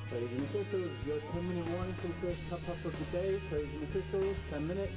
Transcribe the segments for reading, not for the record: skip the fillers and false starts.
Ladies and officials, your 10-minute warning for the first cup up of the day. Ladies and officials, 10 minutes.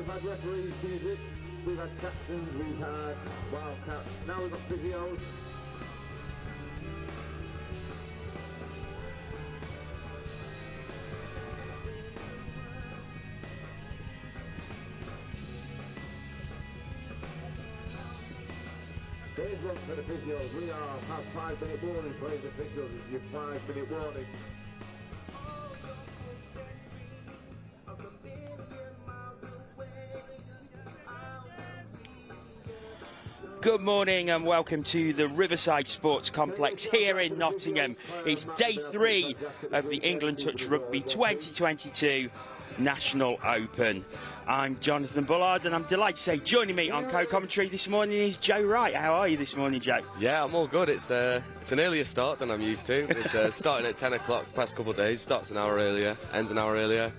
We've had referees music, we've had captains, we've had Wildcats, now we've got physios. Here's one for the physios. We have 5-minute warning for the officials. It's your 5-minute warning. Good morning and welcome to the Riverside Sports Complex here in Nottingham. It's day 3 of the England Touch Rugby 2022 National Open. I'm Jonathan Bullard and I'm delighted to say joining me on co-commentary this morning is Joe Wright. How are you this morning, Joe? Yeah, I'm all good. It's an earlier start than I'm used to. It's starting at 10 o'clock the past couple of days. Starts an hour earlier, ends an hour earlier.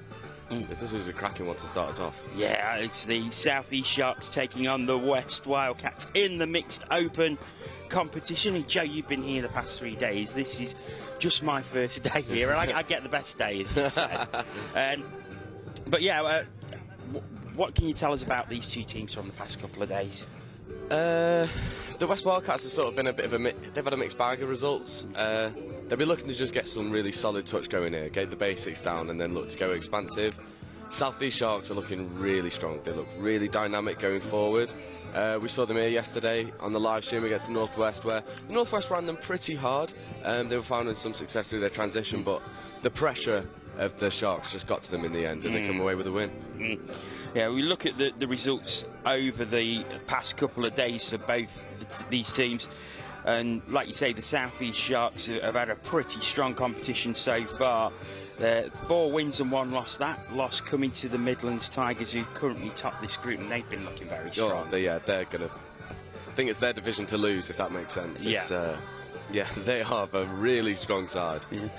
This was a cracking one to start us off. Yeah, it's the South East Sharks taking on the West Wildcats in the mixed open competition. And Joe, you've been here the past 3 days. This is just my first day here, and I get the best day, as you said. But yeah, what can you tell us about these two teams from the past couple of days? The West Wildcats have sort of been a bit of they've had a mixed bag of results. They'll be looking to just get some really solid touch going here, get the basics down and then look to go expansive. South East Sharks are looking really strong. They look really dynamic going forward. We saw them here yesterday on the live stream against the Northwest, where the Northwest ran them pretty hard. They were finding some success through their transition, but the pressure of the Sharks just got to them in the end and they come away with a win. Yeah, we look at the results over the past couple of days for both these teams, and like you say, the South East Sharks have had a pretty strong competition so far. 4 wins and 1 loss. That loss coming to the Midlands Tigers, who currently top this group, and they've been looking very strong. They're gonna. I think it's their division to lose, if that makes sense. Yeah. They have a really strong side. Yeah.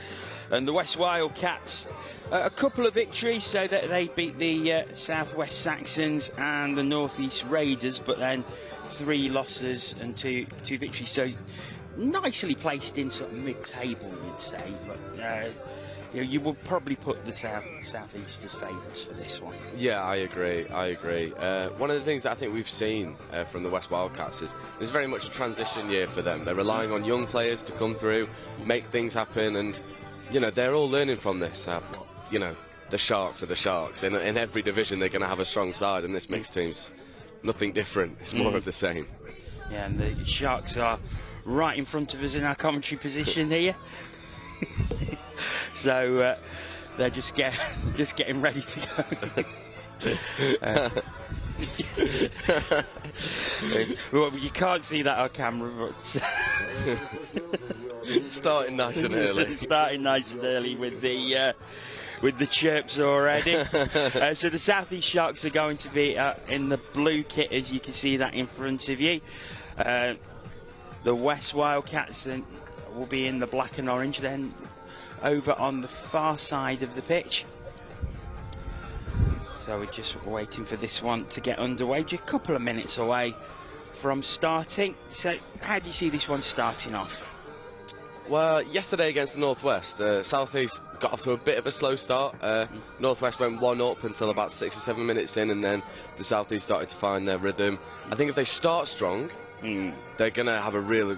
And the West Wildcats, a couple of victories, so that they beat the Southwest Saxons and the Northeast Raiders, but then 3 losses and 2 victories. So nicely placed in sort of mid-table, you'd say. But you would probably put the Southeast as favourites for this one. Yeah, I agree. One of the things that I think we've seen from the West Wildcats is there's very much a transition year for them. They're relying on young players to come through, make things happen, and they're all learning from this. The Sharks are the Sharks. In every division, they're going to have a strong side, and this mixed team's nothing different. It's more of the same. Yeah, and the Sharks are right in front of us in our commentary position here. So they're just getting ready to go. Well, you can't see that on camera, but starting nice and early. Starting nice and early with the chirps already. So the South East Sharks are going to be in the blue kit, as you can see that in front of you. The West Wildcats will be in the black and orange, then over on the far side of the pitch. So we're just waiting for this one to get underway, just a couple of minutes away from starting. So how do you see this one starting off? Well, yesterday against the Northwest, South East got off to a bit of a slow start. Northwest went 1-up until about 6 or 7 minutes in, and then the South East started to find their rhythm. I think if they start strong, they're going to have a really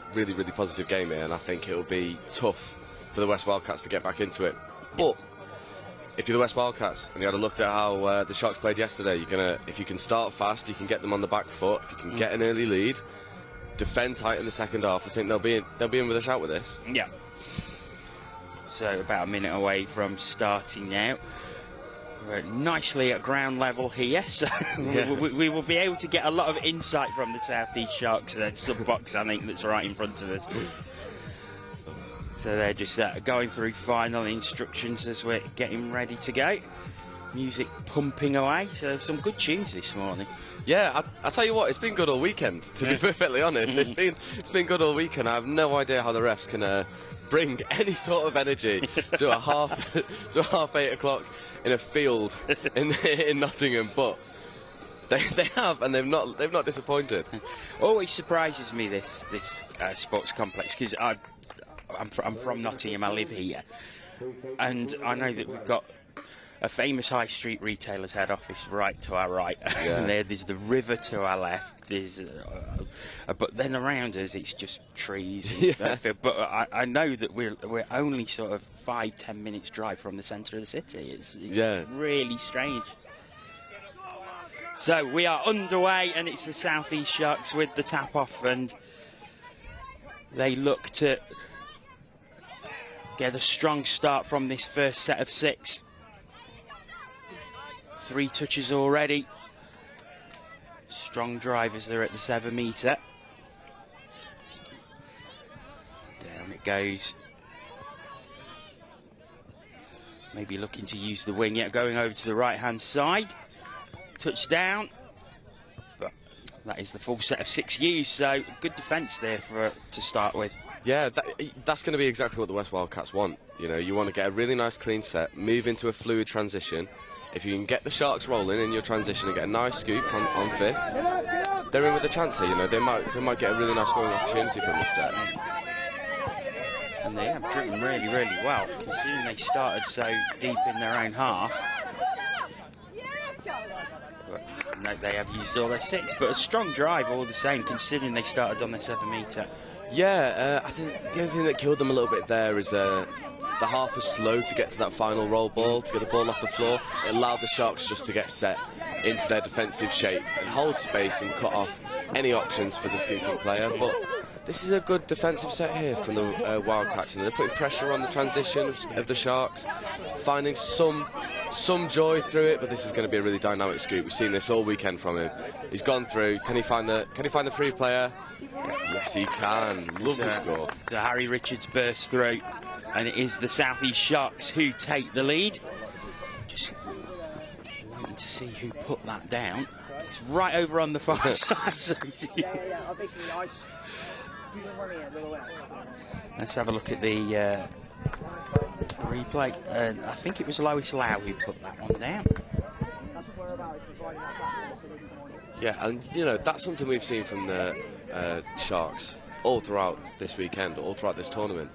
positive game here, and I think it'll be tough for the West Wildcats to get back into it. But if you're the West Wildcats and you had a look at how the Sharks played yesterday, if you can start fast, you can get them on the back foot. If you can get an early lead, defend tight in the second half, I think they'll be in with a shout with this. Yeah. So about a minute away from starting now. We're nicely at ground level here, so we will be able to get a lot of insight from the South East Sharks sub-box, I think, that's right in front of us. So they're just going through final instructions as we're getting ready to go. Music pumping away, so some good tunes this morning. Yeah, I tell you what, it's been good all weekend, to be perfectly honest. It's been good all weekend. I have no idea how the refs can bring any sort of energy to a half 8 o'clock in a field in Nottingham, but they have, and they've not disappointed. Always surprises me this sports complex, because I'm from Nottingham. I live here, and I know that we've got a famous high street retailer's head office right to our right. Yeah. There's the river to our left. There's, but then around us it's just trees. And but I know that we're only sort of 5-10 minutes drive from the centre of the city. It's really strange. So we are underway, and it's the South East Sharks with the tap off, and they look to get a strong start from this first set of 6. 3 touches already. Strong drivers there at the 7 metre. Down it goes. Maybe looking to use the wing, yet going over to the right hand side. Touchdown. But that is the full set of 6 used, so good defence there to start with. Yeah, that's going to be exactly what the West Wildcats want. You know, you want to get a really nice clean set, move into a fluid transition. If you can get the Sharks rolling in your transition and get a nice scoop on 5th, they're in with a chance here. You know, they might get a really nice scoring opportunity from this set. And they have driven really, really well, considering they started so deep in their own half. But, no, they have used all their 6, but a strong drive all the same, considering they started on their 7 metre. Yeah, I think the only thing that killed them a little bit there is the half was slow to get to that final roll ball, to get the ball off the floor. It allowed the Sharks just to get set into their defensive shape and hold space and cut off any options for the scooping player. But this is a good defensive set here from the Wildcats. They're putting pressure on the transition of the Sharks, finding some joy through it. But this is going to be a really dynamic scoop. We've seen this all weekend from him. He's gone through. Can he find the free player? Yes, he can. Lovely score. So Harry Richards bursts through, and it is the South East Sharks who take the lead. Just waiting to see who put that down. It's right over on the far side. Let's have a look at the replay. I think it was Lois Lau who put that one down. Yeah, and you know, that's something we've seen from the Sharks all throughout this weekend, all throughout this tournament.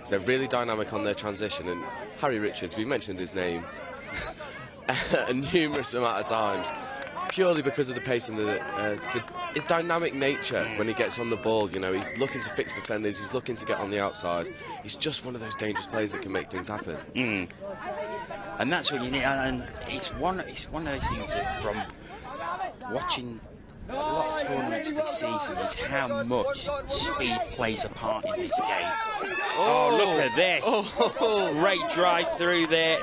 They're really dynamic on their transition, and Harry Richards, we mentioned his name a numerous amount of times, purely because of the pace and his dynamic nature when he gets on the ball. You know, he's looking to fix defenders, he's looking to get on the outside. He's just one of those dangerous players that can make things happen. And that's what you need, and it's one of those things that, from watching a lot of tournaments this season, is how much speed plays a part in this game. Oh, look at this. Great drive through there.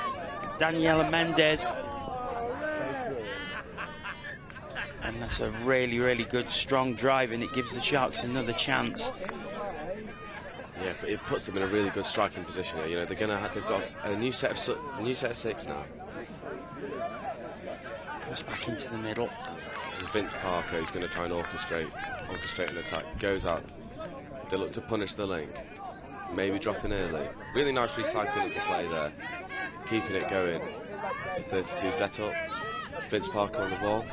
Daniela Mendez. And that's a really, really good, strong drive, and it gives the Sharks another chance. Yeah, but it puts them in a really good striking position here. You know, they've got a new set of 6 now. Goes back into the middle. This is Vince Parker, who's going to try and orchestrate an attack. Goes out. They look to punish the link. Maybe dropping early. Really nice recycling of the play there. Keeping it going. It's a 32 setup. Vince Parker on the ball.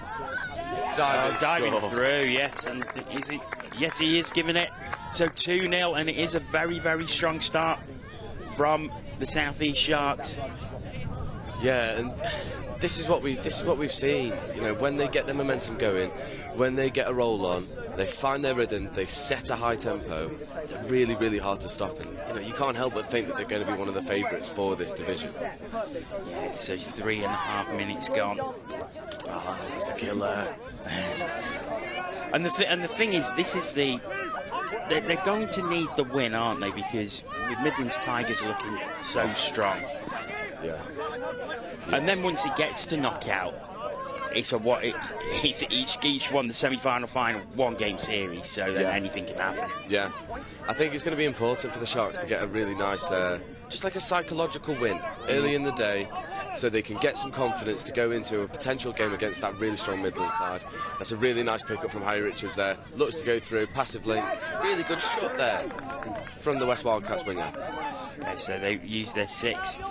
Diving through, yes. And is he? Yes, he is giving it. So 2-0, and it is a very, very strong start from the South East Sharks. Yeah, and this is what we've seen. You know, when they get their momentum going, when they get a roll on, they find their rhythm, they set a high tempo. They're really, really hard to stop, and you know, you can't help but think that they're going to be one of the favourites for this division. Yeah, so 3.5 minutes gone. Oh, that's a killer. And the thing is, this is they're going to need the win, aren't they? Because with Midland's Tigers looking so strong. Yeah. And then once it gets to knockout, it's each one, the semi-final, final, 1-game series, so then anything can happen. Yeah, I think it's going to be important for the Sharks to get a really nice, just like a psychological win early in the day, so they can get some confidence to go into a potential game against that really strong Midland side. That's a really nice pickup from Harry Richards there. Looks to go through, passive link, really good shot there from the West Wildcats winger. Okay, so they use their 6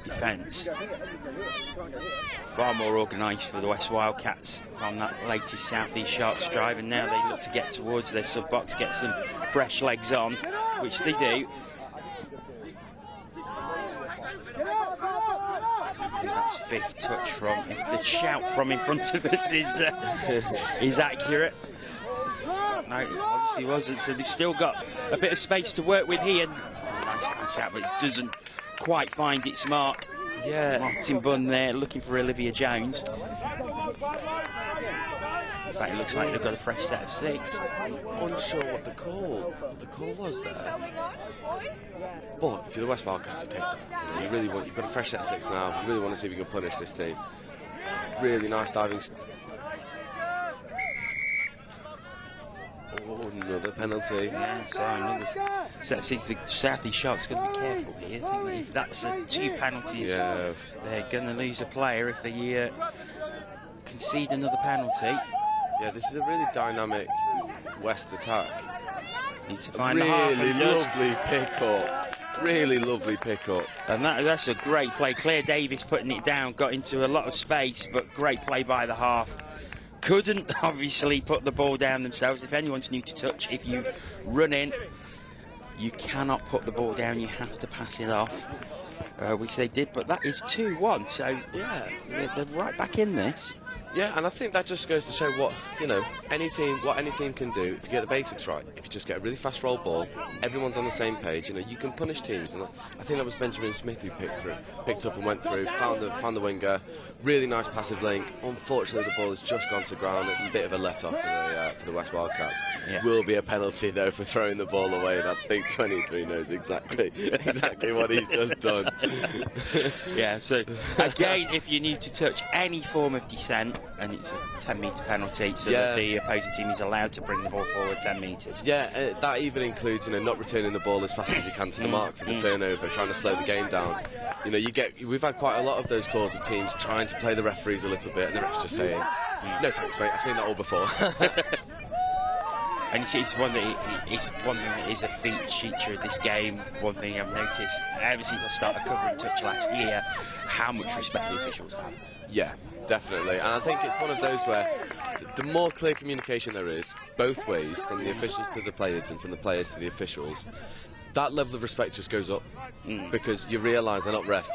defence. Far more organised for the West Wildcats on that latest South East Sharks drive, and now they look to get towards their sub-box, get some fresh legs on, which they do. That's 5th touch from, if the shout from in front of us is accurate. No, it obviously wasn't, so they've still got a bit of space to work with here. Nice pass out, but it doesn't quite find its mark. Yeah. Martin Bunn there looking for Olivia Jones. In fact, it looks like they've got a fresh set of 6. Unsure what the call was there. But if you're the West Wildcats, you take that. You know, you've got a fresh set of 6 now. You really want to see if you can punish this team. Really nice diving. Oh, another penalty. Yeah, so another set of 6. The South East Sharks got to be careful here. I think that if that's 2 penalties, they're going to lose a player if they concede another penalty. Yeah, this is a really dynamic West attack. Need to find really lovely pick-up. Really lovely pick-up. And that's a great play. Claire Davis putting it down, got into a lot of space, but great play by the half. Couldn't obviously put the ball down themselves. If anyone's new to touch, if you run in, you cannot put the ball down. You have to pass it off, which they did. But that is 2-1. So yeah, they're right back in this. Yeah, and I think that just goes to show what any team can do if you get the basics right. If you just get a really fast roll ball, everyone's on the same page. You can punish teams. And I think that was Benjamin Smith who picked up and went through, found the winger. Really nice passive link. Unfortunately, the ball has just gone to ground. It's a bit of a let off for the West Wildcats. Yeah. Will be a penalty though for throwing the ball away. That big 23 knows exactly what he's just done. Yeah. So again, if you need to touch any form of descent, and it's a 10-metre penalty, so that the opposing team is allowed to bring the ball forward 10 metres. Yeah, that even includes not returning the ball as fast as you can to the mark for the turnover, trying to slow the game down. We've had quite a lot of those calls of teams trying to play the referees a little bit, and the refs just saying, "No thanks, mate. I've seen that all before." And it's one thing that is a feature of this game. One thing I've noticed ever since I started covering touch last year, how much respect the officials have. Yeah, definitely. And I think it's one of those where the more clear communication there is, both ways, from the officials to the players and from the players to the officials, that level of respect just goes up, because you realise they're not refs.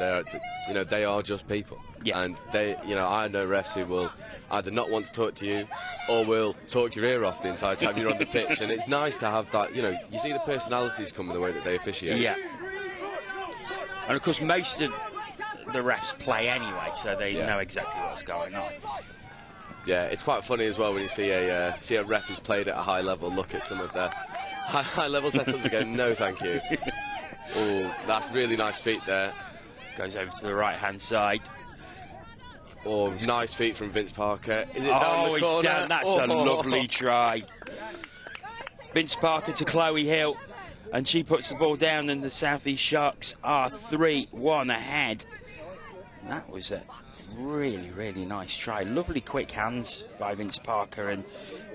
They are just people. Yeah. And I know refs who will either not want to talk to you or will talk your ear off the entire time you're on the pitch. And it's nice to have that. You see the personalities come in the way that they officiate. Yeah. And of course, most of the refs play anyway, so they know exactly what's going on. Yeah, it's quite funny as well when you see a ref who's played at a high level look at some of their high level setups and go, "No, thank you." Oh, that's really nice feet there. Goes over to the right hand side. Oh, nice feet from Vince Parker. Is it down the corner? It's down. That's a lovely try. Vince Parker to Chloe Hill, and she puts the ball down, and the South East Sharks are 3-1 ahead. That was a really, really nice try. Lovely quick hands by Vince Parker, and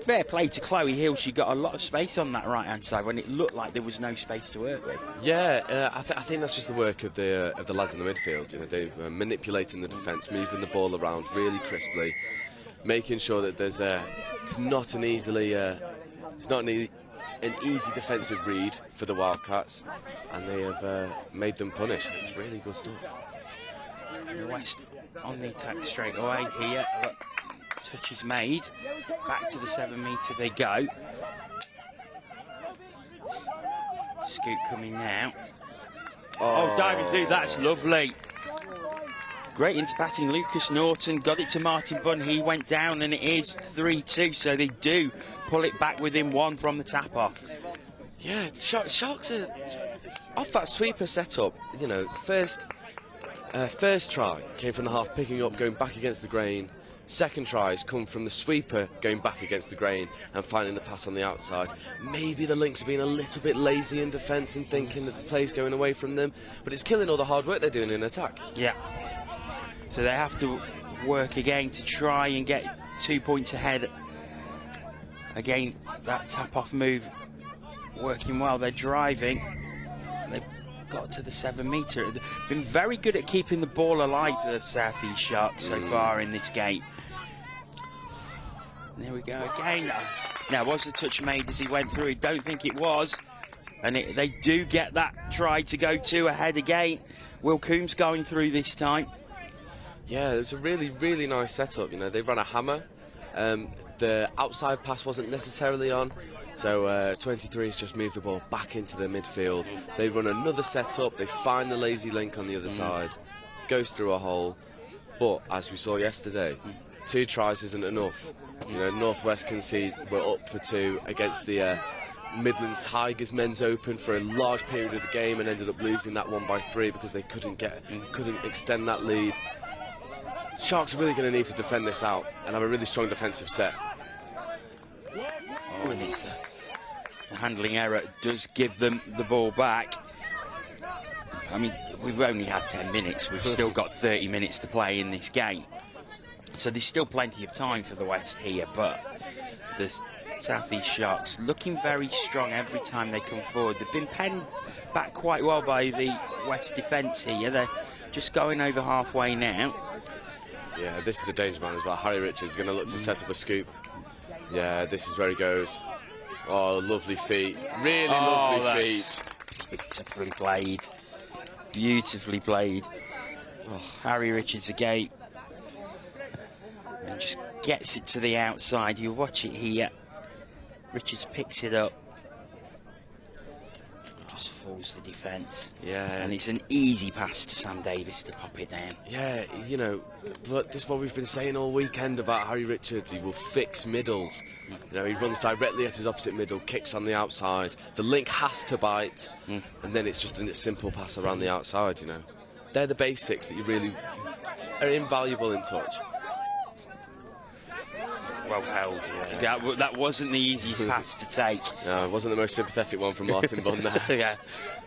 fair play to Chloe Hill. She got a lot of space on that right-hand side when it looked like there was no space to work with. Yeah, I think that's just the work of the lads in the midfield. They're manipulating the defence, moving the ball around really crisply, making sure that there's it's not an easy defensive read for the Wildcats, and they have made them punish. It's really good stuff. The West on the attack straight away here. Touch is made. Back to the 7 metre they go. Scoop coming now. Oh, diving through, that's lovely. Great interpatting. Lucas Norton got it to Martin Bunn. He went down, and it is 3-2, so they do pull it back within 1 from the tap off. Yeah, Sharks are off that sweeper setup. First try came from the half, picking up, going back against the grain. Second tries come from the sweeper going back against the grain and finding the pass on the outside. Maybe the Lynx have been a little bit lazy in defence and thinking that the play's going away from them, but it's killing all the hard work they're doing in attack. Yeah. So they have to work again to try and get 2 points ahead. Again, that tap-off move working well. They're driving. They've got to the 7 metre. They've been very good at keeping the ball alive for the South East Sharks so far in this game. There we go again. Now, was the touch made as he went through? Don't think it was. And they do get that try to go 2 ahead again. Will Coombs going through this time. Yeah, it was a really, really nice setup. They run a hammer. The outside pass wasn't necessarily on. So 23's just moved the ball back into the midfield. They run another setup. They find the lazy link on the other side. Goes through a hole. But as we saw yesterday, 2 tries isn't enough. You know, Northwest were up for 2 against the Midlands Tigers men's open for a large period of the game and ended up losing that one by 3 because they couldn't extend that lead. Sharks are really going to need to defend this out and have a really strong defensive set. Oh, and it's the handling error does give them the ball back. I mean, we've only had 10 minutes. We've still got 30 minutes to play in this game. So there's still plenty of time for the West here, but the South East Sharks looking very strong every time they come forward. They've been penned back quite well by the West defence here. They're just going over halfway now. Yeah, this is the danger man as well. Harry Richards is going to look to set up a scoop. Yeah, this is where he goes. Oh, lovely feet. Really lovely feet. Beautifully played. Beautifully played. Oh, Harry Richards again. And just gets it to the outside. You watch it here. Richards picks it up. Just fools the defence. Yeah. And it's an easy pass to Sam Davis to pop it down. Yeah, you know, but this is what we've been saying all weekend about Harry Richards. He will fix middles. You know, he runs directly at his opposite middle, kicks on the outside. The link has to bite, and then it's just a simple pass around the outside, you know. They're the basics that you really are invaluable in touch. Well held, yeah. That wasn't the easiest pass to take. No, it wasn't the most sympathetic one from Martin Bunn there. Yeah,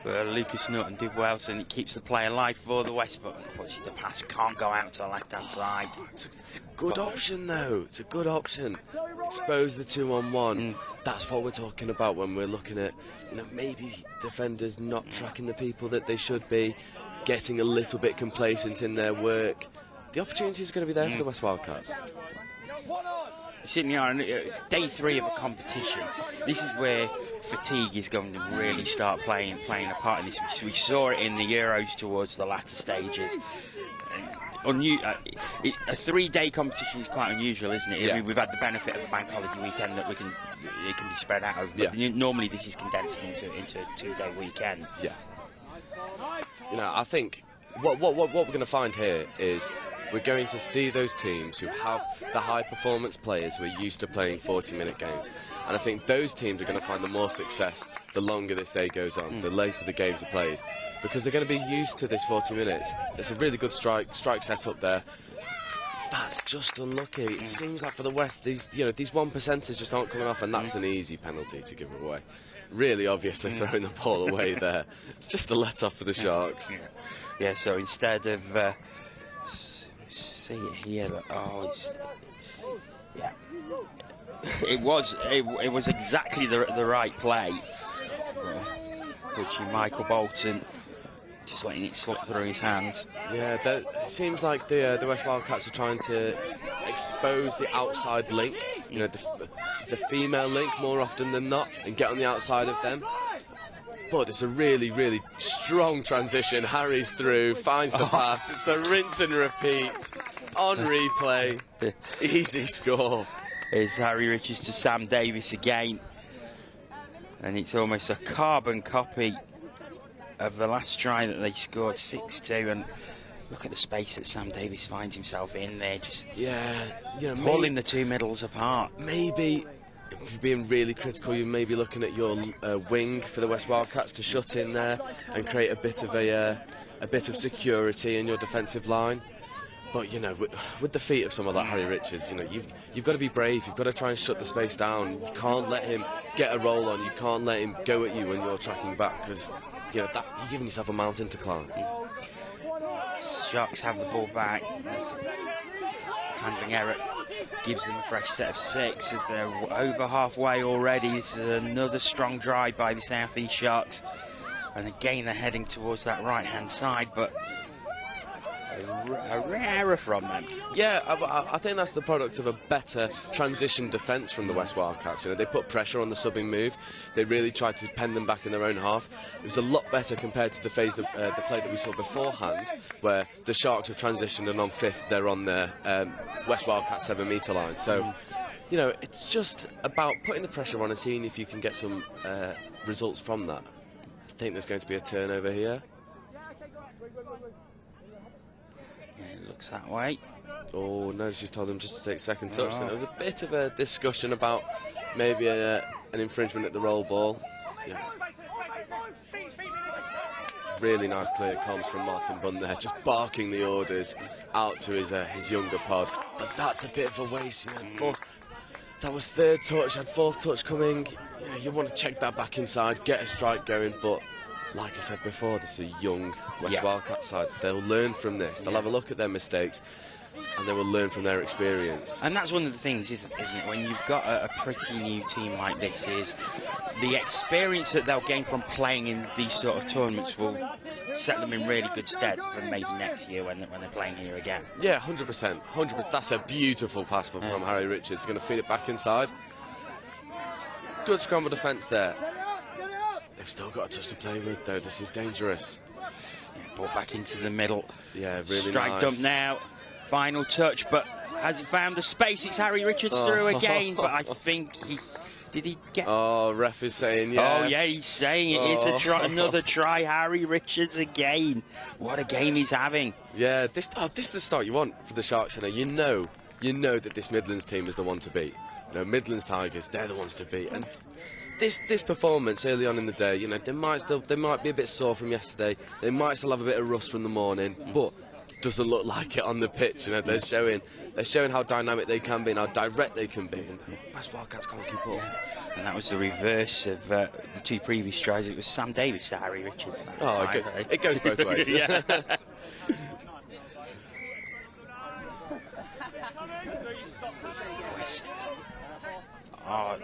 well, Lucas Norton did well, so it keeps the play alive for the West, but unfortunately the pass can't go out to the left-hand side. It's a good option, though. It's a good option. Expose the 2-on-1. That's what we're talking about when we're looking at, you know, maybe defenders not tracking the people that they should be, getting a little bit complacent in their work. The opportunity is going to be there for the West Wildcats. Sitting here on day 3 of a competition, this is where fatigue is going to really start playing a part in this. We saw it in the Euros towards the latter stages. A 3-day competition is quite unusual, isn't it? Yeah. I mean, we've had the benefit of a bank holiday weekend that it can be spread out over. But normally this is condensed into a 2-day weekend. Yeah. You know, I think what we're going to find here is we're going to see those teams who have the high-performance players who are used to playing 40-minute games. And I think those teams are going to find the more success the longer this day goes on, the later the games are played, because they're going to be used to this 40 minutes. There's a really good strike setup there. That's just unlucky. It seems like for the West, these 1%ers just aren't coming off, and that's an easy penalty to give away. Really obviously throwing the ball away there. It's just a let-off for the Sharks. Yeah, so instead of... see it here. It was exactly the right play. Which Michael Bolton just letting it slip through his hands. Yeah, it seems like the West Wildcats are trying to expose the outside link. You know, the female link more often than not, and get on the outside of them. But it's a really, really strong transition. Harry's through, finds the pass. It's a rinse and repeat. On replay. Easy score. It's Harry Richards to Sam Davis again. And it's almost a carbon copy of the last try that they scored, 6-2. And look at the space that Sam Davis finds himself in there. Just pulling the two middles apart. Maybe... if you're being really critical, you may be looking at your wing for the West Wildcats to shut in there and create a bit of security in your defensive line. But you know, with the feet of someone like Harry Richards, you know, you've got to be brave. You've got to try and shut the space down. You can't let him get a roll on. You can't let him go at you when you're tracking back, because you know you're giving yourself a mountain to climb. Sharks have the ball back. Handling error gives them a fresh set of 6 as they're over halfway already. This is another strong drive by the South East Sharks, and again they're heading towards that right hand side, but a rare error from them. Yeah, I think that's the product of a better transition defence from the West Wildcats. You know, they put pressure on the subbing move. They really tried to pen them back in their own half. It was a lot better compared to the phase the play that we saw beforehand, where the Sharks have transitioned and on 5th they're on their West Wildcat 7-metre line. So, you know, it's just about putting the pressure on and seeing if you can get some results from that. I think there's going to be a turnover here. Yeah, it looks that way. Oh no, she's told him just to take second touch. So there was a bit of a discussion about maybe an infringement at the roll ball. Yeah. Really nice clear comms from Martin Bunn there, just barking the orders out to his younger pod. But that's a bit of a waste, you know. That was third touch, had fourth touch coming. You know, you want to check that back inside, get a strike going, but like I said before, this is a young West Wildcat side. They'll learn from this. They'll have a look at their mistakes, and they will learn from their experience. And that's one of the things, isn't it, when you've got a pretty new team like this, is the experience that they'll gain from playing in these sort of tournaments will set them in really good stead for maybe next year when they're playing here again. Yeah, 100%. 100%. That's a beautiful pass from Harry Richards. Going to feed it back inside. Good scramble defence there. They've still got a touch to play with, though. This is dangerous. Yeah, ball back into the middle. Yeah, really Strike nice. dump now. Final touch, but has he found the space? It's Harry Richards through again, but I think did he get... Oh, ref is saying yes. Oh, yeah, he's saying it is a try, another try. Harry Richards again. What a game he's having. Yeah, this is the start you want for the Sharks. You know that this Midlands team is the one to beat. You know, Midlands Tigers, they're the ones to beat. And this performance early on in the day, you know, they might be a bit sore from yesterday. They might still have a bit of rust from the morning, but doesn't look like it on the pitch. You know, they're showing how dynamic they can be and how direct they can be. And the West Wildcats can't keep up. And that was the reverse of the two previous tries. It was Sam Davis to Harry Richards. Oh, it goes both ways. Yeah. West. Oh,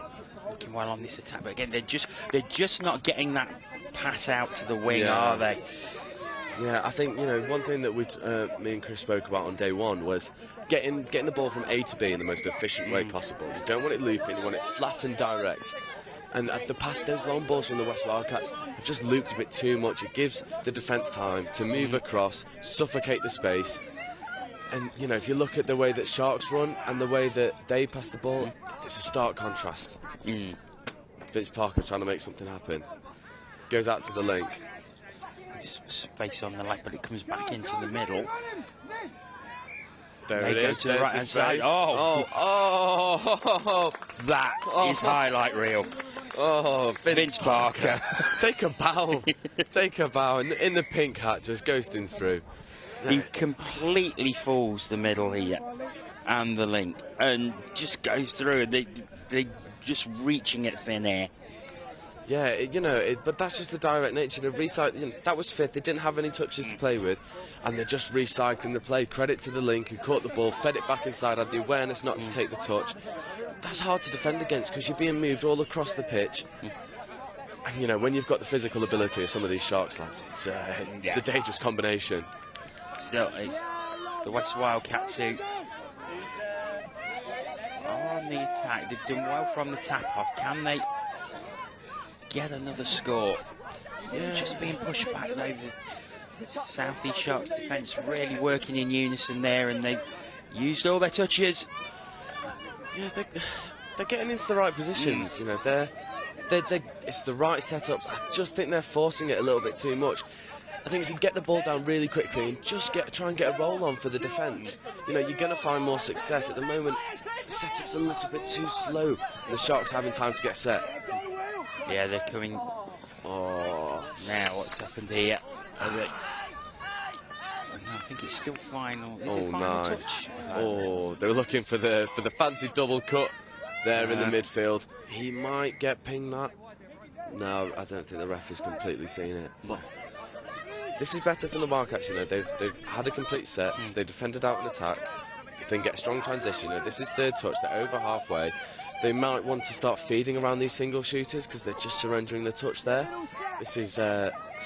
looking well on this attack, but again, they're just not getting that pass out to the wing, are they? Yeah, I think, you know, one thing that me and Chris spoke about on day one was getting the ball from A to B in the most efficient way possible. You don't want it looping, you want it flat and direct. And at the pass, those long balls from the West Wildcats have just looped a bit too much. It gives the defence time to move across, suffocate the space. And, you know, if you look at the way that Sharks run and the way that they pass the ball, it's a stark contrast. Vince Parker trying to make something happen. Goes out to the link. Space on the left, but it comes back into the middle. There it is. To the right hand side. That is highlight reel. Oh, Vince Parker. Take a bow. Take a bow. In the pink hat, just ghosting through. He completely fools the middle here and the link and just goes through. They just reaching at thin air. Yeah, you know, but that's just the direct nature of recycling. That was fifth. They didn't have any touches to play with, and they're just recycling the play. Credit to the link who caught the ball, fed it back inside, had the awareness not to take the touch. That's hard to defend against because you're being moved all across the pitch. And, you know, when you've got the physical ability of some of these Sharks lads, it's a dangerous combination. Still, it's the West Wildcats who are on the attack. They've done well from the tap-off. Can they get another score? Yeah. Just being pushed back though. The South East Sharks defence really working in unison there, and they've used all their touches. Yeah, they're getting into the right positions. You know, it's the right setups. I just think they're forcing it a little bit too much. I think if you get the ball down really quickly and just try and get a roll on for the defence, you know, you're going to find more success. At the moment, the setup's a little bit too slow, and the Sharks having time to get set. Yeah, they're coming. Oh, now what's happened here? I think it's still final. Is it final touch? Oh, they were looking for the fancy double cut there in the midfield. He might get pinged that. No, I don't think the ref is completely seeing it. But this is better for the Wildcats. You know, they've had a complete set. They defended out an attack. If they can get a strong transition, you know, this is third touch. They're over halfway. They might want to start feeding around these single shooters because they're just surrendering the touch there. This is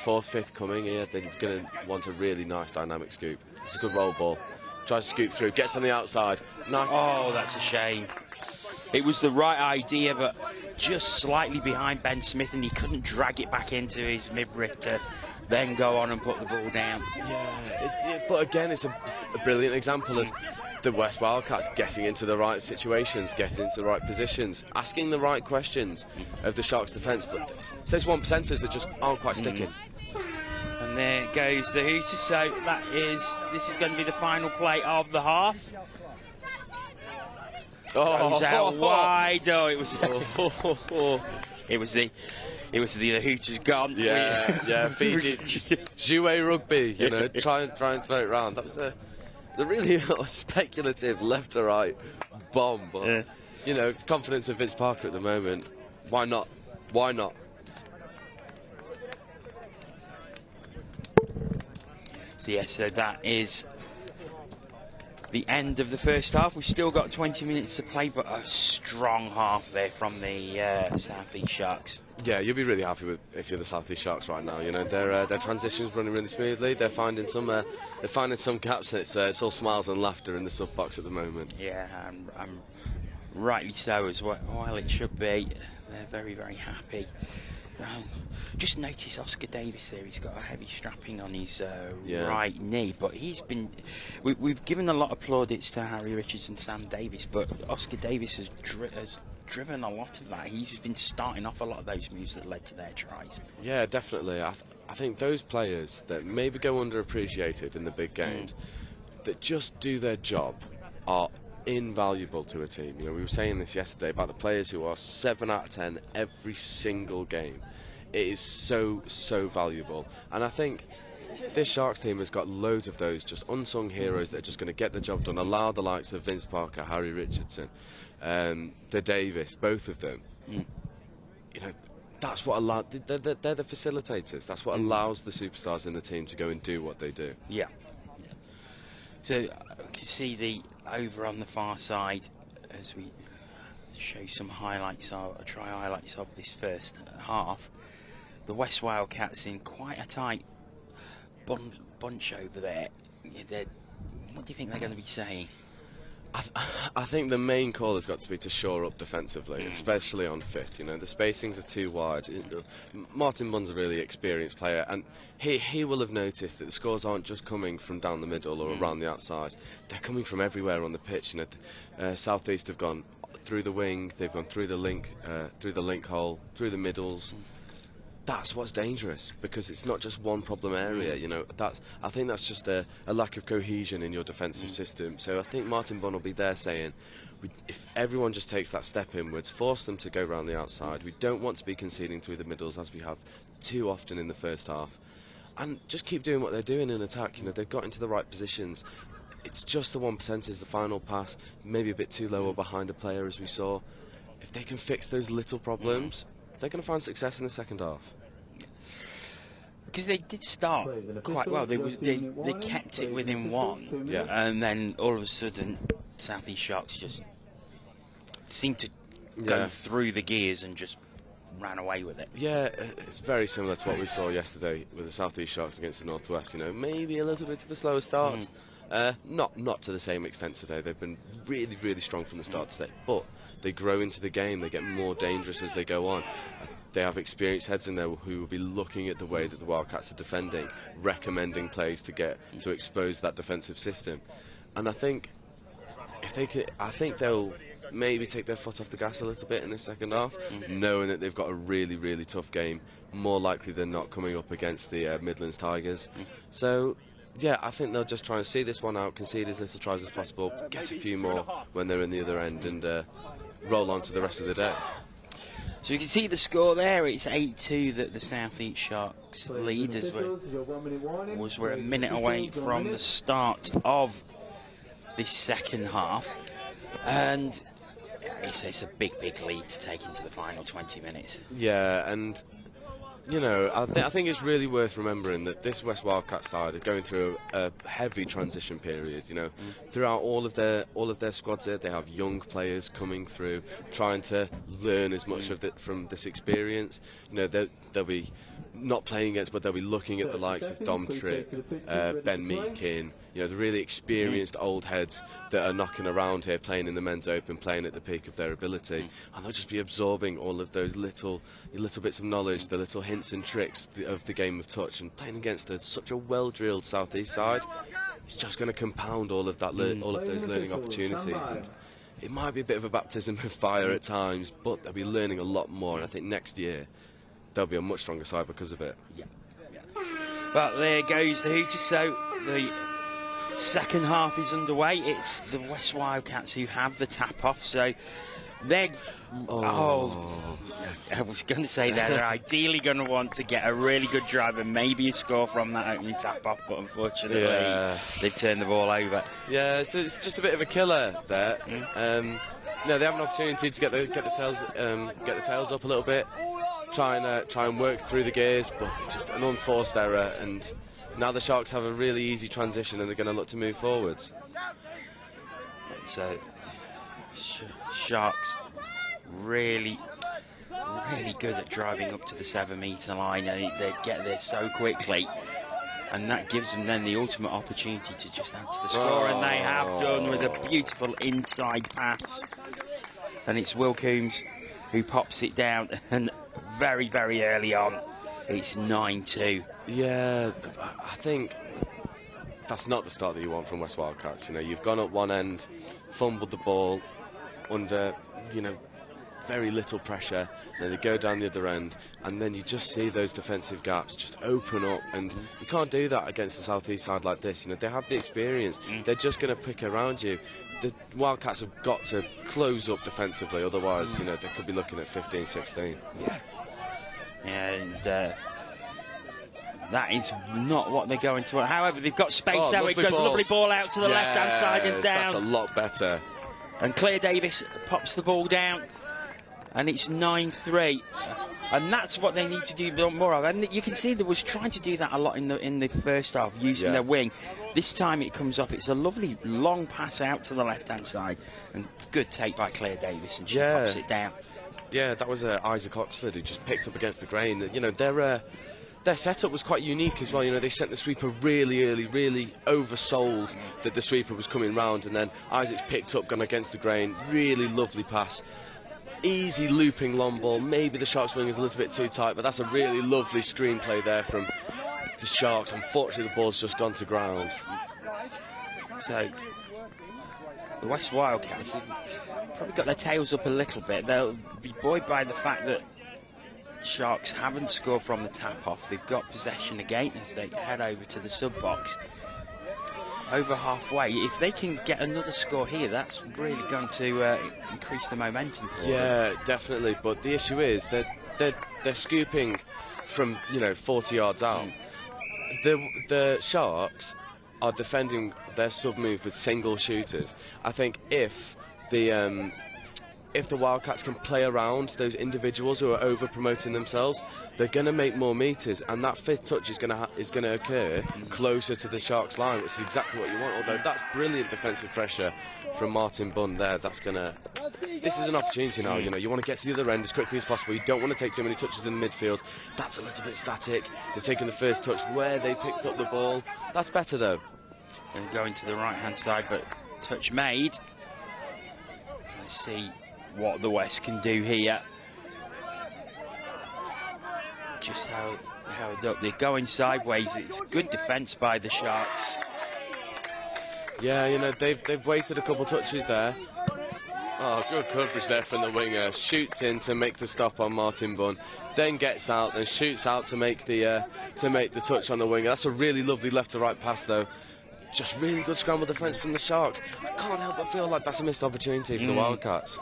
fourth, fifth coming here. They're going to want a really nice dynamic scoop. It's a good roll ball. Tries to scoop through, gets on the outside. Nice. Oh, that's a shame. It was the right idea, but just slightly behind Ben Smith, and he couldn't drag it back into his midriff to then go on and put the ball down. Yeah, but again, it's a brilliant example of the West Wildcats getting into the right situations, getting into the right positions, asking the right questions of the Sharks' defence. But there's 1%ers that just aren't quite sticking. And there goes the hooter. So this is going to be the final play of the half. Goes out wide. Oh, it was. It was the hooter's gone. Yeah, Fiji, jouet rugby. You know, try and throw it round. That was a really speculative left to right bomb. But you know, confidence of Vince Parker at the moment. Why not? Why not? So yes, so that is the end of the first half. We've still got 20 minutes to play, but a strong half there from the South East Sharks. Yeah, you'll be really happy with if you're the South East Sharks right now. You know, their transitions running really smoothly. They're finding some gaps, and it's all smiles and laughter in the sub box at the moment. Yeah, and rightly so as well. While it should be, they're very, very happy. Just notice Oscar Davis there. He's got a heavy strapping on his right knee, but he's been. We've given a lot of plaudits to Harry Richards and Sam Davis, but Oscar Davis has driven a lot of that. He's been starting off a lot of those moves that led to their tries. Yeah, definitely. I think those players that maybe go underappreciated in the big games, that just do their job, are invaluable to a team. You know, we were saying this yesterday about the players who are 7 out of 10 every single game. It is so valuable, and I think this Sharks team has got loads of those just unsung heroes that are just going to get the job done. Allow the likes of Vince Parker, Harry Richardson, the Davis, both of them. You know, that's what they're the facilitators. That's what allows the superstars in the team to go and do what they do. Yeah. So you can see over on the far side as we show some highlights. I'll try highlights of this first half. The West Wildcats in quite a tight bunch over there. What do you think they're going to be saying? I think the main call has got to be to shore up defensively, especially on fifth. You know, the spacings are too wide. Martin Bunn's a really experienced player, and he will have noticed that the scores aren't just coming from down the middle or around the outside. They're coming from everywhere on the pitch. You know, South East have gone through the wing, they've gone through the link hole, through the middles. That's what's dangerous, because it's not just one problem area. You know, I think that's just a lack of cohesion in your defensive system. So I think Martin Bunn will be there saying, if everyone just takes that step inwards, force them to go around the outside. We don't want to be conceding through the middles as we have too often in the first half, and just keep doing what they're doing in attack. You know, they've got into the right positions. It's just the 1% is the final pass, maybe a bit too low or behind a player, as we saw. If they can fix those little problems, they're going to find success in the second half. Because they did start quite well. They kept it within one, and then all of a sudden, South East Sharks just seemed to go through the gears and just ran away with it. Yeah, it's very similar to what we saw yesterday with the South East Sharks against the Northwest. You know, maybe a little bit of a slower start. Not to the same extent today. They've been really strong from the start today, but they grow into the game. They get more dangerous as they go on. They have experienced heads in there who will be looking at the way that the Wildcats are defending, recommending plays to expose that defensive system. And I think they'll maybe take their foot off the gas a little bit in the second half, knowing that they've got a really tough game, more likely than not coming up against the Midlands Tigers. So yeah, I think they'll just try and see this one out, concede as little tries as possible, get a few more when they're in the other end, and roll on to the rest of the day. So you can see the score there. It's 8-2 that the South East Sharks lead, as we're a minute away from the start of this second half, and it's a big lead to take into the final 20 minutes. Yeah, and you know, I think it's really worth remembering that this West Wildcat side are going through a heavy transition period. You know, throughout all of their squads here, they have young players coming through, trying to learn as much from this experience. You know, they'll be not playing against, but they'll be looking at the likes of Dom Tripp, Ben Meakin. You know, the really experienced old heads that are knocking around here, playing in the men's open, playing at the peak of their ability, and they'll just be absorbing all of those little bits of knowledge, the little hints and tricks of the game of touch, and playing against such a well-drilled South East side. It's just going to compound all of that, all of those learning opportunities, and it might be a bit of a baptism of fire at times, but they'll be learning a lot more. And I think next year they'll be a much stronger side because of it. But there goes the hooter. So the second half is underway. It's the West Wildcats who have the tap off. So they're I was going to say they're ideally going to want to get a really good drive and maybe a score from that opening tap off, but unfortunately they've turned the ball over. Yeah, so it's just a bit of a killer there. No, they have an opportunity to get the tails up a little bit, try and work through the gears, but just an unforced error. And now the Sharks have a really easy transition, and they're going to look to move forwards. So Sharks really good at driving up to the 7-metre line. They get there so quickly, and that gives them then the ultimate opportunity to just add to the score, and they have done with a beautiful inside pass. And it's Will Coombs who pops it down, and very, very early on, it's 9-2. Yeah, I think that's not the start that you want from West Wildcats. You know, you've gone up one end, fumbled the ball under, very little pressure, and then they go down the other end, and then you just see those defensive gaps just open up, and you can't do that against the southeast side like this. They have the experience. They're just going to pick around you. The Wildcats have got to close up defensively, otherwise, they could be looking at 15-16. And that is not what they're going to. However, they've got space now. It goes lovely ball out to the left-hand side and down. That's a lot better. And Claire Davis pops the ball down, and it's 9-3. And that's what they need to do more of. And you can see they was trying to do that a lot in the first half, using their wing. This time it comes off. It's a lovely long pass out to the left-hand side, and good take by Claire Davis, and she pops it down. Yeah, that was Isaac Oxford who just picked up against the grain. Their setup was quite unique as well. They sent the sweeper really early, really oversold that the sweeper was coming round, and then Isaac's picked up, gone against the grain. Really lovely pass. Easy looping long ball. Maybe the Sharks' wing is a little bit too tight, but that's a really lovely screenplay there from the Sharks. Unfortunately, the ball's just gone to ground. So the West Wildcats have probably got their tails up a little bit. They'll be buoyed by the fact that Sharks haven't scored from the tap-off. They've got possession again as they head over to the sub-box. Over halfway, if they can get another score here, that's really going to increase the momentum for them. Yeah, definitely. But the issue is that they're scooping from 40 yards out. The Sharks are defending their sub move with single shooters. I think if the Wildcats can play around those individuals who are over promoting themselves, they're going to make more meters, and that fifth touch is going to occur closer to the Sharks line, which is exactly what you want. Although that's brilliant defensive pressure from Martin Bunn there. This is an opportunity now. You want to get to the other end as quickly as possible. You don't want to take too many touches in the midfield. That's a little bit static. They've taken the first touch where they picked up the ball. That's better though. And going to the right-hand side, but touch made. Let's see what the West can do here. Just held up. They're going sideways. It's good defence by the Sharks. Yeah, they've wasted a couple touches there. Oh, good coverage there from the winger. Shoots in to make the stop on Martin Bunn, then gets out and shoots out to make the touch on the winger. That's a really lovely left to right pass though. Just really good scramble defence from the Sharks. I can't help but feel like that's a missed opportunity for the Wildcats.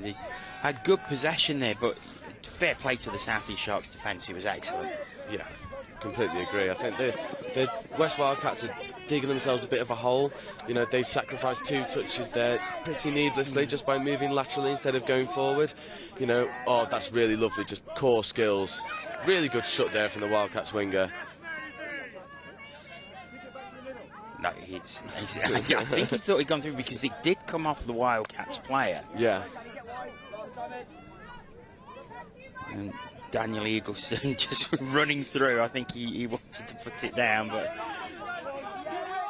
They had good possession there, but fair play to the South East Sharks defence. It was excellent. Yeah, completely agree. I think the West Wildcats are digging themselves a bit of a hole. They sacrificed 2 touches there pretty needlessly just by moving laterally instead of going forward. Oh, that's really lovely, just core skills. Really good shot there from the Wildcats winger. No, I think he thought he'd gone through because it did come off the Wildcats player. Yeah. And Daniel Eagleson just running through. I think he wanted to put it down, but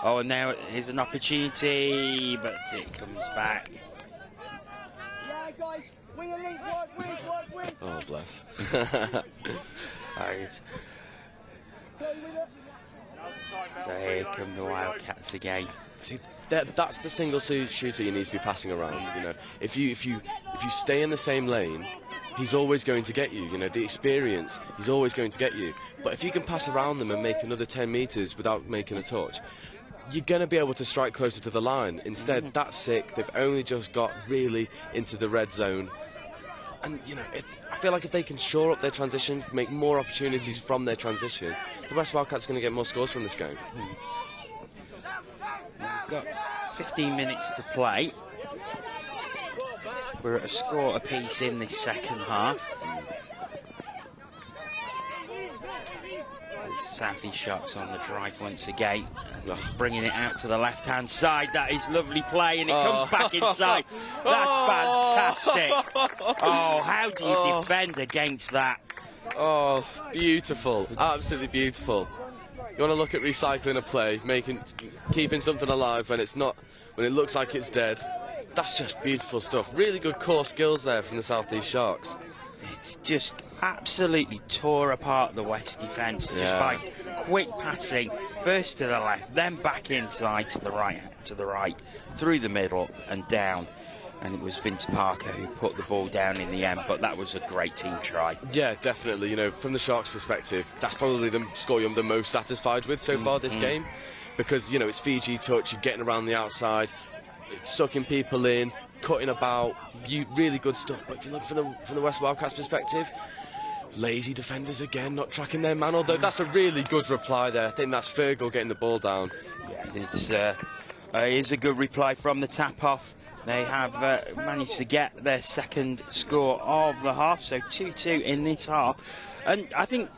oh, and now here's an opportunity, but it comes back. Oh, bless. So here come the Wildcats again. See, that's the single shooter you need to be passing around. If you stay in the same lane, he's always going to get you. You know, the experience, he's always going to get you. But if you can pass around them and make another 10 metres without making a touch, you're going to be able to strike closer to the line. Instead, that's sick. They've only just got really into the red zone. And, you know, I feel like if they can shore up their transition, make more opportunities from their transition, the West Wildcats are going to get more scores from this game. We've got 15 minutes to play. We're at a score apiece in this second half. South East Sharks on the drive once again, bringing it out to the left-hand side. That is lovely play, and it comes back inside. That's fantastic. Oh, how do you defend against that? Oh, beautiful, absolutely beautiful. You want to look at recycling a play, keeping something alive when it looks like it's dead. That's just beautiful stuff. Really good core skills there from the South East Sharks. It's just absolutely tore apart the West defence just by quick passing, first to the left, then back inside to the right, through the middle and down. And it was Vince Parker who put the ball down in the end, but that was a great team try. Yeah, definitely. You know, from the Sharks' perspective, that's probably the score I'm the most satisfied with so far this game, because, you know, it's Fiji touch, you're getting around the outside, sucking people in, cutting about, really good stuff. But if you look from the West Wildcats' perspective, lazy defenders again, not tracking their man, although that's a really good reply there. I think that's Fergal getting the ball down. Yeah, it's a good reply from the tap-off. They have managed to get their second score of the half, so 2-2 in this half. And I think,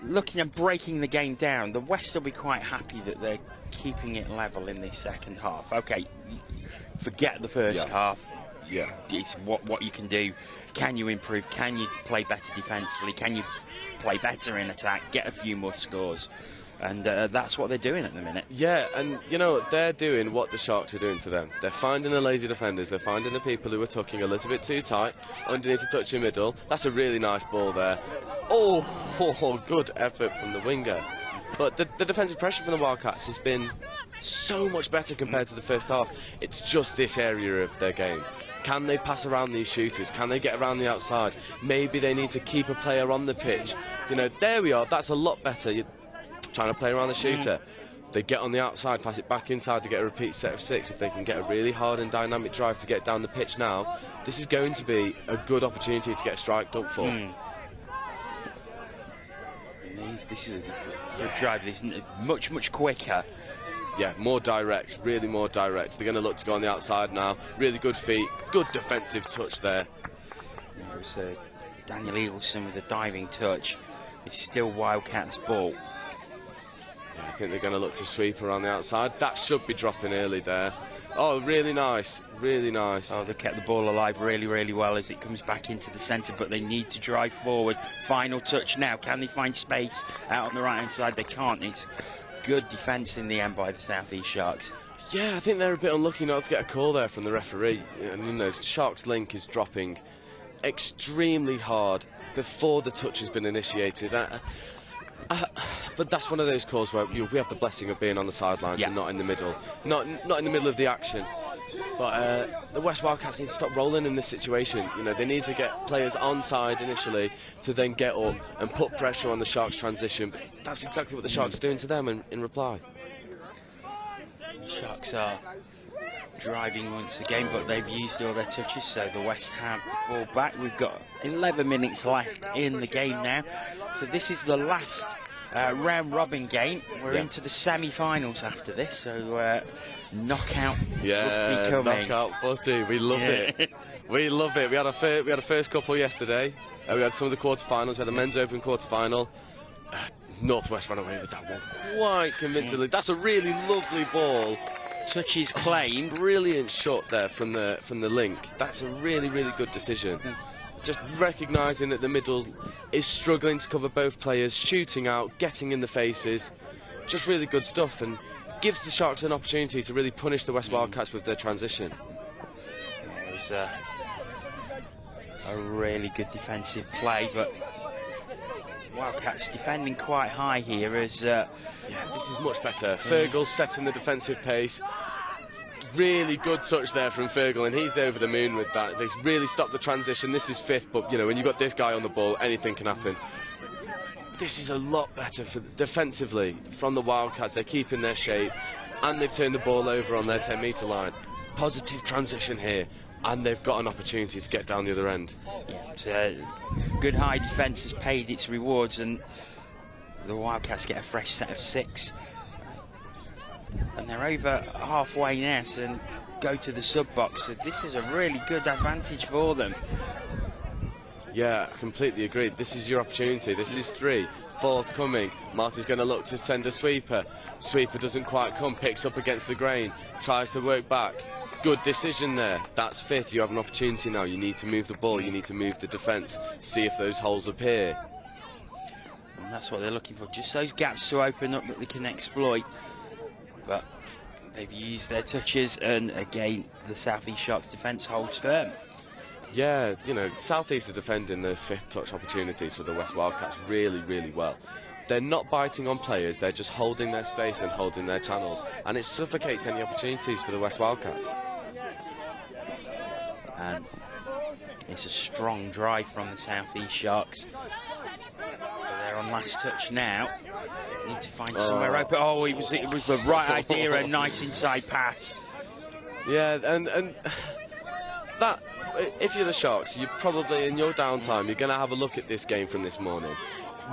looking at breaking the game down, the West will be quite happy that they're keeping it level in this second half. Okay, forget the first half. Yeah, it's what you can do. Can you improve? Can you play better defensively? Can you play better in attack? Get a few more scores? And that's what they're doing at the minute. Yeah, and you know, they're doing what the Sharks are doing to them. They're finding the lazy defenders. They're finding the people who are tucking a little bit too tight underneath the touchy middle. That's a really nice ball there. Oh, good effort from the winger. But the defensive pressure from the Wildcats has been so much better compared to the first half. It's just this area of their game. Can they pass around these shooters? Can they get around the outside? Maybe they need to keep a player on the pitch. You know, there we are. That's a lot better. You're trying to play around the shooter. They get on the outside, pass it back inside to get a repeat set of 6. If they can get a really hard and dynamic drive to get down the pitch now, this is going to be a good opportunity to get striked up for. This is a good drive. This is much quicker. Yeah, more direct, really more direct. They're going to look to go on the outside now. Really good feet, good defensive touch there. It was Daniel Eagleson with a diving touch. It's still Wildcats' ball. I think they're going to look to sweep around the outside. That should be dropping early there. Oh, really nice, really nice. Oh, they kept the ball alive really well as it comes back into the centre, but they need to drive forward. Final touch now. Can they find space out on the right-hand side? They can't. It's good defence in the end by the South East Sharks. Yeah, I think they're a bit unlucky not to get a call there from the referee. And, you know, Sharks' link is dropping extremely hard before the touch has been initiated. But that's one of those calls where we have the blessing of being on the sidelines and not in the middle, not in the middle of the action. But the West Wildcats need to stop rolling in this situation. You know, they need to get players onside initially to then get up and put pressure on the Sharks' transition. But that's exactly what the Sharks are doing to them in reply. The Sharks are driving once again, but they've used all their touches, so the West have the ball back. We've got 11 minutes left in the game now, so this is the last round-robin game. We're into the semi-finals after this, so knockout will be coming. Knockout footy, we love it. We love it. We had a first couple yesterday. We had some of the quarter-finals. We had a men's open quarter-final. Northwest ran away with that one quite convincingly. That's a really lovely ball. Touches claimed. Brilliant shot there from the link. That's a really good decision. Just recognising that the middle is struggling to cover both players, shooting out, getting in the faces. Just really good stuff, and gives the Sharks an opportunity to really punish the West Wildcats with their transition. It was a really good defensive play, but Wildcats defending quite high here as... yeah, this is much better. Fergal setting the defensive pace. Really good touch there from Fergal, and he's over the moon with that. They've really stopped the transition. This is fifth, but you know, when you've got this guy on the ball, anything can happen. This is a lot better for defensively from the Wildcats. They're keeping their shape, and they've turned the ball over on their 10-metre line. Positive transition here, and they've got an opportunity to get down the other end. Yeah, good high defence has paid its rewards, and the Wildcats get a fresh set of 6. And they're over halfway now, and go to the sub-box. So this is a really good advantage for them. Yeah, completely agreed. This is your opportunity. This is 3. Fourth coming. Marty's going to look to send a sweeper. Sweeper doesn't quite come, picks up against the grain, tries to work back. Good decision there. That's 5th. You have an opportunity now. You need to move the ball. You need to move the defence. See if those holes appear. And that's what they're looking for. Just those gaps to open up that they can exploit. But they've used their touches, and again, the South East Sharks defence holds firm. Yeah, you know, South East are defending the 5th touch opportunities for the West Wildcats really, really well. They're not biting on players, they're just holding their space and holding their channels, and it suffocates any opportunities for the West Wildcats. And it's a strong drive from the South East Sharks. They're on last touch now. Need to find somewhere open. Oh, it was the right idea, a nice inside pass. Yeah, and that, if you're the Sharks, you're probably in your downtime, you're going to have a look at this game from this morning,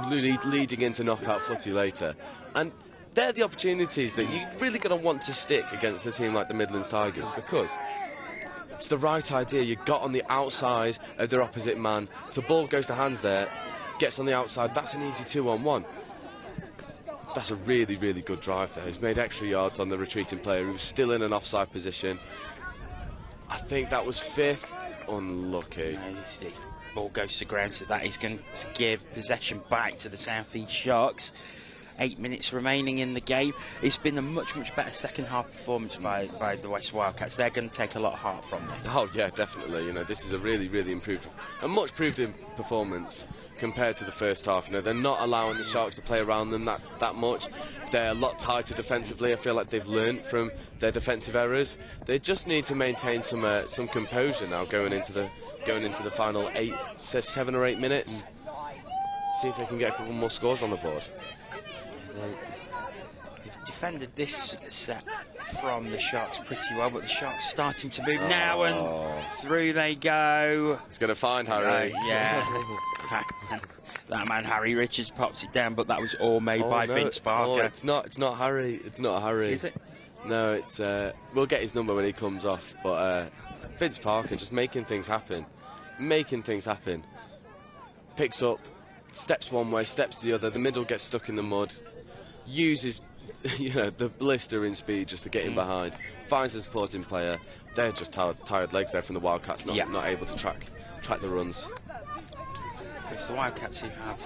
leading into knockout footy later, and they're the opportunities that you're really going to want to stick against a team like the Midlands Tigers, because it's the right idea. You got on the outside of their opposite man. If the ball goes to hands there, gets on the outside, that's an easy 2-on-1. That's a really, really good drive there. He's made extra yards on the retreating player who was still in an offside position. I think that was 5th. Unlucky. The ball goes to ground, so that is going to give possession back to the South East Sharks. 8 minutes remaining in the game. It's been a much, much better second half performance by the West Wildcats. They're going to take a lot of heart from this. Oh yeah, definitely. You know, this is a really, really improved, a much improved performance compared to the first half. You know, they're not allowing the Sharks to play around them that much. They're a lot tighter defensively. I feel like they've learned from their defensive errors. They just need to maintain some composure now going into the final 7 or 8 minutes. See if they can get a couple more scores on the board. They've defended this set from the Sharks pretty well, but the Sharks starting to move now, and through they go. He's going to find Harry. Yeah. That man Harry Richards pops it down, but that was all made by Vince Parker. Oh, it's not Harry. It's not Harry. Is it? No, it's we'll get his number when he comes off, but Vince Parker just making things happen. Picks up, steps one way, steps the other, the middle gets stuck in the mud, uses the blistering speed just to get in behind, finds a supporting player. They're just tired legs there from the Wildcats, not able to track the runs. It's the Wildcats who have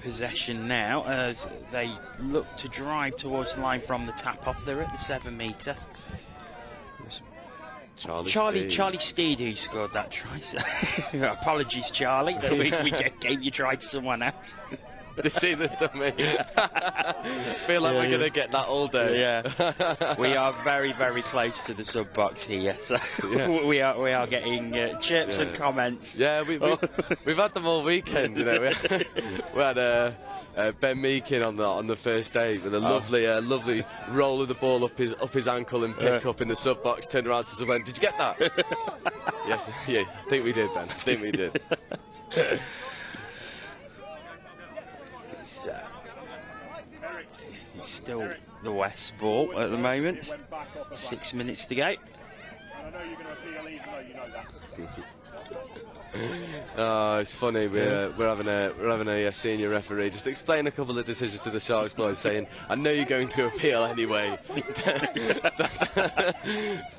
possession now as they look to drive towards the line from the tap-off. They're at the 7-metre. Charlie Steed who scored that try. Apologies, Charlie, that we gave you try to someone else. To see the dummy. Feel like we're going to get that all day. Yeah, we are very, very close to the sub box here, so we are getting chips and comments. Yeah, we've had them all weekend. You know, we had Ben Meakin on the first day with a lovely roll of the ball up his ankle and pick up in the sub box. Turned around to someone. Did you get that? Yes, yeah, I think we did, Ben. I think we did. It's still the West ball at the moment. 6 minutes to go. Oh, it's funny. We're having a senior referee just explain a couple of decisions to the Sharks boys, saying, "I know you're going to appeal anyway."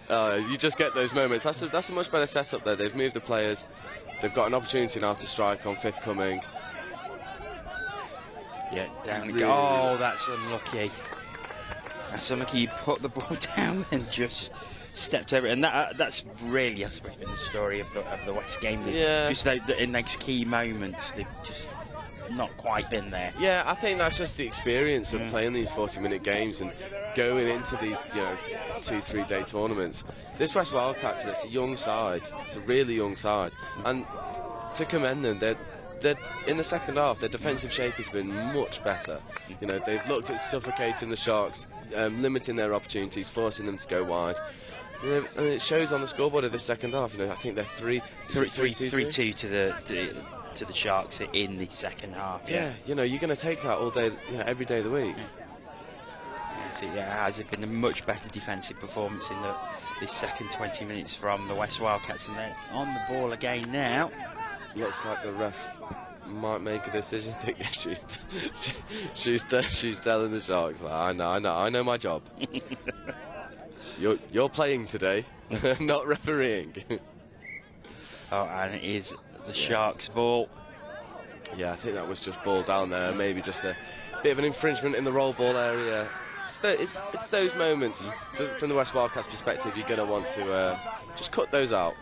You just get those moments. That's a much better setup there. They've moved the players. They've got an opportunity now to strike on 5th coming. Yeah, down we go. Oh, that's unlucky. That's unlucky. You put the ball down and just stepped over it. And that's really, I suppose, been the story of the West game. Just in those key moments, they've just not quite been there. Yeah, I think that's just the experience of playing these 40-minute games and going into these, 2-3 day tournaments. This West Wildcats, it's a young side. It's a really young side, and to commend them, they're in the second half. Their defensive shape has been much better. They've looked at suffocating the Sharks, limiting their opportunities, forcing them to go wide. And it shows on the scoreboard of this second half. I think they're 3-2 to the Sharks in the second half. Yeah, you're going to take that all day, every day of the week. So it has been a much better defensive performance in this second 20 minutes from the West Wildcats, and they're on the ball again now. Looks like the ref might make a decision. I think she's telling the Sharks, like, I know my job. You're playing today, not refereeing. Oh, and it is the Sharks' ball. Yeah, I think that was just ball down there. Maybe just a bit of an infringement in the roll ball area. It's those moments, from the West Wildcats' perspective, you're going to want to just cut those out.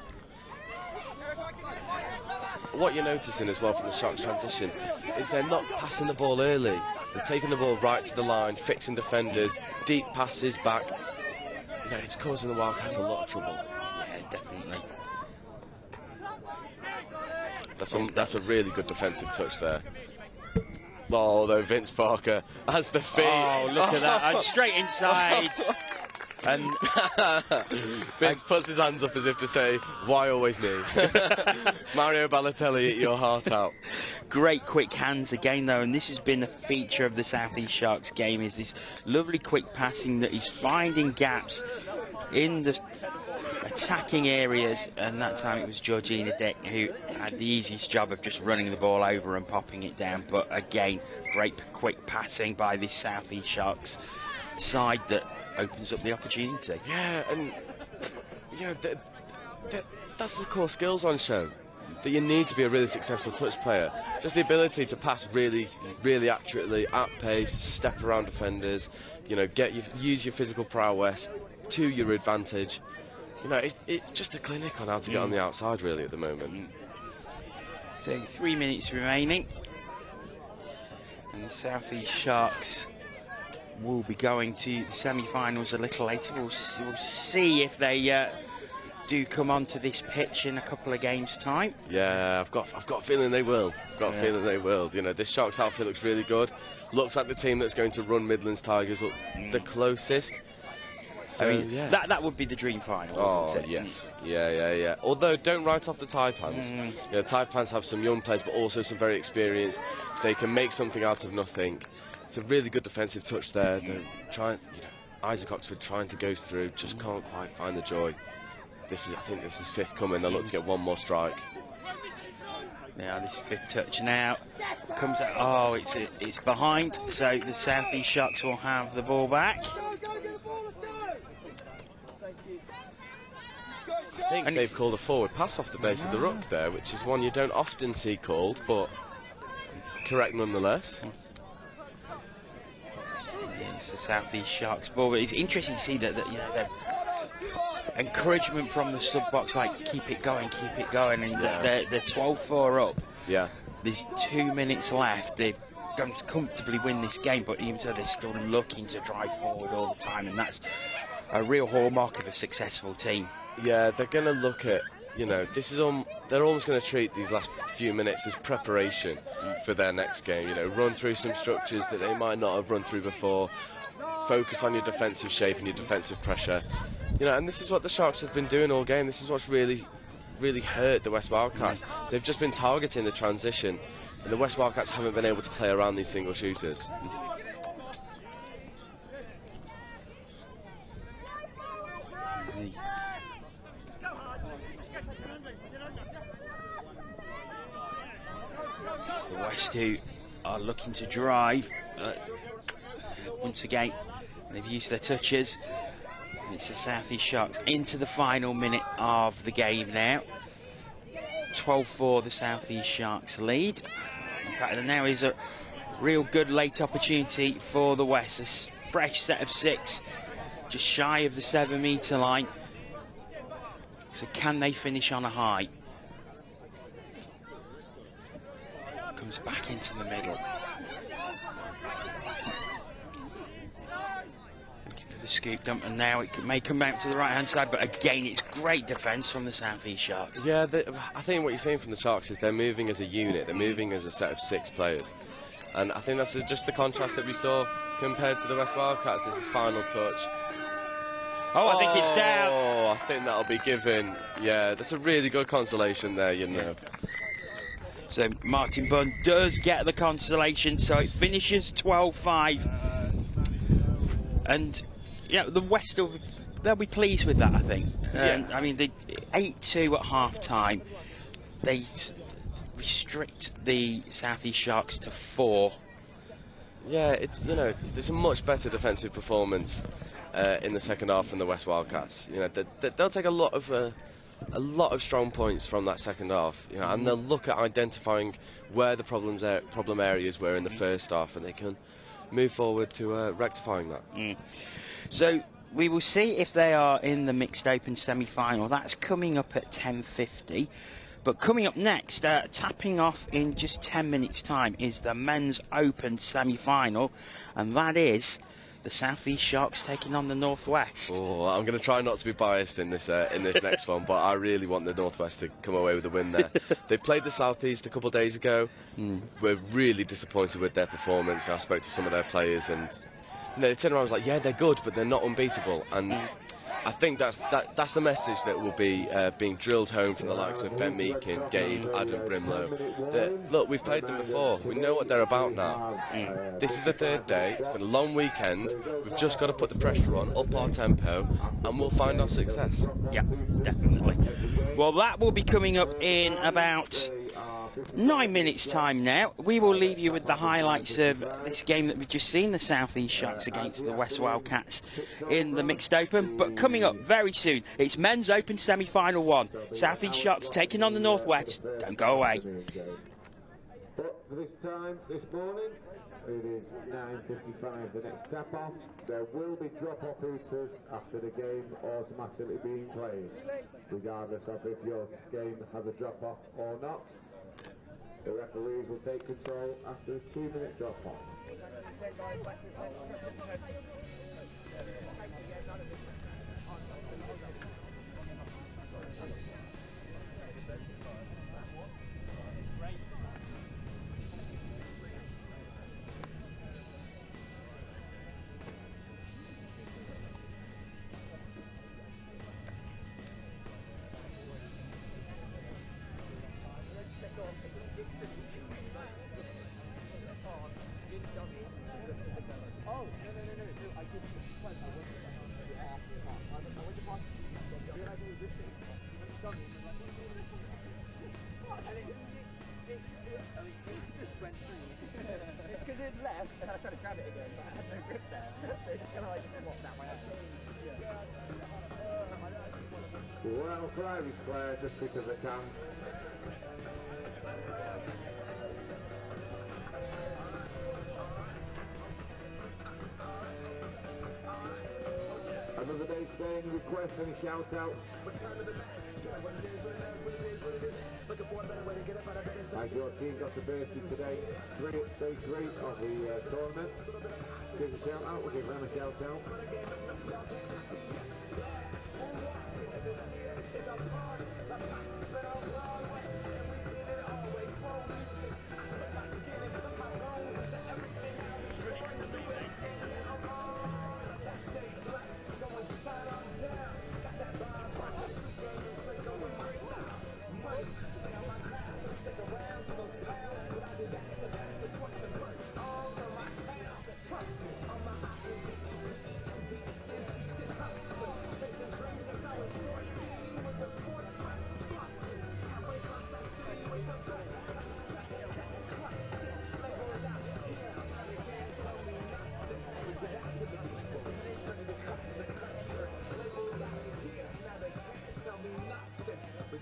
What you're noticing as well from the Sharks' transition is they're not passing the ball early. They're taking the ball right to the line, fixing defenders, deep passes back. It's causing the Wildcats a lot of trouble. Yeah, definitely. That's a really good defensive touch there. Although Vince Parker has the feet. Oh, look at that. And straight inside. And Vince puts his hands up as if to say, why always me? Mario Balotelli, eat your heart out. Great quick hands again, though, and this has been a feature of the South East Sharks game, is this lovely quick passing that is finding gaps in the attacking areas, and that time it was Georgina Dick who had the easiest job of just running the ball over and popping it down. But again, great quick passing by this South East Sharks side that opens up the opportunity. Yeah, and that's the core skills on show that you need to be a really successful touch player. Just the ability to pass really, really accurately at pace, step around defenders, use your physical prowess to your advantage. It's just a clinic on how to get on the outside really at the moment. So 3 minutes remaining, and the South East Sharks will be going to the semi-finals a little later. We'll see if they do come onto this pitch in a couple of games' time. Yeah, I've got a feeling they will. A feeling they will. This Sharks outfit looks really good. Looks like the team that's going to run Midland's Tigers up the closest. So, I mean, that would be the dream final, isn't it? Yes. Yeah. Although, don't write off the Taipans. Taipans have some young players, but also some very experienced. They can make something out of nothing. It's a really good defensive touch there. They're trying, Isaac Oxford trying to go through, just can't quite find the joy. I think this is fifth coming. They'll look to get one more strike. Now this fifth touch now comes out. Oh, it's behind. So the South East Sharks will have the ball back. I think they've called a forward pass off the base of the ruck there, which is one you don't often see called, but correct nonetheless. It's the South East Sharks ball, but it's interesting to see that the encouragement from the sub box, like keep it going, and they're 12-4 up. Yeah. There's 2 minutes left. They've going to comfortably win this game, but even so, they're still looking to drive forward all the time, and that's a real hallmark of a successful team. Yeah, they're going to look at, they're almost going to treat these last few minutes as preparation for their next game. Run through some structures that they might not have run through before. Focus on your defensive shape and your defensive pressure. And this is what the Sharks have been doing all game. This is what's really, really hurt the West Wildcats. They've just been targeting the transition, and the West Wildcats haven't been able to play around these single shooters. It's the West who are looking to drive once again. They've used their touches. It's the South East Sharks into the final minute of the game now. 12-4 the South East Sharks lead. In fact, there now is a real good late opportunity for the West. A fresh set of 6, just shy of the 7-metre line. So can they finish on a high? comes back into the middle. Looking for the scoop dump, and now it may come back to the right-hand side, but again, it's great defence from the South East Sharks. Yeah, I think what you're seeing from the Sharks is they're moving as a unit. They're moving as a set of 6 players. And I think that's just the contrast that we saw compared to the West Wildcats. This is final touch. Oh, I think it's down. Oh, I think that'll be given. Yeah, that's a really good consolation there, you know. So Martin Bunn does get the consolation, so it finishes 12-5. And yeah, the West they'll be pleased with that, I think. I mean, they 8-2 at half-time. They restrict the South East Sharks to 4. Yeah, it's, you know, there's a much better defensive performance in the second half from the West Wildcats. You know, they'll take a lot of strong points from that second half, you know, and they'll look at identifying where the problem areas were in the first half, and they can move forward to rectifying that. So we will see if they are in the mixed open semi-final. That's coming up at 10:50. But coming up next, tapping off in just 10 minutes' time, is the men's open semi-final, and that is the South East Sharks taking on the Northwest. Oh, I'm going to try not to be biased in this next one, but I really want the Northwest to come away with a win there. They played the South East a couple of days ago. We're really disappointed with their performance. I spoke to some of their players, and you know, they turned around and was like, yeah, they're good, but they're not unbeatable. And I think that's the message that will be being drilled home from the likes of Ben Meakin, Gabe, Adam Brimlow. That, look, we've played them before. We know what they're about now. This is the 3rd day. It's been a long weekend. We've just got to put the pressure on, up our tempo, and we'll find our success. Yeah, definitely. Well, that will be coming up in about 9 minutes' time now. We will leave you with the highlights of this game that we've just seen, the South East Sharks against the West Wildcats in the mixed open. But coming up very soon, it's men's open semi-final 1. South East Sharks taking on the Northwest. Don't go away. But for this time, this morning, it is 9:55, the next tap-off. There will be drop-off hooters after the game automatically being played, regardless of if your game has a drop-off or not. The referees will take control after a 2-minute drop-off. Well, for Irish player, just because I can. Another day staying, requests, any shout-outs? As your team got a birthday today, stage 3 of the tournament. Give a shout-out, we'll give them a shout-out.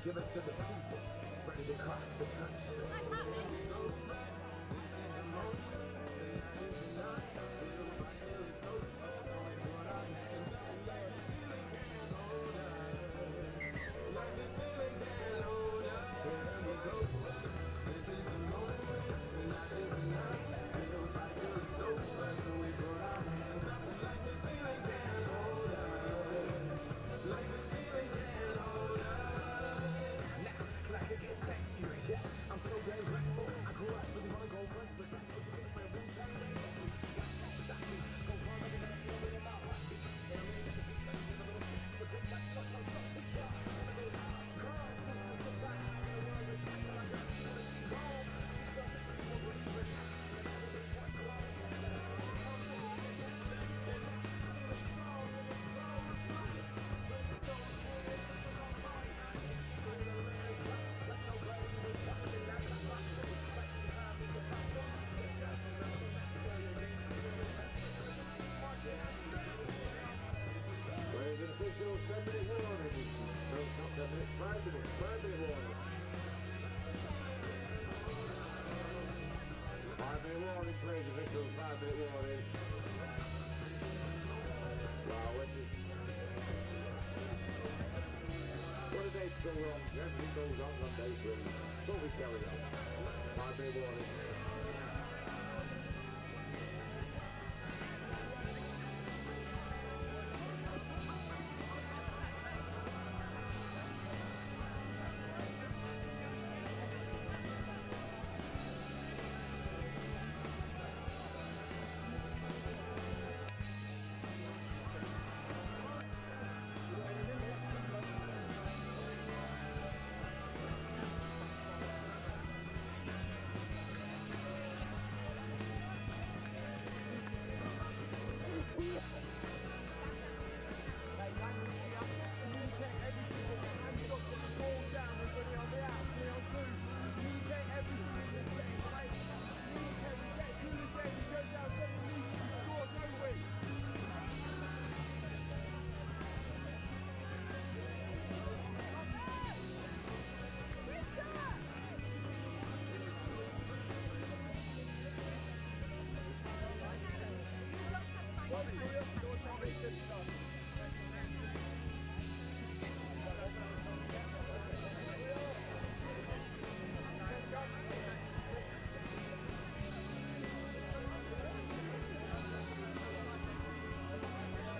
Give it to the people, spread it across the country. wrong. Everything goes wrong on day 3. So we carry on. 5-minute warning.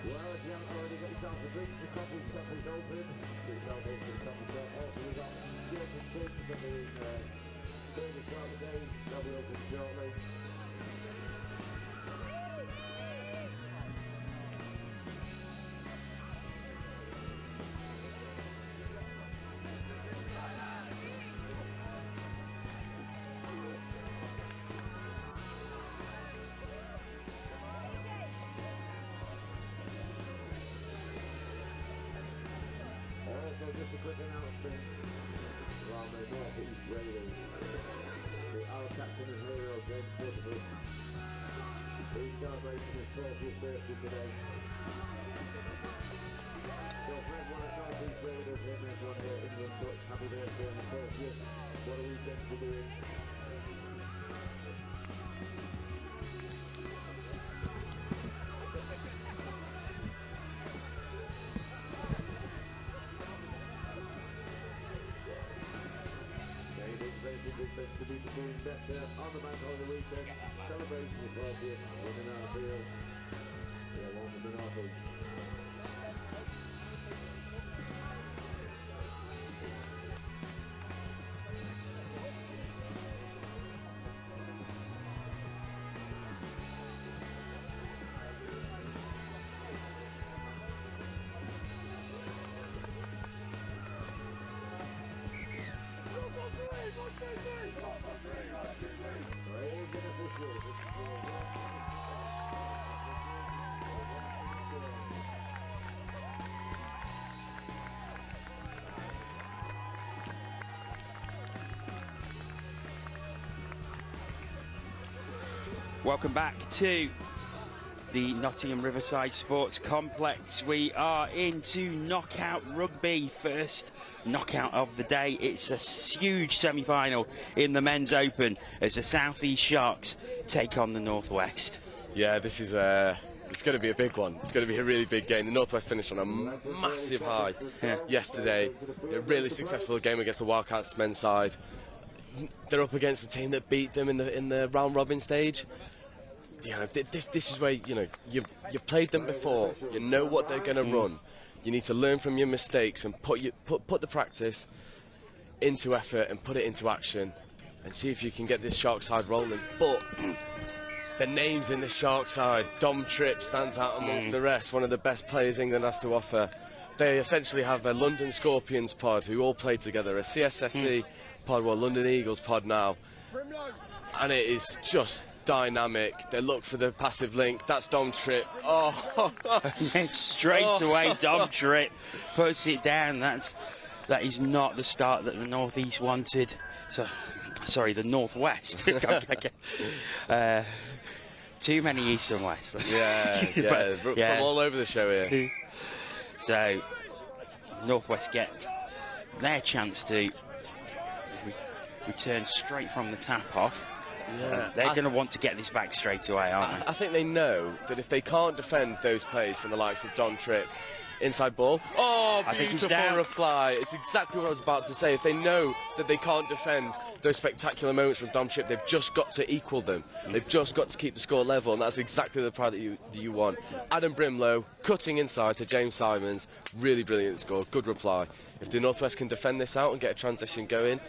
Well, if you haven't already got yourself a drink, the coffee shop is open. Get yourself over to the coffee shop. Also, we've got beers and drinks that are in service throughout the day. They'll be open shortly. Also, just a quick announcement from the North East Raiders. The Wildcats and the Hero James Woodford. He's celebrating his 40th birthday today. So for everyone at North East Raiders and everyone here in England, Dutch, happy birthday on the 40th. What a weekend to be doing. To be doing better on the bank holiday weekend, celebrating the 40th with an field. Still on with the North East. Welcome back to the Nottingham Riverside Sports Complex. We are into knockout rugby, first knockout of the day. It's a huge semi-final in the Men's Open as the South East Sharks take on the North West. Yeah, this is it's going to be a big one. It's going to be a really big game. The North West finished on a massive high yesterday. A really successful game against the Wildcats men's side. They're up against the team that beat them in the round robin stage. You know, this is where you've played them before. You know what they're going to run. You need to learn from your mistakes and put the practice into effort and put it into action, and see if you can get this Shark side rolling. But the names in the Shark side, Dom Tripp stands out amongst the rest. One of the best players England has to offer. They essentially have a London Scorpions pod who all play together, a CSSC pod, well, London Eagles pod now, and it is just dynamic. They look for the passive link. That's Dom Tripp. Oh, Straight away, Dom Tripp puts it down. That is not the start that the North East wanted. So, sorry, the North West. Too many East and West. From all over the show here. So, Northwest get their chance to return straight from the tap off. They're going to want to get this back straight away, aren't they? I think they know that if they can't defend those plays from the likes of Dom Tripp, inside ball. Oh, beautiful reply. It's exactly what I was about to say. If they know that they can't defend those spectacular moments from Dom Tripp, they've just got to equal them. They've just got to keep the score level, and that's exactly the pride that you want. Adam Brimlow cutting inside to James Simons. Really brilliant score. Good reply. If the Northwest can defend this out and get a transition going,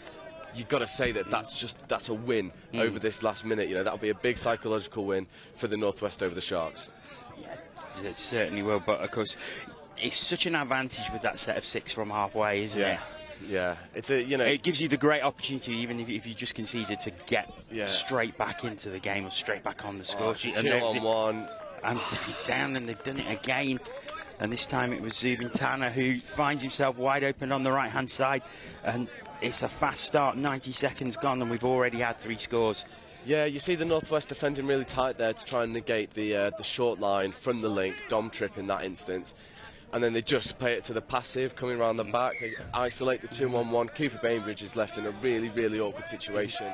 you've got to say that that's a win over this last minute. You know, that'll be a big psychological win for the Northwest over the Sharks. Yeah, it certainly will, but of course it's such an advantage with that set of 6 from halfway, isn't it? Yeah, it's a, you know, it gives you the great opportunity, even if you just conceded, to get straight back into the game or straight back on the score sheet. 2-on-1, and they're down, and they've done it again. And this time it was Zubin Tanner who finds himself wide open on the right-hand side, and it's a fast start. 90 seconds gone, and we've already had 3 scores. Yeah, you see the Northwest defending really tight there to try and negate the short line from the link, Dom Tripp in that instance. And then they just play it to the passive, coming around the back. They isolate the 2-on-1. Cooper Bainbridge is left in a really, really awkward situation.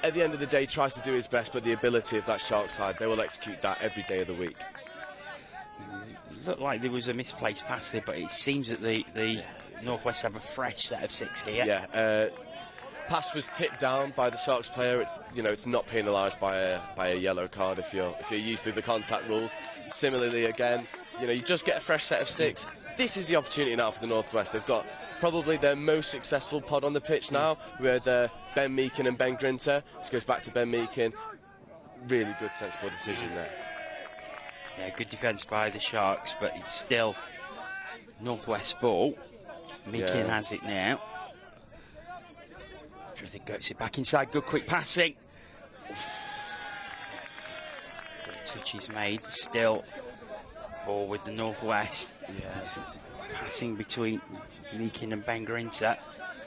At the end of the day, tries to do his best, but the ability of that Shark side, they will execute that every day of the week. Looked like there was a misplaced pass there, but it seems that the Northwest have a fresh set of 6 here. Yeah, pass was tipped down by the Sharks player. It's, you know, it's not penalised by a yellow card if you're used to the contact rules. Similarly, again, you know, you just get a fresh set of 6. This is the opportunity now for the Northwest. They've got probably their most successful pod on the pitch now. We had Ben Meakin and Ben Grinter. This goes back to Ben Meakin. Really good, sensible decision there. Yeah, good defence by the Sharks, but it's still Northwest ball. Meakin has it now. Everything goes it back inside. Good quick passing. Good touch is made. Still ball with the Northwest. Yes, passing between Meakin and Ben Grinter.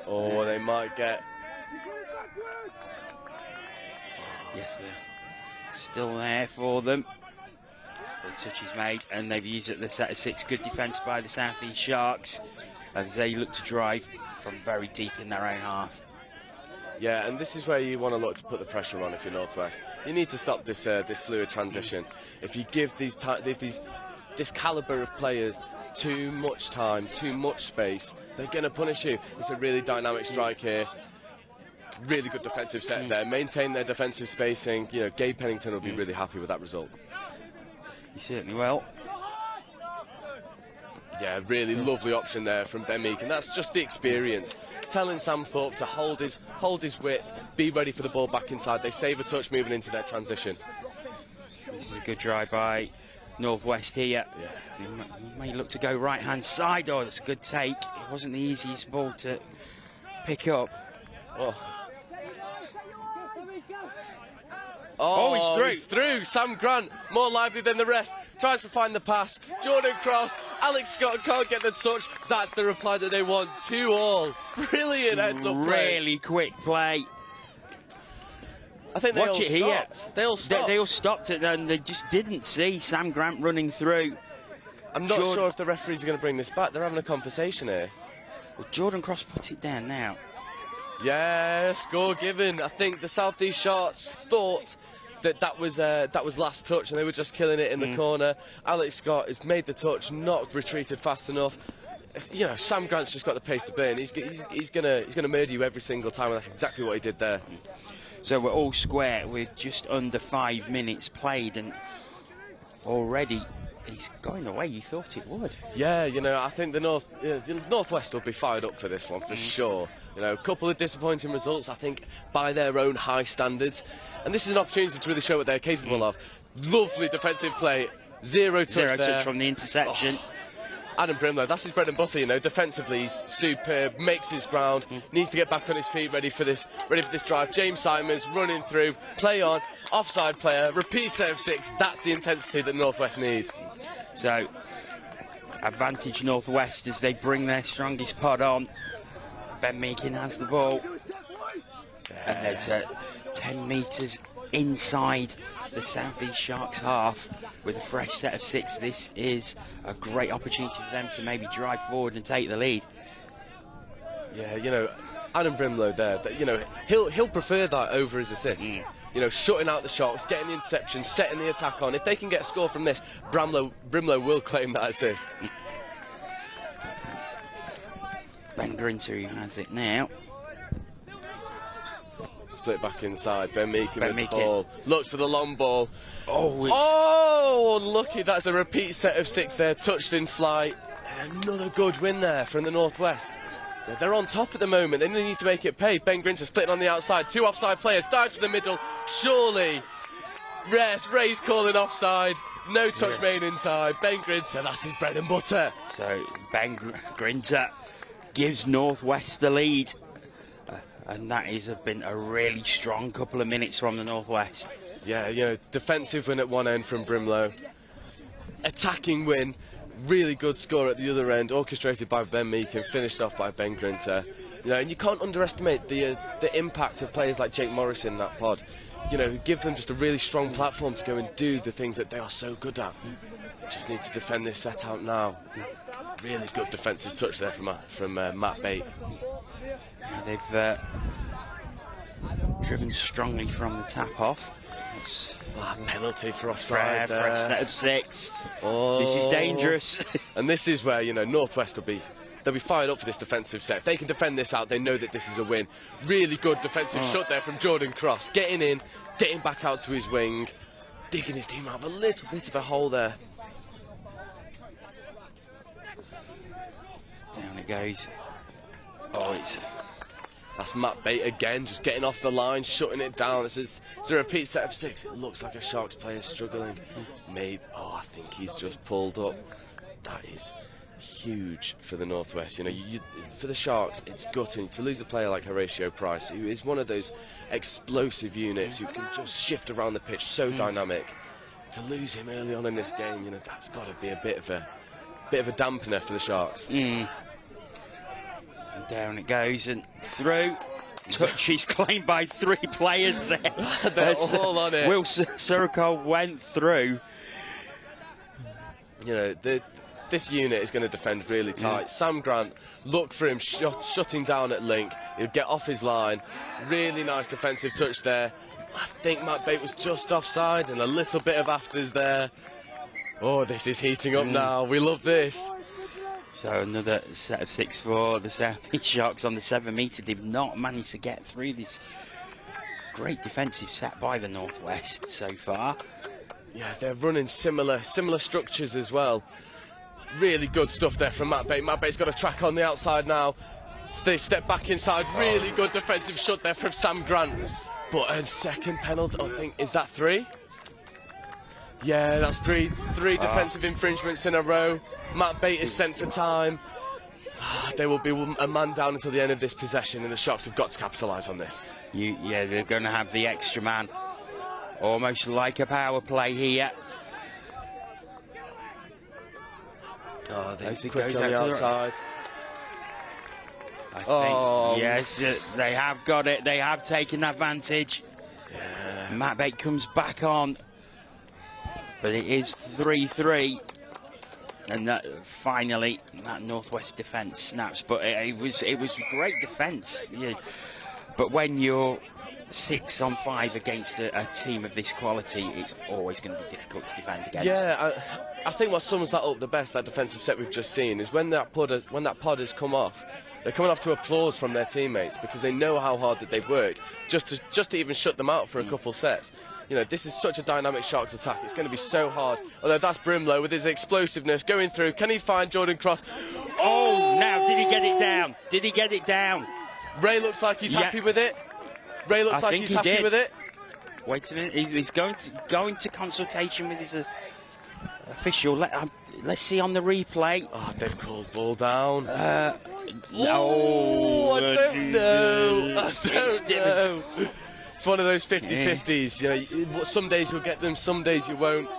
Oh, they might get. Yes, they're still there for them. The touch is made, and they've used it the set of 6. Good defence by the South East Sharks as they look to drive from very deep in their own half. Yeah, and this is where you want to look to put the pressure on if you're Northwest. You need to stop this this fluid transition. If you give this calibre of players too much time, too much space, they're going to punish you. It's a really dynamic strike here. Really good defensive set there. Maintain their defensive spacing. You know, Gabe Pennington will be really happy with that result. He certainly will. Yeah, really lovely option there from Ben Meakin. That's just the experience. Telling Sam Thorpe to hold his width, be ready for the ball back inside. They save a touch moving into their transition. This is a good drive by Northwest here. Yeah. He may look to go right-hand side. Oh, that's a good take. It wasn't the easiest ball to pick up. Oh, he's through. He's through. Sam Grant, more lively than the rest, tries to find the pass. Jordan Cross, Alex Scott can't get the touch. That's the reply that they want. 2-all. Brilliant heads-up play. Really quick play. I think they all stopped. They all stopped. They all stopped it, and they just didn't see Sam Grant running through. I'm not sure if the referees are going to bring this back. They're having a conversation here. Well, Jordan Cross put it down now. Yeah, score given. I think the South East Sharks thought that was last touch, and they were just killing it in the corner. Alex Scott has made the touch, not retreated fast enough. You know, Sam Grant's just got the pace to burn. He's gonna murder you every single time, and that's exactly what he did there. So we're all square with just under 5 minutes played, and already it's going the way you thought it would. Yeah, you know, I think the Northwest will be fired up for this one for sure. You know, a couple of disappointing results, I think, by their own high standards, and this is an opportunity to really show what they're capable of. Lovely defensive play, zero touch from the interception. Adam Brimlow, that's his bread and butter, you know. Defensively, he's superb, makes his ground, needs to get back on his feet, ready for this drive. James Simons running through, play on, offside player, repeat set of 6. That's the intensity that Northwest need. So, advantage Northwest as they bring their strongest pod on. Ben Meakin has the ball. And there's 10 metres inside the South East Sharks half with a fresh set of 6. This is a great opportunity for them to maybe drive forward and take the lead. Yeah, you know, Adam Brimlow there, you know, he'll prefer that over his assist. You you know, shutting out the Sharks, getting the interception, setting the attack on. If they can get a score from this, Brimlow will claim that assist. Ben Grinter who has it now. Split back inside. Ben Meekin with the ball. Looks for the long ball. Oh, unlucky. That's a repeat set of 6 there. Touched in flight. And another good win there from the Northwest. Yeah, they're on top at the moment. They need to make it pay. Ben Grinter splitting on the outside. 2 offside players. Dives for the middle. Surely. Ray's calling offside. No touch made inside. Ben Grinter, that's his bread and butter. So Ben Grinter gives Northwest the lead. And that has been a really strong couple of minutes from the Northwest. Yeah, you know, defensive win at one end from Brimlow. Attacking win, really good score at the other end, orchestrated by Ben Meekin, finished off by Ben Grinter. You know, and you can't underestimate the impact of players like Jake Morris in that pod. You know, who give them just a really strong platform to go and do the things that they are so good at. Just need to defend this set out now. Really good defensive touch there from Matt Bate. They've driven strongly from the tap off. Penalty for offside there. For a set of 6. Oh. This is dangerous. And this is where, you know, Northwest they'll be fired up for this defensive set. If they can defend this out, they know that this is a win. Really good defensive shot there from Jordan Cross. Getting in, getting back out to his wing, digging his team out of a little bit of a hole there. Down it goes. That's Matt Bate again, just getting off the line, shutting it down. It's a repeat set of 6. It looks like a Sharks player struggling. Maybe, I think he's just pulled up. That is huge for the Northwest. You know, for the Sharks, it's gutting to lose a player like Horatio Price, who is one of those explosive units who can just shift around the pitch, so dynamic. To lose him early on in this game, you know, that's got to be a bit of a dampener for the Sharks. And down it goes and through. Touch is claimed by 3 players there. They're all on it. Will Surikol went through. You know, this unit is going to defend really tight. Sam Grant, look for him shutting down at link. He'll get off his line. Really nice defensive touch there. I think Matt Bate was just offside and a little bit of afters there. Oh, this is heating up now. We love this. So another set of 6 for the South East Sharks on the 7 metre. They've not managed to get through this great defensive set by the Northwest so far. Yeah, they're running similar structures as well. Really good stuff there from Matt Bate. Matt Bate's got a track on the outside now. They step back inside. Really good defensive shot there from Sam Grant. But a second penalty, I think, is that 3? Yeah, that's three defensive infringements in a row. Matt Bate is sent for time. There will be a man down until the end of this possession, and the Sharks have got to capitalise on this. Yeah, they're going to have the extra man. Almost like a power play here. There's quick on the outside. I think, yes, they have got it. They have taken advantage. Yeah. Matt Bate comes back on. But it is 3-3. And that finally, that Northwest defence snaps. But it was great defence. Yeah. But when you're 6 on 5 against a team of this quality, it's always going to be difficult to defend against. Yeah, I think what sums that up the best, that defensive set we've just seen, is when that pod has come off, they're coming off to applause from their teammates because they know how hard that they've worked just to even shut them out for a couple sets. You know, this is such a dynamic Sharks attack. It's going to be so hard. Although that's Brimlow with his explosiveness going through. Can he find Jordan Cross? Oh, now did he get it down? Did he get it down? Ray looks like he's happy with it. Ray looks like he's happy with it. Wait a minute. He's going to consultation with his official. Let's see on the replay. Oh, they've called ball down. No. I don't know. I don't know. It's one of those 50-50s. You know, some days you'll get them, some days you won't.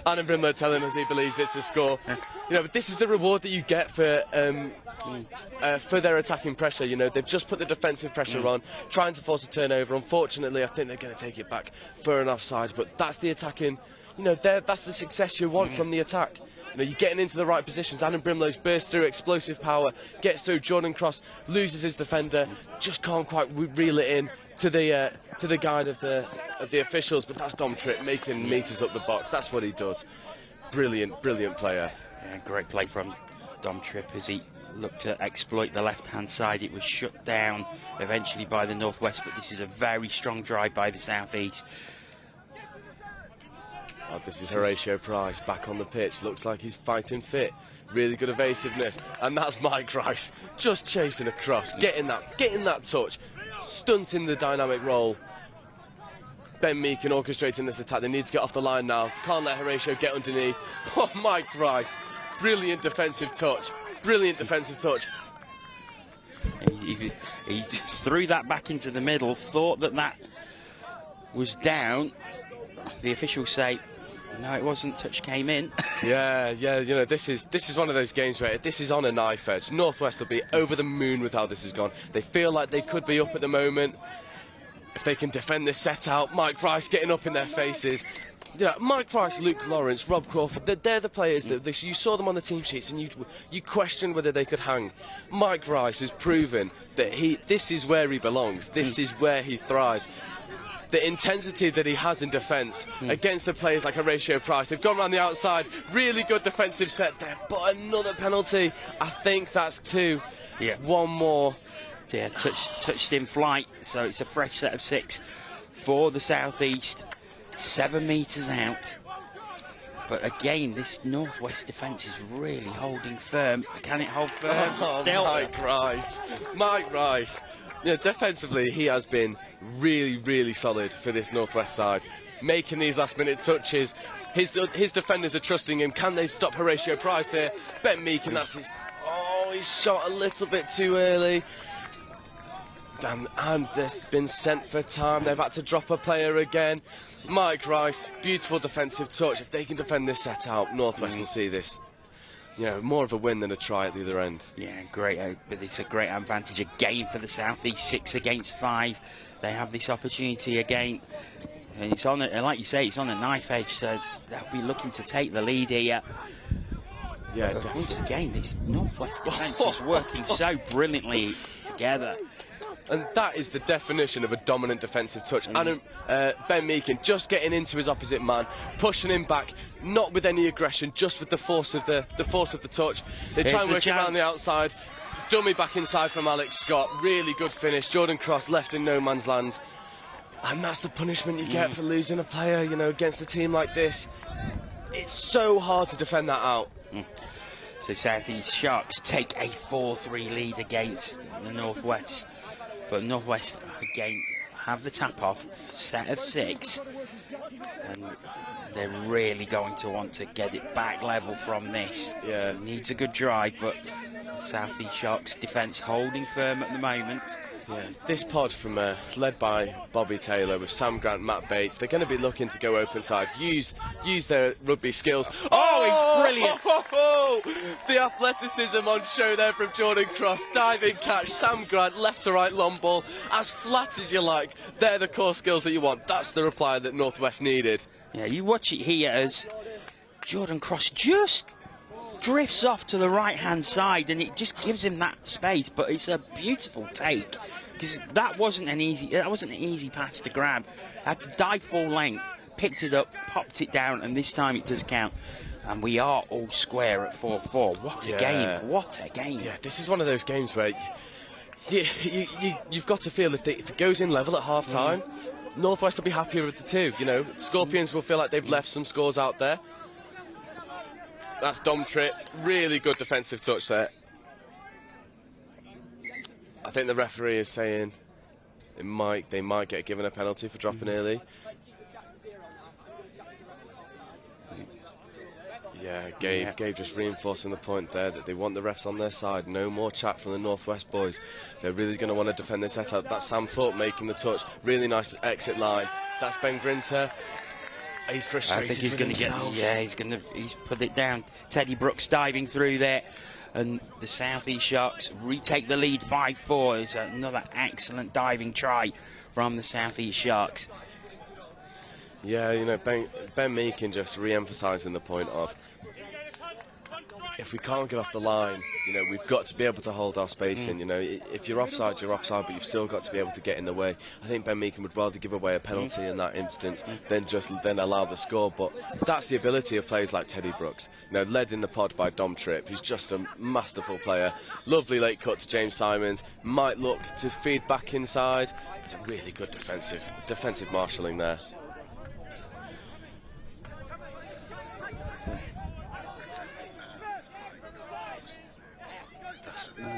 Adam Brimlow telling us he believes it's a score. You know, but this is the reward that you get for their attacking pressure. You know, they've just put the defensive pressure on, trying to force a turnover. Unfortunately, I think they're going to take it back for an offside. But that's the attacking. You know, that's the success you want from the attack. You know, you're getting into the right positions. Adam Brimlow's burst through, explosive power, gets through. Jordan Cross loses his defender, just can't quite reel it in to the guide of the officials. But that's Dom Tripp making meters up the box. That's what he does. Brilliant, brilliant player. Yeah, great play from Dom Tripp as he looked to exploit the left-hand side. It was shut down eventually by the Northwest, but this is a very strong drive by the Southeast. Oh, this is Horatio Price back on the pitch. Looks like he's fighting fit. Really good evasiveness, and that's Mike Rice just chasing across, getting that touch, stunting the dynamic roll. Ben Meakin orchestrating this attack. They need to get off the line now. Can't let Horatio get underneath. Oh, Mike Rice, brilliant defensive touch. Brilliant defensive touch. He threw that back into the middle, thought that was down. The officials say, no, it wasn't, touch came in. Yeah, you know, this is one of those games where this is on a knife edge. Northwest will be over the moon with how this has gone. They feel like they could be up at the moment. If they can defend this set out, Mike Rice getting up in their faces. You know, Mike Rice, Luke Lawrence, Rob Crawford, they're the players that you saw them on the team sheets and you questioned whether they could hang. Mike Rice has proven that this is where he belongs. This is where he thrives. The intensity that he has in defence against the players like Horatio Price. They've gone around the outside. Really good defensive set there, but another penalty. I think that's two. Yeah. One more. Yeah, touched in flight, so it's a fresh set of 6 for the Southeast. 7 metres out. But again, this Northwest defence is really holding firm. Can it hold firm? Still. Mike Rice. Mike Rice. Yeah, defensively, he has been really, really solid for this Northwest side. Making these last-minute touches. His defenders are trusting him. Can they stop Horatio Price here? Ben Meakin, that's his... Oh, he's shot a little bit too early. And this been sent for time. They've had to drop a player again. Mike Rice, beautiful defensive touch. If they can defend this set out, Northwest will see this. You know, more of a win than a try at the other end. Yeah, great. But it's a great advantage again for the Southeast. 6 against 5. They have this opportunity again. And it's on, like you say, it's on a knife edge, so they'll be looking to take the lead here. Yeah, but once again, this Northwest defence is working so brilliantly together. And that is the definition of a dominant defensive touch. And Ben Meakin just getting into his opposite man, pushing him back, not with any aggression, just with the force of the touch. They try and work around the outside. Dummy back inside from Alex Scott. Really good finish. Jordan Cross left in no man's land. And that's the punishment you get for losing a player, you know, against a team like this. It's so hard to defend that out. So Southeast Sharks take a 4-3 lead against the Northwest. But Northwest, again, have the tap-off, set of 6. And they're really going to want to get it back level from this. Yeah. It needs a good drive, but Southeast Sharks defence holding firm at the moment. Yeah, this pod from led by Bobby Taylor with Sam Grant, Matt Bates. They're going to be looking to go open side, use their rugby skills. Oh, he's brilliant! The athleticism on show there from Jordan Cross. Diving catch, Sam Grant, left to right long ball, as flat as you like. They're the core skills that you want. That's the reply that Northwest needed. Yeah, you watch it here as Jordan Cross just drifts off to the right-hand side, and it just gives him that space. But it's a beautiful take, because that wasn't an easy pass to grab. Had to dive full length, picked it up, popped it down, and this time it does count. And we are all square at 4-4. What a game! What a game! Yeah, this is one of those games where you've got to feel if it goes in level at half-time, Northwest will be happier with the 2. You know, Scorpions will feel like they've left some scores out there. That's Dom Tripp. Really good defensive touch there. I think the referee is saying they might get given a penalty for dropping early. Yeah, Gabe just reinforcing the point there that they want the refs on their side. No more chat from the Northwest boys. They're really going to want to defend this set out. That's Sam Thorpe making the touch. Really nice exit line. That's Ben Grinter. He's frustrated. I think he's going to get. Yeah, he's put it down. Teddy Brooks diving through there, and the Southeast Sharks retake the lead 5-4. It's another excellent diving try from the Southeast Sharks. Yeah, you know, Ben Meakin just re-emphasising the point of if we can't get off the line, we've got to be able to hold our space in. If you're offside, but you've still got to be able to get in the way. I think Ben Meakin would rather give away a penalty in that instance than allow the score. But that's the ability of players like Teddy Brooks. Led in the pod by Dom Tripp, who's just a masterful player. Lovely late cut to James Simons. Might look to feed back inside. It's a really good defensive marshalling there.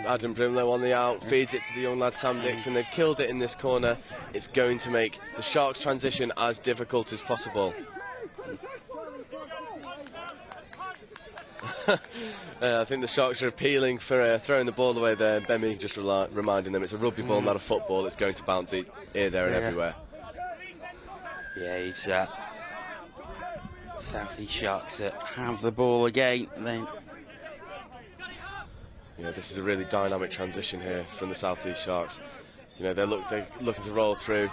Adam Brimlow on the out, feeds it to the young lad Sam Dixon. They've killed it in this corner. It's going to make the Sharks' transition as difficult as possible. I think the Sharks are appealing for throwing the ball away there. Ben Meakin just reminding them it's a rugby ball, not a football. It's going to bounce here, there and everywhere. Yeah, he's South East Sharks that have the ball again. This is a really dynamic transition here from the South East Sharks. They're looking to roll through.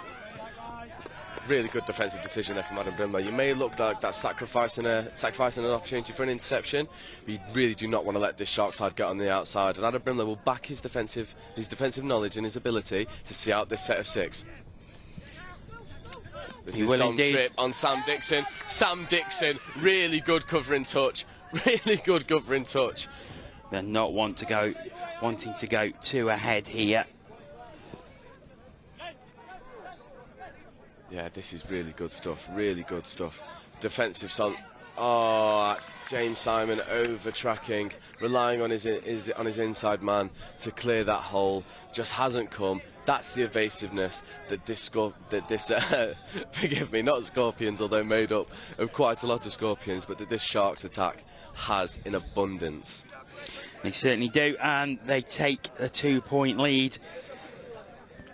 Really good defensive decision there from Adam Brimlow. You may look like that's sacrificing an opportunity for an interception, but you really do not want to let this Shark side get on the outside. And Adam Brimlow will back his defensive knowledge and his ability to see out this set of 6. This is Dom Tripp on Sam Dixon. Sam Dixon, really good covering touch. Really good covering touch. They're not wanting to go too ahead here. Yeah, this is really good stuff. Really good stuff. Defensive solid. Oh, that's James Simon over tracking, relying on his inside man to clear that hole. Just hasn't come. That's the evasiveness that this forgive me, not Scorpions, although made up of quite a lot of Scorpions, but that this Sharks attack has in abundance. They certainly do, and they take a 2-point lead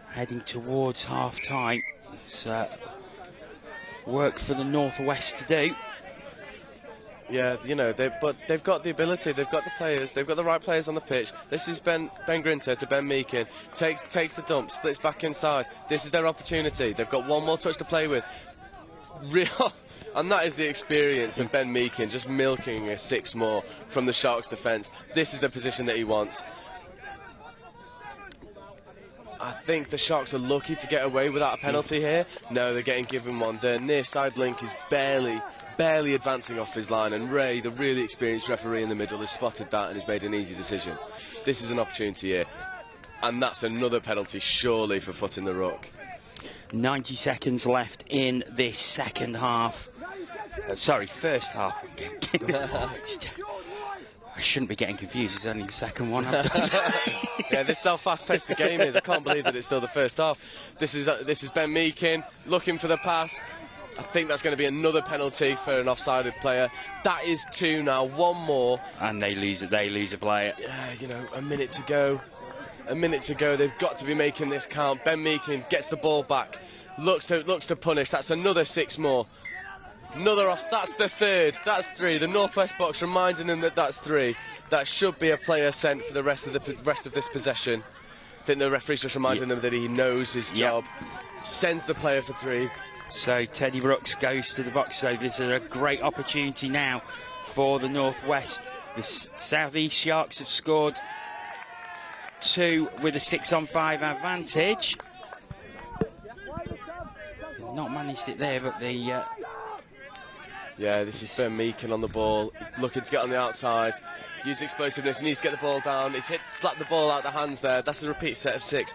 heading towards half-time. It's work for the Northwest to do. Yeah, they've got the ability, they've got the players, they've got the right players on the pitch. This is Ben Grinter to Ben Meakin, takes the dump, splits back inside. This is their opportunity. They've got one more touch to play with. And that is the experience of Ben Meakin, just milking a 6 more from the Sharks' defence. This is the position that he wants. I think the Sharks are lucky to get away without a penalty here. No, they're getting given one. The near side link is barely advancing off his line, and Ray, the really experienced referee in the middle, has spotted that and has made an easy decision. This is an opportunity here, and that's another penalty surely for foot in the ruck. 90 seconds left in this second half. First half. I shouldn't be getting confused, it's only the second one. Yeah, this is how fast-paced the game is. I can't believe that it's still the first half. This is Ben Meakin looking for the pass. I think that's going to be another penalty for an offsided player. That is 2 now, 1 more. And they lose it. They lose a player. Yeah, a minute to go. They've got to be making this count. Ben Meakin gets the ball back, looks to punish. That's another 6 more. Another off. That's the 3rd. That's 3. The Northwest box reminding them that that's 3. That should be a player sent for the rest of this possession. I think the referee's just reminding them that he knows his job. Sends the player for 3. So Teddy Brooks goes to the box. So this is a great opportunity now for the Northwest. The South East Sharks have scored 2 with a 6-on-5 advantage. Not managed it there, but the... Yeah, this is Ben Meakin on the ball. He's looking to get on the outside. Use explosiveness. He needs to get the ball down. He's slapped the ball out the hands there. That's a repeat set of 6.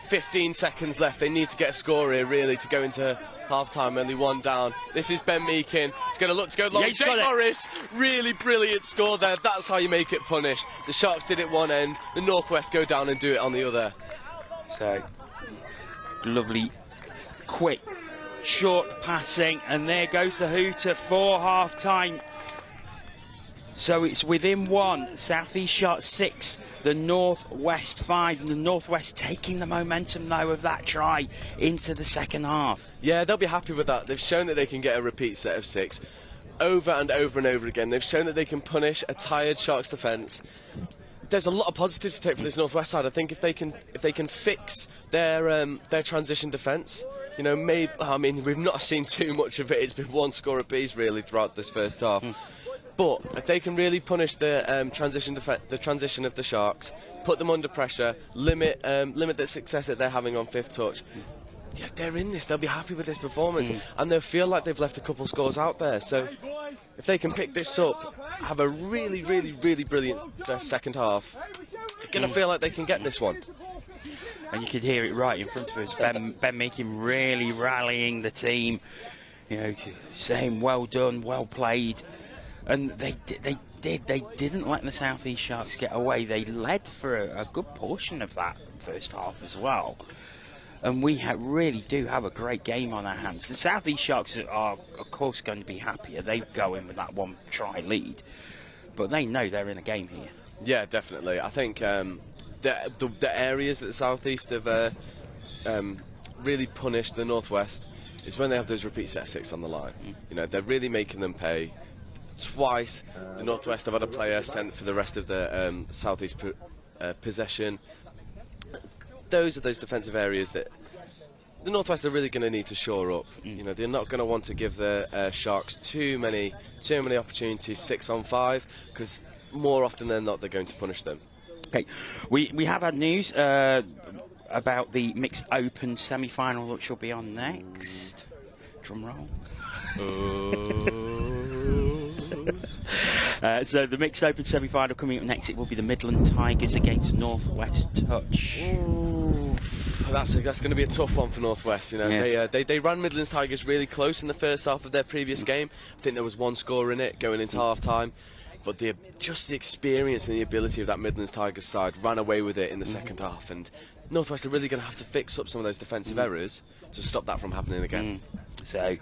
15 seconds left. They need to get a score here, really, to go into half-time. Only 1 down. This is Ben Meakin. He's going to look to go long. Yeah, Jake Morris, really brilliant score there. That's how you make it punish. The Sharks did it one end. The Northwest go down and do it on the other. So, lovely, quick, short passing. And there goes the hooter for half-time. So it's within 1. South East Sharks 6, the Northwest 5, and the Northwest taking the momentum though of that try into the second half. Yeah, they'll be happy with that. They've shown that they can get a repeat set of 6 over and over and over again. They've shown that they can punish a tired Sharks defence. There's a lot of positives to take for this Northwest side. I think if they can fix their transition defence, you know, maybe, I mean, we've not seen too much of it. It's been 1 score apiece really throughout this first half. But if they can really punish the transition of the Sharks, put them under pressure, limit the success that they're having on fifth touch, yeah, they're in this. They'll be happy with this performance, and they'll feel like they've left a couple scores out there. So if they can pick this up, have a really, really, really brilliant second half, they're going to feel like they can get this one. And you could hear it right in front of us. Ben Meakin really rallying the team, you know, saying well done, well played. And they didn't let the South East Sharks get away. They led for a good portion of that first half as well. And we really do have a great game on our hands. The South East Sharks are, of course, going to be happier. They go in with that one try lead, but they know they're in a game here. Yeah, definitely. I think the areas that the South East have really punished the Northwest is when they have those repeat set six on the line. You know, they're really making them pay. Twice the Northwest have had a player sent for the rest of the South East possession. Those are those defensive areas that the Northwest are really going to need to shore up. You know, they're not going to want to give the Sharks too many opportunities 6 on 5, because more often than not they're going to punish them. Okay, we have had news about the mixed open semi-final, which will be on next. Drum roll. So the mixed open semi-final coming up next, it will be the Midland Tigers against Northwest Touch. Ooh, that's going to be a tough one for Northwest. You know, yeah. They ran Midlands Tigers really close in the first half of their previous game. I think there was one score in it going into half time, but just the experience and the ability of that Midlands Tigers side ran away with it in the second half, and Northwest are really going to have to fix up some of those defensive errors to stop that from happening again. So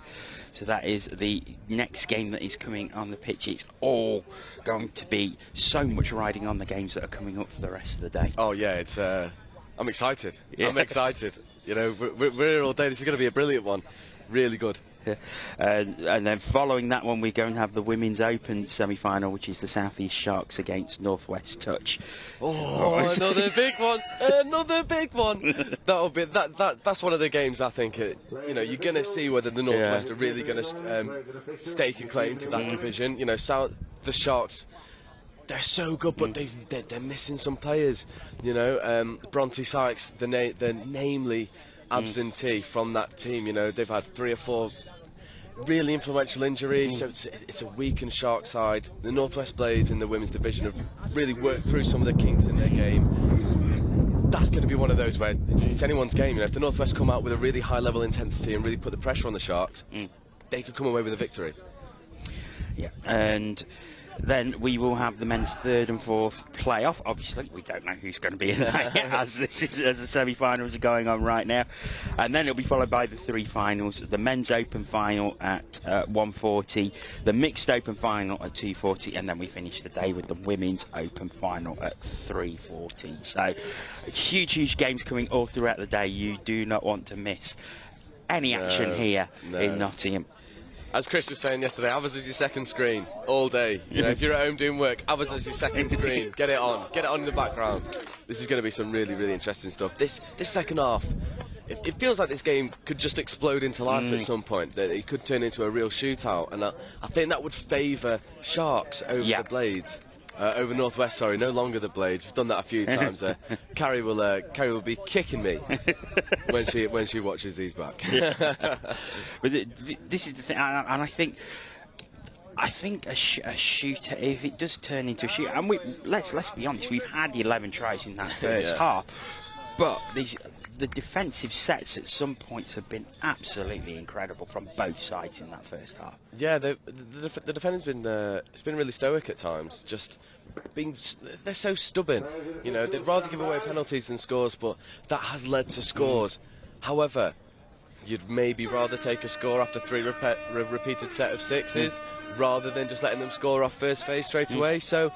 that is the next game that is coming on the pitch. It's all going to be so much riding on the games that are coming up for the rest of the day. Oh yeah, it's I'm excited. Yeah. I'm excited. You know, we're here all day. This is going to be a brilliant one. Really good. Yeah. And then following that one, we're going to have the Women's Open semi-final, which is the South East Sharks against Northwest Touch. Oh, another big one! Another big one! That'll be that's one of the games I think. You know, you're going to see whether the Northwest are really going to stake a claim to that division. You know, the Sharks, they're so good, but they're missing some players. You know, Bronte Sykes, the namely absentee from that team. You know, they've had 3 or 4 really influential injuries, so it's a weakened Shark side. The Northwest Blades in the women's division have really worked through some of the kinks in their game. That's going to be one of those where it's anyone's game. You know, if the Northwest come out with a really high level intensity and really put the pressure on the Sharks, they could come away with a victory. Yeah, and then we will have the men's 3rd and 4th playoff. Obviously, we don't know who's going to be in that yet, as the semi-finals are going on right now. And then it'll be followed by the 3 finals: the men's open final at 1:40, the mixed open final at 2:40, and then we finish the day with the women's open final at 3:40. So, huge games coming all throughout the day. You do not want to miss any action here in Nottingham. As Chris was saying yesterday, have us as your second screen all day. You know, if you're at home doing work, have us as your second screen. Get it on in the background. This is going to be some really interesting stuff. This second half, it feels like this game could just explode into life at some point. That it could turn into a real shootout, and I think that would favour Sharks over the Blades. Over Northwest, sorry, no longer the Blades. We've done that a few times. Carrie will be kicking me when she watches these back. But this is the thing, and I think a shooter, if it does turn into a shooter, and let's be honest, we've had 11 tries in that first half, but the defensive sets at some points have been absolutely incredible from both sides in that first half. Yeah, the defending's been it's been really stoic at times. They're so stubborn. You know, they'd rather give away penalties than scores, but that has led to scores. However, you'd maybe rather take a score after 3 repeated set of 6s rather than just letting them score off first phase straight away. So,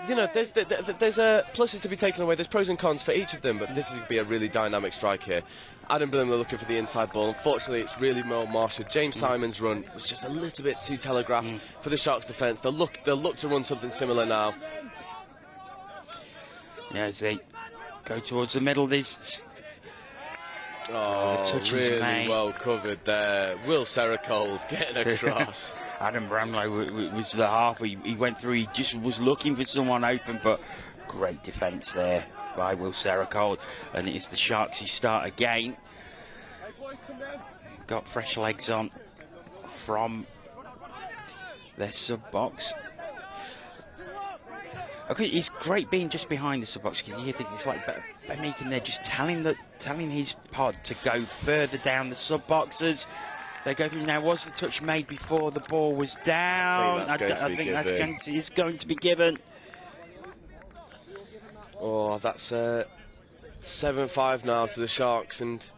you know, there's pluses to be taken away. There's pros and cons for each of them, but this is going to be a really dynamic strike here. Adam Bloom are looking for the inside ball. Unfortunately, it's really well marshaled. James Simon's run was just a little bit too telegraphed for the Sharks' defence. They'll look to run something similar now. Yeah, as they go towards the middle, Oh, the touch was really made. well covered there. Will Sericold getting across. Adam Brownlow was the half. He went through. He just was looking for someone open, but great defence there by Will Sericold. And it's the Sharks who start again. Got fresh legs on from their sub box. Okay, it's great being just behind the sub box because you hear things. It's like Meakin there just telling his pod to go further down the sub boxes. They go through now. Was the touch made before the ball was down? I think that's going to be given. Oh, that's 7-5 now to the Sharks, and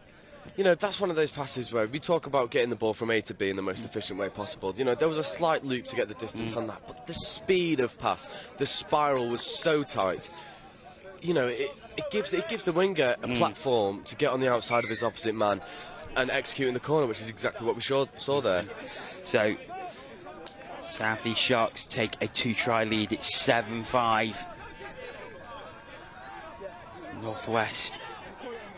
you know, that's one of those passes where we talk about getting the ball from A to B in the most efficient way possible. You know, there was a slight loop to get the distance on that, but the speed of pass, the spiral was so tight. You know, it gives the winger a platform to get on the outside of his opposite man and execute in the corner, which is exactly what we saw there. So, South East Sharks take a 2-try lead. It's 7-5. Northwest.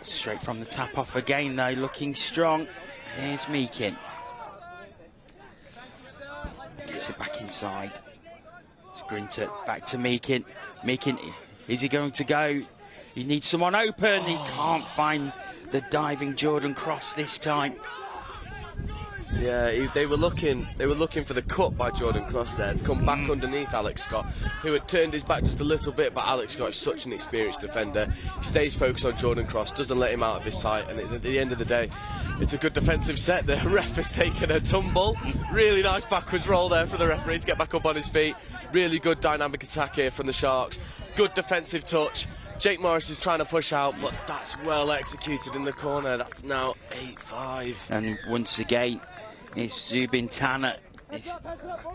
Straight from the tap off again though, looking strong. Here's Meakin. Gets it back inside. It's Grinter back to Meakin. Meakin, is he going to go? He needs someone open. He can't find the diving Jordan Cross this time. Yeah, they were looking for the cut by Jordan Cross there to come back underneath Alex Scott, who had turned his back just a little bit, but Alex Scott is such an experienced defender. He stays focused on Jordan Cross, doesn't let him out of his sight, and at the end of the day, it's a good defensive set. The ref has taken a tumble. Really nice backwards roll there for the referee to get back up on his feet. Really good dynamic attack here from the Sharks. Good defensive touch. Jake Morris is trying to push out, but that's well executed in the corner. That's now 8-5. And once again, it's Zubin Tanner. It's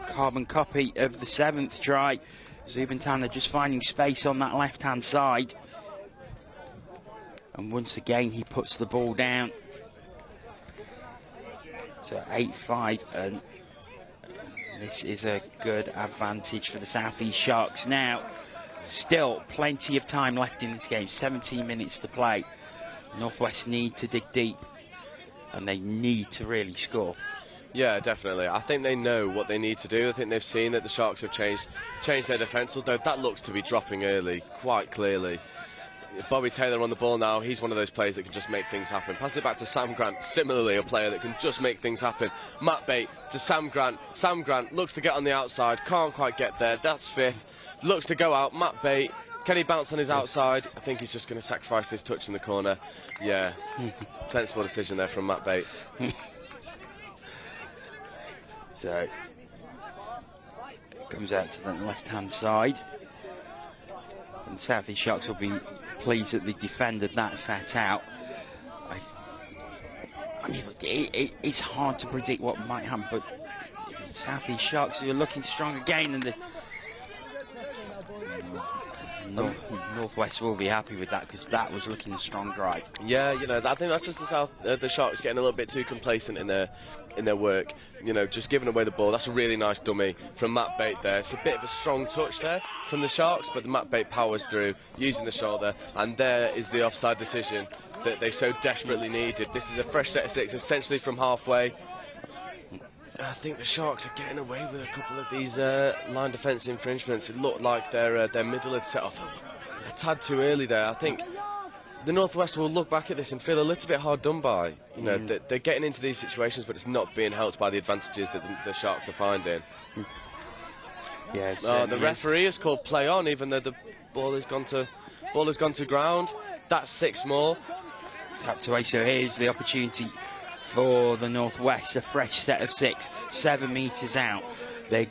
carbon copy of the 7th try. Zubin Tanner just finding space on that left-hand side. And once again, he puts the ball down. So 8-5, and this is a good advantage for the South East Sharks now. Still plenty of time left in this game, 17 minutes to play. Northwest need to dig deep, and they need to really score. Yeah, definitely. I think they know what they need to do. I think they've seen that the Sharks have changed their defence, although that looks to be dropping early, quite clearly. Bobby Taylor on the ball now. He's one of those players that can just make things happen. Pass it back to Sam Grant, similarly a player that can just make things happen. Matt Bate to Sam Grant. Sam Grant looks to get on the outside, can't quite get there. That's 5th. Looks to go out. Matt Bate, can he bounce on his outside? I think he's just going to sacrifice this touch in the corner. Yeah, sensible decision there from Matt Bate. So, comes out to the left-hand side. And the South East Sharks will be pleased that they defended that set out. I mean, it's hard to predict what might happen, but South East Sharks are looking strong again, and the Northwest will be happy with that because that was looking a strong drive. Yeah, you know, I think that's just the Sharks getting a little bit too complacent in their work. You know, just giving away the ball. That's a really nice dummy from Matt Bate there. It's a bit of a strong touch there from the Sharks, but the Matt Bate powers through using the shoulder, and there is the offside decision that they so desperately needed. This is a fresh set of 6, essentially from halfway. I think the Sharks are getting away with a couple of these line defence infringements. It looked like their middle had set off a tad too early there. I think the Northwest will look back at this and feel a little bit hard done by. You know, they're getting into these situations, but it's not being helped by the advantages that the Sharks are finding. Yeah, the referee has called play on, even though the ball has gone to ground. That's 6 more. Tapped away. So here's the opportunity for the Northwest, a fresh set of 6, 7 metres out. They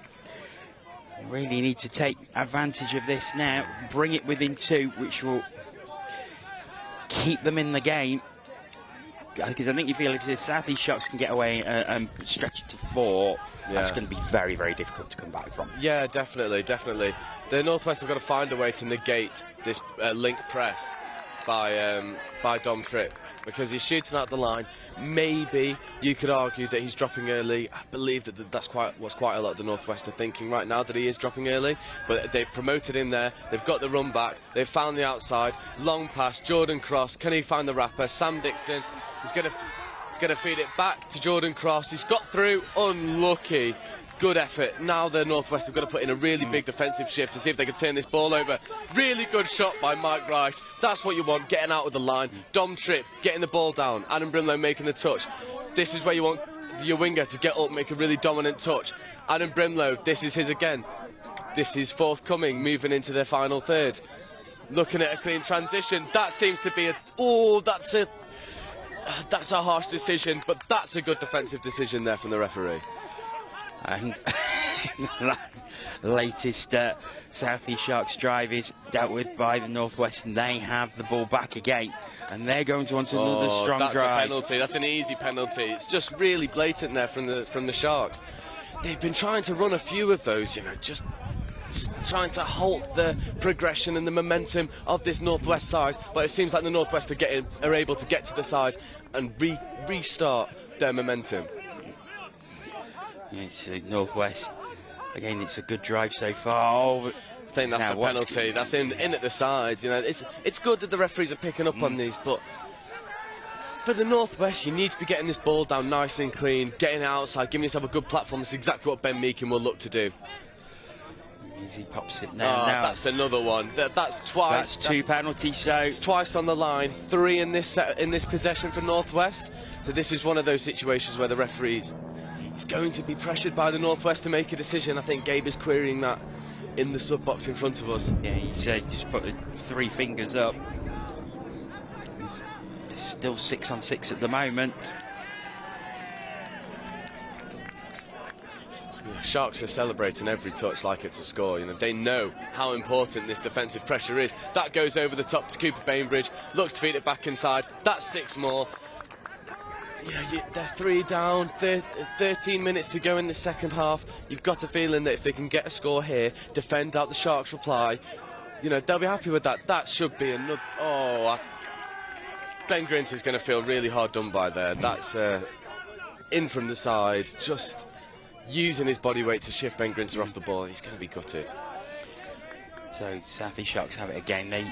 really need to take advantage of this now, bring it within 2, which will keep them in the game. Because I think you feel if the South East Sharks can get away and stretch it to 4, that's going to be very, very difficult to come back from. Yeah, definitely. The Northwest have got to find a way to negate this link press. by Dom Tripp, because he's shooting out the line. Maybe you could argue that he's dropping early. I believe that that's what's quite a lot of the Northwest are thinking right now, that he is dropping early. But they've promoted him there. They've got the run back. They've found the outside. Long pass. Jordan Cross. Can he find the wrapper? Sam Dixon. He's going to feed it back to Jordan Cross. He's got through. Unlucky. Good effort. Now the Northwest have got to put in a really big defensive shift to see if they can turn this ball over. Really good shot by Mike Rice. That's what you want, getting out of the line. Dom Tripp getting the ball down. Adam Brimlow making the touch. This is where you want your winger to get up, make a really dominant touch. Adam Brimlow, this is his again. This is forthcoming, moving into their final third. Looking at a clean transition. That seems to be that's a harsh decision, but that's a good defensive decision there from the referee. And the latest South East Sharks drive is dealt with by the Northwest, and they have the ball back again, and they're going to want another strong that's drive. That's a penalty. That's an easy penalty. It's just really blatant there from the Sharks. They've been trying to run a few of those, just trying to halt the progression and the momentum of this Northwest side, but it seems like the Northwest are able to get to the side and restart their momentum. It's Northwest. Again, it's a good drive so far. Oh, I think that's a penalty. That's in at the sides. It's good that the referees are picking up on these, but for the Northwest, you need to be getting this ball down nice and clean, getting it outside, giving yourself a good platform. That's exactly what Ben Meakin will look to do. He pops it now. That's another one. That's twice. That's two penalties. So it's twice on the line. 3 in this possession for Northwest. So this is one of those situations where the referees is going to be pressured by the Northwest to make a decision. I think Gabe is querying that in the sub box in front of us. Yeah, he said just put the 3 fingers up. It's still 6 on 6 at the moment. Sharks are celebrating every touch like it's a score. They know how important this defensive pressure is. That goes over the top to Cooper Bainbridge. Looks to feed it back inside. That's 6 more. They're 3 down. 13 minutes to go in the second half. You've got a feeling that if they can get a score here, defend out the Sharks' reply, they'll be happy with that. That should be another. Ben Grinter's going to feel really hard done by there. That's in from the side, just using his body weight to shift Ben Grinter off the ball. He's going to be gutted. So South East Sharks have it again. They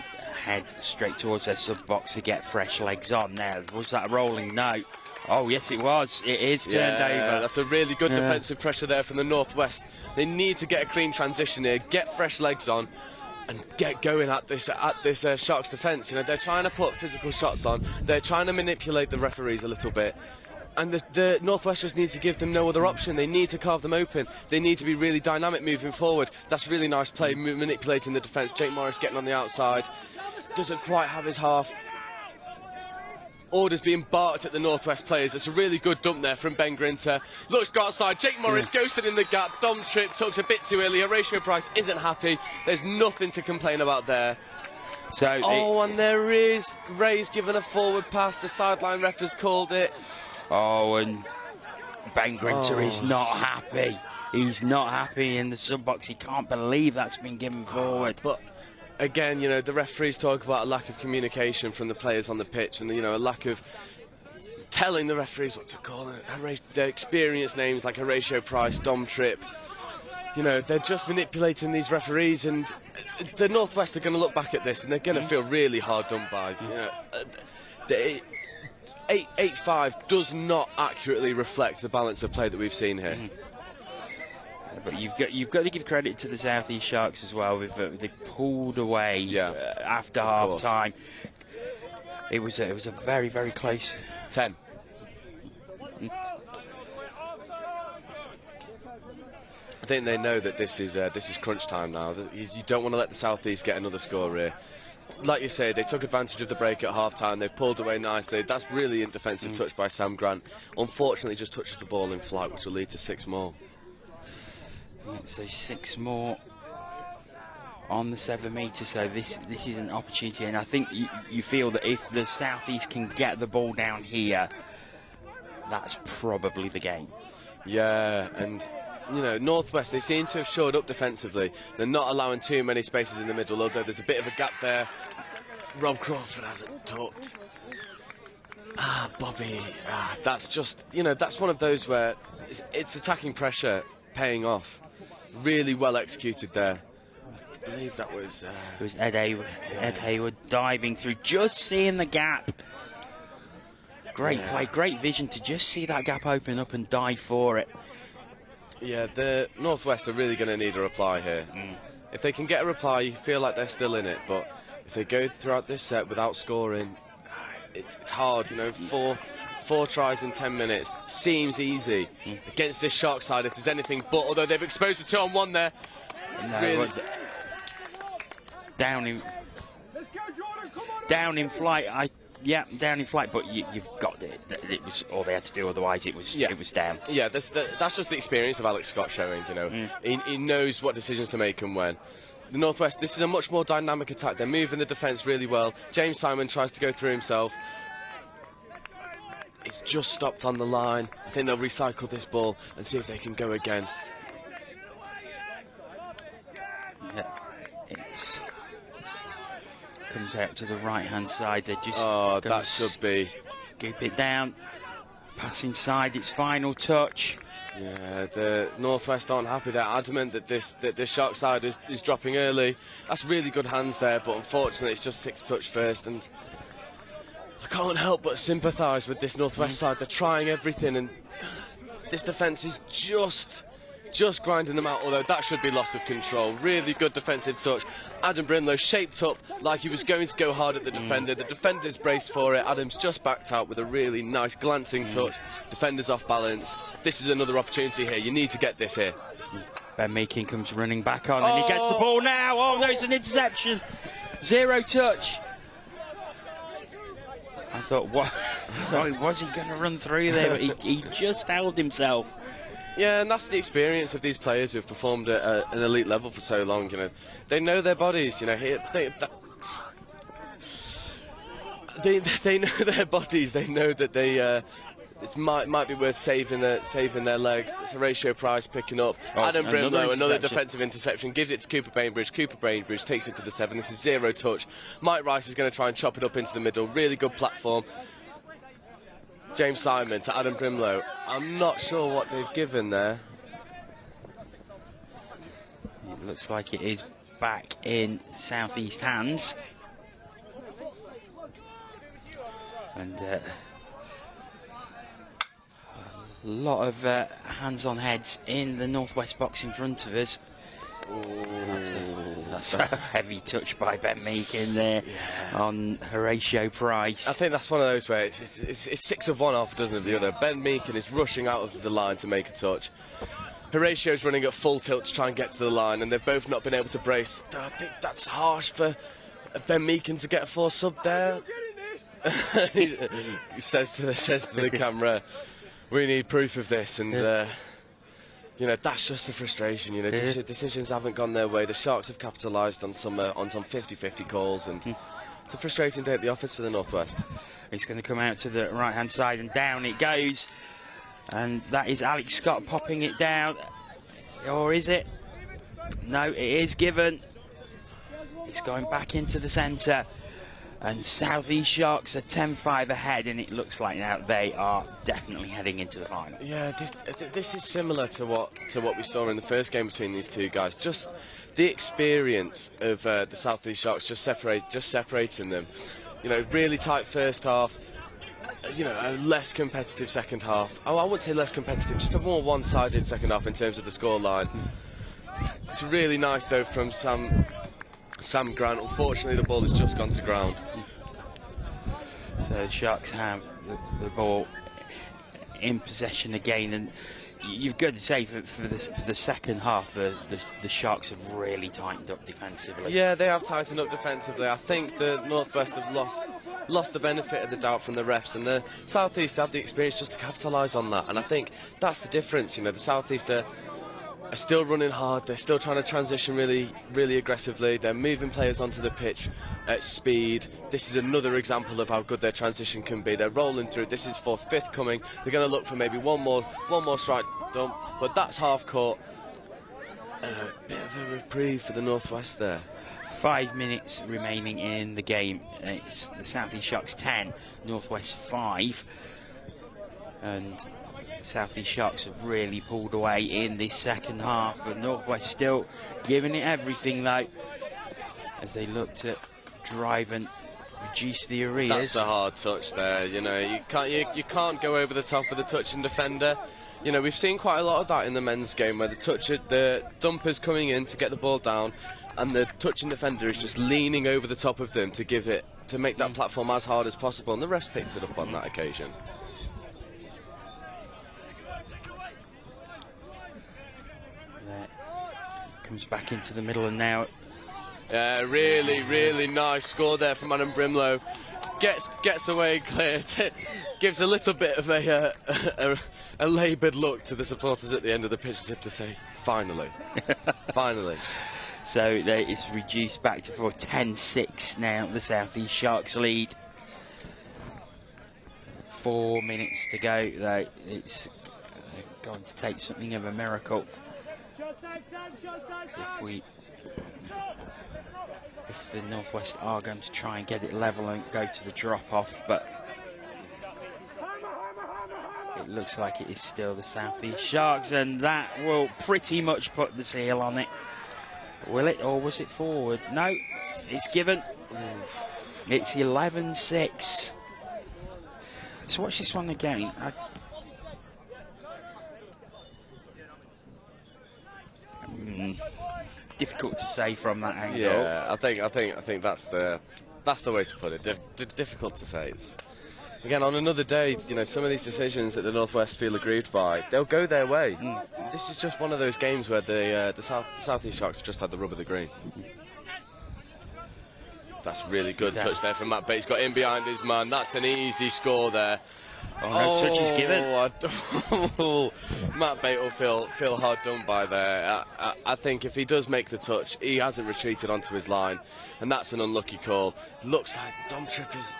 head straight towards their sub box to get fresh legs on. Now, was that a rolling? No. Oh yes, it was. It is turned over. That's a really good defensive pressure there from the Northwest. They need to get a clean transition here, get fresh legs on, and get going at this Sharks defence. They're trying to put physical shots on. They're trying to manipulate the referees a little bit. And the Northwesters need to give them no other option. They need to carve them open. They need to be really dynamic moving forward. That's really nice play, manipulating the defence. Jake Morris getting on the outside. Doesn't quite have his half. Orders being barked at the Northwest players. It's a really good dump there from Ben Grinter. Looks to go outside. Jake Morris ghosted in the gap. Dom Tripp tucks a bit too early. Horatio Price isn't happy. There's nothing to complain about there. And there is. Ray's given a forward pass. The sideline ref has called it. And Ben Grinter is not happy. He's not happy in the sub box. He can't believe that's been given forward. But again, the referees talk about a lack of communication from the players on the pitch, and a lack of telling the referees what to call it. Their experienced names like Horatio Price, Dom Tripp. They're just manipulating these referees, and the Northwest are going to look back at this and they're going to feel really hard done by. 8-5 does not accurately reflect the balance of play that we've seen here. But you've got to give credit to the South East Sharks as well. They pulled away after half time. It was a very, very close 10. I think they know that this is crunch time now. You don't want to let the South East get another score here. Like you say, they took advantage of the break at half-time. They've pulled away nicely. That's brilliant defensive touch by Sam Grant. Unfortunately, just touches the ball in flight, which will lead to 6 more. So 6 more on the 7 metre. So this is an opportunity, and I think you feel that if the South East can get the ball down here, that's probably the game. Yeah, and Northwest, they seem to have shored up defensively. They're not allowing too many spaces in the middle, although there's a bit of a gap there. Rob Crawford hasn't talked. Bobby, that's just, that's one of those where it's attacking pressure paying off. Really well executed there. I believe that was... It was Ed Hayward diving through, just seeing the gap. Great play, great vision to just see that gap open up and dive for it. Yeah, the Northwest are really going to need a reply here. If they can get a reply, you feel like they're still in it, but if they go throughout this set without scoring, it's hard, Four tries in 10 minutes seems easy against this Shark side. If there's anything but, although they've exposed the 2-on-1 there. No, really. Down in flight. Down in flight. But you've got it. It was all they had to do. Otherwise, it was down. Yeah, that's just the experience of Alex Scott showing. He knows what decisions to make and when. The Northwest, this is a much more dynamic attack. They're moving the defence really well. James Simon tries to go through himself. It's just stopped on the line. I think they'll recycle this ball and see if they can go again. Yeah, it comes out to the right-hand side. They're just that should be. Scoop it down. Pass inside. It's final touch. Yeah, the Northwest aren't happy. They're adamant that this Shark side is dropping early. That's really good hands there, but unfortunately it's just 6-touch first, and I can't help but sympathise with this Northwest side. They're trying everything, and this defence is just grinding them out, although that should be loss of control. Really good defensive touch. Adam Brimlow shaped up like he was going to go hard at the defender. The defender's braced for it. Adam's just backed out with a really nice glancing touch. Defender's off balance. This is another opportunity here. You need to get this here. Ben Meakin comes running back on, and he gets the ball now. Oh no, it's an interception. 0 touch. I thought, what? Was he going to run through there? But he just held himself. Yeah, and that's the experience of these players who've performed at an elite level for so long. They know their bodies. They know their bodies. They know that it might be worth saving their legs. It's Horatio Price picking up. Adam Brimlow, another defensive interception, gives it to Cooper Bainbridge. Cooper Bainbridge takes it to the 7. This is 0 touch. Mike Rice is going to try and chop it up into the middle. Really good platform. James Simon to Adam Brimlow. I'm not sure what they've given there. It looks like it is back in Southeast hands. And a lot of hands on heads in the Northwest box in front of us. That's a heavy touch by Ben Meakin there on Horatio Price. I think that's one of those where it's 6 of one, half a dozen of the other. Ben Meakin is rushing out of the line to make a touch. Horatio's running at full tilt to try and get to the line, and they've both not been able to brace. I think that's harsh for Ben Meakin to get a 4 sub there. he says to the camera, "We need proof of this," and. That's just the frustration. Decisions haven't gone their way. The Sharks have capitalised on some 50-50 calls, and it's a frustrating day at the office for the Northwest. It's going to come out to the right-hand side, and down it goes. And that is Alex Scott popping it down. Or is it? No, it is given. It's going back into the centre. And Southeast Sharks are 10-5 ahead, and it looks like now they are definitely heading into the final. Yeah, this is similar to what we saw in the first game between these two guys. Just the experience of the Southeast Sharks just separating them. Really tight first half. A less competitive second half. Oh, I wouldn't say less competitive, just a more one-sided second half in terms of the scoreline. It's really nice though from Sam Grant. Unfortunately, the ball has just gone to ground. So the Sharks have the ball in possession again, and you've got to say for the second half, the Sharks have really tightened up defensively. Yeah, they have tightened up defensively. I think the Northwest have lost the benefit of the doubt from the refs, and the Southeast have the experience just to capitalise on that. And I think that's the difference. The Southeast are still running hard. They're still trying to transition really aggressively. They're moving players onto the pitch at speed. This is another example of how good their transition can be. They're rolling through. This is 4th, 5th coming. They're going to look for maybe one more strike dump, but that's half court. A bit of a reprieve for the Northwest there. 5 minutes remaining in the game. It's the South East Sharks 10, Northwest 5. And South East Sharks have really pulled away in this second half. But Northwest still giving it everything though, as they look to drive and reduce the arrears. That's a hard touch there. You know, you can't go over the top of the touching defender. You know, we've seen quite a lot of that in the men's game, where the dumper's coming in to get the ball down, and the touching defender is just leaning over the top of them to make that platform as hard as possible, and the ref picks it up on that occasion. There. Comes back into the middle, and now really nice score there from Adam Brimlow. Gets away clear, gives a little bit of a laboured look to the supporters at the end of the pitch, as if to say, finally, finally. So it's reduced back to 10-6 now, the South East Sharks lead. 4 minutes to go, though. It's going to take something of a miracle if the Northwest are going to try and get it level and go to the drop-off, but it looks like it is still the South East Sharks, and that will pretty much put the seal on it. Will it, or was it forward? No, it's given. It's 11-6. Let's watch this one again. Difficult to say from that angle. Yeah, I think that's the way to put it. Difficult to say. It's, again, on another day, you know, some of these decisions that the Northwest feel aggrieved by, they'll go their way. This is just one of those games where the South East Sharks have just had the rub of the green. That's really good touch there from Matt Bate. He's got in behind his man. That's an easy score there. Oh, no touch is given. Matt Bate will feel hard done by there. I think if he does make the touch, he hasn't retreated onto his line, and that's an unlucky call. Looks like Dom Tripp is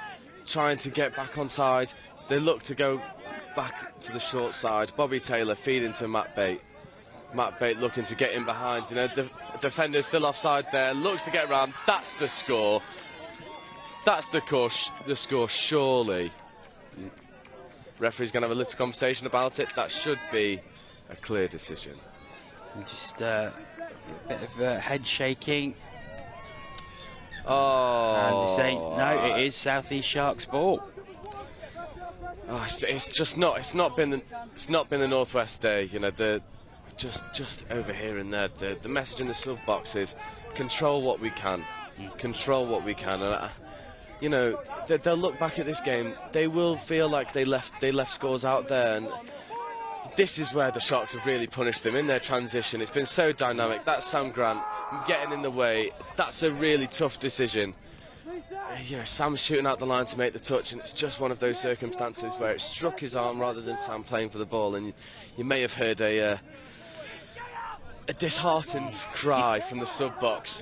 trying to get back on side. They look to go back to the short side. Bobby Taylor feeding to Matt Bate. Matt Bate looking to get in behind. You know, the defender's still offside there. Looks to get round. That's the score. That's the score, surely. Referee's going to have a little conversation about it. That should be a clear decision. And just a bit of head shaking. Oh. And they say, no, it is South East Sharks' ball. Oh, it's just not. It's not been the Northwest day. You know, just over here and there. The message in the sub box is control what we can. Control what we can. And you know, they'll look back at this game. They will feel like they left scores out there, and this is where the Sharks have really punished them in their transition. It's been so dynamic. That's Sam Grant getting in the way. That's a really tough decision. You know, Sam's shooting out the line to make the touch, and it's just one of those circumstances where it struck his arm rather than Sam playing for the ball, and you may have heard a disheartened cry from the sub box.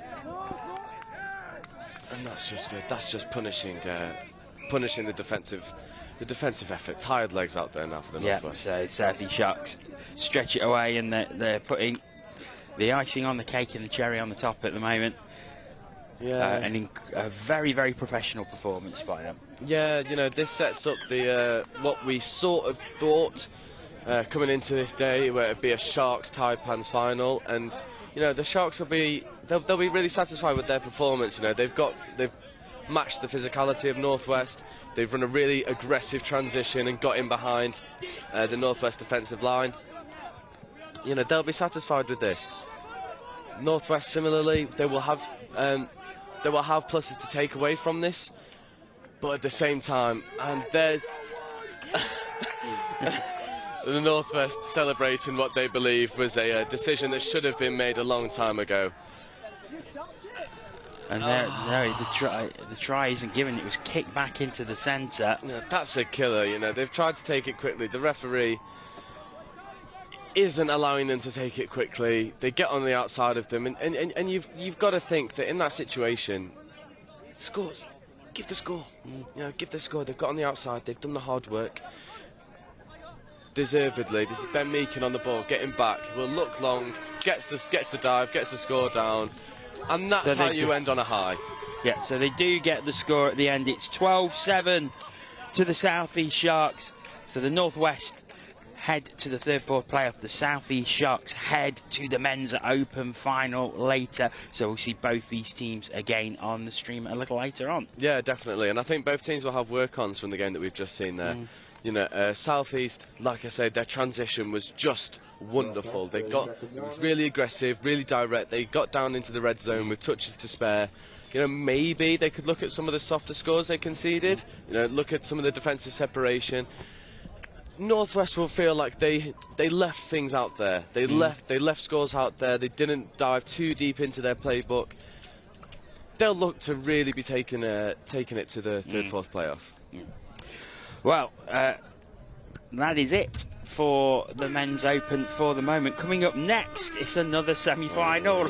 And that's just punishing the defensive effort. Tired legs out there now for the Northwest. So South East Sharks stretch it away, and they're putting the icing on the cake and the cherry on the top at the moment. Yeah, and a very, very professional performance by them. Yeah, you know, this sets up the what we sort of thought coming into this day, where it'd be a Sharks Taipans final, and you know, the Sharks will be they'll be really satisfied with their performance. You know, they've matched the physicality of Northwest. They've run a really aggressive transition and got in behind the Northwest defensive line. You know, they'll be satisfied with this. Northwest similarly, they will have pluses to take away from this, but at the same time, and they're the Northwest celebrating what they believe was a decision that should have been made a long time ago. And the try isn't given. It was kicked back into the centre. Yeah, that's a killer. You know, they've tried to take it quickly. The referee isn't allowing them to take it quickly. They get on the outside of them, and you've got to think that in that situation, scores, give the score. You know, give the score. They've got on the outside. They've done the hard work. deservedly. This is Ben Meakin on the ball, getting back. Will look long, gets the dive, gets the score down, and that's how you end on a high. Yeah, so they do get the score at the end. It's 12-7 to the South East Sharks. So the Northwest head to the third, fourth playoff. The South East Sharks head to the Men's Open final later. So we'll see both these teams again on the stream a little later on. Yeah, definitely. And I think both teams will have work-ons from the game that we've just seen there. You know, South East, like I said, their transition was just wonderful. It was really aggressive, really direct. They got down into the red zone with touches to spare. You know, maybe they could look at some of the softer scores they conceded. You know, look at some of the defensive separation. Northwest will feel like they left things out there. They left scores out there. They didn't dive too deep into their playbook. They'll look to really be taking it to the third, fourth playoff. Well, that is it for the Men's Open for the moment. Coming up next, it's another semi-final.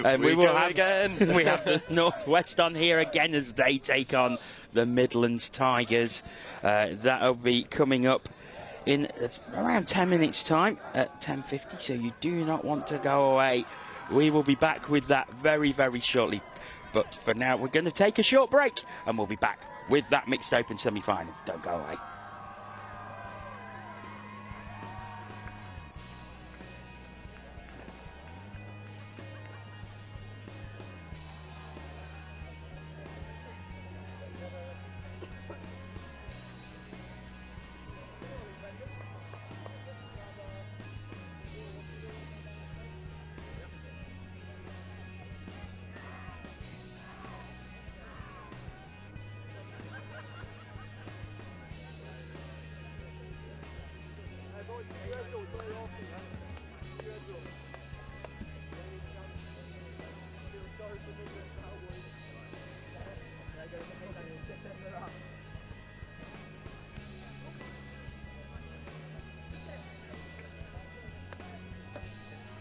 And we have the Northwest on here again as they take on the Midlands Tigers. That'll be coming up in around 10 minutes time at 10:50, so you do not want to go away. We will be back with that very, very shortly. But for now, we're going to take a short break and we'll be back with that Mixed Open semi-final. Don't go away.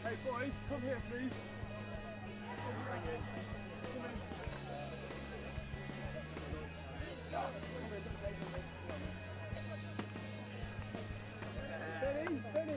Hey boys, come here please. Benny.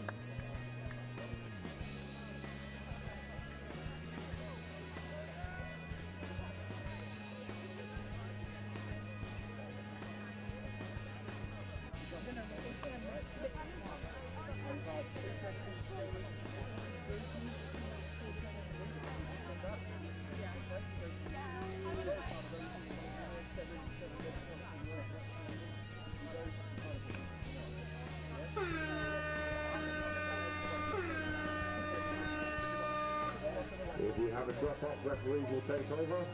If you have a drop-off, referees will take over.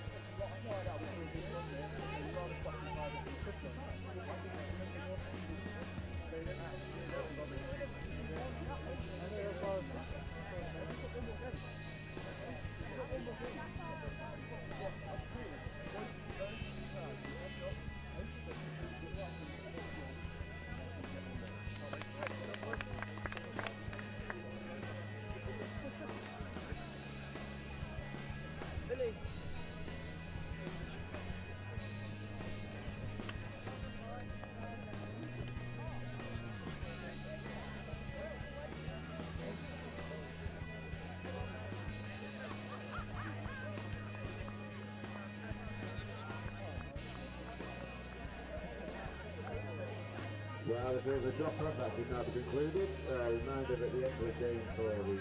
Well, if there's a drop-off, that did not be concluded. Reminder that at the end of the game for the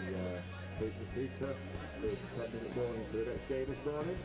Teacher's Teacher, there's a 10-minute warning for the next game this morning.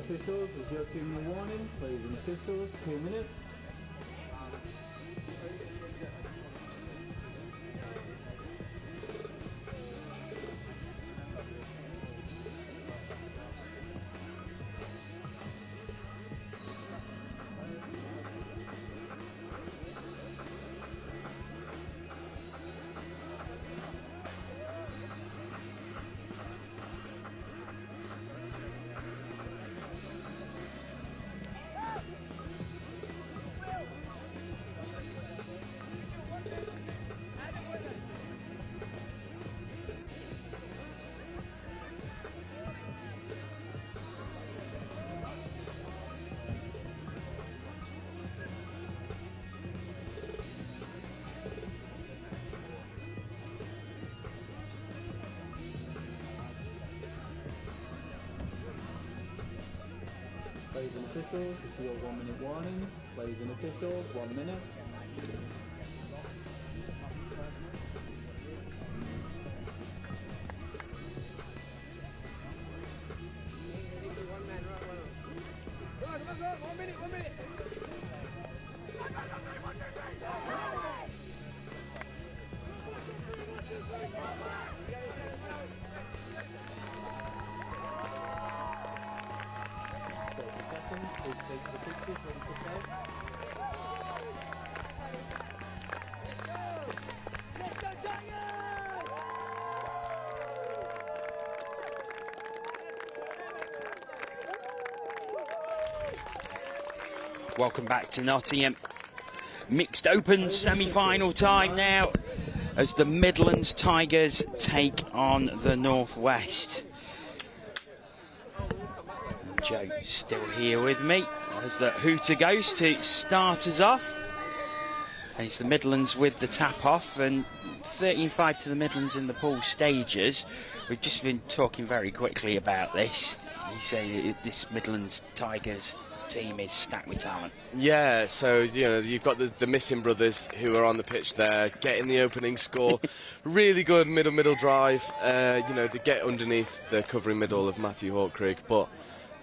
officials, as your 2 minute warning. Players and officials, 2 minutes. Players and officials, this is your 1 minute warning. Players and officials, 1 minute. Please take the pictures ready to play. Welcome back to Nottingham. Mixed open semi-final time now as the Midlands Tigers take on the Northwest. And Joe's still here with me as the hooter goes to start us off. And it's the Midlands with the tap off, and 13-5 to the Midlands in the pool stages. We've just been talking very quickly about this. You say this Midlands Tigers team is stacked with talent. Yeah, so you've got the missing brothers who are on the pitch there, getting the opening score. Really good middle drive. They get underneath the covering middle of Matthew Hawkrig, but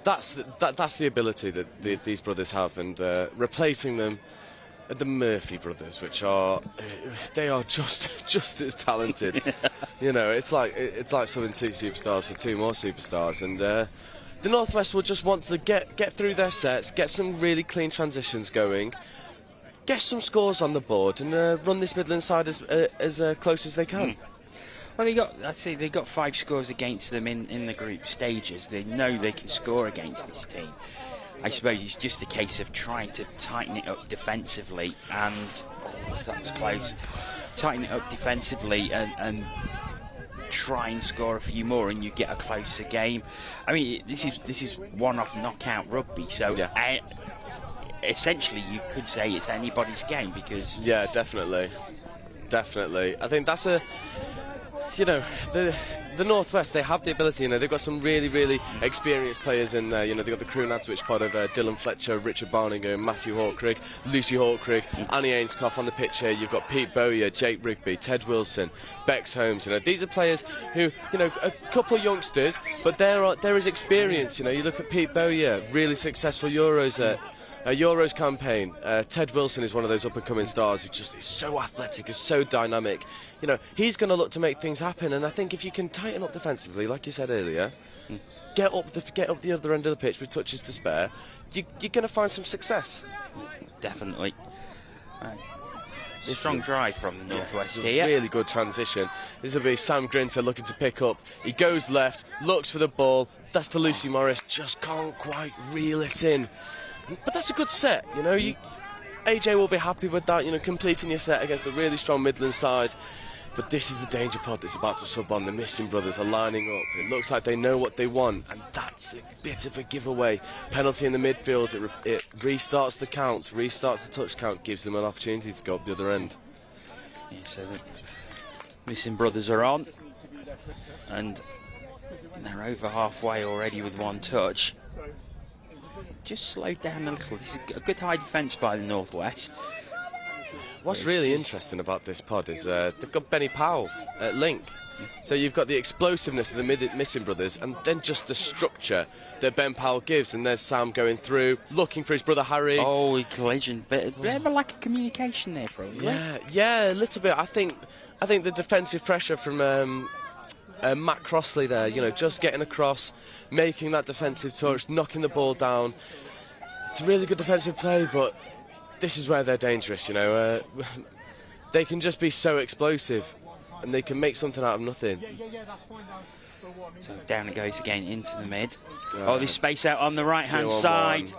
that's the ability that these brothers have, and replacing them, the Murphy brothers, which are just as talented. It's like subbing 2 superstars for 2 more superstars, and the Northwest will just want to get through their sets, get some really clean transitions going, get some scores on the board, and run this Midland side as close as they can. Well, they got 5 scores against them in the group stages. They know they can score against this team. I suppose it's just a case of trying to tighten it up defensively, and that was close. Tighten it up defensively and try and score a few more, and you get a closer game. I mean, this is one-off knockout rugby, so yeah. Essentially you could say it's anybody's game, because definitely. I think that's the Northwest, they have the ability. They've got some really experienced players in there. They've got the crew Nadswich pod of Dylan Fletcher, Richard Barningham, Matthew Hawkrig, Lucy Hawkrig, Annie Ainscough on the pitch here. You've got Pete Bowyer, Jake Rigby, Ted Wilson, Bex Holmes. These are players who, a couple of youngsters, but there is experience. You look at Pete Bowyer, really successful Euros campaign. Ted Wilson is one of those up-and-coming stars who just is so athletic, is so dynamic. He's going to look to make things happen, and I think if you can tighten up defensively, like you said earlier, get up the other end of the pitch with touches to spare, you're going to find some success. Definitely. Strong drive from the Northwest here. Really good transition. This will be Sam Grinter looking to pick up. He goes left, looks for the ball. That's to Lucy Morris. Just can't quite reel it in. But that's a good set, AJ will be happy with that, completing your set against a really strong Midland side. But this is the danger pod that's about to sub on. The missing brothers are lining up. It looks like they know what they want, and that's a bit of a giveaway. Penalty in the midfield, it restarts the counts, restarts the touch count, gives them an opportunity to go up the other end. Yeah, so the missing brothers are on, and they're over halfway already with 1 touch. Just slowed down a little. This is a good high defence by the Northwest. What's really interesting about this pod is they've got Benny Powell at link. So you've got the explosiveness of the missing brothers, and then just the structure that Ben Powell gives. And there's Sam going through, looking for his brother Harry. Oh, he collision, but a bit of a lack of communication there, probably. Yeah, a little bit. I think the defensive pressure from Matt Crossley there, just getting across, making that defensive touch, knocking the ball down. It's a really good defensive play, but this is where they're dangerous. They can just be so explosive, and they can make something out of nothing. So down it goes again into the mid. There's space out on the right-hand side.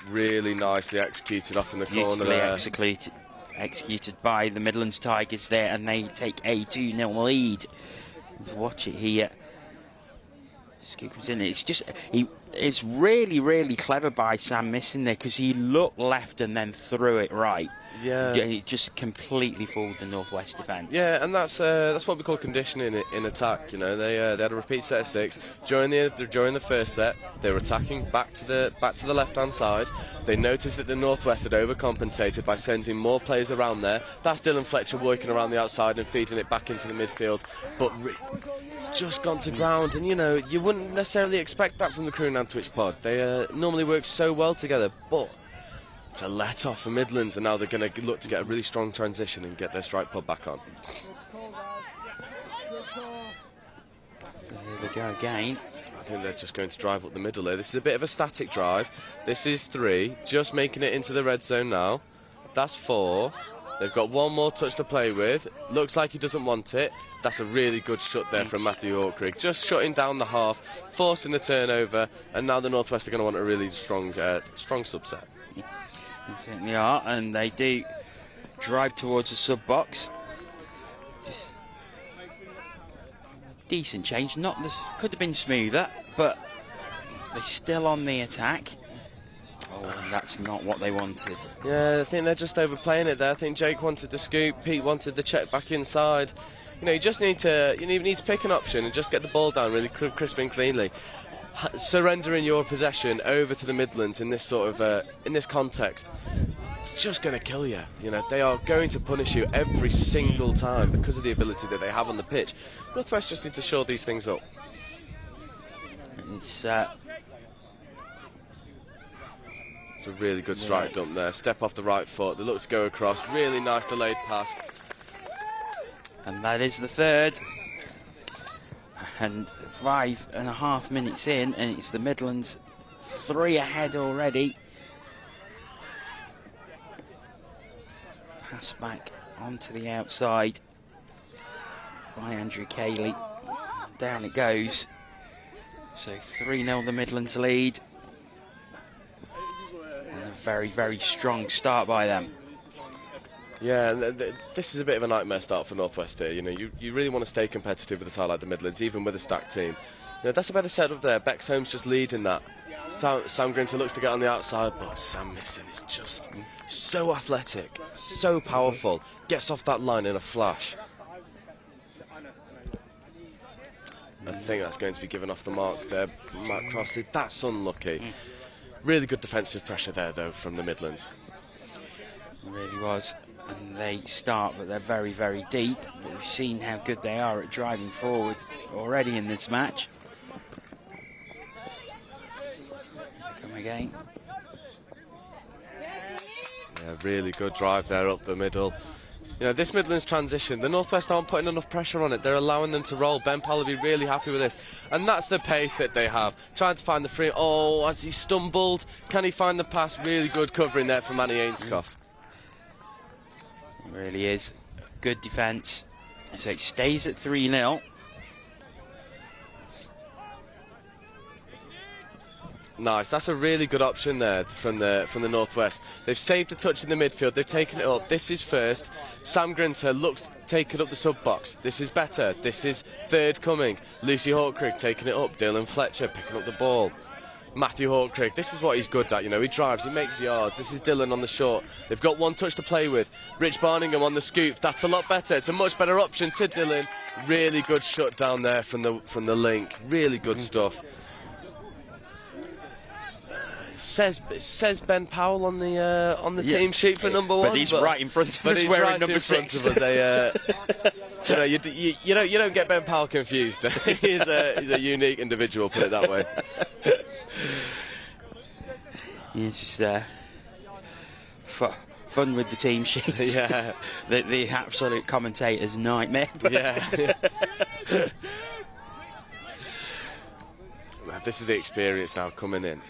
Really nicely executed off in the corner there. Executed by the Midlands Tigers there, and they take a 2-0 lead. Watch it here. Scoop comes in. It's really, really clever by Sam missing there, because he looked left and then threw it right. Yeah. It just completely fooled the Northwest defence. Yeah, and that's what we call conditioning in attack. They had a repeat set of 6 during the first set. They were attacking back to the left-hand side. They noticed that the Northwest had overcompensated by sending more players around there. That's Dylan Fletcher working around the outside and feeding it back into the midfield. But it's just gone to ground, and you wouldn't necessarily expect that from the Crew and Twitch pod. They normally work so well together, but it's a let off for Midlands, and now they're going to look to get a really strong transition and get their strike pod back on. Here we go again. I think they're just going to drive up the middle there. This is a bit of a static drive. This is 3, just making it into the red zone now. That's 4. They've got one more touch to play with. Looks like he doesn't want it. That's a really good shot there from Matthew Hawkrig. Just shutting down the half, forcing the turnover, and now the Northwest are going to want a really strong subset. They certainly are, and they do drive towards the sub-box. Just decent change. Could have been smoother, but they're still on the attack. And that's not what they wanted. Yeah, I think they're just overplaying it there. I think Jake wanted the scoop, Pete wanted the check back inside. You just need to pick an option and just get the ball down really crisp and cleanly. Surrendering your possession over to the Midlands in this sort of in this context, it's just going to kill you. They are going to punish you every single time because of the ability that they have on the pitch. Northwest just need to shore these things up. It's a really good strike dump there. Step off the right foot. They look to go across. Really nice delayed pass. And that is the third. And 5.5 minutes in, and it's the Midlands 3 ahead already. Pass back onto the outside by Andrew Cayley. Down it goes. So 3-0 the Midlands lead. And a very, very strong start by them. Yeah, this is a bit of a nightmare start for Northwest here. You really want to stay competitive with a side like the Midlands, even with a stacked team. That's a better setup there. Bexholm's just leading that. Sam Grinter looks to get on the outside, but Sam missing is just so athletic, so powerful. Gets off that line in a flash. I think that's going to be given off the mark there. Matt Crossley, that's unlucky. Really good defensive pressure there, though, from the Midlands. It really was. And they start, but they're very, very deep. But we've seen how good they are at driving forward already in this match. Come again. Yeah, really good drive there up the middle. This Midlands transition, the Northwest aren't putting enough pressure on it. They're allowing them to roll. Ben Powell will be really happy with this. And that's the pace that they have. Trying to find the free. Oh, as he stumbled. Can he find the pass? Really good covering there from Manny Ainscough. It really is. Good defence. So it stays at 3-0. Nice, that's a really good option there from the Northwest. They've saved a touch in the midfield, they've taken it up. This is first. Sam Grinter looks to take it up the sub-box. This is better. This is third coming. Lucy Hawkrig taking it up. Dylan Fletcher picking up the ball. Matthew Hawkrig, this is what he's good at, he drives, he makes yards. This is Dylan on the short. They've got one touch to play with. Rich Barningham on the scoop, that's a lot better. It's a much better option to Dylan. Really good shut down there from the link. Really good stuff. Says Ben Powell on the team sheet for number 1. But he's right in front of us wearing number 6. You don't get Ben Powell confused. He's a unique individual, put it that way. It's just fun with the team sheets. Yeah. the absolute commentator's nightmare. Yeah. This is the experience now coming in.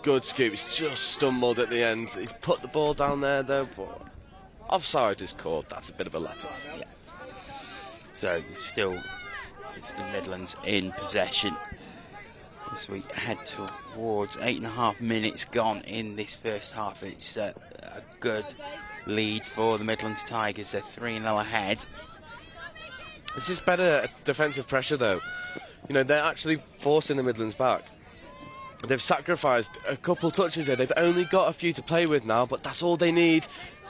Good scoop. He's just stumbled at the end. He's put the ball down there though, but offside is called. That's a bit of a let-off. Yeah. So still, it's the Midlands in possession as we head towards 8.5 minutes gone in this first half. It's a good lead for the Midlands Tigers. They're 3-0 ahead. This is better defensive pressure though. You know, they're actually forcing the Midlands back. They've sacrificed a couple touches there. They've only got a few to play with now, but that's all they need.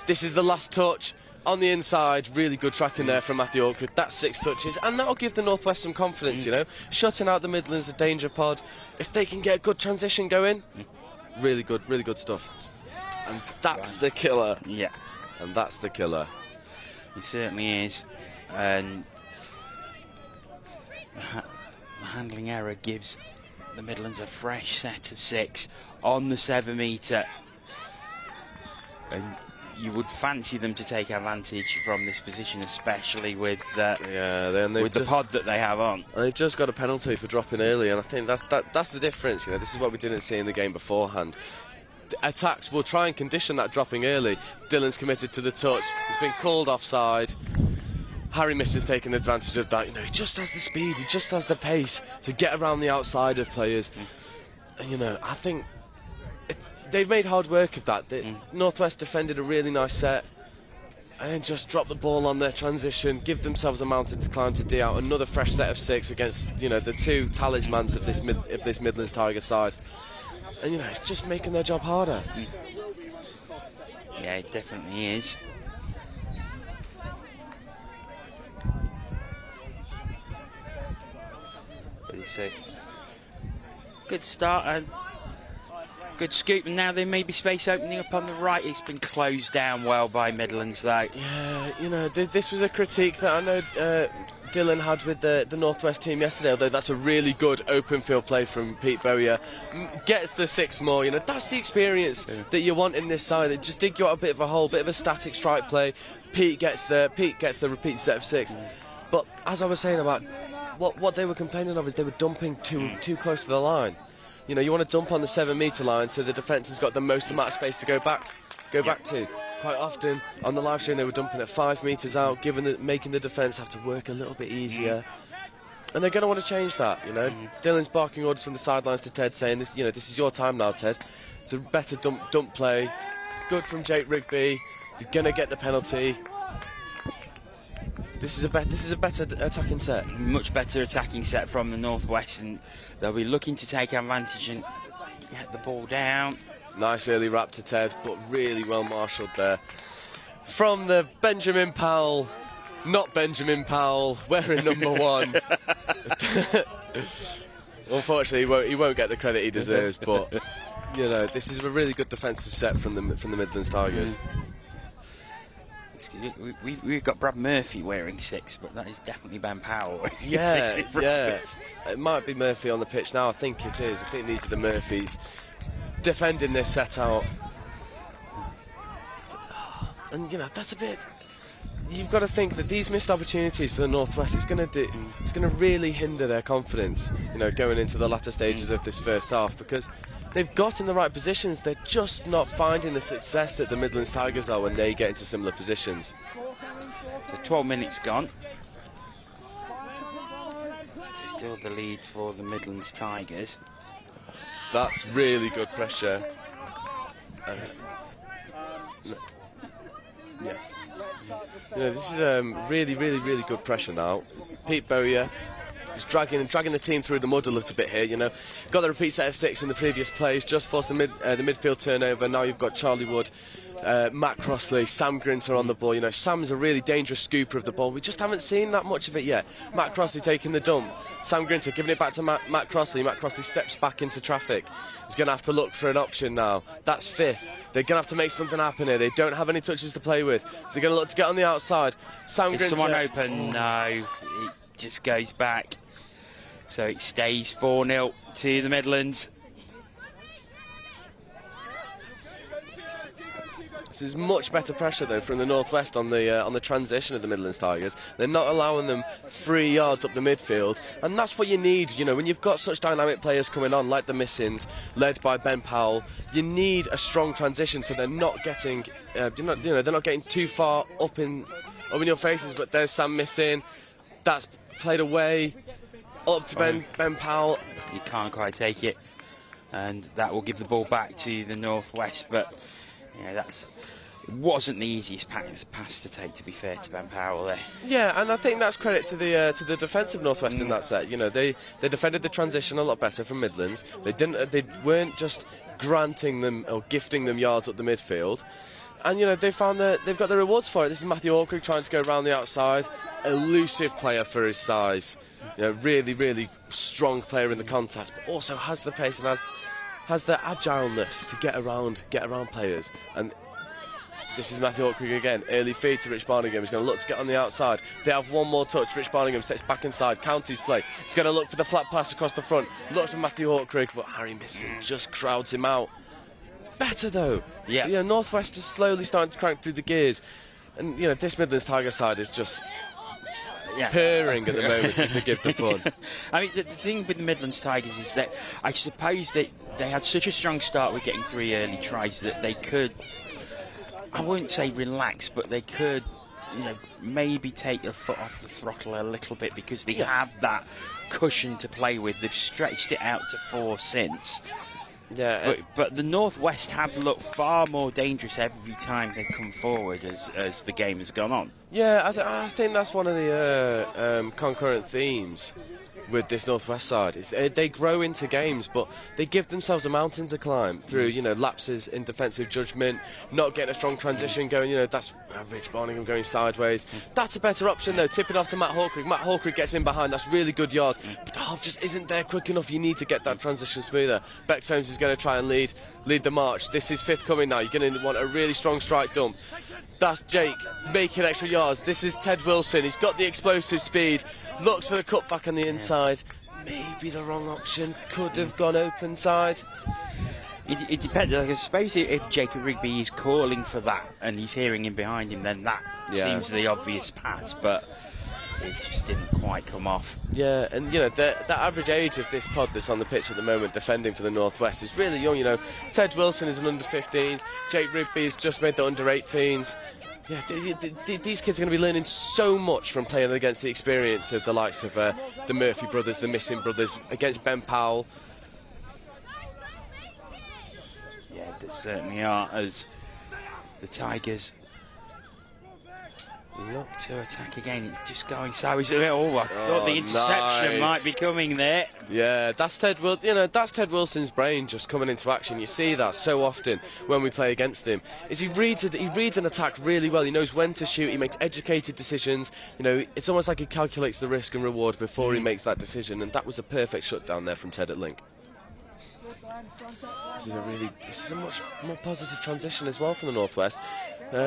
This is the last touch on the inside. Really good tracking there from Matthew Awkward. That's 6 touches, and that'll give the Northwest some confidence, you know. Shutting out the Midlands, a danger pod. If they can get a good transition going, really good stuff. And that's the killer. Yeah. And that's the killer. It certainly is. And the handling error gives the Midlands a fresh set of 6 on the 7-metre. And you would fancy them to take advantage from this position, especially with the pod that they have on. And they've just got a penalty for dropping early, and I think that's the difference. You know, this is what we didn't see in the game beforehand. The attacks will try and condition that dropping early. Dylan's committed to the touch. He's been called offside. Harry Miss has taken advantage of that. You know, he just has the speed, he just has the pace to get around the outside of players. And, you know, I think they've made hard work of that. Northwest defended a really nice set and then just dropped the ball on their transition, give themselves a mountain to climb to D out. Another fresh set of 6 against, you know, the 2 talismans of this Midlands Tiger side. And, you know, it's just making their job harder. Yeah, it definitely is. It's a good start and good scoop, and now there may be space opening up on the right. It's been closed down well by Midlands though. Yeah, you know, this was a critique that I know Dylan had with the Northwest team yesterday, although that's a really good open field play from Pete Bowyer. Gets the 6 more, you know, that's the experience that you want in this side. It just dig you out a bit of a hole, bit of a static strike play. Pete gets the repeat set of 6. But as I was saying about what they were complaining of is they were dumping too close to the line. You know, you want to dump on the 7-metre line so the defence has got the most amount of space to go back to. Quite often on the live stream they were dumping at 5 metres out, making the defence have to work a little bit easier. And they're going to want to change that, you know. Dylan's barking orders from the sidelines to Ted, saying this is your time now, Ted. It's a better dump play. It's good from Jake Rigby. They're going to get the penalty. This is a better attacking set. Much better attacking set from the Northwest, and they'll be looking to take advantage and get the ball down. Nice early wrap to Ted, but really well marshalled there. From the Benjamin Powell, not Benjamin Powell, wearing number 1. Unfortunately, he won't get the credit he deserves, but you know, this is a really good defensive set from the Midlands Tigers. We've got Brad Murphy wearing 6, but that is definitely Ben Powell wearing 6. Yeah. It might be Murphy on the pitch now. I think it is. I think these are the Murphys defending this set out. And you know, that's a bit. You've got to think that these missed opportunities for the Northwest, it's going to really hinder their confidence. You know, going into the latter stages of this first half, because they've got in the right positions, they're just not finding the success that the Midlands Tigers are when they get into similar positions. So 12 minutes gone. Still the lead for the Midlands Tigers. That's really good pressure. Yeah. You know, this is really good pressure now. Pete Bowyer is dragging the team through the mud a little bit here. You know, got the repeat set of 6 in the previous plays, just forced the midfield turnover. Now you've got Charlie Wood Matt Crossley, Sam Grinter on the ball. You know, Sam's a really dangerous scooper of the ball. We just haven't seen that much of it yet. Matt Crossley taking the dump. Sam Grinter giving it back to Matt Crossley. Matt Crossley steps back into traffic. He's going to have to look for an option now. That's fifth. They're going to have to make something happen here. They don't have any touches to play with. They're going to look to get on the outside. Sam Grinter. Is someone open? No. It just goes back. So it stays 4-0 to the Midlands. This is much better pressure though from the Northwest on the transition of the Midlands Tigers. They're not allowing them 3 yards up the midfield, and that's what you need. You know, when you've got such dynamic players coming on like the Missins, led by Ben Powell, you need a strong transition so they're not getting, they're not getting too far up in your faces. But there's Sam Missing, that's played away, up to Ben Powell. You can't quite take it, and that will give the ball back to the Northwest. But yeah, it wasn't the easiest pass to take, to be fair to Ben Powell there. Yeah, and I think that's credit to the defensive Northwest in that set. You know, they defended the transition a lot better from Midlands. They weren't just granting them or gifting them yards up the midfield. And you know, they've got the rewards for it. This is Matthew Hawkridge trying to go around the outside. Elusive player for his size. You know, really, really strong player in the contact, but also has the pace and has the agileness to get around players. And this is Matthew Hawkridge again. Early feed to Rich Barningham. He's going to look to get on the outside. They have one more touch. Rich Barningham steps back inside. Counties play. He's going to look for the flat pass across the front. Looks at Matthew Hawkridge, but Harry Missing just crowds him out. Better though. Yeah. You know, Northwest is slowly starting to crank through the gears. And you know, this Midlands Tiger side is just purring at the moment, to forgive the pun. I mean, the thing with the Midlands Tigers is that I suppose that they had such a strong start with getting 3 early tries that they could, I wouldn't say relax, but they could, you know, maybe take their foot off the throttle a little bit, because they have that cushion to play with. They've stretched it out to 4 since. Yeah, but the Northwest have looked far more dangerous every time they come forward as the game has gone on. Yeah, I think that's one of the concurrent themes with this Northwest side. Is they grow into games, but they give themselves a mountain to climb through, you know, lapses in defensive judgment, not getting a strong transition going. You know, that's Rich Barningham going sideways. That's a better option though, tipping off to Matt Hawkridge. Matt Hawkridge gets in behind, that's really good yards, but the half just isn't there quick enough. You need to get that transition smoother. Bex Holmes is going to try and lead the march. This is fifth coming now. You're going to want a really strong strike dump. That's Jake making extra yards. This is Ted Wilson. He's got the explosive speed. Looks for the cutback on the inside. Maybe the wrong option. Could have gone open side. It depends. Like, I suppose if Jacob Rigby is calling for that and he's hearing him behind him, then that seems the obvious pass. But it just didn't quite come off. Yeah, and you know, the average age of this pod that's on the pitch at the moment defending for the Northwest is really young. You know, Ted Wilson is an under-15s, Jake Rigby has just made the under-18s. Yeah, these kids are going to be learning so much from playing against the experience of the likes of the Murphy brothers, the Missing brothers, against Ben Powell. Yeah, they certainly are, as the Tigers look to attack again. It's just going sideways. Oh, I thought the interception might be coming there. Yeah, that's Ted Wilson's brain just coming into action. You see that so often when we play against him. Is he reads an attack really well. He knows when to shoot. He makes educated decisions. You know, it's almost like he calculates the risk and reward before he makes that decision. And that was a perfect shutdown there from Ted at Link. This is a much more positive transition as well from the Northwest.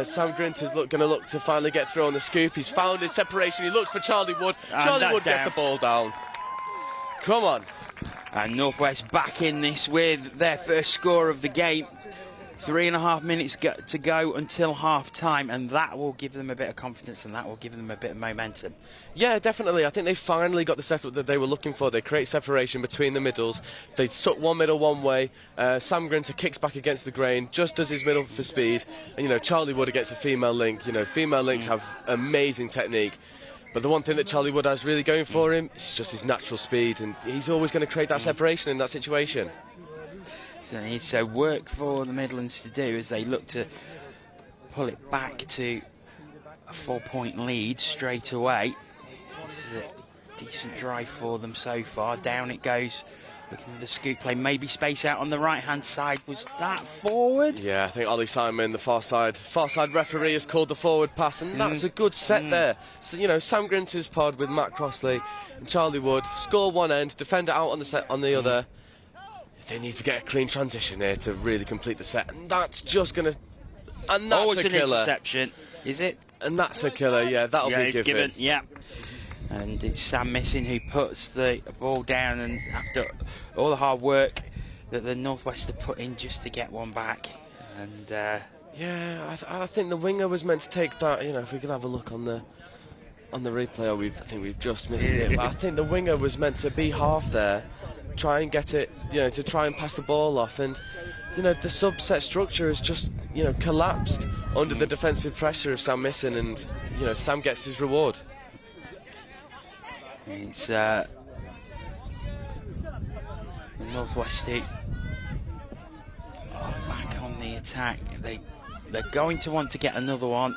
Sam Grinter's going to look to finally get through on the scoop. He's found his separation. He looks for Charlie Wood. Charlie Wood gets the ball down. Come on. And Northwest back in this with their first score of the game. 3.5 minutes to go until half-time, and that will give them a bit of confidence, and that will give them a bit of momentum. Yeah, definitely. I think they finally got the setup that they were looking for. They create separation between the middles. They suck one middle one way. Sam Grinter kicks back against the grain, just does his middle for speed. And, you know, Charlie Wood against a female link. You know, female links have amazing technique. But the one thing that Charlie Wood has really going for him is just his natural speed, and he's always going to create that separation in that situation. So work for the Midlands to do as they look to pull it back to a 4-point lead straight away. This is a decent drive for them so far. Down it goes Looking for the scoop play, maybe space out on the right-hand side. Was that forward? Yeah, I think Ollie Simon, the far side referee, has called the forward pass, and that's a good set there. So, you know, Sam Grinter's pod with Matt Crossley and Charlie Wood score one end, defender out on the set on the other. They need to get a clean transition here to really complete the set, and that's just going to... And that's Always a an killer. interception, is it? And that's a killer, yeah, that'll be it's given. given. Yeah. And it's Sam Missing who puts the ball down, and after all the hard work that the Northwest have put in just to get one back. And yeah, I think the winger was meant to take that. You know, if we could have a look on the replay, I think we've just missed it. But I think the winger was meant to be half there, try and get it, you know, to try and pass the ball off. And you know, the subset structure has just, you know, collapsed under the defensive pressure of Sam Missing, and you know, Sam gets his reward. It's Northwest who are back on the attack. They're going to want to get another one.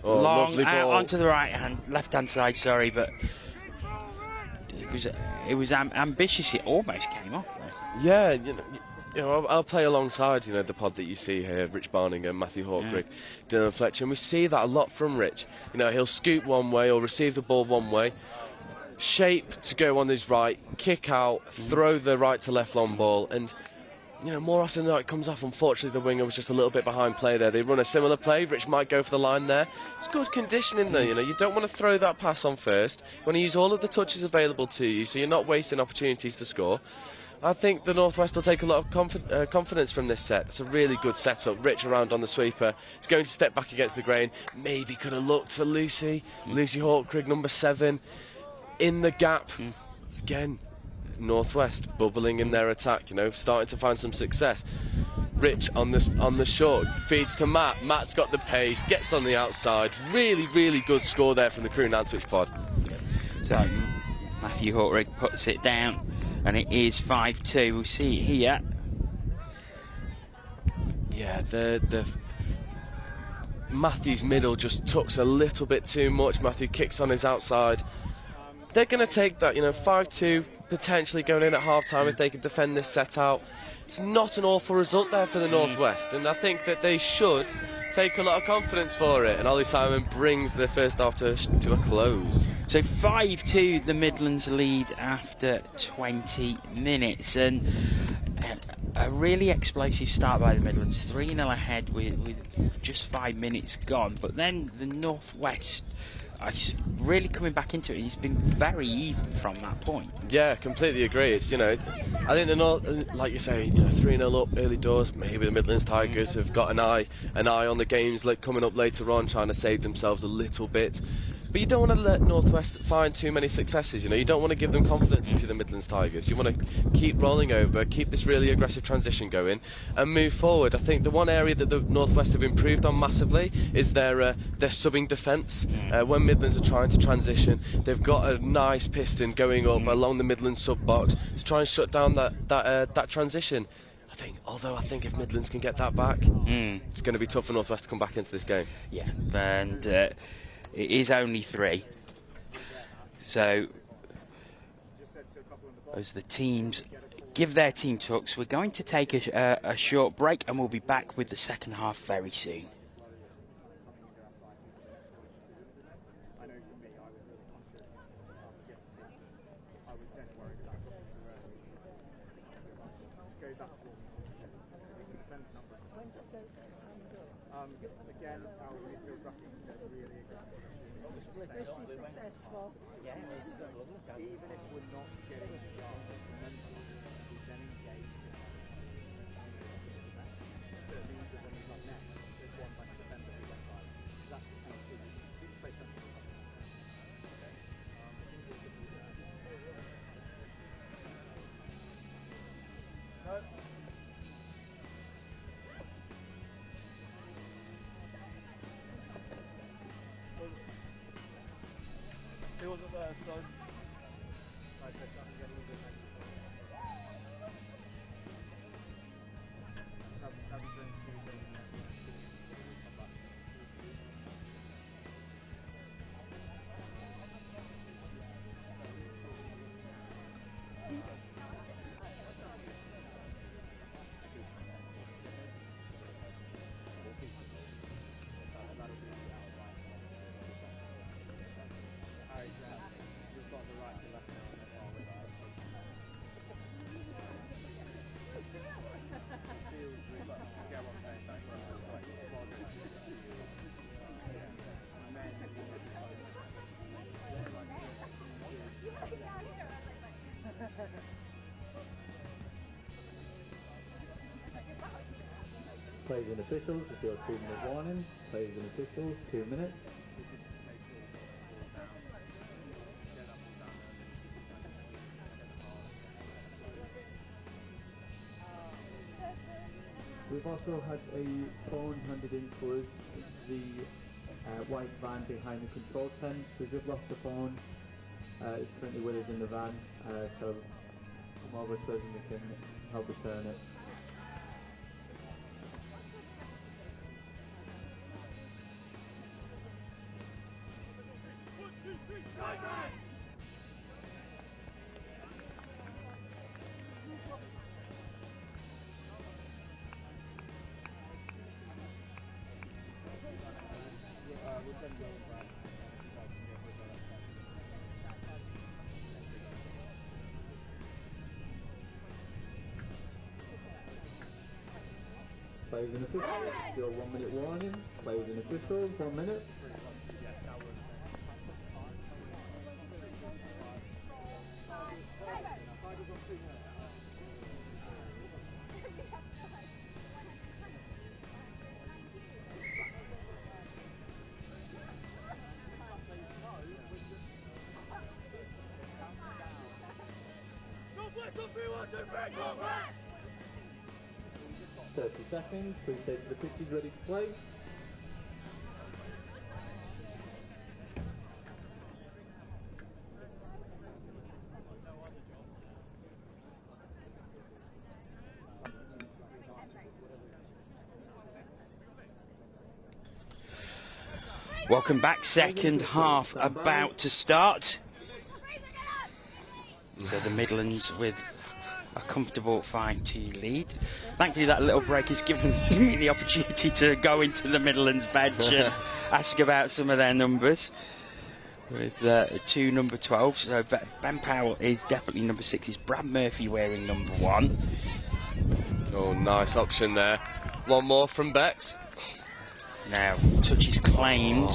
Oh, long lovely out ball. onto the left-hand side. Sorry, but it was ambitious. It almost came off there. Yeah, you know, I'll play alongside, you know, the pod that you see here, Rich Barningham, Matthew Hawkrigg, Dylan Fletcher, and we see that a lot from Rich. You know, he'll scoop one way or receive the ball one way, shape to go on his right, kick out, throw the right to left long ball, and you know, more often than not it comes off. Unfortunately, the winger was just a little bit behind play there. They run a similar play. Rich might go for the line there. It's good conditioning there, you know. You don't want to throw that pass on first. You want to use all of the touches available to you, so you're not wasting opportunities to score. I think the Northwest will take a lot of confidence from this set. It's a really good setup. Rich around on the sweeper. He's going to step back against the grain. Maybe could have looked for Lucy. Lucy Hawkrigg, number 7, in the gap. Again, Northwest bubbling in their attack, you know, starting to find some success. Rich on the short, feeds to Matt. Matt's got the pace, gets on the outside. Really, really good score there from the crew Nantwich pod. So Matthew Hawkrigg puts it down, and it is 5-2. We'll see it here. Yeah, the Matthew's middle just tucks a little bit too much. Matthew kicks on his outside. They're going to take that, you know, 5-2, potentially going in at half-time if they can defend this set out. It's not an awful result there for the Northwest, and I think that they should take a lot of confidence for it. And Ollie Simon brings the first half to a close. So 5-2, the Midlands lead after 20 minutes, and a really explosive start by the Midlands. 3-0 ahead with just 5 minutes gone, but then the Northwest really coming back into it. He's been very even from that point. Yeah, completely agree. It's, you know, I think the North, like you say, you know, 3-0 up early doors. Maybe the Midlands Tigers have got an eye on the games coming up later on, trying to save themselves a little bit. But you don't want to let Northwest find too many successes. You know, you don't want to give them confidence if you're the Midlands Tigers. You want to keep rolling over, keep this really aggressive transition going, and move forward. I think the one area that the Northwest have improved on massively is their subbing defence. When Midlands are trying to transition, they've got a nice piston going up along the Midlands sub box to try and shut down that transition. I think if Midlands can get that back, it's going to be tough for Northwest to come back into this game. Yeah, and it is only 3. So as the teams give their team talks, we're going to take a short break, and we'll be back with the second half very soon. Even if we're not getting the momentum, we then engage so it means that when we come next, there's one less defender who went by. That's the key thing. We can play something. He wasn't there, son. I said that to get a little bit next to Haven't been to the come back. Players and officials, with your 2-minute warning. Players and officials, 2 minutes. We've also had a phone handed in to us. It's the white van behind the control tent. We've just lost the phone. It's currently with us in the van, so come over to us and we can help return it. Players and officials, your 1-minute warning. Players and officials, 1 minute. Go 30 seconds, please take the pitches ready to play. Welcome back, second half about to start. So the Midlands with a comfortable 5-2 lead. Thankfully that little break has given me the opportunity to go into the Midlands bench and ask about some of their numbers with 2 number 12. So Ben Powell is definitely number 6. Is Brad Murphy wearing number 1? Oh, nice option there. One more from Bex. Now touch is claimed.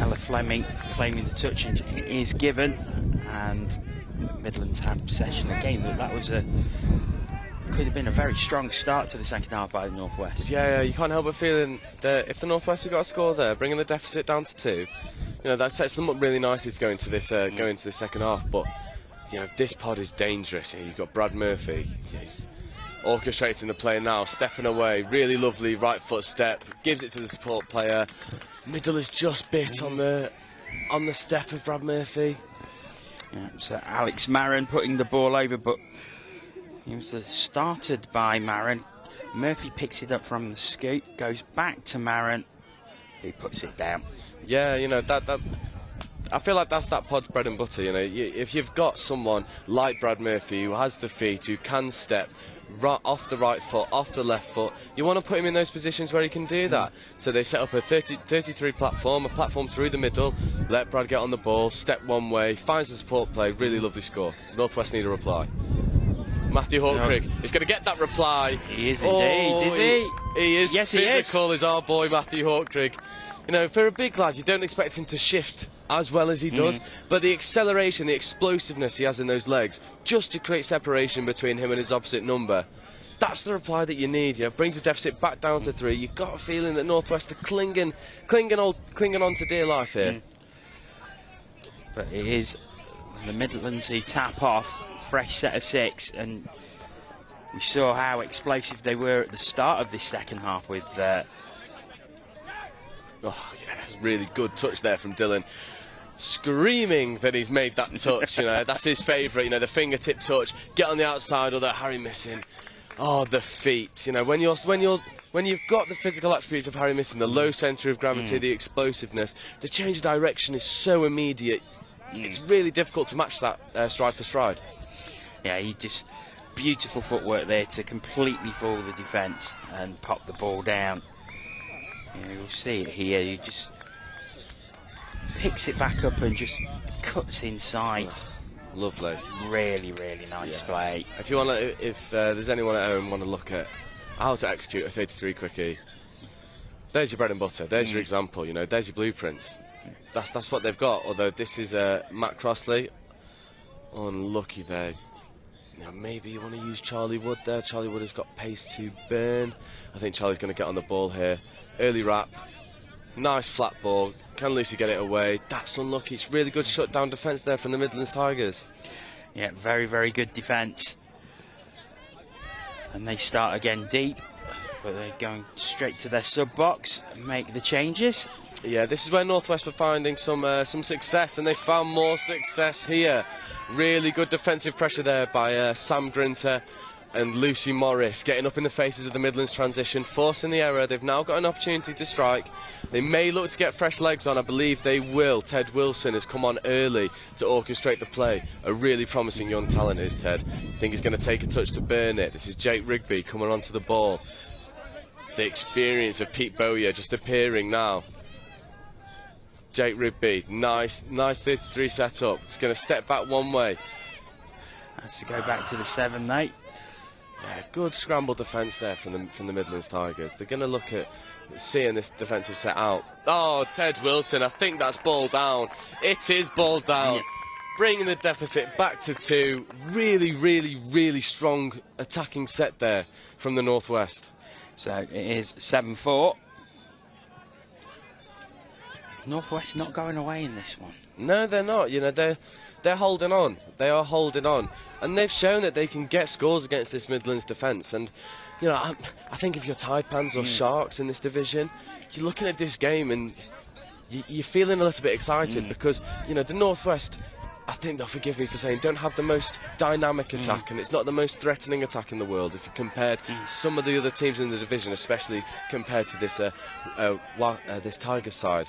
Ella Fleming claiming the touch, and it is given, and Midlands have possession again. That was could have been a very strong start to the second half by the Northwest. Yeah, you can't help but feeling that if the Northwest have got a score there, bringing the deficit down to 2, you know, that sets them up really nicely to go into this second half. But you know, this pod is dangerous. You know, you've got Brad Murphy. He's orchestrating the play now, stepping away, really lovely right foot step, gives it to the support player. Middle is just bit on the step of Brad Murphy. Yeah, so Alex Marin putting the ball over, but he was started by Marin. Murphy picks it up from the scoop, goes back to Marin, he puts it down. Yeah, you know, that I feel like that's that pod's bread and butter. You know, if you've got someone like Brad Murphy who has the feet, who can step right off the right foot, off the left foot, you want to put him in those positions where he can do that. So they set up a 33 platform, a platform through the middle, let Brad get on the ball, step one way, finds the support play, really lovely score. Northwest need a reply. Matthew Hawkrig is going to get that reply. He is indeed, is he? He is yes, physical, is our boy Matthew Hawkrig. You know, for a big lad, you don't expect him to shift as well as he does, but the acceleration, the explosiveness he has in those legs, just to create separation between him and his opposite number, that's the reply that you need. You know, brings the deficit back down to 3. You've got a feeling that Northwest are clinging on to dear life here. But it is the Midlands who tap off, fresh set of 6, and we saw how explosive they were at the start of this second half with oh yes, really good touch there from Dylan, screaming that he's made that touch. You know, that's his favourite. You know, the fingertip touch, get on the outside, or the Harry missing. Oh, the feet. You know, when you've got the physical attributes of Harry missing, the low centre of gravity, the explosiveness, the change of direction is so immediate. It's really difficult to match that stride for stride. Yeah, he just beautiful footwork there to completely fool the defence and pop the ball down. You know, you'll see it here. He just picks it back up and just cuts inside. Lovely. Really, really nice play. If you want to, if there's anyone at home want to look at how to execute a 33 quickie, there's your bread and butter. There's your example. You know, there's your blueprints. That's what they've got. Although this is Matt Crossley, unlucky there. maybe you want to use Charlie Wood there. Charlie Wood has got pace to burn. I think Charlie's going to get on the ball here. Early wrap. Nice flat ball. Can Lucy get it away? That's unlucky. It's really good shutdown defence there from the Midlands Tigers. Yeah, very, very good defence. And they start again deep, but they're going straight to their sub-box and make the changes. Yeah, this is where Northwest were finding some success, and they found more success here. Really good defensive pressure there by Sam Grinter and Lucy Morris, getting up in the faces of the Midlands transition, forcing the error. They've now got an opportunity to strike. They may look to get fresh legs on. I believe they will. Ted Wilson has come on early to orchestrate the play. A really promising young talent is Ted. I think he's going to take a touch to burn it. This is Jake Rigby coming onto the ball. The experience of Pete Bowyer just appearing now. Jake Rigby, nice 33 set up. He's going to step back one way. Has to go back to the 7, mate. Yeah, good scramble defence there from the Midlands Tigers. They're going to look at seeing this defensive set out. Oh, Ted Wilson, I think that's ball down. It is ball down. Yeah. Bringing the deficit back to 2. Really, really, really strong attacking set there from the Northwest. So it is 7-4. Northwest not going away in this one. No, they're not. You know, they're holding on. They are holding on, and they've shown that they can get scores against this Midlands defence. And you know, I think if you're Taipans or Sharks in this division, you're looking at this game and you're feeling a little bit excited because you know the Northwest. I think they'll forgive me for saying don't have the most dynamic attack, and it's not the most threatening attack in the world if you compared some of the other teams in the division, especially compared to this this Tigers side.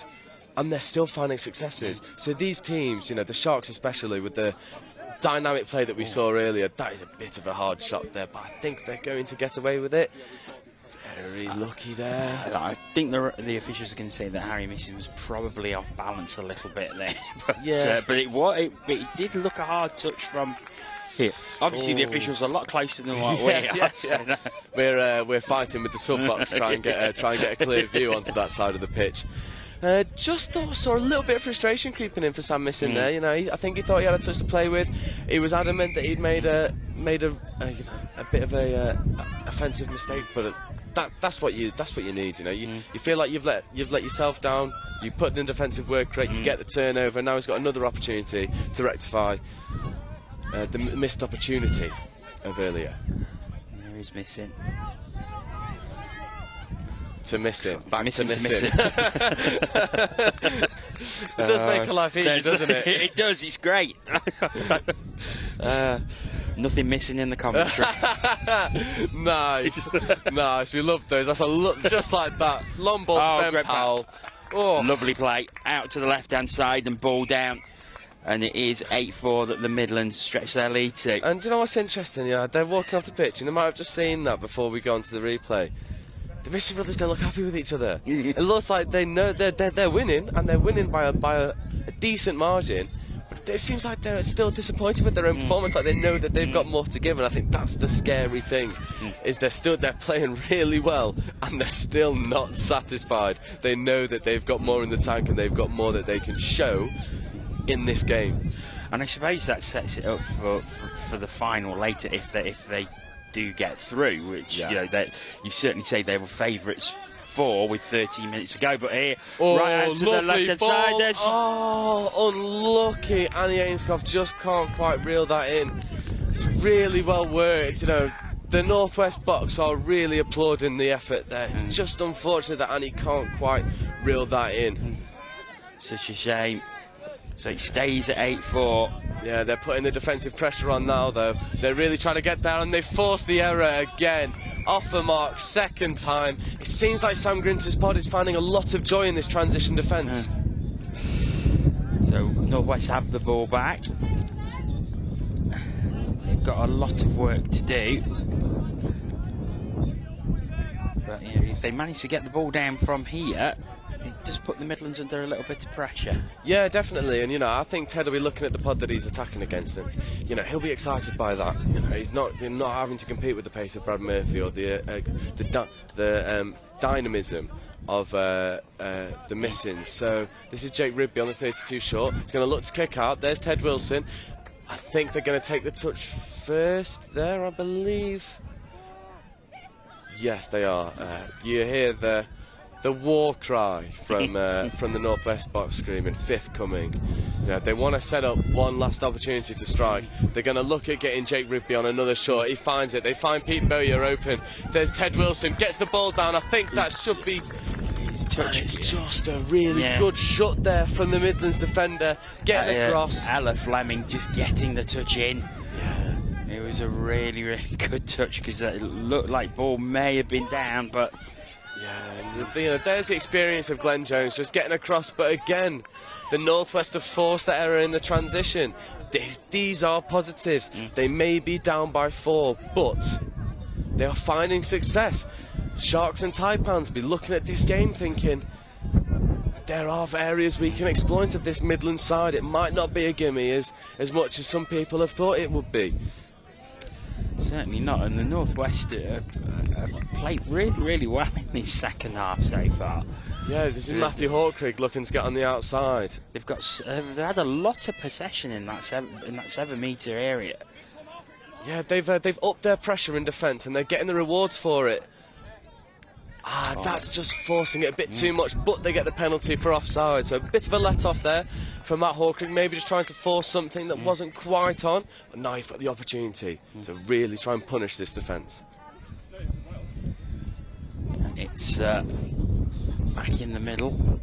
And they're still finding successes. So these teams, you know, the Sharks especially, with the dynamic play that we saw earlier, that is a bit of a hard shot there, but I think they're going to get away with it. Very lucky there. I think the officials are going to say that Harry Missing was probably off balance a little bit there. But, yeah. But it did look a hard touch from here. Obviously, the officials are a lot closer than what we are. Yeah. We're fighting with the sub box, try and get a clear view onto that side of the pitch. Just saw a little bit of frustration creeping in for Sam Missing there. You know, I think he thought he had a touch to play with. He was adamant that he'd made a bit of a offensive mistake, but that's what you need. You know, you feel like you've let yourself down. You put in defensive work rate, you get the turnover, and now he's got another opportunity to rectify the missed opportunity of earlier. There is Missing. To Missing, back missing to Missing. It does make a life easy, doesn't it? It does, it's great. Nothing missing in the commentary. Nice, we love those. That's just like that. Long ball to Ben Powell. Oh. Lovely play, out to the left-hand side and ball down. And it is 8-4 that the Midlands stretch their lead to. And do you know what's interesting? Yeah, they're walking off the pitch, and they might have just seen that before we go on to the replay. The Missing brothers don't look happy with each other. It looks like they know they're winning, and they're winning by a decent margin. But it seems like they're still disappointed with their own performance. Like they know that they've got more to give, and I think that's the scary thing. Is they're playing really well, and they're still not satisfied. They know that they've got more in the tank, and they've got more that they can show in this game. And I suppose that sets it up for the final later if they do get through, which you know you certainly say they were favourites for with 13 minutes to go. But here, right out to the left-hand side, unlucky. Annie Ainscough just can't quite reel that in. It's really well worked, you know. The Northwest box are really applauding the effort there. It's just unfortunate that Annie can't quite reel that in. Such a shame. So it stays at 8-4. Yeah, they're putting the defensive pressure on now, though. They're really trying to get down, and they force the error again. Off the mark, second time. It seems like Sam Grinter's pod is finding a lot of joy in this transition defence. So Northwest have the ball back. They've got a lot of work to do. But you know, if they manage to get the ball down from here, it does put the Midlands under a little bit of pressure. Yeah, definitely. And you know, I think Ted will be looking at the pod that he's attacking against him. You know, he'll be excited by that. You know, he's not having to compete with the pace of Brad Murphy or the dynamism of the Missing. So this is Jake Rigby on the 32 short. He's going to look to kick out. There's Ted Wilson. I think they're going to take the touch first there, I believe. Yes, they are. You hear the war cry from the Northwest box screaming, fifth coming. They want to set up one last opportunity to strike. They're going to look at getting Jake Rigby on another shot. He finds it. They find Pete Bowyer open. There's Ted Wilson, gets the ball down. I think that should be... It's just a really good shot there from the Midlands defender. Getting across. Ella Fleming just getting the touch in. It was a really, really good touch because it looked like ball may have been down, but... Yeah, there's the experience of Glenn Jones just getting across, but again, the Northwest have forced that error in the transition. These are positives. They may be down by 4, but they are finding success. Sharks and Taipans be looking at this game thinking, there are areas we can exploit of this Midland side. It might not be a gimme as much as some people have thought it would be. Certainly not, and the Northwest have played really, really well in this second half so far. Yeah, this is Matthew Hawkrig looking to get on the outside. They've had a lot of possession in that 7-metre area. Yeah, they've upped their pressure in defence and they're getting the rewards for it. That's just forcing it a bit too much, but they get the penalty for offside, so a bit of a let-off there for Matt Hawkrig, maybe just trying to force something that wasn't quite on, but now you've got the opportunity to really try and punish this defence. And it's back in the middle.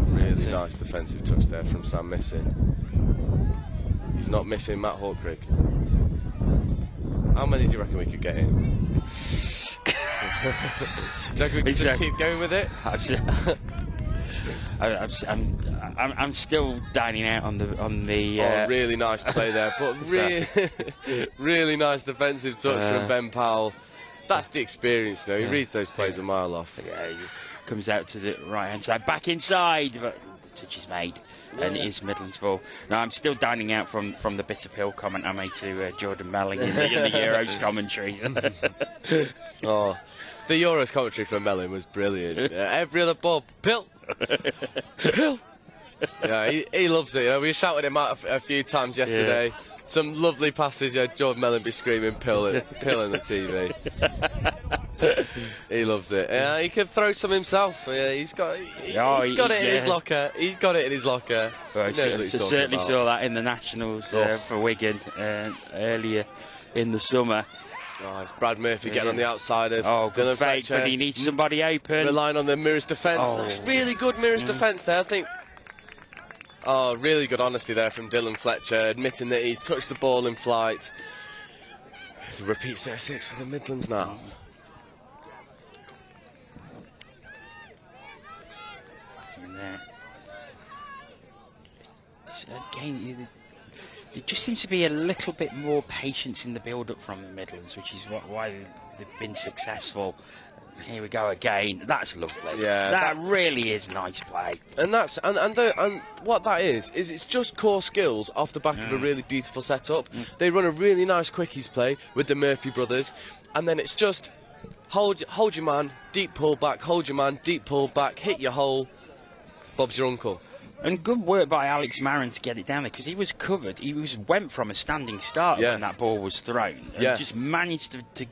Really nice defensive touch there from Sam Missing. He's not missing Matt Hawkrig. How many do you reckon we could get in? Do you reckon we could just keep going with it? I'm still dining out on the. Really nice play there, but really nice defensive touch from Ben Powell. That's the experience, He reads those plays a mile off. Yeah, he comes out to the right-hand side, back inside, but the touch is made, and it is Midland's ball. Now I'm still dining out from the bitter pill comment I made to Jordan Melling in the Euros commentaries. The Euros commentary from Melling was brilliant. Every other ball, pill. Pill. Yeah, he loves it. We shouted him out a few times yesterday. Yeah. Some lovely passes. Jordan Mellon be screaming pill in the TV. He loves it. He can throw some himself. He's got it in his locker. He's got it in his locker. Well, certainly saw that in the Nationals for Wigan earlier in the summer. It's Brad Murphy getting on the outside of Dylan fake, Fletcher. But he needs somebody open. Relying on the Mirrors defence. That's really good Mirrors defence there, I think. Really good honesty there from Dylan Fletcher, admitting that he's touched the ball in flight. Repeat set 6 for the Midlands now. Again, there just seems to be a little bit more patience in the build-up from the Midlands, which is why they've been successful. Here we go again. That's lovely. Yeah, that really is nice play. And that's and what that is it's just core skills off the back of a really beautiful setup. They run a really nice quickies play with the Murphy brothers, and then it's just hold your man, deep pull back, hold your man, deep pull back, hit your hole. Bob's your uncle. And good work by Alex Marin to get it down there, because he was covered. He went from a standing start when that ball was thrown, and just managed to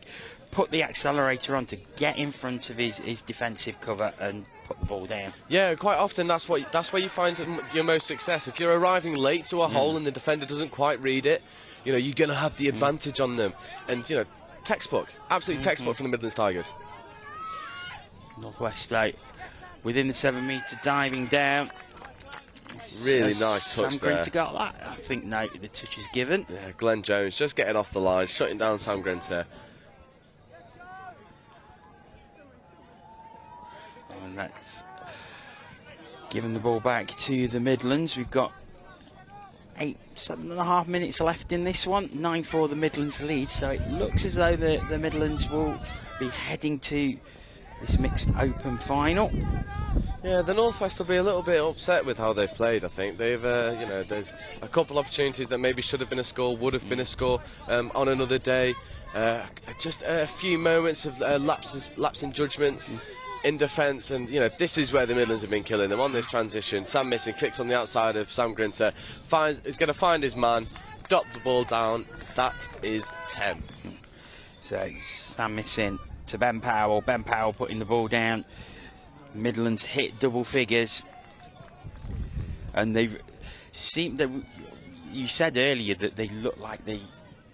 put the accelerator on to get in front of his defensive cover and put the ball down. Yeah, quite often that's where you find your most success. If you're arriving late to a hole and the defender doesn't quite read it, you're going to have the advantage on them. And textbook, absolutely textbook from the Midlands Tigers. Northwest though, within the 7-metre, diving down. Really nice touch there. Sam Grinter got that. I think now the touch is given. Yeah, Glenn Jones just getting off the line, shutting down Sam Grinter. And that's giving the ball back to the Midlands. We've got 7.5 minutes left in this one. 9-4 the Midlands lead, so it looks as though the Midlands will be heading to this mixed open final. Yeah, the Northwest will be a little bit upset with how they've played. I think they've, there's a couple opportunities that maybe should have been a score, would have been a score on another day. Just a few moments of lapse in judgments. in defence, and this is where the Midlands have been killing them on this transition. Sam Missing clicks on the outside of Sam Grinter, is going to find his man, drop the ball down. That is 10. So Sam Missing to Ben Powell. Ben Powell putting the ball down. Midlands hit double figures, and they've seemed that. You said earlier that they looked like they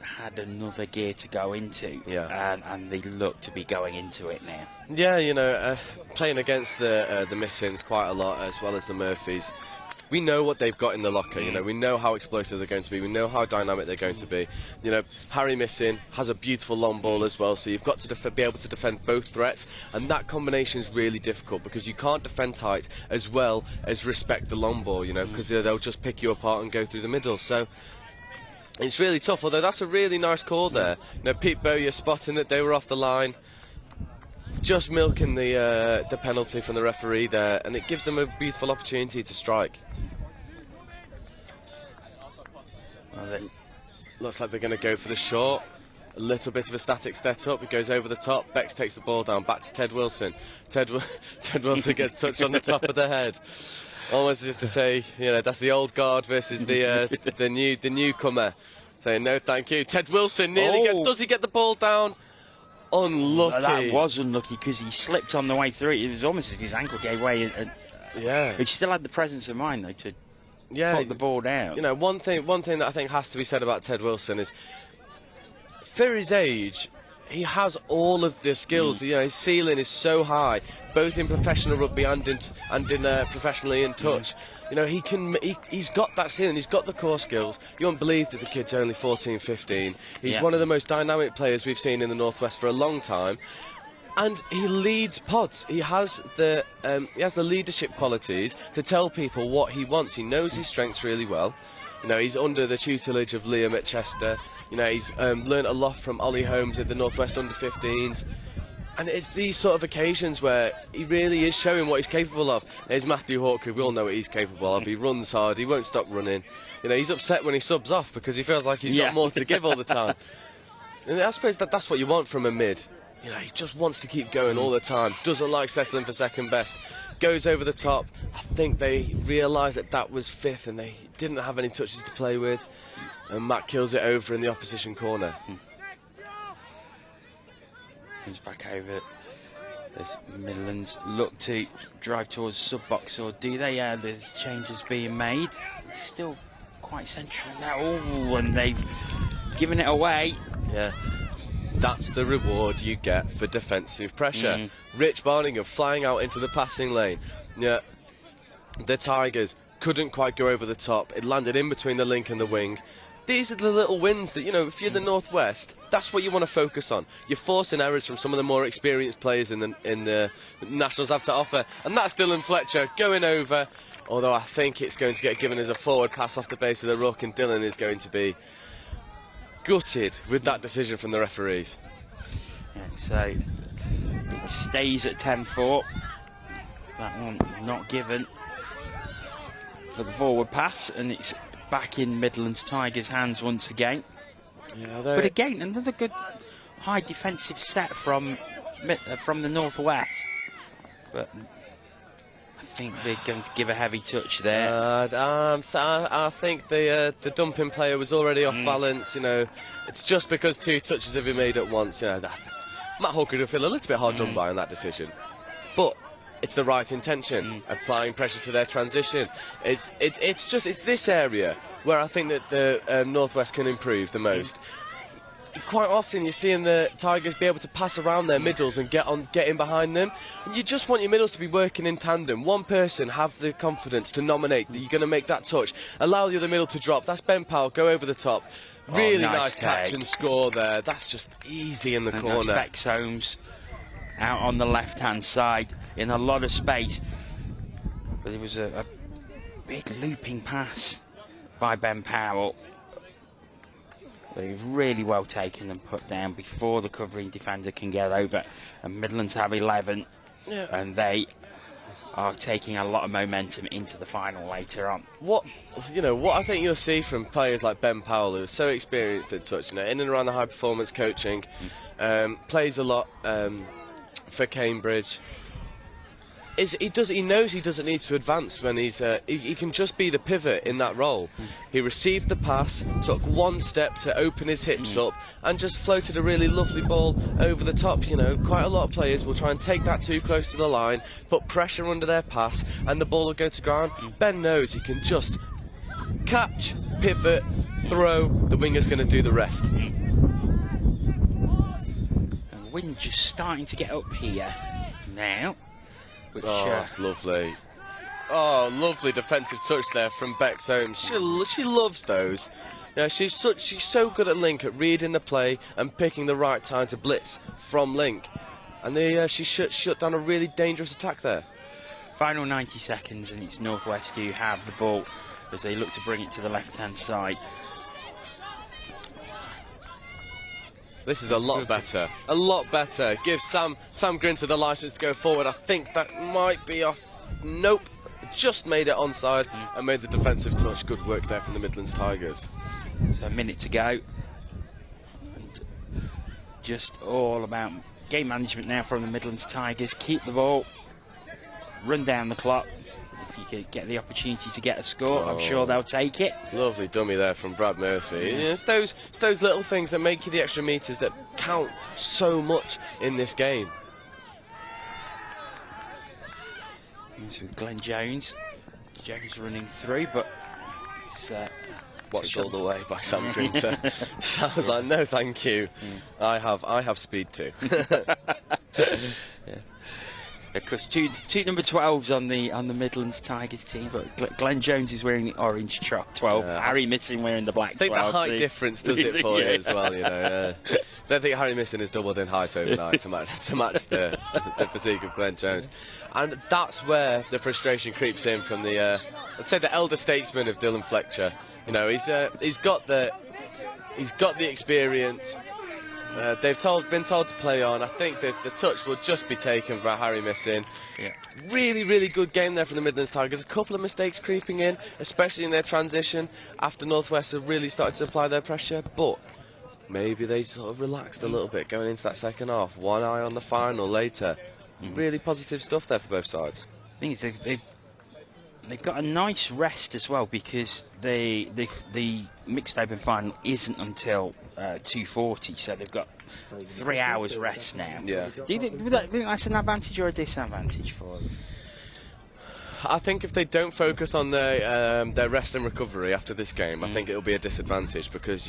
had another gear to go into, and they look to be going into it now. Yeah, playing against the Missings quite a lot, as well as the Murphys. We know what they've got in the locker. We know how explosive they're going to be. We know how dynamic they're going to be. Harry Missing has a beautiful long ball as well, so you've got to be able to defend both threats, and that combination is really difficult because you can't defend tight as well as respect the long ball. Because they'll just pick you apart and go through the middle. So it's really tough. Although that's a really nice call there. Pete Bowyer spotting that they were off the line. Just milking the penalty from the referee there, and it gives them a beautiful opportunity to strike. Looks like they're going to go for the short. A little bit of a static step up. It goes over the top. Bex takes the ball down. Back to Ted Wilson. Ted Wilson gets touched on the top of the head. Almost as if to say, that's the old guard versus the newcomer. Saying no, thank you. Ted Wilson does he get the ball down? Unlucky. That was unlucky because he slipped on the way through. It was almost as if his ankle gave way. He still had the presence of mind though to put the ball down. One thing that I think has to be said about Ted Wilson is, for his age, he has all of the skills. His ceiling is so high, both in professional rugby and in professionally in touch. He's got that ceiling, he's got the core skills. You won't believe that the kid's only 14, 15. He's one of the most dynamic players we've seen in the Northwest for a long time. And he leads pods. He has the leadership qualities to tell people what he wants. He knows his strengths really well. He's under the tutelage of Liam at Chester. He's learnt a lot from Ollie Holmes at the Northwest Under-15s. And it's these sort of occasions where he really is showing what he's capable of. There's Matthew Hawke, who we all know what he's capable of. He runs hard, he won't stop running. He's upset when he subs off because he feels like he's got more to give all the time. And I suppose that's what you want from a mid. He just wants to keep going all the time. Doesn't like settling for second best. Goes over the top. I think they realised that was fifth and they didn't have any touches to play with. And Matt kills it over in the opposition corner. Comes back over as Midlands look to drive towards sub-box, or do they? There's changes being made. It's still quite central now. And they've given it away. Yeah. That's the reward you get for defensive pressure. Rich Barningham flying out into the passing lane. Yeah, the Tigers couldn't quite go over the top. It landed in between the link and the wing. These are the little wins that, if you're the Northwest, that's what you want to focus on. You're forcing errors from some of the more experienced players in the Nationals have to offer. And that's Dylan Fletcher going over. Although I think it's going to get given as a forward pass off the base of the ruck, and Dylan is going to be gutted with that decision from the referees. So it stays at 10-4. That one not given for the forward pass, and it's back in Midlands Tigers' hands once again. But again, another good high defensive set from the Northwest. But I think they're going to give a heavy touch there. I think the dumping player was already off balance. It's just because two touches have been made at once. Matt Hawke would feel a little bit hard done by on that decision, but it's the right intention. Applying pressure to their transition. It's this area where I think that the Northwest can improve the most. Quite often you're seeing the Tigers be able to pass around their middles and get in behind them, and you just want your middles to be working in tandem. One person have the confidence to nominate that you're going to make that touch, allow the other middle to drop. That's Ben Powell, go over the top. Really nice catch and score there. That's just easy in the corner. That's Bex Holmes out on the left hand side in a lot of space, but it was a big looping pass by Ben Powell. They've really well taken and put down before the covering defender can get over, and Midlands have 11, and they are taking a lot of momentum into the final later on. What I think you'll see from players like Ben Powell, who's so experienced at touch, in and around the high performance coaching, plays a lot for Cambridge. he knows he doesn't need to advance when he can just be the pivot in that role. He received the pass, took one step to open his hips up, and just floated a really lovely ball over the top. You know, quite a lot of players will try and take that too close to the line, put pressure under their pass, and the ball will go to ground. Ben knows he can just catch, pivot, throw. The winger's going to do the rest. And the wind just starting to get up here now. Which, that's lovely. Oh, lovely defensive touch there from Bex Holmes. She loves those. You know, she's so good at Link at reading the play and picking the right time to blitz from Link, and she shut down a really dangerous attack there. Final 90 seconds, and it's Northwest who have the ball as they look to bring it to the left-hand side. This is a lot better. A lot better. Give Sam Grinter the licence to go forward. I think that might be off. Nope. Just made it onside and made the defensive touch. Good work there from the Midlands Tigers. So a minute to go. And just all about game management now from the Midlands Tigers. Keep the ball. Run down the clock. If you could get the opportunity to get a score, I'm sure they'll take it. Lovely dummy there from Brad Murphy. It's those little things that make you the extra metres that count so much in this game. It's with Glenn Jones. Jones running through, but it's watched all the way by Sam Grinter. So I was like, no, thank you. I have speed too. Yeah. Of course, two number 12s on the Midlands Tigers team, but Glenn Jones is wearing the orange 12. Harry Missing wearing the black 12. I think the height difference does it for you as well, you know. I don't think Harry Missing has doubled in height overnight to match the physique of Glenn Jones. And that's where the frustration creeps in from the, I'd say, the elder statesman of Dylan Fletcher. You know, he's got the experience. They've been told to play on. I think that the touch will just be taken by Harry Missing. Yeah. Really, really good game there from the Midlands Tigers. A couple of mistakes creeping in, especially in their transition after Northwest have really started to apply their pressure. But maybe they sort of relaxed a little bit going into that second half. One eye on the final later. Really positive stuff there for both sides. The thing is, they've got a nice rest as well, because the mixed open final isn't until 2:40, so they've got 3 hours rest now. Yeah. Do you think that's an advantage or a disadvantage for them? I think if they don't focus on their rest and recovery after this game, I think it'll be a disadvantage, because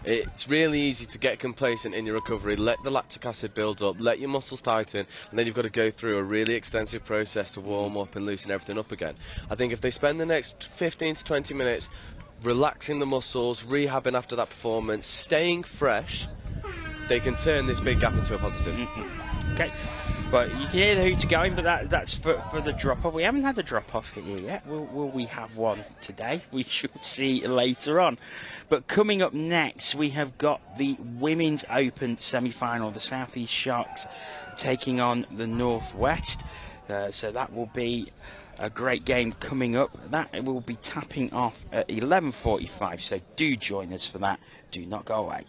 it's really easy to get complacent in your recovery, let the lactic acid build up, let your muscles tighten, and then you've got to go through a really extensive process to warm up and loosen everything up again. I think if they spend the next 15 to 20 minutes relaxing the muscles, rehabbing after that performance, staying fresh, they can turn this big gap into a positive. Okay. Well, you can hear the hooter going, but that's for the drop-off. We haven't had a drop-off here yet. Will we have one today? We shall see later on. But coming up next, we have got the Women's Open semi-final. The South East Sharks taking on the Northwest. So that will be a great game coming up. That will be tapping off at 11:45. So do join us for that. Do not go away.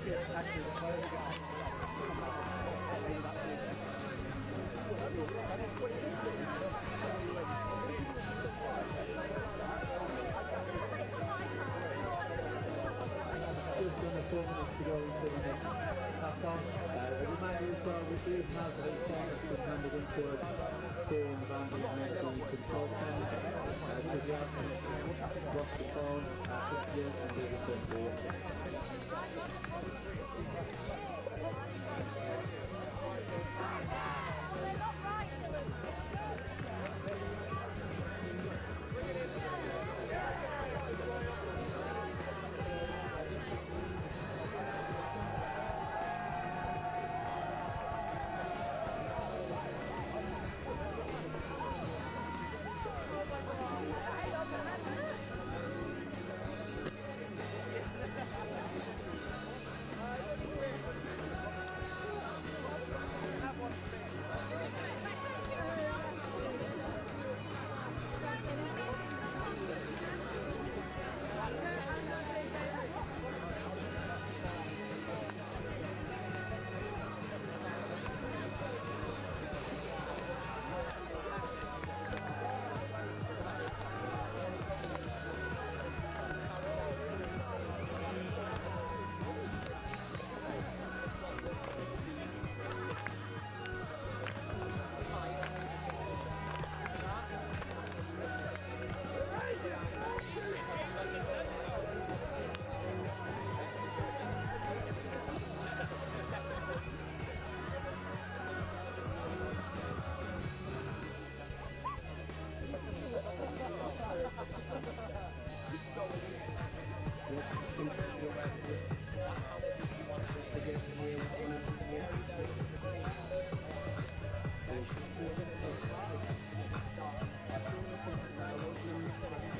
Just under 4 minutes to go into the next half-off. A reminder as well, we do have a corner to handed into us here in the van behind the control tent. So if you have to block the phone, put yes and do the same for you.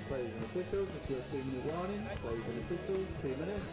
Players and officials, if you're 2-minute warning, players and officials, 2 minutes.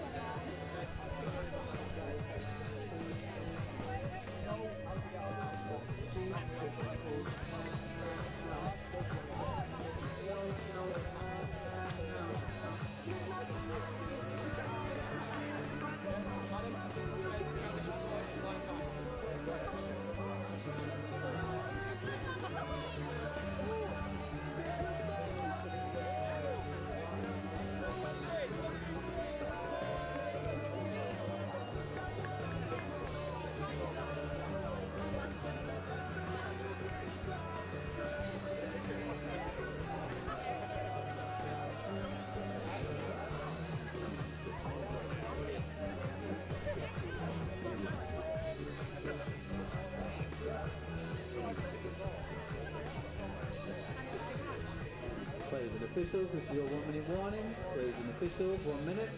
Players and officials, this is your 1 minute warning. Players and officials, 1 minute.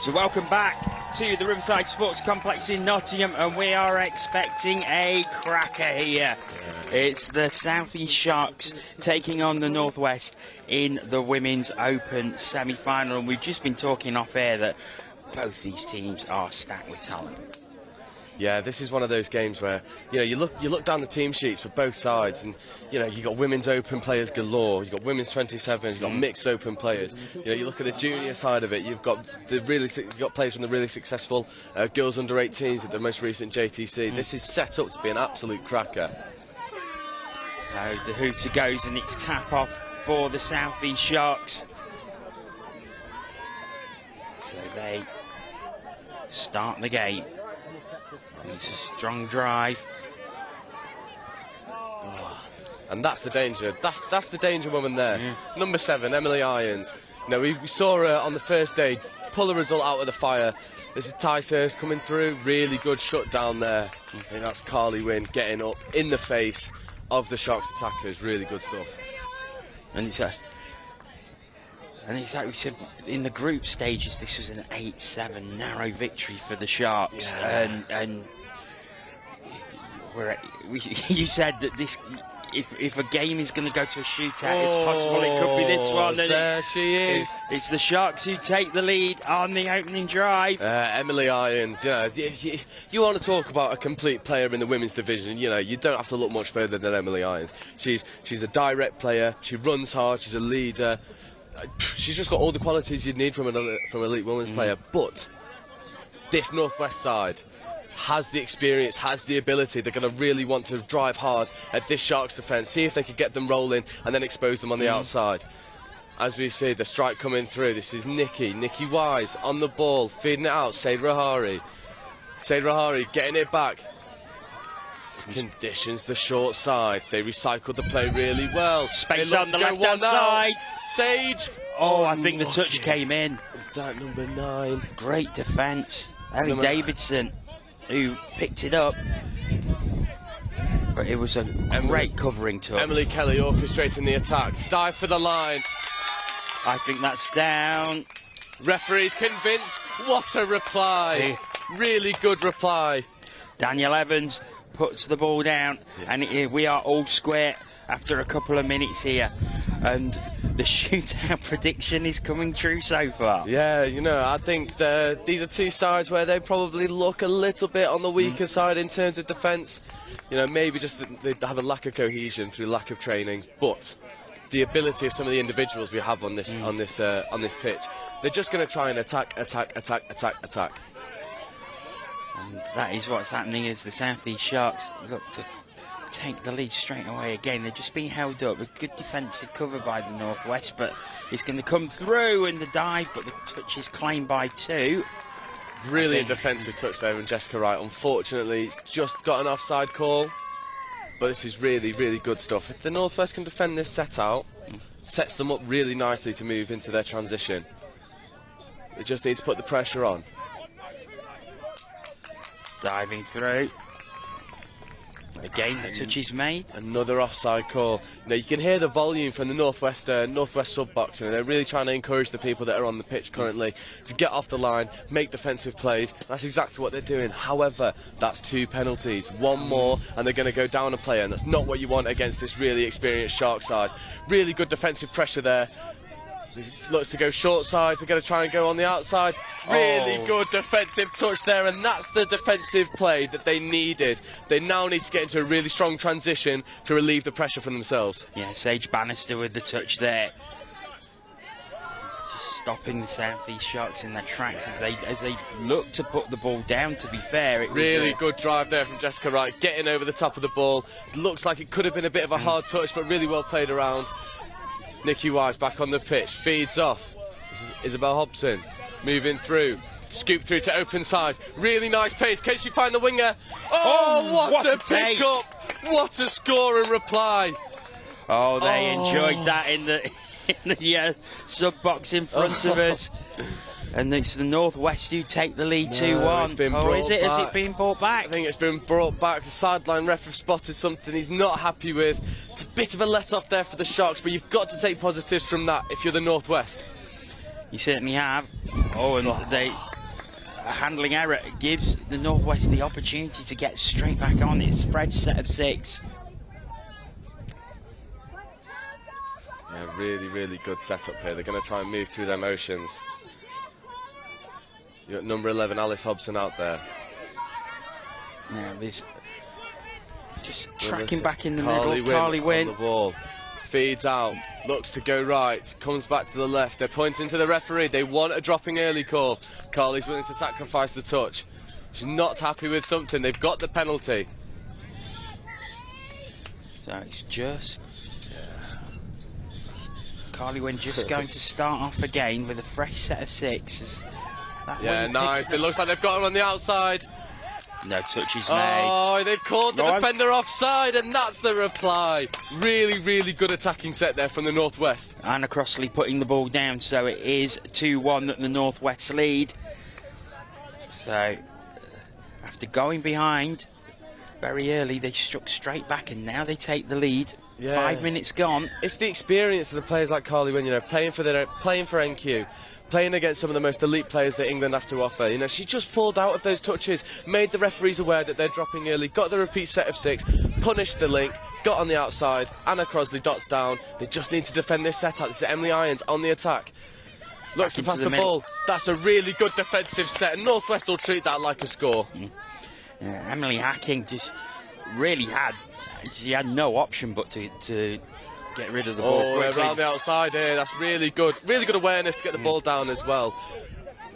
So welcome back to the Riverside Sports Complex in Nottingham, and we are expecting a cracker here. It's the South East Sharks taking on the Northwest in the Women's Open semi-final, and we've just been talking off air that both these teams are stacked with talent. Yeah, this is one of those games where you look down the team sheets for both sides, and you got women's open players galore, you got women's 27s, you got mixed open players. You look at the junior side of it, you've got players from the really successful girls under 18s at the most recent JTC. This is set up to be an absolute cracker. The hooter goes, and it's tap off for the South East Sharks. So they start the game. It's a strong drive. Oh, and that's the danger. That's the danger woman there. Number 7, Emily Irons. We saw her on the first day pull a result out of the fire. This is Ticehurst coming through. Really good shut down there. I think that's Carly Wynn getting up in the face of the Sharks attackers. Really good stuff. And it's like we said in the group stages, this was an 8-7 narrow victory for the Sharks. Yeah. And you said that this, if a game is going to go to a shootout, it's possible it could be this one. And there she is. It's the Sharks who take the lead on the opening drive. Emily Irons, you want to talk about a complete player in the women's division, you don't have to look much further than Emily Irons. She's a direct player, she runs hard, she's a leader. She's just got all the qualities you'd need from an elite women's player. But this Northwest side has the experience, has the ability. They're going to really want to drive hard at this Sharks defence, see if they could get them rolling and then expose them on the outside. As we see the strike coming through, this is Nikki Wise on the ball, feeding it out, Said Rahari getting it back. Conditions the short side, they recycled the play really well. Space on the left hand side. Sage. I think the touch came in. Is that number 9? Great defence. Ellie Davidson, who picked it up, but it was a great covering touch. Emily Kelly orchestrating the attack. Dive for the line. I think that's down. Referee's convinced. What a reply. Really good reply. Daniel Evans puts the ball down, and we are all square after a couple of minutes here. And the shootout prediction is coming true so far. Yeah, I think these are two sides where they probably look a little bit on the weaker side in terms of defence. Maybe just they have a lack of cohesion through lack of training, but the ability of some of the individuals we have on this pitch, they're just going to try and attack. And that is what's happening as the South East Sharks look to take the lead straight away again. They're just being held up with good defensive cover by the Northwest, but it's going to come through in the dive, but the touch is claimed by 2. Brilliant defensive touch there from Jessica Wright. Unfortunately, just got an offside call, but this is really, really good stuff. If the Northwest can defend this set out, sets them up really nicely to move into their transition. They just need to put the pressure on. Diving through. Again, the touch is made. Another offside call. You can hear the volume from the Northwest sub box. They're really trying to encourage the people that are on the pitch currently to get off the line, make defensive plays. That's exactly what they're doing. However, that's 2 penalties. 1 more, and they're going to go down a player, and that's not what you want against this really experienced Shark side. Really good defensive pressure there. Looks to go short side. They're going to try and go on the outside. Really good defensive touch there, and that's the defensive play that they needed. They now need to get into a really strong transition to relieve the pressure from themselves. Yeah, Sage Bannister with the touch there. Just stopping the South East Sharks in their tracks as they look to put the ball down, to be fair. It was really good drive there from Jessica Wright, getting over the top of the ball. It looks like it could have been a bit of a hard touch, but really well played around. Nikki Wise back on the pitch, feeds off. This is Isabel Hobson moving through, scoop through to open side. Really nice pace. Can she find the winger? What a pick up! What a score and reply! They enjoyed that in the sub box in front of us. And it's the Northwest who take the lead 2-1. It's been brought back. Has it been brought back? I think it's been brought back. The sideline ref has spotted something he's not happy with. It's a bit of a let-off there for the Sharks, but you've got to take positives from that if you're the Northwest. You certainly have. And a handling error gives the Northwest the opportunity to get straight back on. It's fresh set of 6. Yeah, really, really good setup here. They're going to try and move through their motions. You've got number 11, Alice Hobson, out there. Now, there's just tracking back in the middle. Carly Wynn on the ball. Feeds out, looks to go right, comes back to the left. They're pointing to the referee. They want a dropping early call. Carly's willing to sacrifice the touch. She's not happy with something. They've got the penalty. So it's just... Carly Wynn just going to start off again with a fresh set of 6. Yeah, nice. It looks like they've got her on the outside. No touch is made. They've called the defender offside, and that's the reply. Really, really good attacking set there from the Northwest. Anna Crossley putting the ball down, so it is 2-1 that the Northwest lead. So, after going behind very early, they struck straight back, and now they take the lead. Yeah. 5 minutes gone. It's the experience of the players like Carly Wynn, playing for NQ. Playing against some of the most elite players that England have to offer. She just pulled out of those touches, made the referees aware that they're dropping early, got the repeat set of 6, punished the link, got on the outside. Anna Crosley dots down. They just need to defend this set-up. This is Emily Irons on the attack. Looks to pass the ball. That's a really good defensive set, and Northwest will treat that like a score. Emily Hacking just really she had no option but to get rid of the ball quickly. Around the outside here, that's really good awareness to get the ball down as well.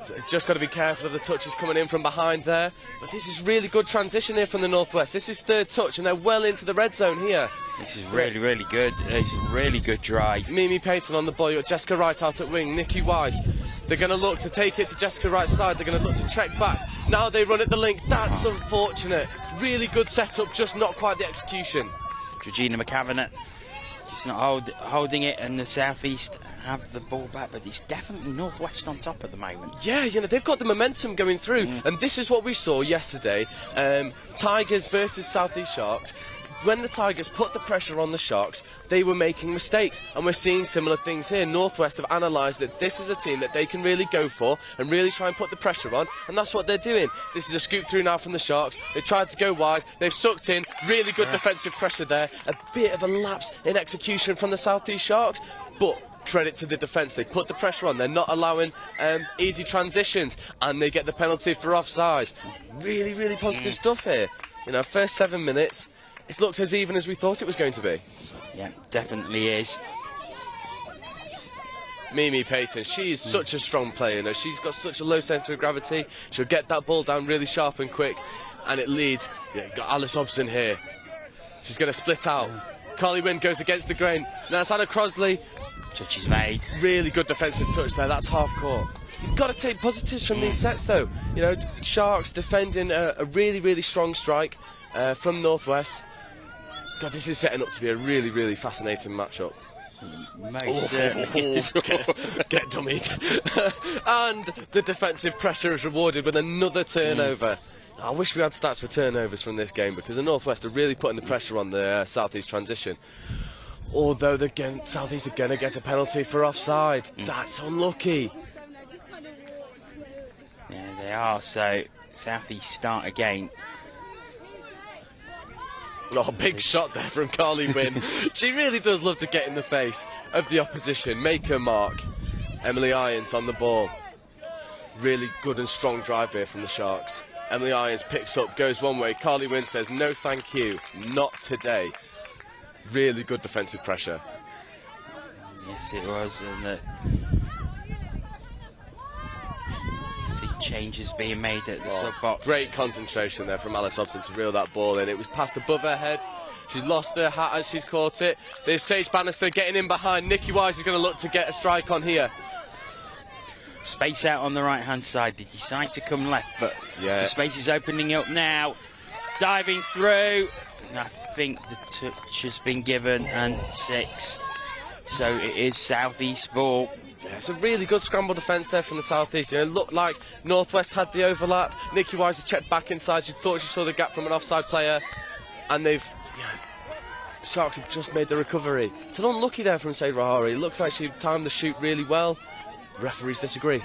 So just got to be careful of the touches coming in from behind there. But this is really good transition here from the Northwest. This is third touch, and they're well into the red zone here. This is really, really good. It's a really good drive. Mimi Payton on the ball. You've got Jessica Wright out at wing. Nikki Wise. They're going to look to take it to Jessica Wright's side. They're going to look to check back. Now they run at the link. That's unfortunate. Really good setup, just not quite the execution. Georgina McCavinet just not holding it, and the Southeast have the ball back, but it's definitely Northwest on top at the moment. Yeah, you know, they've got the momentum going through, and this is what we saw yesterday. Tigers versus Southeast Sharks. When the Tigers put the pressure on the Sharks, they were making mistakes, and we're seeing similar things here. Northwest have analysed that this is a team that they can really go for and really try and put the pressure on, and that's what they're doing. This is a scoop through now from the Sharks. They tried to go wide, they've sucked in, really good defensive pressure there. A bit of a lapse in execution from the Southeast Sharks, but credit to the defence, they put the pressure on, they're not allowing easy transitions, and they get the penalty for offside. Really, really positive stuff here. You know, first 7 minutes, it's looked as even as we thought it was going to be. Yeah, definitely is. Mimi Payton, she's such a strong player, you know, she's got such a low centre of gravity, she'll get that ball down really sharp and quick, and it leads. Yeah, you've got Alice Hobson here. She's going to split out. Carly Wynn goes against the grain. Now it's Anna Crosley. Touch is made. Really good defensive touch there, that's half court. You've got to take positives from these sets though. You know, Sharks defending a really, really strong strike from Northwest. God, this is setting up to be a really, really fascinating matchup. Most certainly. Get dummied. And the defensive pressure is rewarded with another turnover. I wish we had stats for turnovers from this game, because the Northwest are really putting the pressure on the Southeast transition. Although the Southeast are going to get a penalty for offside. That's unlucky. Yeah, they are. So Southeast start again. Oh, big shot there from Carly Wynn. She really does love to get in the face of the opposition, make her mark. Emily Irons on the ball. Really good and strong drive here from the Sharks. Emily Irons picks up, goes one way. Carly Wynn says, no thank you, not today. Really good defensive pressure. Yes, it was. And see changes being made at the sub box. Great concentration there from Alice Hobson to reel that ball in. It was passed above her head. She's lost her hat and she's caught it. There's Sage Bannister getting in behind. Nikki Wise is going to look to get a strike on here. Space out on the right hand side. They decide to come left, but the space is opening up now. Diving through. I think the touch has been given, and 6. So it is Southeast ball. Yeah, it's a really good scramble defence there from the Southeast. You know, it looked like Northwest had the overlap. Nikki Wise has checked back inside. She thought she saw the gap from an offside player, and they've. Sharks have just made the recovery. It's an unlucky there from Said Rahari. It looks like she timed the shoot really well. Referees disagree.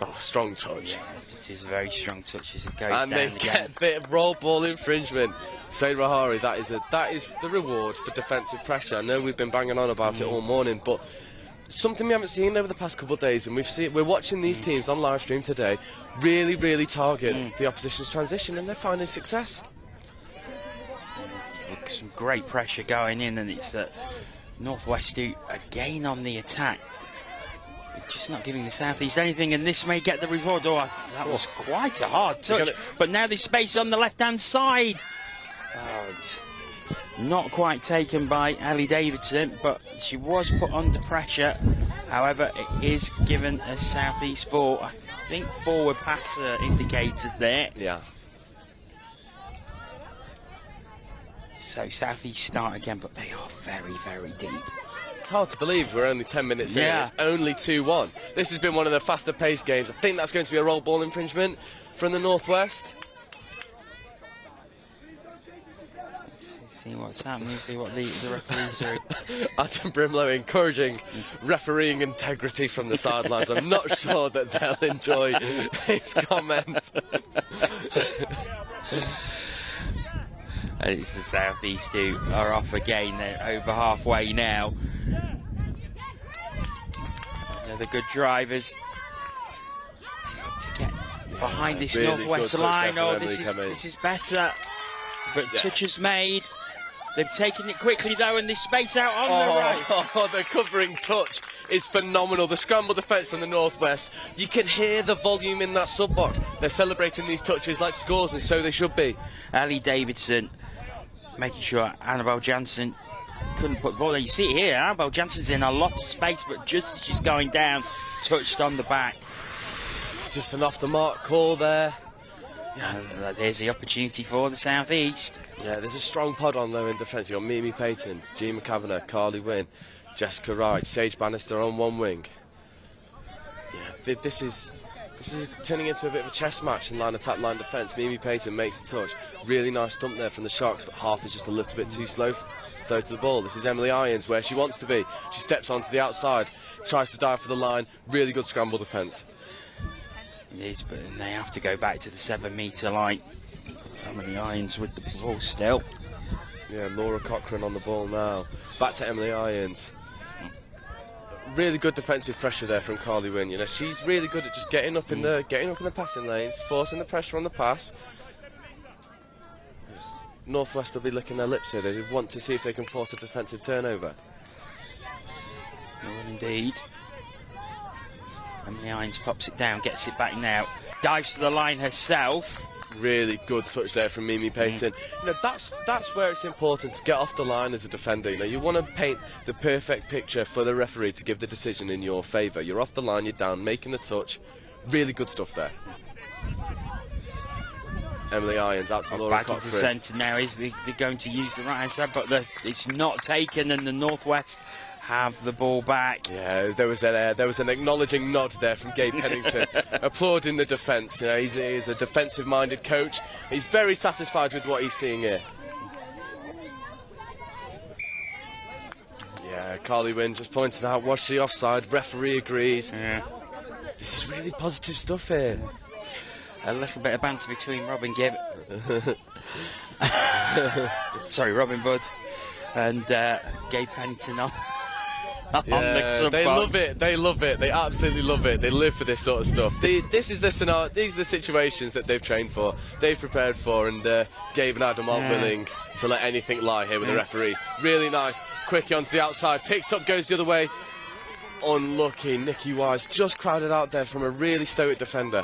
Oh, strong touch. Yeah, it is a very strong touch as it goes and down they again. get a bit of roll ball infringement. Said Rahari, that is the reward for defensive pressure. I know we've been banging on about it all morning, but something we haven't seen over the past couple of days, and we're watching these teams on live stream today really, really target the opposition's transition, and they're finding success. Some great pressure going in, and it's that Northwest do again on the attack. Just not giving the Southeast anything, and this may get the reward. Oh, that was quite a hard touch. But now there's space on the left-hand side. Oh, it's not quite taken by Ellie Davidson, but she was put under pressure. However, it is given a Southeast ball. I think forward passer indicators there. Yeah. So Southeast start again, but they are very, very deep. It's hard to believe we're only 10 minutes in. It's only 2-1. This has been one of the faster paced games. I think that's going to be a roll ball infringement from the Northwest. See what's happening, see what the referees are. Adam Brimlow encouraging refereeing integrity from the sidelines. I'm not sure that they'll enjoy his comments. And it's the South East who are off again. They're over halfway now. They're the good drivers to get behind this really Northwest good line. touch Oh, there from this is better. But touches made. They've taken it quickly though, and they space out on the right. Oh, the covering touch is phenomenal. The scramble defence from the Northwest. You can hear the volume in that sub box. They're celebrating these touches like scores, and so they should be. Ali Davidson making sure Annabelle Jansen couldn't put the ball there. You see it here, Annabelle Jansen's in a lot of space, but just as she's going down, touched on the back. Just an off the mark call there. Yeah, there's the opportunity for the South East. Yeah, there's a strong pod on there in defence. You've got Mimi Payton, Jean McCavanagh, Carly Wynn, Jessica Wright, Sage Bannister on one wing. Yeah, this is turning into a bit of a chess match in line attack, line defence. Mimi Payton makes the touch. Really nice dump there from the Sharks, but half is just a little bit too slow to the ball. This is Emily Irons where she wants to be. She steps onto the outside, tries to dive for the line. Really good scramble defence. It is, but they have to go back to the 7-metre line. Emily Irons with the ball still. Yeah, Laura Cochrane on the ball now. Back to Emily Irons. Really good defensive pressure there from Carly Wynn. You know, she's really good at just getting up in the passing lanes, forcing the pressure on the pass. Northwest will be licking their lips here. They want to see if they can force a defensive turnover. Well, indeed. Emily Irons pops it down, gets it back now, dives to the line herself. Really good touch there from Mimi Payton. You know, that's where it's important to get off the line as a defender. You know, you want to paint the perfect picture for the referee to give the decision in your favour. You're off the line, you're down, making the touch. Really good stuff there. Emily Irons out to Laura Back Cochrane. of the centre now. They're going to use the right hand side, but it's not taken, and the Northwest have the ball back. Yeah, there was an acknowledging nod there from Gabe Pennington, applauding the defence. You know, he's a defensive-minded coach. He's very satisfied with what he's seeing here. Yeah, Carly Wynn just pointed out, was she offside? Referee agrees. Yeah. This is really positive stuff here. A little bit of banter between Robin Gibb. Sorry, Robin Budd and Gabe Pennington on. Yeah, they love it. They love it. They absolutely love it. They live for this sort of stuff. This is the scenario. These are the situations that they've trained for, they've prepared for, and Gabe and Adam aren't willing to let anything lie here with the referees. Really nice. Quickie onto the outside. Picks up, goes the other way. Unlucky. Nikki Wise just crowded out there from a really stoic defender.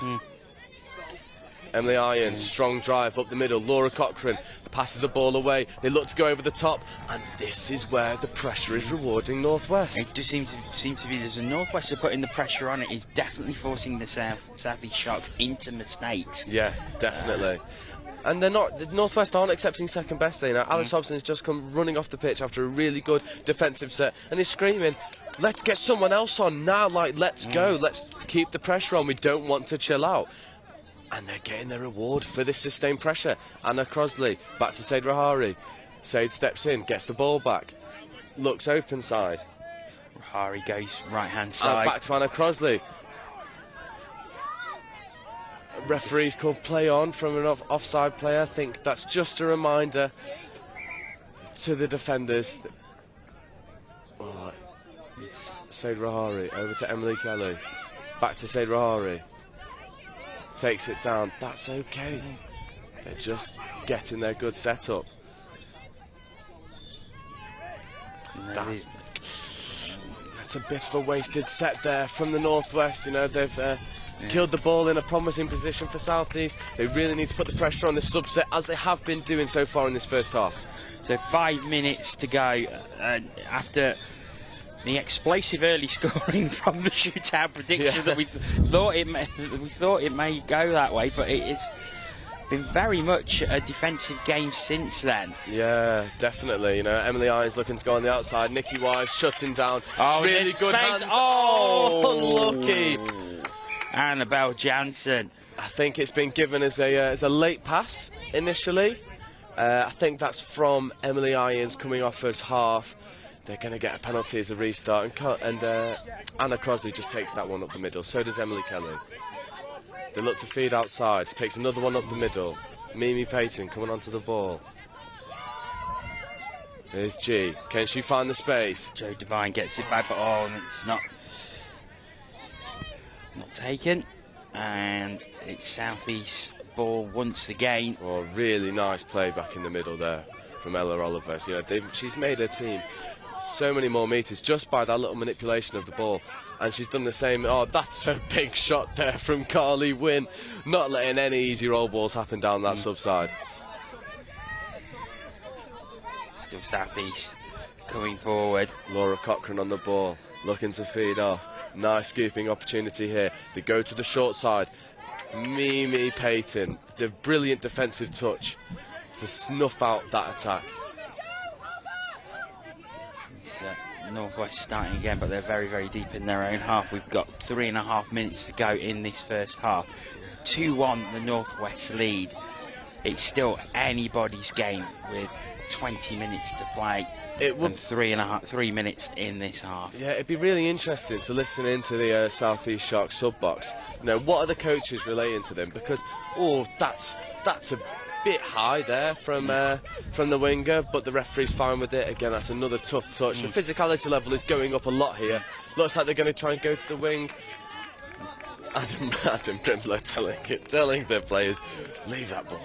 Emily Irons, strong drive up the middle. Laura Cochrane passes the ball away. They look to go over the top, and this is where the pressure is rewarding Northwest. It just seems to be there's a Northwest are putting the pressure on. It is definitely forcing the Southeast Sharks into mistakes. Yeah, definitely. And the Northwest aren't accepting second best there. You know, Alice Hobson's just come running off the pitch after a really good defensive set, and he's screaming, "Let's get someone else on now! Like, let's go! Let's keep the pressure on. We don't want to chill out." And they're getting their reward for this sustained pressure. Anna Crosley, back to Said Rahari. Said steps in, gets the ball back, looks open side. Rahari goes right hand side. Back to Anna Crosley. Referees called play on from an offside player. I think that's just a reminder to the defenders. Said Rahari over to Emily Kelly. Back to Said Rahari. Takes it down. That's okay. They're just getting their good setup. That's a bit of a wasted set there from the Northwest. You know, they've killed the ball in a promising position for South East. They really need to put the pressure on this subset, as they have been doing so far in this first half. So 5 minutes to go after the explosive early scoring from the shootout prediction that we thought it may go that way, but it's been very much a defensive game since then. Yeah, definitely. You know, Emily Irons looking to go on the outside. Nikki Wise shutting down. Oh, really good space. hands. Oh, unlucky. Annabelle Jansen. I think it's been given as a late pass initially. I think that's from Emily Irons coming off as half. They're going to get a penalty as a restart, and Anna Crosley just takes that one up the middle. So does Emily Kelly. They look to feed outside, takes another one up the middle. Mimi Payton coming onto the ball. Here's G. Can she find the space? Joe Devine gets it back, but it's not taken. And it's South East ball once again. Oh, really nice play back in the middle there from Ella Oliver. You know, she's made her team so many more metres just by that little manipulation of the ball. And she's done the same. Oh, that's a big shot there from Carly Wynn. Not letting any easy roll balls happen down that subside. Still South East coming forward. Laura Cochrane on the ball, looking to feed off. Nice scooping opportunity here. They go to the short side. Mimi Payton, the brilliant defensive touch to snuff out that attack. It's Northwest starting again, but they're very, very deep in their own half. We've got 3.5 minutes to go in this first half. 2-1 the Northwest lead. It's still anybody's game with 20 minutes to play. It would, and 3 minutes in this half. Yeah, it'd be really interesting to listen into the South East Sharks sub box. You know, what are the coaches relaying to them? Because that's a bit high there from the winger, but the referee's fine with it. Again, that's another tough touch. The physicality level is going up a lot here. Looks like they're going to try and go to the wing. Adam Brimler telling their players, leave that ball.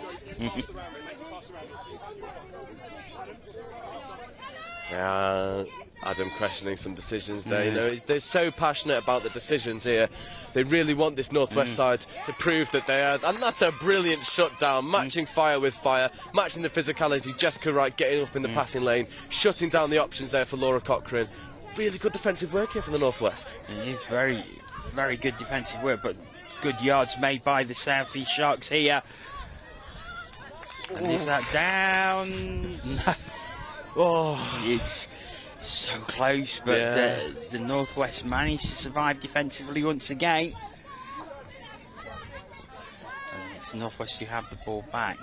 Adam questioning some decisions there. You know, they're so passionate about the decisions here. They really want this Northwest side to prove that they are, and that's a brilliant shutdown, matching fire with fire, matching the physicality. Jessica Wright getting up in the passing lane, shutting down the options there for Laura Cochrane. Really good defensive work here from the Northwest. It is very, very good defensive work, but good yards made by the South East Sharks here. And is that down? It's so close, but the Northwest managed to survive defensively once again. And it's Northwest who have the ball back.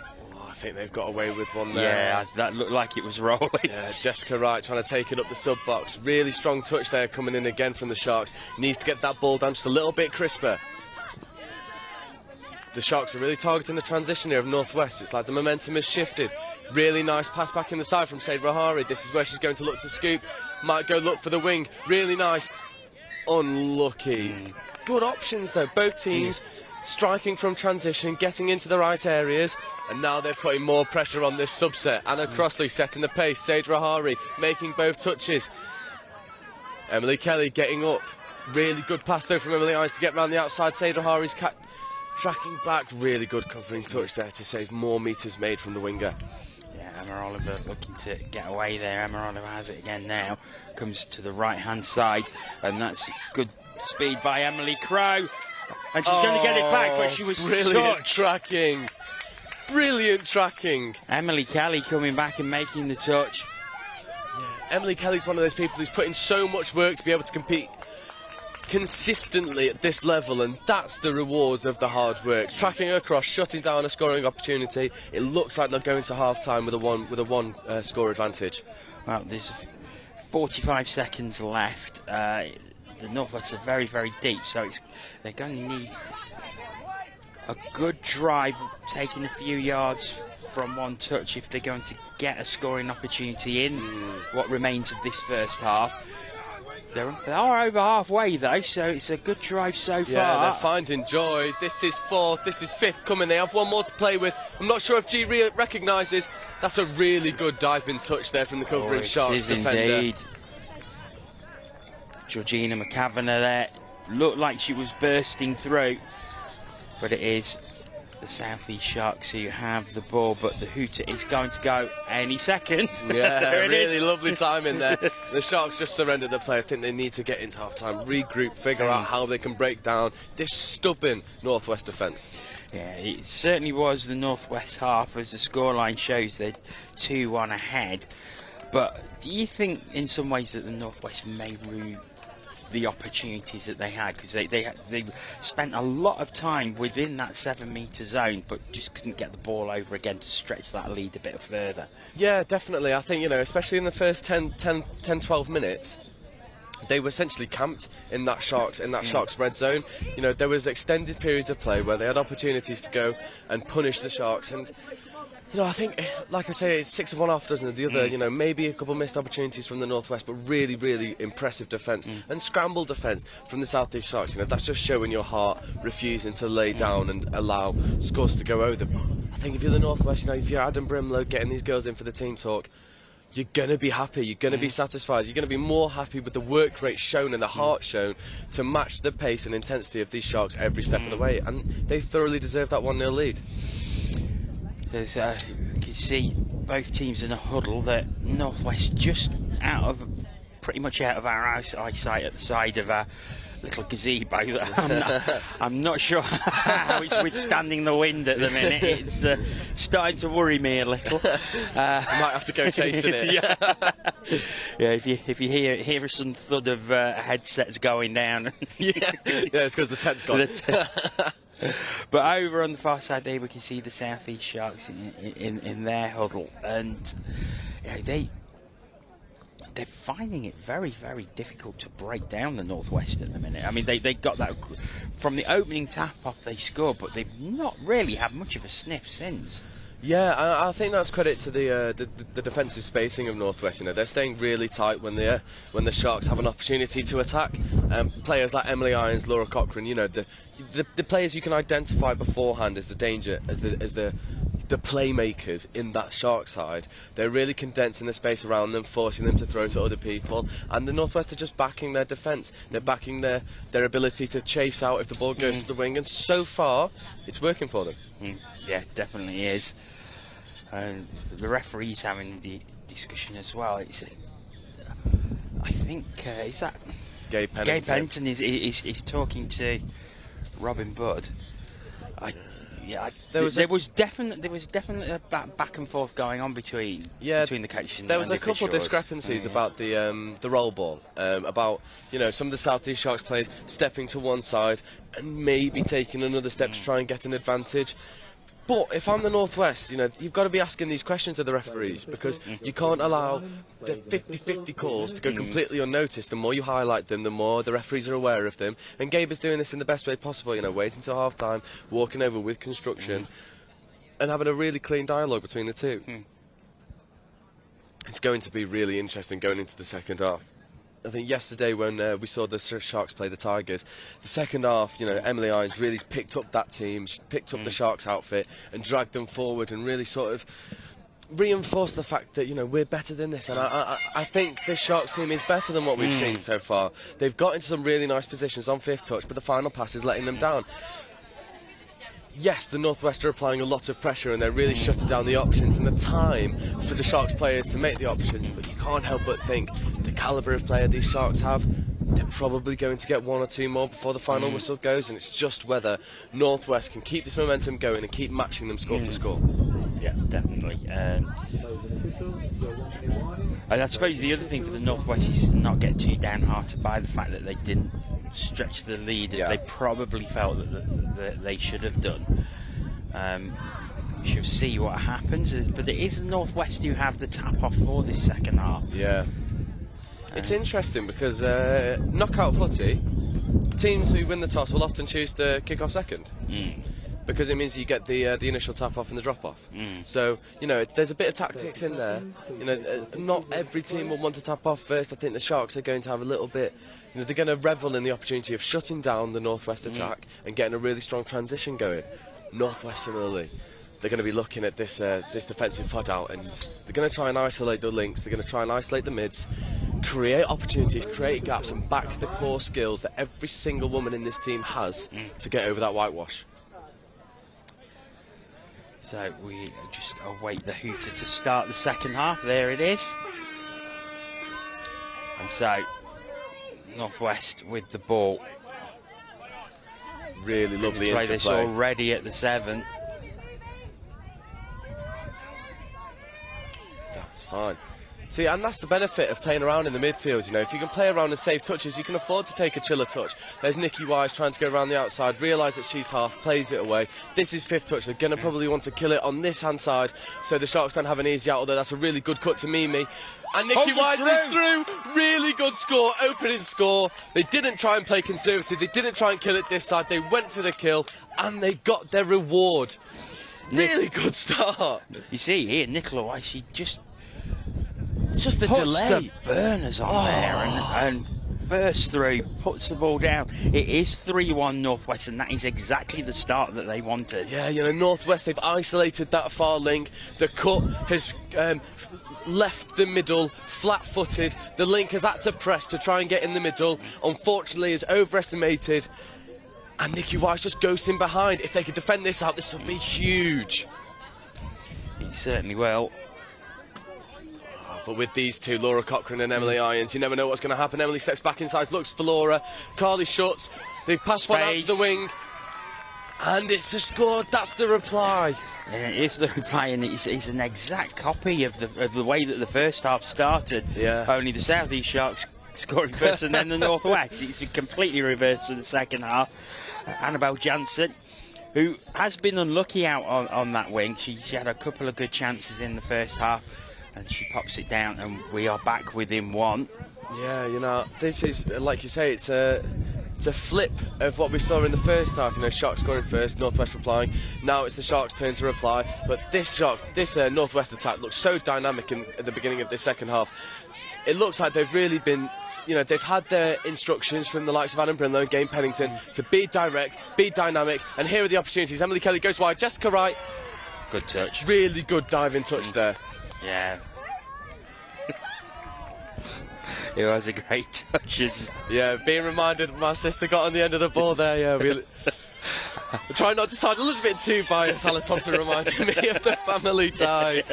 I think they've got away with one there. Yeah, that looked like it was rolling. Yeah, Jessica Wright trying to take it up the sub box. Really strong touch there coming in again from the Sharks. Needs to get that ball down just a little bit crisper. The Sharks are really targeting the transition here of Northwest. It's like the momentum has shifted. Really nice pass back in the side from Said Rahari. This is where she's going to look to scoop. Might go look for the wing. Really nice. Unlucky. Good options though. Both teams striking from transition, getting into the right areas. And now they're putting more pressure on this subset. Anna Crossley setting the pace. Said Rahari making both touches. Emily Kelly getting up. Really good pass though from Emily Hines to get round the outside. Said Rahari's tracking back. Really good covering touch there to save more metres made from the winger. Emma Oliver looking to get away there. Emma Oliver has it again now. Comes to the right-hand side, and that's good speed by Emily Crow. And she's going to get it back, but she was brilliant tracking. Brilliant tracking. Emily Kelly coming back and making the touch. Yeah, Emily Kelly's one of those people who's put in so much work to be able to compete consistently at this level, and that's the rewards of the hard work. Tracking across, shutting down a scoring opportunity. It looks like they're going to half-time with a one score advantage. Well, there's 45 seconds left. The Northwest are very, very deep, so they're going to need a good drive, taking a few yards from one touch if they're going to get a scoring opportunity in what remains of this first half. They are over halfway though, so it's a good drive so far. Yeah, they're finding joy. This is fourth, this is fifth coming. They have one more to play with. I'm not sure if G recognises. That's a really good diving touch there from the covering Sharks defender. Indeed. Georgina McCavanagh there looked like she was bursting through, but it is the South East Sharks who have the ball, but the hooter is going to go any second. Yeah, really lovely timing there. The Sharks just surrendered the play. I think they need to get into half-time, regroup, figure out how they can break down this stubborn Northwest defence. Yeah, it certainly was the Northwest half, as the scoreline shows they're 2-1 ahead. But do you think in some ways that the Northwest may rue the opportunities that they had, because they spent a lot of time within that 7-metre zone but just couldn't get the ball over again to stretch that lead a bit further? Yeah, definitely. I think, you know, especially in the first 10-12 minutes, they were essentially camped in that Sharks red zone. You know, there was extended periods of play where they had opportunities to go and punish the Sharks, and you know, I think, like I say, it's 6 of one, half dozen of the other. You know, maybe a couple missed opportunities from the Northwest, but really, really impressive defence and scramble defence from the South East Sharks. You know, that's just showing your heart, refusing to lay down and allow scores to go over. I think if you're the Northwest, you know, if you're Adam Brimlow getting these girls in for the team talk, you're going to be happy, you're going to be satisfied, you're going to be more happy with the work rate shown and the heart shown to match the pace and intensity of these Sharks every step of the way, and they thoroughly deserve that 1-0 lead. There's, you can see both teams in a huddle. That Northwest just pretty much out of our eyesight at the side of our little gazebo. I'm not sure how it's withstanding the wind at the minute. It's starting to worry me a little. Might have to go chasing it. Yeah. If you hear some thud of headsets going down. Yeah, it's because the tent's gone. But over on the far side there, we can see the South East Sharks in their huddle, and you know, they're finding it very, very difficult to break down the Northwest at the minute. I mean, they got that from the opening tap-off they scored, but they've not really had much of a sniff since. Yeah, I think that's credit to the defensive spacing of Northwest. You know, they're staying really tight when the Sharks have an opportunity to attack. Players like Emily Irons, Laura Cochran, you know, the players you can identify beforehand as the danger, as the playmakers in that Shark side. They're really condensing the space around them, forcing them to throw to other people, and the Northwest are just backing their defence. They're backing their ability to chase out if the ball goes to the wing, and so far it's working for them. Yeah, definitely is. And the referee's having the discussion as well. It's, I think, is that Gabe Pennington? Gabe Pennington is talking to Robin Budd. There was definitely a back and forth going on between the coaches. There was and a couple of discrepancies about the roll ball, about, you know, some of the South East Sharks players stepping to one side and maybe taking another step to try and get an advantage. But if I'm the Northwest, you know, you've got to be asking these questions of the referees, because you can't allow the 50-50 calls to go completely unnoticed. The more you highlight them, the more the referees are aware of them. And Gabe is doing this in the best way possible, you know, waiting until half-time, walking over with construction, and having a really clean dialogue between the two. It's going to be really interesting going into the second half. I think yesterday when we saw the Sharks play the Tigers, the second half, you know, Emily Irons really picked up that team, picked up the Sharks outfit and dragged them forward and really sort of reinforced the fact that, you know, we're better than this. And I think this Sharks team is better than what we've seen so far. They've got into some really nice positions on fifth touch, but the final pass is letting them down. Yes, the Northwest are applying a lot of pressure and they're really shutting down the options and the time for the Sharks players to make the options, but you can't help but think the calibre of player these Sharks have, they're probably going to get one or two more before the final whistle goes, and it's just whether Northwest can keep this momentum going and keep matching them score for score. Yeah, definitely. And I suppose the other thing for the Northwest is to not get too downhearted by the fact that they didn't stretch the lead as they probably felt that they should have done. We shall see what happens, but it is the Northwest who have the tap off for this second half. Yeah. It's interesting because knockout footy, teams who win the toss will often choose to kick off second. Because it means you get the initial tap off and the drop off. So, you know, there's a bit of tactics in there. You know, not every team will want to tap off first. I think the Sharks are going to have a little bit, you know, they're going to revel in the opportunity of shutting down the Northwest attack and getting a really strong transition going. Northwest similarly, they're going to be looking at this defensive pod out, and they're going to try and isolate the links, they're going to try and isolate the mids, create opportunities, create gaps and back the core skills that every single woman in this team has to get over that whitewash. So we just await the hooter to start the second half. There it is. And so Northwest with the ball. Really lovely interplay. Interplay. This already at the 7. That's fine. See, and that's the benefit of playing around in the midfield, you know. If you can play around and save touches, you can afford to take a chiller touch. There's Nikki Wise trying to go around the outside, realise that she's half, plays it away. This is fifth touch, they're going to probably want to kill it on this hand side, so the Sharks don't have an easy out, although that's a really good cut to Mimi. And Nicky Wise is through. Really good score, opening score. They didn't try and play conservative. They didn't try and kill it this side. They went for the kill, and they got their reward. Really good start. You see here, Nicola Wise, she just... It's just the puts delay. The burners on there and bursts through, puts the ball down. It is 3-1 Northwest, and that is exactly the start that they wanted. Yeah, you know, Northwest, they've isolated that far link. The cut has left the middle flat-footed. The link has had to press to try and get in the middle. Unfortunately, is overestimated. And Nicky Wise just goes in behind. If they could defend this out, this would be huge. He certainly will. But with these two, Laura Cochrane and Emily Irons, you never know what's going to happen. Emily steps back inside, looks for Laura. Carly shuts. They pass one out to the wing. And it's a score. That's the reply. It is the reply, and it's an exact copy of the way that the first half started. Yeah. Only the South East Sharks scoring first and then the Northwest. It's completely reversed for the second half. Annabelle Jansen, who has been unlucky out on that wing. She had a couple of good chances in the first half, and she pops it down, and we are back within one. Yeah, you know, this is, like you say, it's a flip of what we saw in the first half. You know, Sharks scoring first, Northwest replying. Now it's the Sharks' turn to reply. But this Northwest attack looks so dynamic at the beginning of this second half. It looks like they've really been, you know, they've had their instructions from the likes of Adam Brinlow and Game Pennington to be direct, be dynamic, and here are the opportunities. Emily Kelly goes wide, Jessica Wright. Good touch. Really good diving touch there. Yeah. It was a great touch. Yeah, being reminded my sister got on the end of the ball there, yeah. Really. Try not to sound a little bit too biased. Alice Thompson reminded me of the family ties.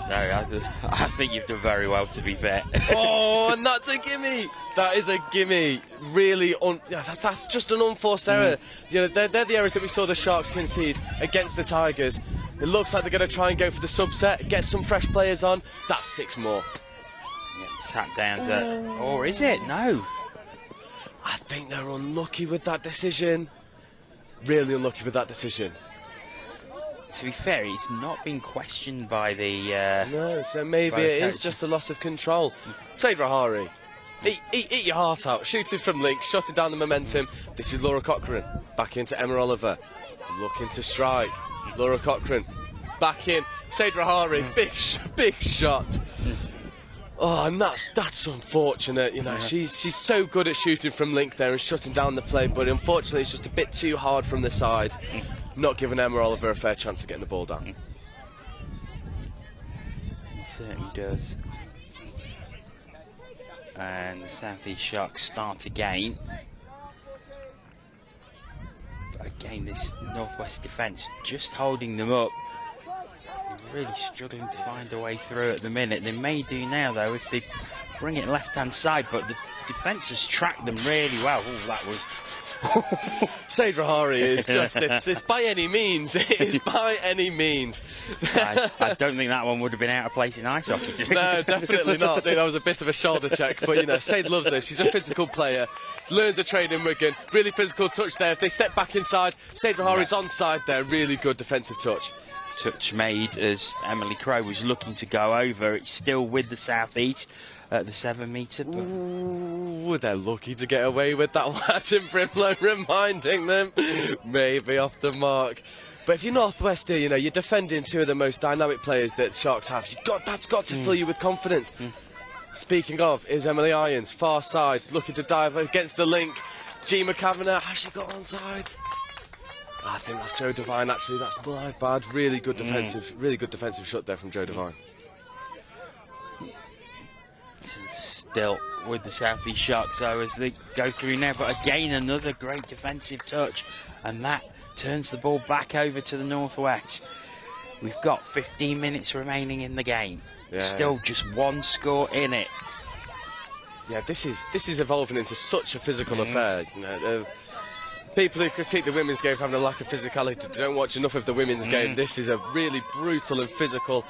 No, I think you've done very well, to be fair. Oh, and that's a gimme. That is a gimme. Really, that's just an unforced error. You know, they're the errors that we saw the Sharks concede against the Tigers. It looks like they're going to try and go for the subset, get some fresh players on. That's 6 more. Yeah, tap down to... Or is it? No. I think they're unlucky with that decision. Really unlucky with that decision. To be fair, it's not been questioned by the... No, so maybe it is just a loss of control. Sadra Hari, eat your heart out. Shooting from link, shutting down the momentum. This is Laura Cochrane. Back into Emma Oliver. Looking to strike. Laura Cochrane. Back in. Sadra Hari, big shot. Oh, and that's unfortunate. You know, she's so good at shooting from link there and shutting down the play, but unfortunately it's just a bit too hard from the side. Not giving Emma Oliver a fair chance of getting the ball down. He certainly does. And the South East Sharks start again. But again, this Northwest defence just holding them up. Really struggling to find a way through at the minute. They may do now, though, if they bring it left-hand side, but the defence has tracked them really well. Oh, that was... Sadra Hari is just, it's by any means, it is by any means. I don't think that one would have been out of place in ice hockey. No, definitely not. I think that was a bit of a shoulder check, but you know, Sade loves this. She's a physical player, learns a trade in Wigan, really physical touch there. If they step back inside, Sadra Hari's onside there, really good defensive touch. Touch made as Emily Crow was looking to go over. It's still with the South East at the 7 metre. Ooh, they're lucky to get away with that one. Adam Brimlow reminding them maybe off the mark. But if you're Northwest here, you know, you're defending two of the most dynamic players that Sharks have. That's got to fill you with confidence. Speaking of, is Emily Irons, far side, looking to dive against the link. G. McCavanagh, has she got onside? I think that's Joe Devine, actually. That's my bad. Really good defensive shot there from Joe Devine. Still with the South East Sharks, though, as they go through now. But again, another great defensive touch, and that turns the ball back over to the Northwest. We've got 15 minutes remaining in the game. Yeah. Still just one score in it. Yeah, this is evolving into such a physical affair. You know, people who critique the women's game for having a lack of physicality don't watch enough of the women's game. This is a really brutal and physical,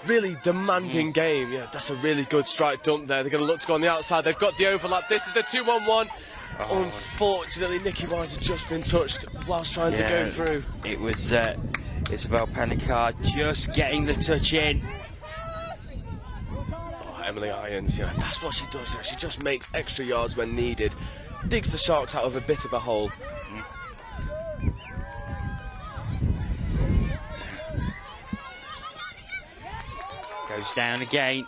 really demanding game. Yeah, that's a really good strike dump there. They're going to look to go on the outside. They've got the overlap. This is the 2-on-1. Unfortunately, Nicky Wise has just been touched whilst trying to go through. It was Isabel Pennicard just getting the touch in. Oh, Emily Irons, you know, that's what she does. You know, she just makes extra yards when needed, digs the Sharks out of a bit of a hole. Goes down again.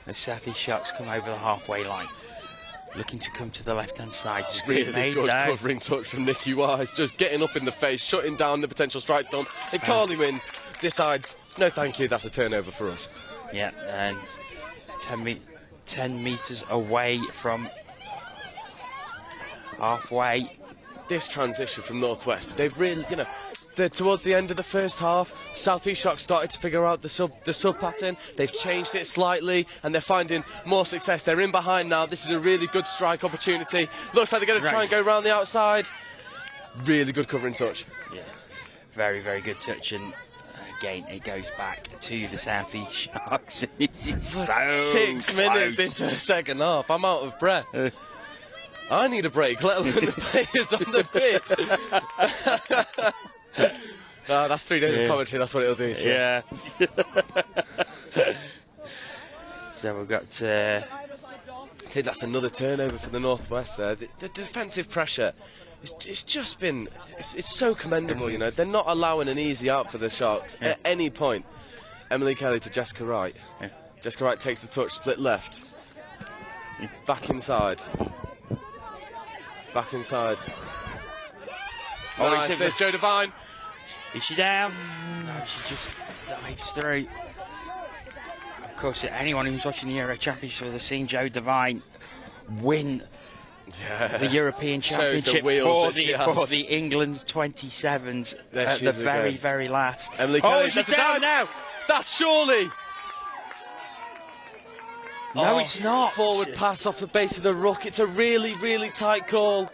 The South East Sharks come over the halfway line, looking to come to the left-hand side. Really good covering touch from Nikki Wise, just getting up in the face, shutting down the potential strike done. And Carly Wynn decides, no thank you, that's a turnover for us. Yeah, and 10 metres away from halfway. This transition from Northwest, they've really, you know, towards the end of the first half, South East Sharks started to figure out the sub pattern. They've changed it slightly, and they're finding more success. They're in behind now. This is a really good strike opportunity. Looks like they're going to try and go around the outside. Really good covering touch. Yeah, very, very good touch. And again, it goes back to the South East Sharks. It's so 6 minutes close. into the second half. I'm out of breath. I need a break, let alone the players on the pitch. That's 3 days of commentary, that's what it'll do. So. Yeah. So we've got... I think that's another turnover for the Northwest there. The defensive pressure, it's just been... It's so commendable, you know. They're not allowing an easy out for the Sharks at any point. Emily Kelly to Jessica Wright. Yeah. Jessica Wright takes the touch, split left. Back inside. Oh, Nice. There's Jo Devine. Is she down? No, she just dives through. Of course, anyone who's watching the Euro Championship will have seen Jo Devine win the European Championship for the England 27s at the very, very last. Emily Kelly, she's down now. That's surely. No, it's not. Forward pass off the base of the ruck. It's a really, really tight call.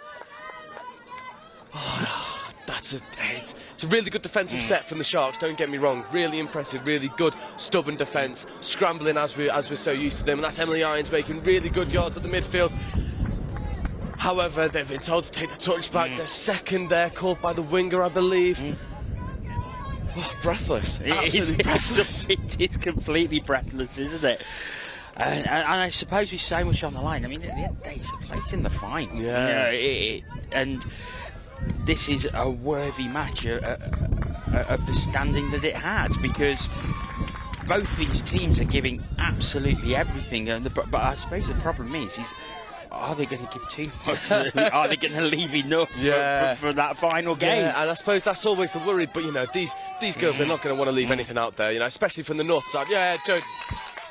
Oh, it's a really good defensive set from the Sharks, don't get me wrong. Really impressive, really good stubborn defence, scrambling as we're so used to them. And that's Emily Irons making really good yards at the midfield. However, they've been told to take the touch back. They're second there, called by the winger, I believe. Oh, breathless. Absolutely breathless. It's completely breathless, isn't it? And I suppose with so much on the line, I mean, at the end of the day, it's a place in the final. Yeah. You know, and this is a worthy match of the standing that it has, because both these teams are giving absolutely everything. But I suppose the problem is are they going to give too much? Are they going to leave enough for that final game? Yeah, and I suppose that's always the worry. But you know, these girls, they're not going to want to leave anything out there. You know, especially from the north side. Yeah,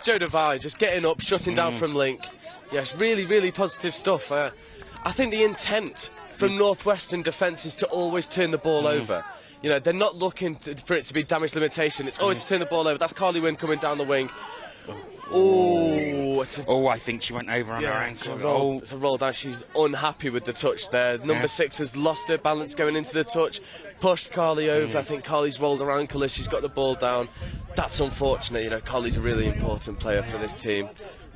Jo Devine just getting up, shutting down from Link. Yes, really, really positive stuff. I think the intent from Northwestern defence is to always turn the ball over. You know, they're not looking for it to be damage limitation. It's always to turn the ball over. That's Carly Wynn coming down the wing. I think she went over on her ankle. It's a roll down. She's unhappy with the touch there. Number 6 has lost her balance going into the touch. Pushed Carly over. I think Carly's rolled her ankle as she's got the ball down. That's unfortunate. You know, Carly's a really important player for this team.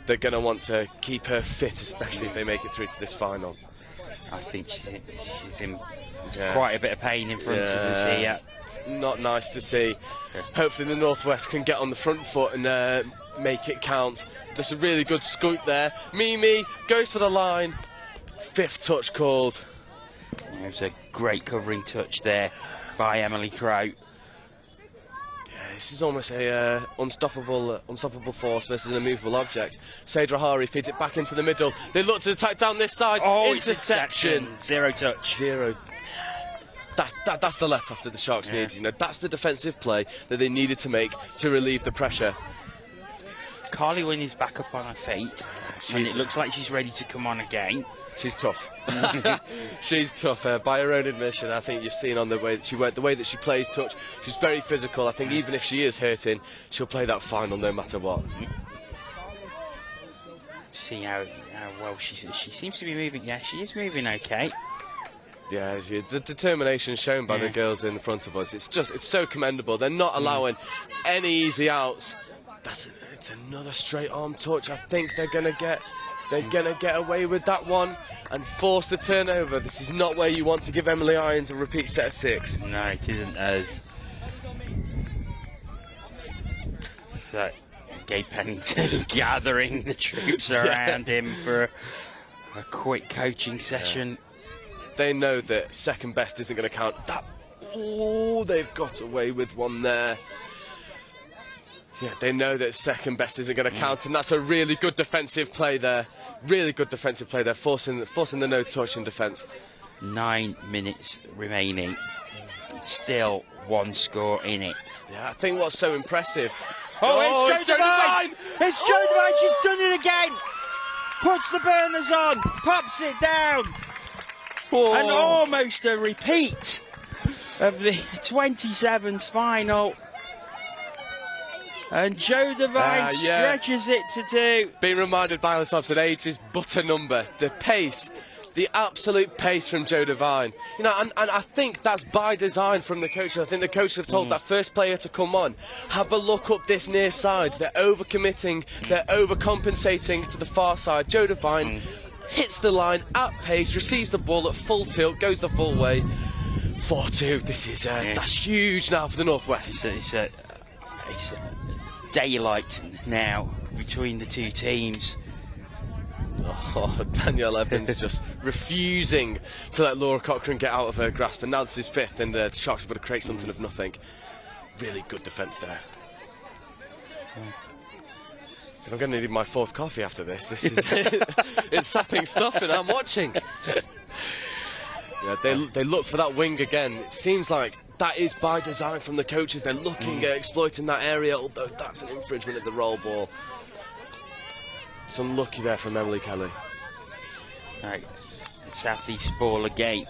They're going to want to keep her fit, especially if they make it through to this final. I think she's in quite a bit of pain in front of us here. It's not nice to see. Hopefully the Northwest can get on the front foot and make it count. Just a really good scoop there. Mimi goes for the line. 5th touch called. There's a great covering touch there by Emily Crow. This is almost a unstoppable force versus an immovable object. Sadra Hari feeds it back into the middle. They look to attack down this side. Interception. Zero touch. That's the let-off that the Sharks need. You know, that's the defensive play that they needed to make to relieve the pressure. Carly Wynn is back up on her feet, and it looks like she's ready to come on again. She's tough. She's tough. By her own admission, I think you've seen on the way that she went, the way that she plays touch. She's very physical. I think even if she is hurting, she'll play that final no matter what. See how well she seems to be moving. Yeah, she is moving okay. Yeah, the determination shown by the girls in front of us. It's so commendable. They're not allowing any easy outs. It's another straight arm touch. I think they're gonna get away with that one and force the turnover. This is not where you want to give Emily Irons a repeat set of 6. No, it isn't. So, Gabe Pennington gathering the troops around him for a quick coaching session. They know that second best isn't going to count. They've got away with one there. Yeah, they know that second best isn't going to count, and that's a really good defensive play there. Really good defensive play there, forcing the no touch in defence. 9 minutes remaining. Still one score in it. Yeah, I think what's so impressive. It's Joe Devine! It's Joe Devine, she's done it again! Puts the burners on, pops it down. And almost a repeat of the 27's final. And Joe Devine stretches it to 2. Being reminded by Alice Hobson, age is but a number. The pace, the absolute pace from Joe Devine. You know, and I think that's by design from the coaches. I think the coaches have told that first player to come on, have a look up this near side. They're overcommitting, they're overcompensating to the far side. Joe Devine hits the line at pace, receives the ball at full tilt, goes the full way. 4-2. This is that's huge now for the Northwest. It's daylight now between the two teams. Danielle Evans just refusing to let Laura Cochrane get out of her grasp, and now this is 5th, and the Sharks have got to create something of nothing. Really good defence there. I'm going to need my 4th coffee after this. This is it's sapping stuff, and I'm watching. Yeah, they look for that wing again. It seems like that is by design from the coaches. They're looking at exploiting that area, although that's an infringement of the roll ball. It's unlucky there from Emily Kelly. Right, South East ball again.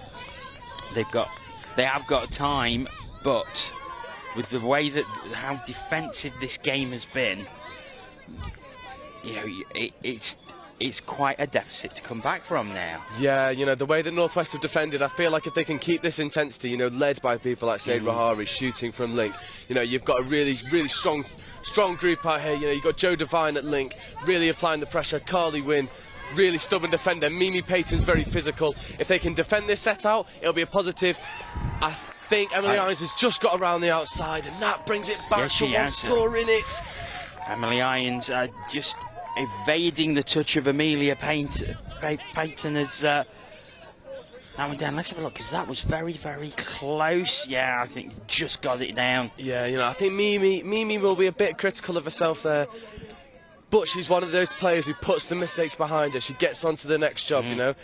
They have got time, but with the way that how defensive this game has been, you know, it's quite a deficit to come back from now. Yeah, you know, the way that Northwest have defended, I feel like if they can keep this intensity, you know, led by people like Said Rahari shooting from link, you know, you've got a really strong group out here. You know, you've got Joe Devine at link, really applying the pressure. Carly Wynn, really stubborn defender. Mimi Payton's very physical. If they can defend this set out, it'll be a positive. I think Emily Irons has just got around the outside, and that brings it back to one score in it. Emily Irons just evading the touch of Amelia Payton as that one down. Let's have a look, because that was very, very close. Yeah, I think just got it down. Yeah, you know, I think Mimi will be a bit critical of herself there, but she's one of those players who puts the mistakes behind her. She gets on to the next job, you know.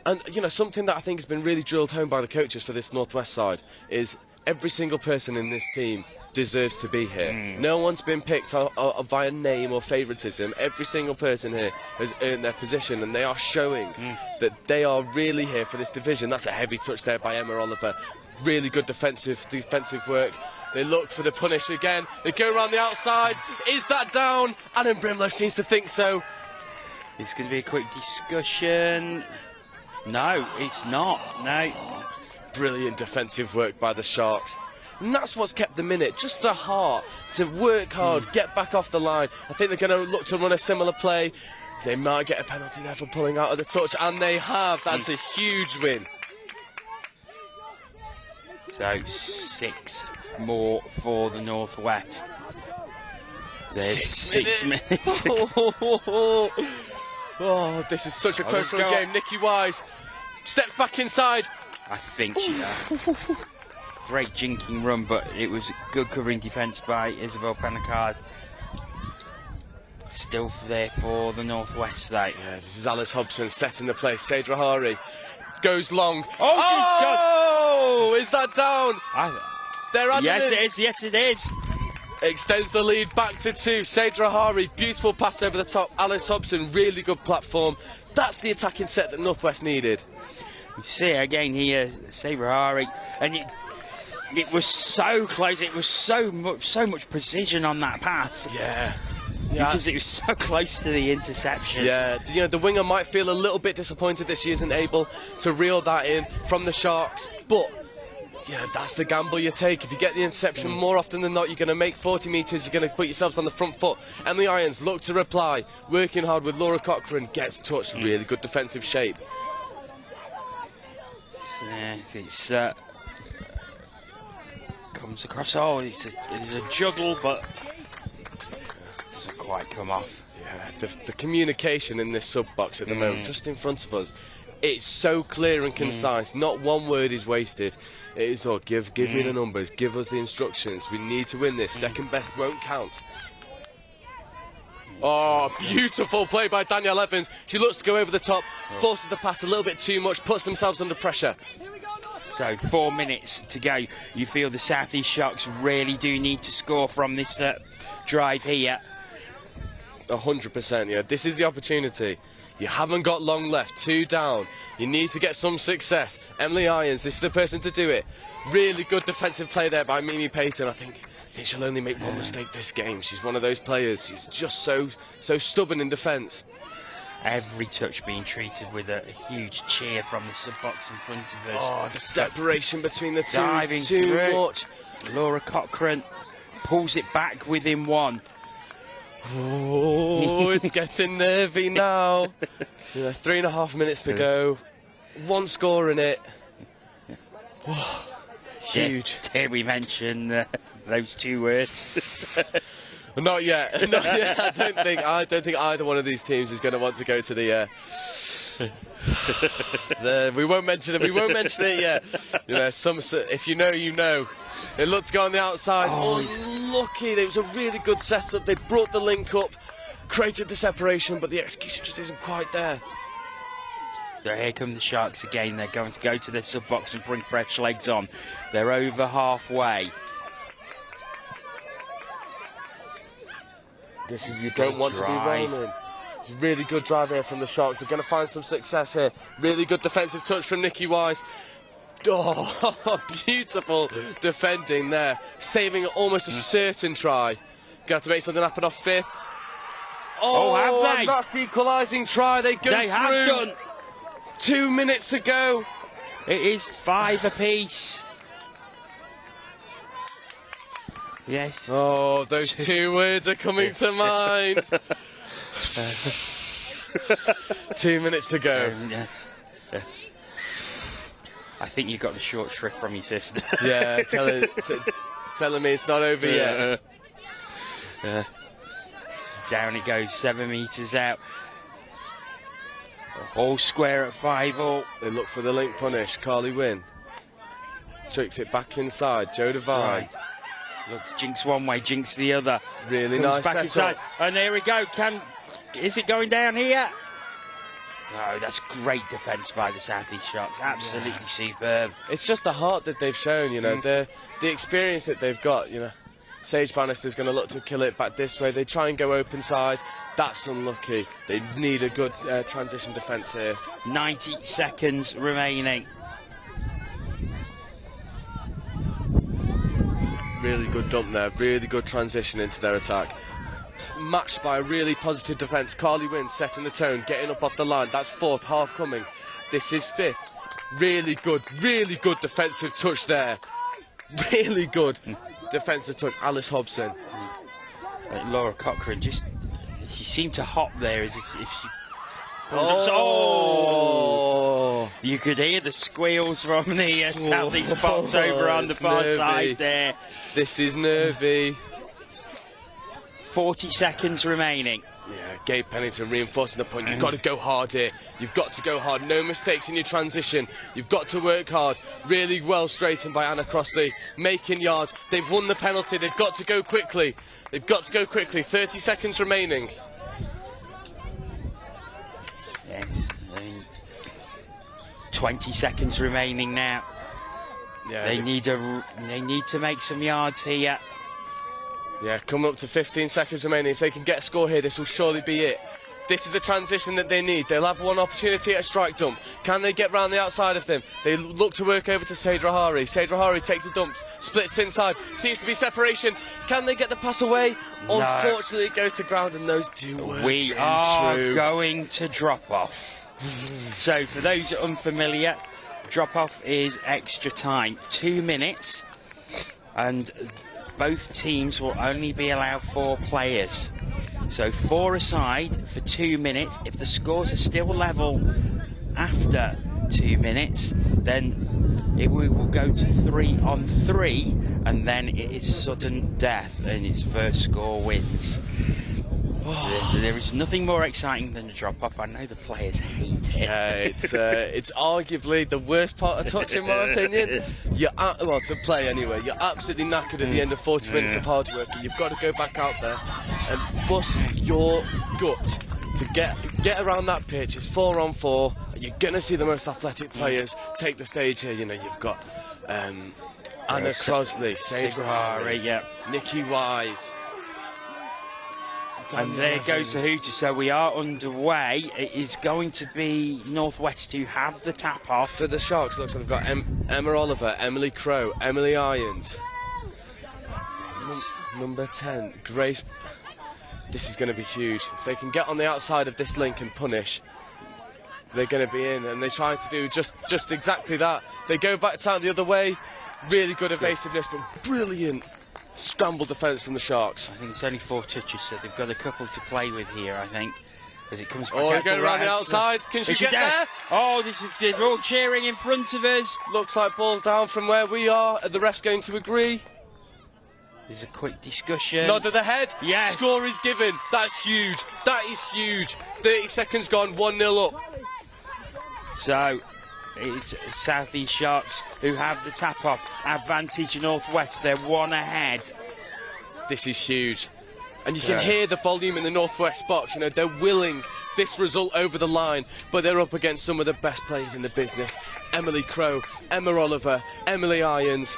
And, you know, something that I think has been really drilled home by the coaches for this Northwest side is every single person in this team deserves to be here. No one's been picked via name or favouritism. Every single person here has earned their position, and they are showing that they are really here for this division. That's a heavy touch there by Emma Oliver. Really good defensive work. They look for the punish again. They go around the outside. Is that down? Adam Brimlow seems to think so. It's going to be a quick discussion. No, it's not. No. Brilliant defensive work by the Sharks. And that's what's kept them in it, just the heart to work hard, get back off the line. I think they're going to look to run a similar play. They might get a penalty there for pulling out of the touch, and they have. That's a huge win. So 6 more for the Northwest. There's 6 minutes. Oh, this is such a close game. Nikki Wise steps back inside. I think great jinking run, but it was good covering defence by Isabel Penacard. Still there for the Northwest, though. Yeah, this is Alice Hobson setting the play. Sage Rahari goes long. Oh, is that down? Yes, it is. Extends the lead back to 2. Sage Rahari, beautiful pass over the top. Alice Hobson, really good platform. That's the attacking set that Northwest needed. You see it again here, Sage Rahari, and it was so close. It was so much precision on that pass. Yeah. Because it was so close to the interception. Yeah, you know, the winger might feel a little bit disappointed that she isn't able to reel that in from the Sharks, but yeah, that's the gamble you take. If you get the interception more often than not, you're going to make 40 metres, you're going to put yourselves on the front foot. Emily Irons look to reply, working hard with Laura Cochrane, gets touched, really good defensive shape. It's comes across, it's a juggle, but quite come off. Yeah, the communication in this sub box at the moment, just in front of us, it's so clear and concise. Not one word is wasted. It is all give me the numbers, give us the instructions. We need to win this. Second best won't count. Oh, beautiful play by Danielle Evans. She looks to go over the top, forces the pass a little bit too much, puts themselves under pressure. So 4 minutes to go. You feel the South East Sharks really do need to score from this drive here. 100%, yeah. This is the opportunity. You haven't got long left. 2 down. You need to get some success. Emily Irons, this is the person to do it. Really good defensive play there by Mimi Payton. I think she'll only make one mistake this game. She's one of those players. She's just so stubborn in defence. Every touch being treated with a huge cheer from the sub-box in front of us. Oh, the separation between the two Diving is too through. much. Laura Cochrane pulls it back within 1. Oh, it's getting nervy now. 3.5 minutes to go. 1 score in it. Oh, huge. Dare we mention those 2 words? Not yet. Not yet. I don't think either one of these teams is going to want to go to the. We won't mention it. We won't mention it yet. If you know, you know. It looked to go on the outside. Unlucky. It was a really good setup. They brought the link up, created the separation, but the execution just isn't quite there. So here come the Sharks again. They're going to go to their sub-box and bring fresh legs on. They're over halfway. You don't want to be rolling. Really good drive here from the Sharks. They're going to find some success here. Really good defensive touch from Nikki Wise. Oh, beautiful defending there. Saving almost a certain try. Got to make something happen off 5th. Oh, have they? And that's the equalising try. They go through. Have done. 2 minutes to go. It is 5 apiece. Yes. Oh, those 2 words are coming to mind. 2 minutes to go. Yes. I think you got the short shrift from your sister. Yeah, telling me it's not over yet. Down it goes, 7 metres out. All square at 5-all. They look for the link punish. Carly Wynn chucks it back inside. Joe Devine. Look, Jinx one way, Jinx the other. Really Comes nice back setup. inside. And there we go. Is it going down here? No, that's great defence by the South East Sharks. Absolutely superb. It's just the heart that they've shown, the experience that they've got, Sage Bannister's going to look to kill it back this way. They try and go open side. That's unlucky. They need a good transition defence here. 90 seconds remaining. Really good dump there. Really good transition into their attack. Matched by a really positive defence. Carly Wynn setting the tone, getting up off the line. That's 4th, half coming. This is 5th. Really good defensive touch there. Really good defensive touch. Alice Hobson. Laura Cochrane she seemed to hop there as if she... Oh! You could hear the squeals from the South East box over on the far side there. This is nervy. 40 seconds remaining. Yeah, Gabe Pennington reinforcing the point. You've got to go hard here. You've got to go hard. No mistakes in your transition. You've got to work hard. Really well straightened by Anna Crossley. Making yards. They've won the penalty. They've got to go quickly. 30 seconds remaining. Yes. 20 seconds remaining now. Yeah, they need to make some yards here. Yeah, coming up to 15 seconds remaining. If they can get a score here, this will surely be it. This is the transition that they need. They'll have one opportunity at a strike dump. Can they get round the outside of them? They look to work over to Sage Rahari. Sage Rahari takes a dump, splits inside. Seems to be separation. Can they get the pass away? No. Unfortunately, it goes to ground, and those 2 words we are going to drop off. So, for those unfamiliar, drop off is extra time. 2 minutes, and both teams will only be allowed 4 players. So 4 aside for 2 minutes. If the scores are still level after 2 minutes, then we will go to 3 on 3, and then it is sudden death, and its first score wins. There is nothing more exciting than a drop-off. I know the players hate it. It's arguably the worst part of touch, in my opinion. Well, to play anyway. You're absolutely knackered at the end of 40 minutes of hard work, and you've got to go back out there and bust your gut to get around that pitch. It's 4-on-4. You're going to see the most athletic players take the stage here. You know, you've got Anna Crosley, Sage Rahari, Nikki Wise. And there goes the hooter, so we are underway. It is going to be Northwest who have the tap off. For the Sharks, looks like they've got Emma Oliver, Emily Crow, Emily Irons. Number 10, Grace. This is going to be huge. If they can get on the outside of this link and punish, they're going to be in. And they try to do just exactly that. They go back out the other way. Really good evasiveness, but brilliant scramble defence from the Sharks. I think it's only 4 touches, so they've got a couple to play with here, I think, as it comes back out. Oh, going around the outside. Can she get there? Oh, they're all cheering in front of us. Looks like ball down from where we are. Are the refs going to agree? There's a quick discussion. Nod of the head. Yeah. Score is given. That's huge. That is huge. 30 seconds gone, 1-0 up. So it's South East Sharks who have the tap off. Advantage Northwest, they're 1 ahead. This is huge. And you can hear the volume in the Northwest box. You know, they're willing this result over the line, but they're up against some of the best players in the business. Emily Crow, Emma Oliver, Emily Irons.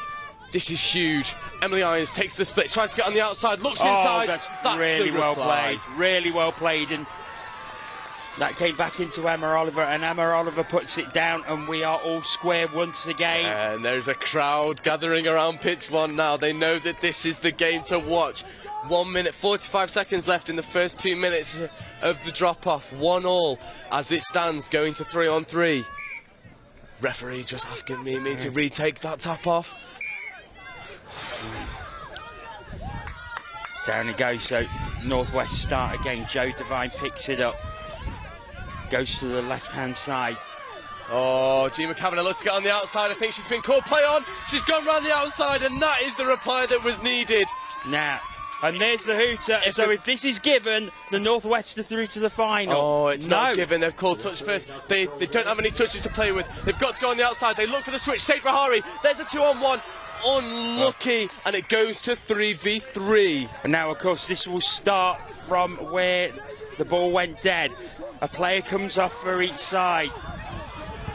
This is huge. Emily Irons takes the split, tries to get on the outside, looks inside. That's really well played. Really well played. And that came back into Emma Oliver, and Emma Oliver puts it down, and we are all square once again. And there's a crowd gathering around pitch 1 now. They know that this is the game to watch. 1 minute, 45 seconds left in the first 2 minutes of the drop-off. 1-1 as it stands, going to 3-on-3. Referee just asking me to retake that tap-off. Down it goes, so Northwest start again. Joe Devine picks it up. Goes to the left-hand side. Oh, G. McCavanagh looks to get on the outside. I think she's been called play on. She's gone round the outside, and that is the reply that was needed. Now, and there's the hooter. So if this is given, the Northwest are through to the final. Oh, it's not given. They've called touch first. They don't have any touches to play with. They've got to go on the outside. They look for the switch. Sage Rahari. There's a 2-on-1. Unlucky, and it goes to 3v3. And now, of course, this will start from where the ball went dead. A player comes off for each side.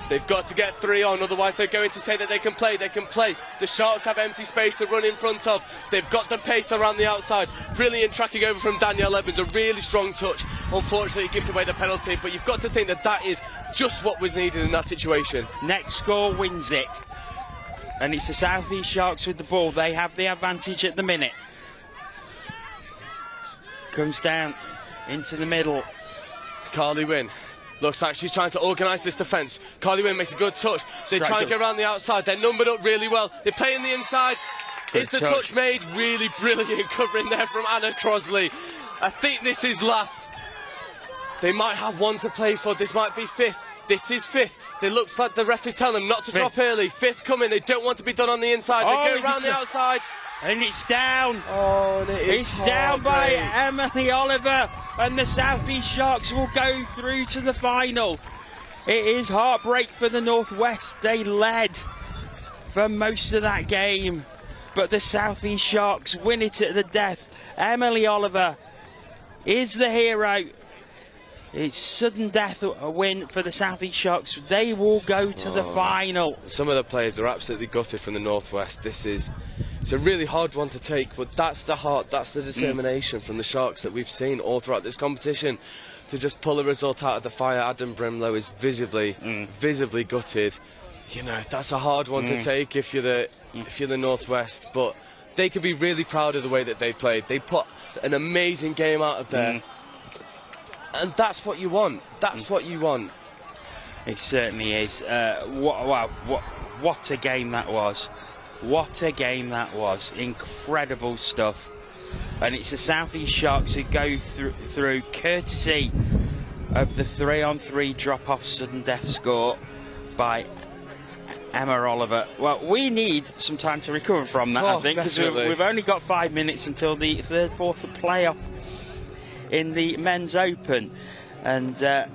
They've got to get 3 on, otherwise they're going to say that they can play. They can play. The Sharks have empty space to run in front of. They've got the pace around the outside. Brilliant tracking over from Danielle Evans. A really strong touch. Unfortunately, it gives away the penalty, but you've got to think that that is just what was needed in that situation. Next score wins it. And it's the South East Sharks with the ball. They have the advantage at the minute. Comes down into the middle. Carly Wynn looks like she's trying to organise this defence. Carly Wynn makes a good touch. They try and get around the outside. They're numbered up really well. They play in the inside. Is the touch made? Really brilliant covering there from Anna Crosley. I think this is last. They might have 1 to play for. This might be 5th. This is 5th. It looks like the ref is telling them not to drop early. 5th coming. They don't want to be done on the inside. They go around the outside. And it's down. Oh, and it's down by Emily Oliver. And the South East Sharks will go through to the final. It is heartbreak for the Northwest. They led for most of that game. But the South East Sharks win it at the death. Emily Oliver is the hero. It's sudden death a win for the South East Sharks. They will go to the final. Some of the players are absolutely gutted from the Northwest. It's a really hard one to take, but that's the heart, that's the determination from the Sharks that we've seen all throughout this competition. To just pull a result out of the fire. Adam Brimlow is visibly gutted. You know, that's a hard one to take if you're the Northwest, but they could be really proud of the way that they played. They put an amazing game out of there. And that's what you want. That's what you want. It certainly is. What a game that was. What a game that was. Incredible stuff. And it's the South East Sharks who go through courtesy of the 3-on-3 drop-off sudden death score by Emma Oliver. Well, we need some time to recover from that, I think, because we've only got 5 minutes until the 3rd, 4th playoff in the Men's Open, and that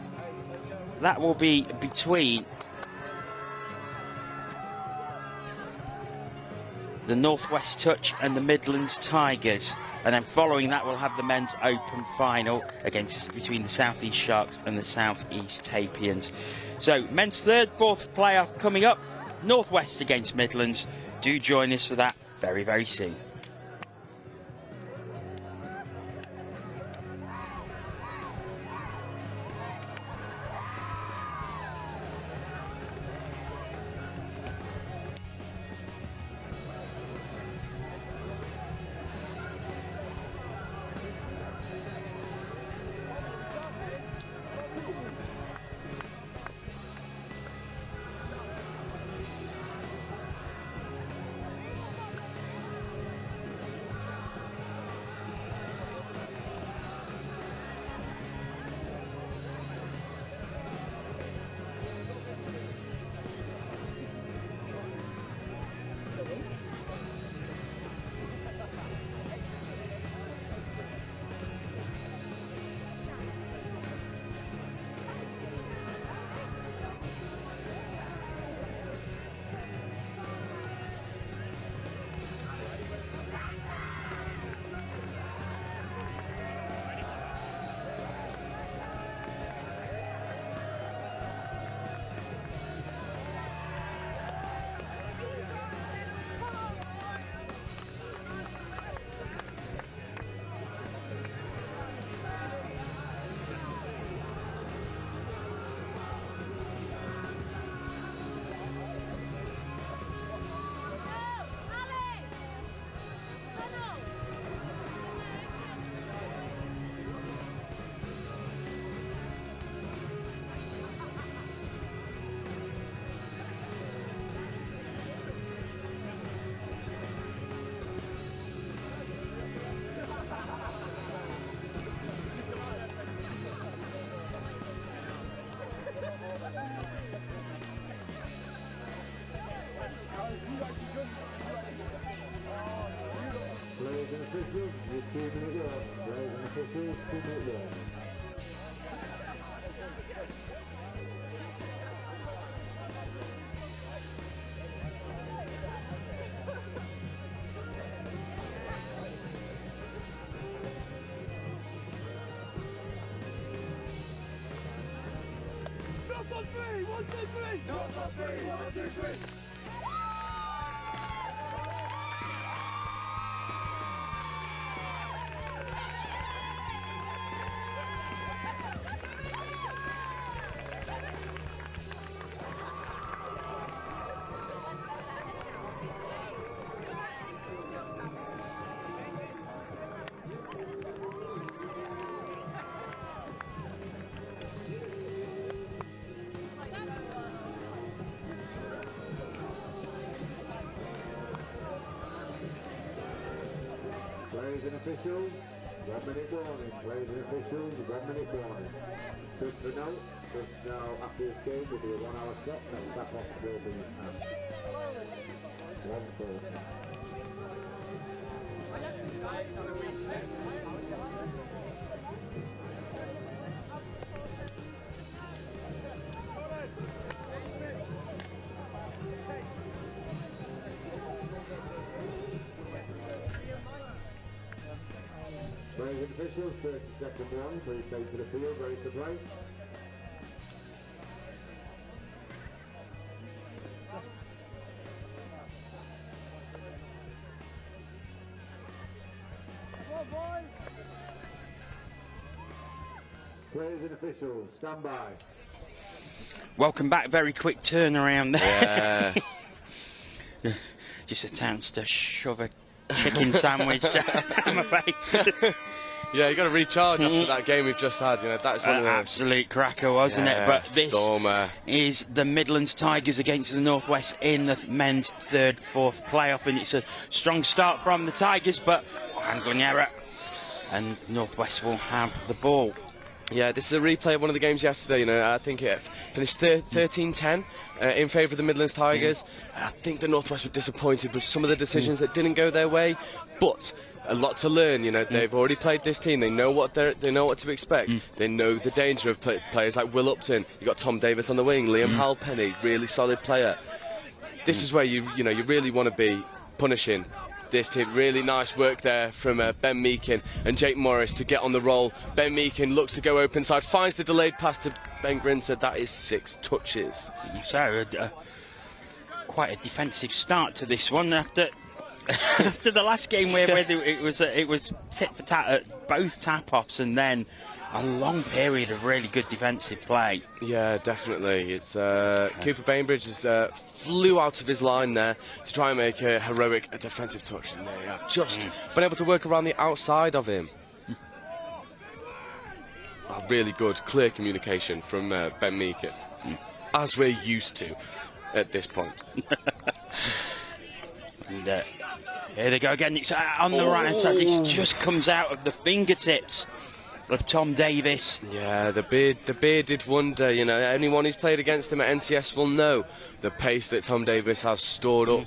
will be between the Northwest Touch and the Midlands Tigers, and then following that we'll have the Men's Open final between the South East Sharks and the South East Taipans. So men's third, fourth playoff coming up, Northwest against Midlands. Do join us for that very, very soon. Players and officials, your 2-minute warning. Players and officials, 2-minute warning. North on three, 1, 2, 3. North on three, 1, 2, 3. Players and officials, 1-minute warning. Players and officials, 1-minute warning. Just for note, just now after this game will be a 1-hour shot. Next tap off will be at 1:40. Players and officials, 30-second warning. Please stay to the field, ready to play. Players and officials, stand by. Welcome back. Very quick turnaround there. Yeah. Just attempts to shove a chicken sandwich down my face. Yeah, you got to recharge after that game we've just had. You know, that's one of the absolute cracker, wasn't it? But this is the Midlands Tigers against the Northwest in the men's third, fourth playoff, and it's a strong start from the Tigers, but handling error, and Northwest will have the ball. Yeah, this is a replay of one of the games yesterday. You know, I think it finished 13-10 in favour of the Midlands Tigers. I think the Northwest were disappointed with some of the decisions that didn't go their way, but a lot to learn. You know, they've already played this team. They know what they know what to expect. They know the danger of players like Will Upton. You got Tom Davis on the wing, Liam Halpenny, really solid player. This is where you really want to be punishing this team. Really nice work there from Ben Meakin and Jake Morris to get on the roll. Ben Meakin looks to go open side, finds the delayed pass to Ben Grinter. That is 6 touches. So quite a defensive start to this one after after the last game where it was tit for tat at both tap-offs, and then a long period of really good defensive play. Yeah, definitely. It's Cooper Bainbridge flew out of his line there to try and make a heroic defensive touch, and they have just been able to work around the outside of him. Really good, clear communication from Ben Meakin, as we're used to at this point. And here they go again. It's on the right hand side. It just comes out of the fingertips of Tom Davis. Yeah, the bearded wonder. You know, anyone who's played against him at NTS will know the pace that Tom Davis has stored up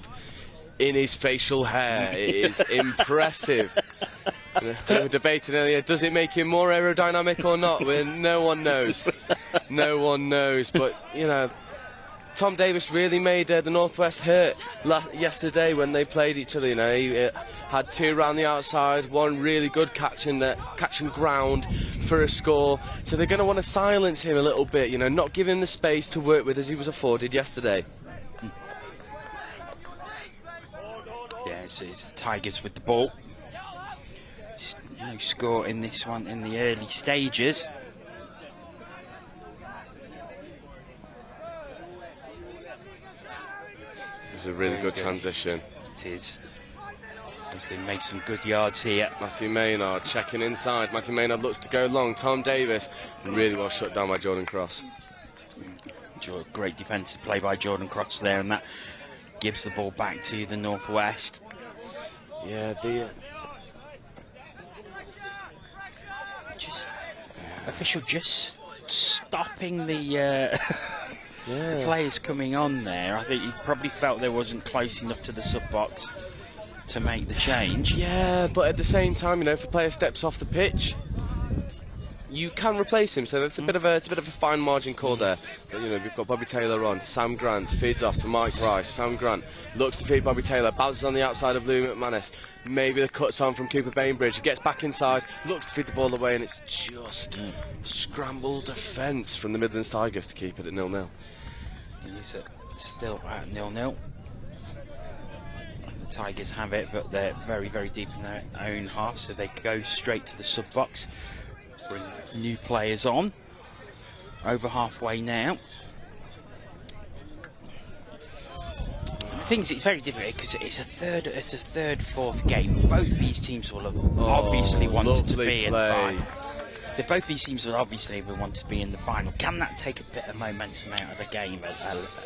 in his facial hair. It is impressive. We were debating earlier, does it make him more aerodynamic or not? Well, no one knows. No one knows. But, you know, Tom Davis really made the Northwest hurt yesterday when they played each other. You know, he had 2 around the outside, 1 really good catching ground for a score. So they're going to want to silence him a little bit, you know, not give him the space to work with as he was afforded yesterday. Yeah, so it's the Tigers with the ball. No score in this one in the early stages. It's a really good transition. It is. As they made some good yards here. Matthew Maynard checking inside. Matthew Maynard looks to go long. Tom Davis really well shut down by Jordan Cross. Great defensive play by Jordan Cross there, and that gives the ball back to the Northwest. Yeah, official just stopping the players coming on there. I think he probably felt they wasn't close enough to the sub box to make the change. Yeah, but at the same time, you know, if a player steps off the pitch, you can replace him. So it's a bit of a fine margin call there. But, you know, we've got Bobby Taylor on. Sam Grant feeds off to Mike Rice. Sam Grant looks to feed Bobby Taylor. Bounces on the outside of Lou McManus. Maybe the cuts on from Cooper Bainbridge. Gets back inside. Looks to feed the ball away, and it's just scrambled defence from the Midlands Tigers to keep it at 0-0. Is it still at 0-0? The Tigers have it, but they're very, very deep in their own half, so they go straight to the sub box. Bring new players on. Over halfway now. Things it's very difficult because it's a third, fourth game. Both these teams will have obviously wanted to be in the final. Both these teams will obviously want to be in the final. Can that take a bit of momentum out of the game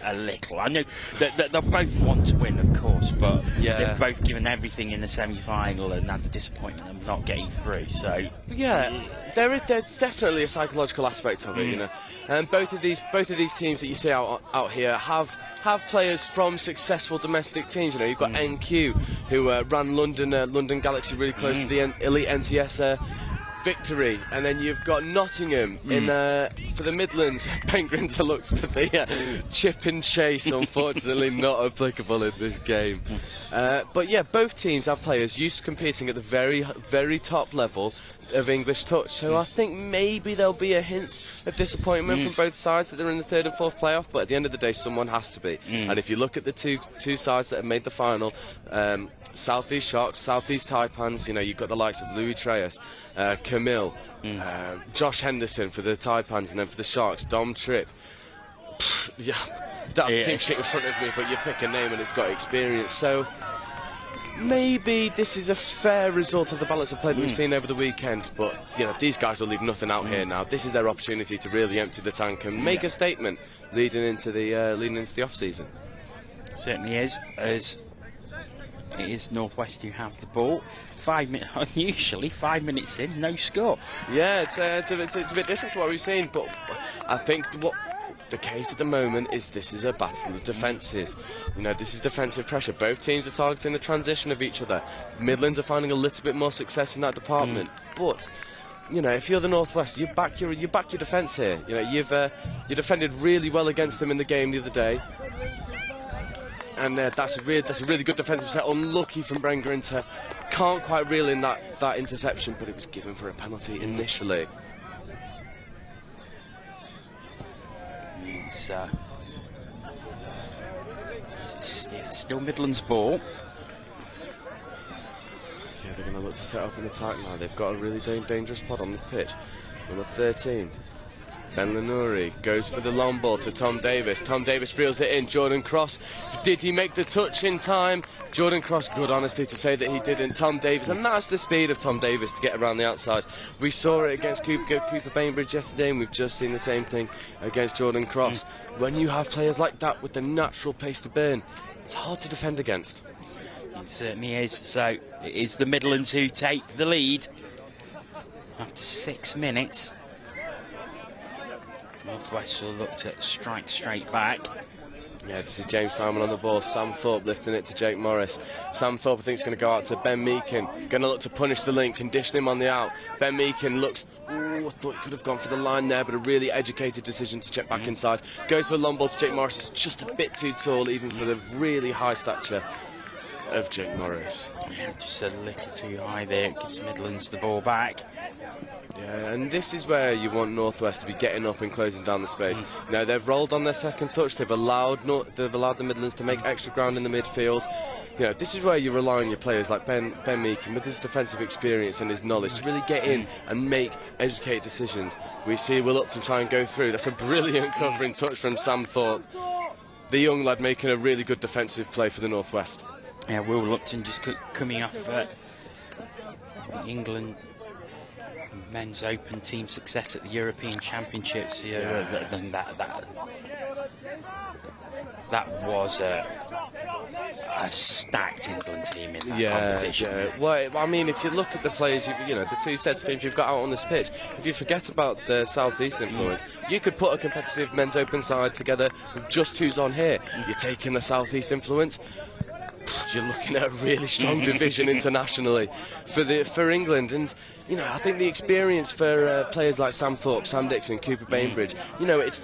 a little? I know that they'll both want to win, of course, but they've both given everything in the semi-final and had the disappointment of not getting through. So yeah, there's definitely a psychological aspect of it, you know. And both of these teams that you see out here have players from successful domestic teams. You know, you've got NQ who ran London Galaxy really close to the elite NTS victory, and then you've got Nottingham in for the Midlands. Ben Grinter looks for the chip and chase, unfortunately not applicable in this game. But yeah, both teams have players used to competing at the very, very top level of English touch, so I think maybe there'll be a hint of disappointment from both sides that they're in the 3rd and 4th playoff, but at the end of the day someone has to be. And if you look at the two sides that have made the final, South East Sharks, South East Taipans, you know, you've got the likes of Louis Treyas, Camille, Josh Henderson for the Taipans, and then for the Sharks, Dom Tripp. That team sheet in front of me, but you pick a name and it's got experience, so maybe this is a fair result of the balance of play that we've seen over the weekend. But you know, these guys will leave nothing out here now. This is their opportunity to really empty the tank and make a statement leading into the off season. Certainly is, as it is Northwest who have the ball. 5 minutes, unusually 5 minutes in, no score. Yeah, it's a bit different to what we've seen, but I think the case at the moment is this is a battle of defences. You know, this is defensive pressure. Both teams are targeting the transition of each other. Midlands are finding a little bit more success in that department, but you know, if you're the Northwest, you back your defence here. You know, you defended really well against them in the game the other day, and that's a really good defensive set. Unlucky from Brengerinter, can't quite reel in that interception, but it was given for a penalty initially. It's still Midland's ball. Yeah, they're going to look to set up an attack now. They've got a really dangerous pod on the pitch. Number 13, Ben Lenuri goes for the long ball to Tom Davis. Tom Davis reels it in. Jordan Cross, did he make the touch in time? Jordan Cross, good honesty to say that he didn't. Tom Davis, and that's the speed of Tom Davis to get around the outside. We saw it against Cooper Bainbridge yesterday, and we've just seen the same thing against Jordan Cross. When you have players like that with the natural pace to burn, it's hard to defend against. It certainly is. So it is the Midlands who take the lead after 6 minutes. Northwest will look to strike straight back. Yeah, this is James Simon on the ball. Sam Thorpe lifting it to Jake Morris. Sam Thorpe, I think, is going to go out to Ben Meakin. Going to look to punish the link, condition him on the out. Ben Meakin looks... Ooh, I thought he could have gone for the line there, but a really educated decision to check back inside. Goes for a long ball to Jake Morris. It's just a bit too tall, even for the really high stature of Jake Morris. Yeah, just a little too high there. It gives Midlands the ball back. Yeah, and this is where you want Northwest to be getting up and closing down the space. Now they've rolled on their second touch. They've allowed the Midlands to make extra ground in the midfield. You know, this is where you rely on your players like Ben Meakin with his defensive experience and his knowledge to really get in and make educated decisions. We see Will Upton try and go through. That's a brilliant covering touch from Sam Thorpe. The young lad making a really good defensive play for the Northwest. Yeah, Will Upton just coming off England men's open team success at the European Championships. Then that was a stacked England team in that competition. Yeah. Well, I mean, if you look at the players, you know, the two sets of teams you've got out on this pitch, if you forget about the South-East influence, you could put a competitive men's open side together with just who's on here. You're taking the South-East influence, you're looking at a really strong division internationally for England. And you know, I think the experience for players like Sam Thorpe, Sam Dixon, Cooper Bainbridge, you know, it's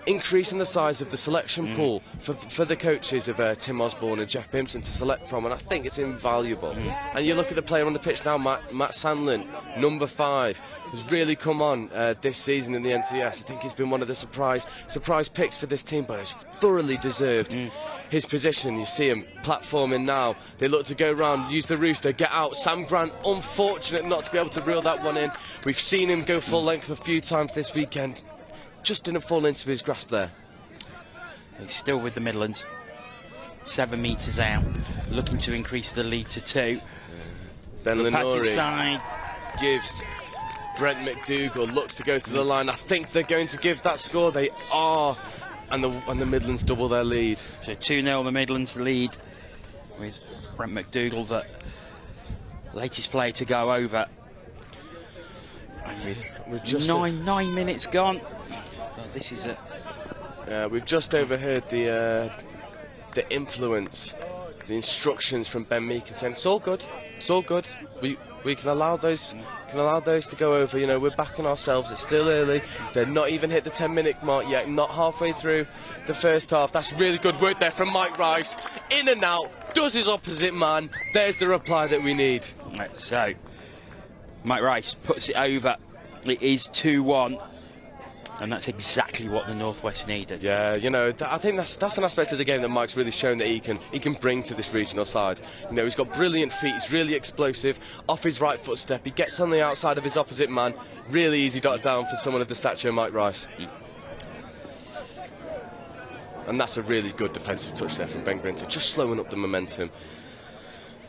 increasing the size of the selection pool for the coaches of Tim Osborne and Jeff Pimpson to select from, and I think it's invaluable. And you look at the player on the pitch now, Matt Sandlin, number 5, who's really come on this season in the NTS. I think he's been one of the surprise picks for this team, but it's thoroughly deserved his position. You see him platforming now. They look to go round, use the rooster, get out. Sam Grant, unfortunate not to be able to reel that one in. We've seen him go full length a few times this weekend. Just didn't fall into his grasp there. He's still with the Midlands. 7 metres out, looking to increase the lead to 2. Ben Lenuri side gives Brent McDougall, looks to go to the line. I think they're going to give that score. They are. And the Midlands double their lead. So 2-0 the Midlands lead, with Brent McDougall, the latest player to go over. And with just 9 minutes gone. Well, this is we've just overheard the influence, the instructions from Ben Meakin saying it's all good. It's all good. We can allow those to go over. You know, we're backing ourselves. It's still early. They're not even hit the 10-minute mark yet. Not halfway through the first half. That's really good work there from Mike Rice. In and out. Does his opposite man. There's the reply that we need. Right, so Mike Rice puts it over. It is 2-1. And that's exactly what the Northwest needed. Yeah, you know, I think that's an aspect of the game that Mike's really shown that he can bring to this regional side. You know, he's got brilliant feet, he's really explosive, off his right foot step, he gets on the outside of his opposite man, really easy dot down for someone of the stature of Mike Rice. And that's a really good defensive touch there from Ben Grinter, just slowing up the momentum.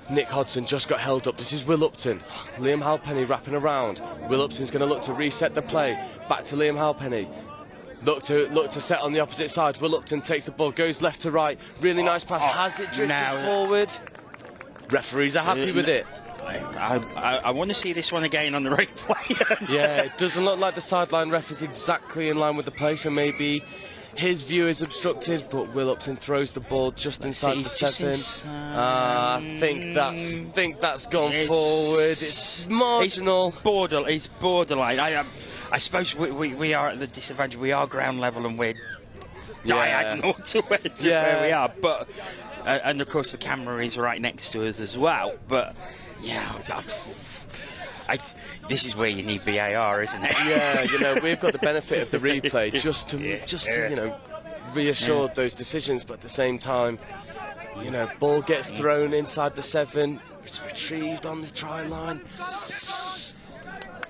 Nick Hodson just got held up. This is Will Upton. Liam Halpenny wrapping around. Will Upton's going to look to reset the play. Back to Liam Halpenny. Look to set on the opposite side. Will Upton takes the ball, goes left to right. Really nice pass. Has it drifted forward? Referees are happy with it. I want to see this one again on the replay. Yeah, it doesn't look like the sideline ref is exactly in line with the play, so maybe his view is obstructed, but Will Upton throws the ball just inside the 7. I think that's gone forward. It's marginal. It's borderline. I suppose we are at the disadvantage. We are ground level and we're diagonal to where we are. But and of course the camera is right next to us as well. But yeah, this is where you need VAR, isn't it? Yeah, we've got the benefit of the replay just to reassure those decisions, but at the same time, ball gets thrown inside the 7, it's retrieved on the try line.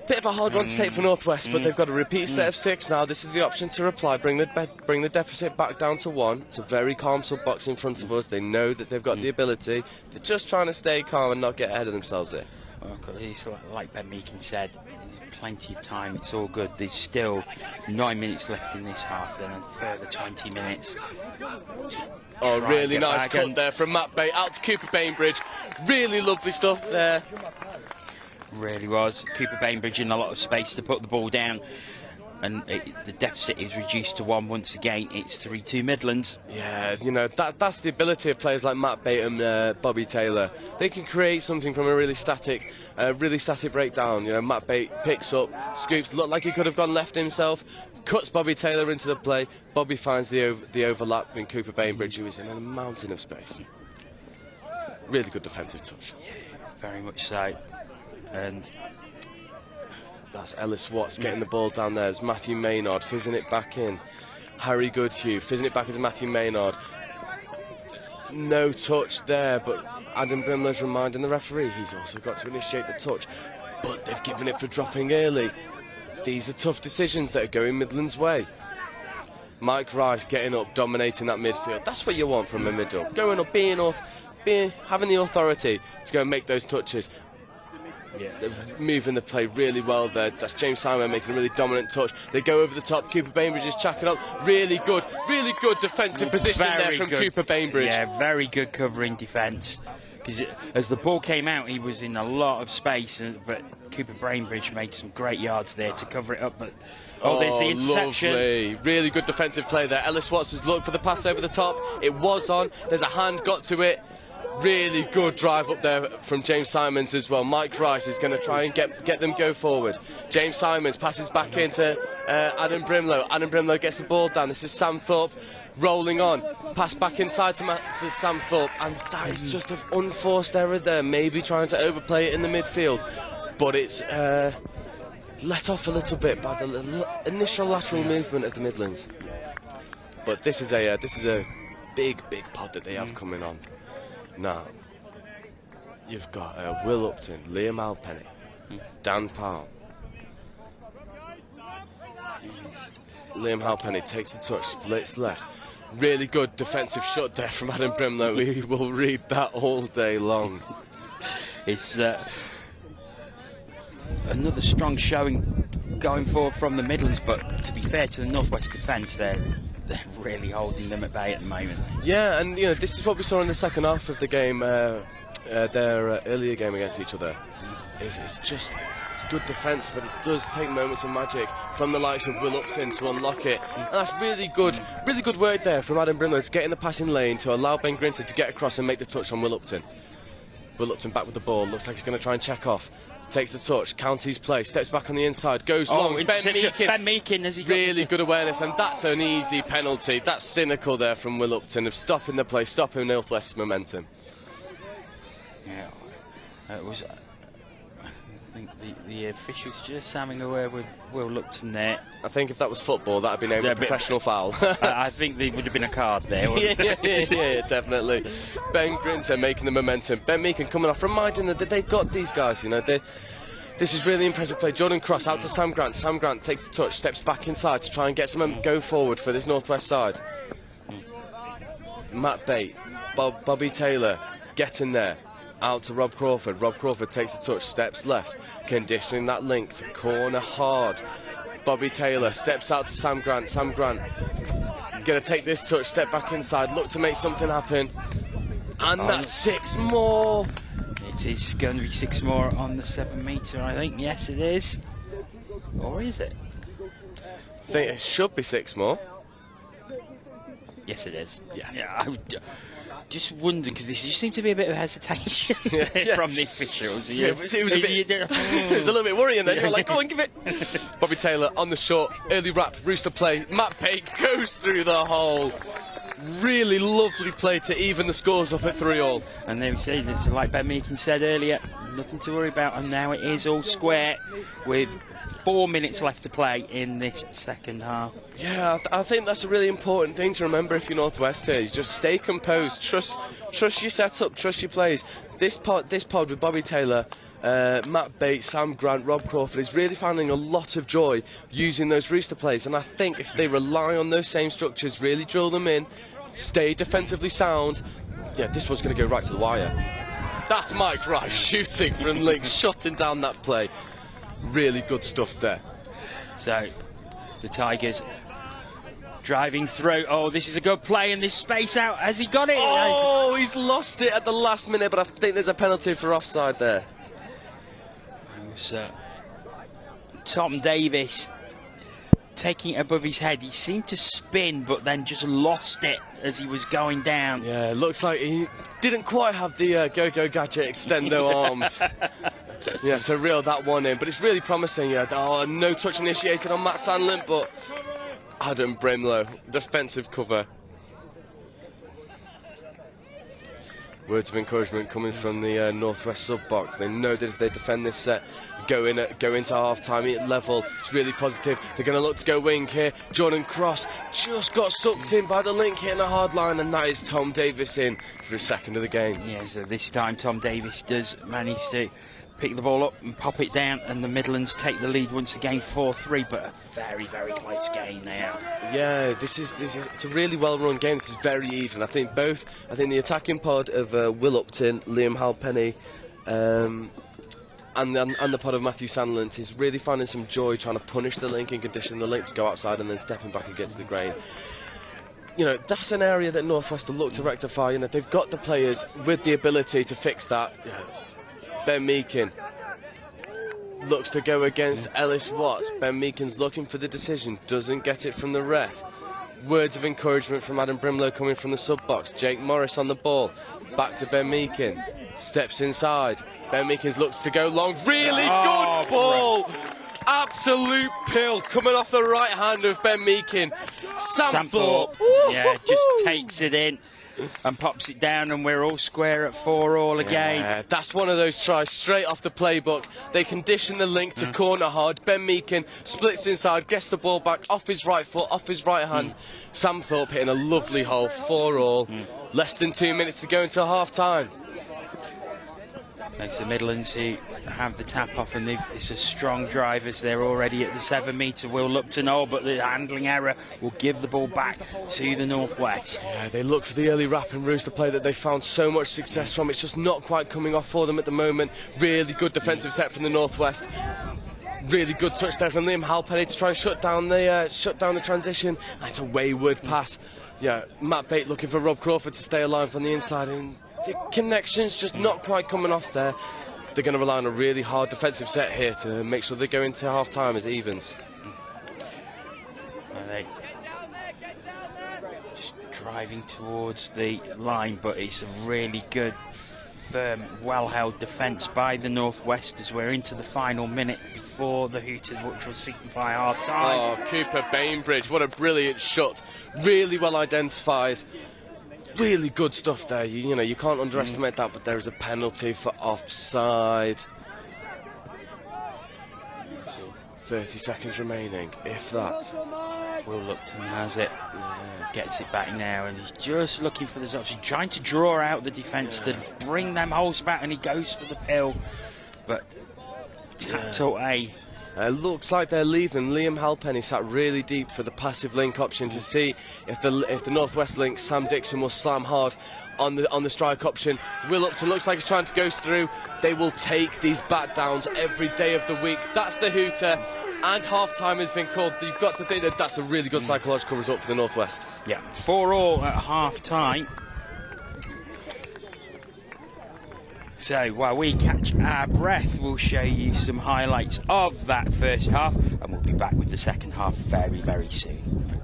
Bit of a hard one to take for Northwest, but they've got a repeat set of 6 now. This is the option to reply, bring the deficit back down to 1. It's a very calm sub-box in front of us. They know that they've got the ability. They're just trying to stay calm and not get ahead of themselves here. It's like Ben Meakin said, plenty of time, it's all good. There's still 9 minutes left in this half, then a further 20 minutes. Oh, really nice cut there from Matt Bate out to Cooper Bainbridge. Really lovely stuff there. Really was. Cooper Bainbridge in a lot of space to put the ball down. And the deficit is reduced to 1 once again. It's 3-2 Midlands. Yeah, that's the ability of players like Matt Bate and Bobby Taylor. They can create something from a really static breakdown. Matt Bate picks up, scoops, looked like he could have gone left himself, cuts Bobby Taylor into the play. Bobby finds the overlap in Cooper Bainbridge, who is in a mountain of space. Really good defensive touch. Yeah, very much so. And that's Ellis Watts getting the ball down there. It's Matthew Maynard fizzing it back in. Harry Goodhue fizzing it back into Matthew Maynard. No touch there, but Adam Brimlow's reminding the referee he's also got to initiate the touch. But they've given it for dropping early. These are tough decisions that are going Midland's way. Mike Rice getting up, dominating that midfield. That's what you want from a middle. Going up, having the authority to go and make those touches. Yeah. They're moving the play really well there. That's James Simon making a really dominant touch. They go over the top. Cooper Bainbridge is checking up. Really good defensive positioning there from Cooper Bainbridge. Yeah, very good covering defence. Because as the ball came out, he was in a lot of space, but Cooper Bainbridge made some great yards there to cover it up. But there's the interception. Lovely. Really good defensive play there. Ellis Watts has looked for the pass over the top. It was on. There's a hand got to it. Really good drive up there from James Simons as well. Mike Rice is going to try and get them go forward. James Simons passes back into Adam Brimlow. Adam Brimlow gets the ball down. This is Sam Thorpe rolling on. Pass back inside to Sam Thorpe. And that is just an unforced error there. Maybe trying to overplay it in the midfield. But it's let off a little bit by the initial lateral movement of the Midlands. But this is a big pod that they have coming on. Now, you've got Will Upton, Liam Halpenny, Dan Powell. Liam Halpenny takes the touch, splits left. Really good defensive shot there from Adam Brimlow. We will read that all day long. It's another strong showing going forward from the Midlands, but to be fair to the Northwest defence, they're really holding them at bay at the moment. Yeah, and this is what we saw in the second half of the game, their earlier game against each other. It's good defence, but it does take moments of magic from the likes of Will Upton to unlock it. And that's really good work there from Adam Brimlow to get in the passing lane to allow Ben Grinter to get across and make the touch on Will Upton. Will Upton back with the ball, looks like he's going to try and check off. Takes the touch, counties play, steps back on the inside, goes long. Ben Meakin, has he got really good awareness, and that's an easy penalty. That's cynical there from Will Upton of stopping the play, stopping Northwest's momentum. Yeah, it was. I think the officials just having a word with Will Upton there. I think if that was football, that'd be named a professional foul. I think there would have been a card there. yeah, definitely. Ben Grinter making the momentum. Ben Meakin coming off, reminding them that they've got these guys. This is really impressive play. Jordan Cross out to Sam Grant. Sam Grant takes the touch, steps back inside to try and get some go forward for this Northwest side. Matt Bate, Bobby Taylor getting there. Out to Rob Crawford. Rob Crawford takes the touch, steps left, conditioning that link to corner hard. Bobby Taylor steps out to Sam Grant. Sam Grant going to take this touch, step back inside, look to make something happen. And that's 6 more. It is going to be 6 more on the 7 metre, I think. Yes, it is. Or is it? I think it should be 6 more. Yes, it is. Yeah. I just wondered, because there just seemed to be a bit of hesitation from the officials. It was a bit. It was a little bit worrying. Then you were like, "Go on, give it." Bobby Taylor on the short, early wrap, rooster play. Matt Bate goes through the hole. Really lovely play to even the scores up at 3-all. And there we see, this, like Ben Meakin said earlier, nothing to worry about, and now it is all square with 4 minutes left to play in this second half. Yeah, I think that's a really important thing to remember if you're Northwest here. Is just stay composed, trust your setup, trust your plays. This pod with Bobby Taylor, Matt Bates, Sam Grant, Rob Crawford is really finding a lot of joy using those rooster plays, and I think if they rely on those same structures, really drill them in, stay defensively sound, yeah, this one's going to go right to the wire. That's Mike Rice shooting from link, shutting down that play. Really good stuff there. So the Tigers driving through. Oh, this is a good play, and this space out. Has he got it? Oh, he's lost it at the last minute, but I think there's a penalty for offside there. So Tom Davis taking it above his head. He seemed to spin, but then just lost it as he was going down. Yeah, it looks like he didn't quite have the go-go gadget extendo arms. Yeah, to reel that one in, but it's really promising. Yeah, no touch initiated on Matt Sandlin, but Adam Brimlow, defensive cover. Words of encouragement coming from the Northwest sub box. They know that if they defend this set, go into half-time at level, it's really positive. They're going to look to go wing here. Jordan Cross just got sucked in by the link, hitting a hard line, and that is Tom Davis in for his second of the game. Yeah, so this time Tom Davis does manage to pick the ball up and pop it down, and the Midlands take the lead once again 4-3, but a very, very close game now. Yeah, this is it's a really well-run game. This is very even. I think the attacking pod of Will Upton, Liam Halpenny, and the pod of Matthew Sandlin is really finding some joy trying to punish the link and condition the link to go outside and then stepping back against the grain. You know, that's an area that Northwest will look to rectify. You know, they've got the players with the ability to fix that. Ben Meakin looks to go against Ellis Watts. Ben Meakin's looking for the decision, doesn't get it from the ref. Words of encouragement from Adam Brimlow coming from the sub-box. Jake Morris on the ball. Back to Ben Meakin. Steps inside. Ben Meakin looks to go long. Really good ball! Absolute pill coming off the right hand of Ben Meakin. Sam Thorpe. Yeah, just takes it in and pops it down, and we're all square at 4-all again. Yeah, that's one of those tries straight off the playbook. They condition the link to corner hard. Ben Meakin splits inside, gets the ball back off his right foot, off his right hand. Sam Thorpe hitting a lovely hole, 4-all. Less than 2 minutes to go until half-time. It's the Midlands who have the tap off, and it's a strong drive as they're already at the 7 metre. Will look to know, but the handling error will give the ball back to the Northwest. Yeah, they look for the early wrap and rooster play that they found so much success from. It's just not quite coming off for them at the moment. Really good defensive set from the Northwest. Really good touch there from Liam Halpenny to try and shut down the transition. And it's a wayward pass. Yeah, Matt Bate looking for Rob Crawford to stay alive from the inside, and the connection's just not quite coming off there. They're going to rely on a really hard defensive set here to make sure they go into half-time as evens. They just driving towards the line, but it's a really good, firm, well-held defence by the Northwest as we're into the final minute before the Hooters, which will signify half-time. Oh, Cooper Bainbridge, what a brilliant shot. Really well identified. Really good stuff there. You know, you can't underestimate that, but there is a penalty for offside. 30 seconds remaining, if that. Will Upton has it, gets it back now, and he's just looking for this option, trying to draw out the defence to bring them holes back, and he goes for the pill, but tapped away. Looks like they're leaving. Liam Halpenny sat really deep for the passive link option to see if the Northwest link, Sam Dixon, will slam hard on the strike option. Will Upton looks like he's trying to go through. They will take these bat downs every day of the week. That's the hooter, and half-time has been called. You've got to think that that's a really good psychological result for the Northwest. Yeah, 4-all at half-time. So while we catch our breath, we'll show you some highlights of that first half, and we'll be back with the second half very, very soon.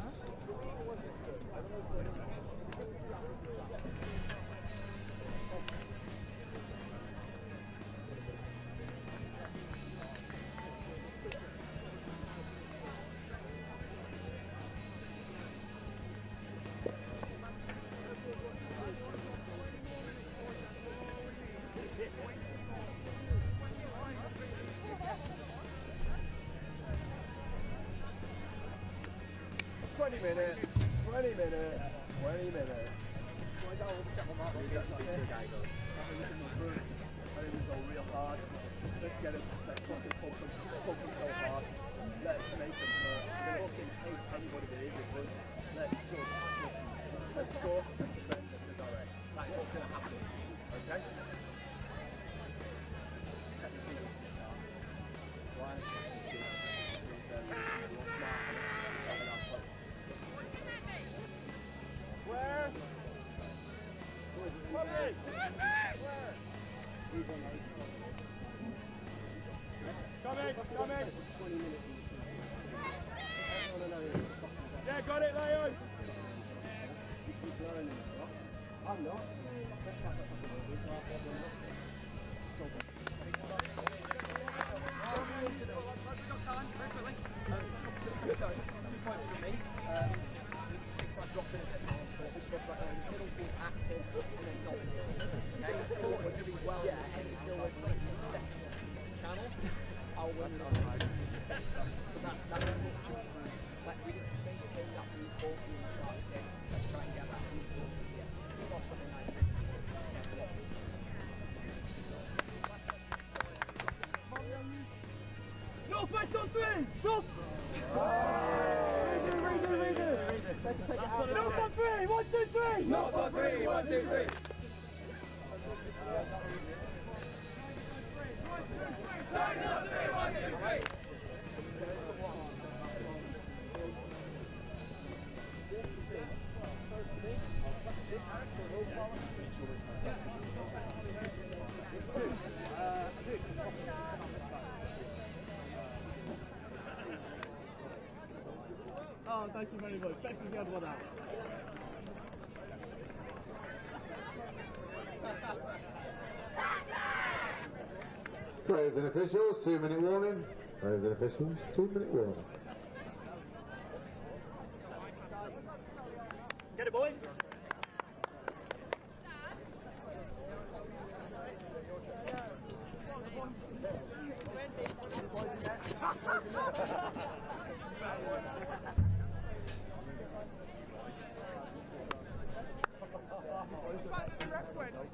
Yeah, got it, Lion! I'm not. Northwest on three! North! North on three! 1, 2, 3! North on three! 1, 2, 3! Oh, thank you very much. Thanks for the other one out. Players and officials, 2-minute warning. Players and officials, 2-minute warning. Get it, boys!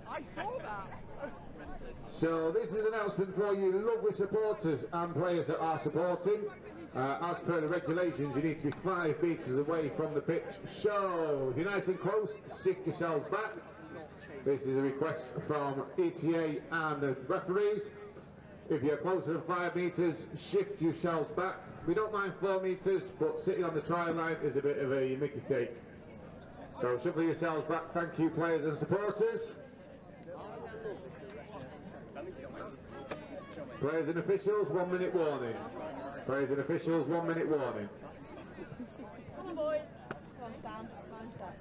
I saw that! So this is an announcement for you lovely supporters and players that are supporting. As per the regulations, you need to be 5 metres away from the pitch. So if you're nice and close, shift yourselves back. This is a request from ETA and the referees. If you're closer than 5 metres, shift yourselves back. We don't mind 4 metres, but sitting on the try line is a bit of a mickey take. So shuffle yourselves back. Thank you, players and supporters. Players and officials, 1-minute warning. Players and officials, 1-minute warning. Come on, boys. Come on, Sam. Fine stuff.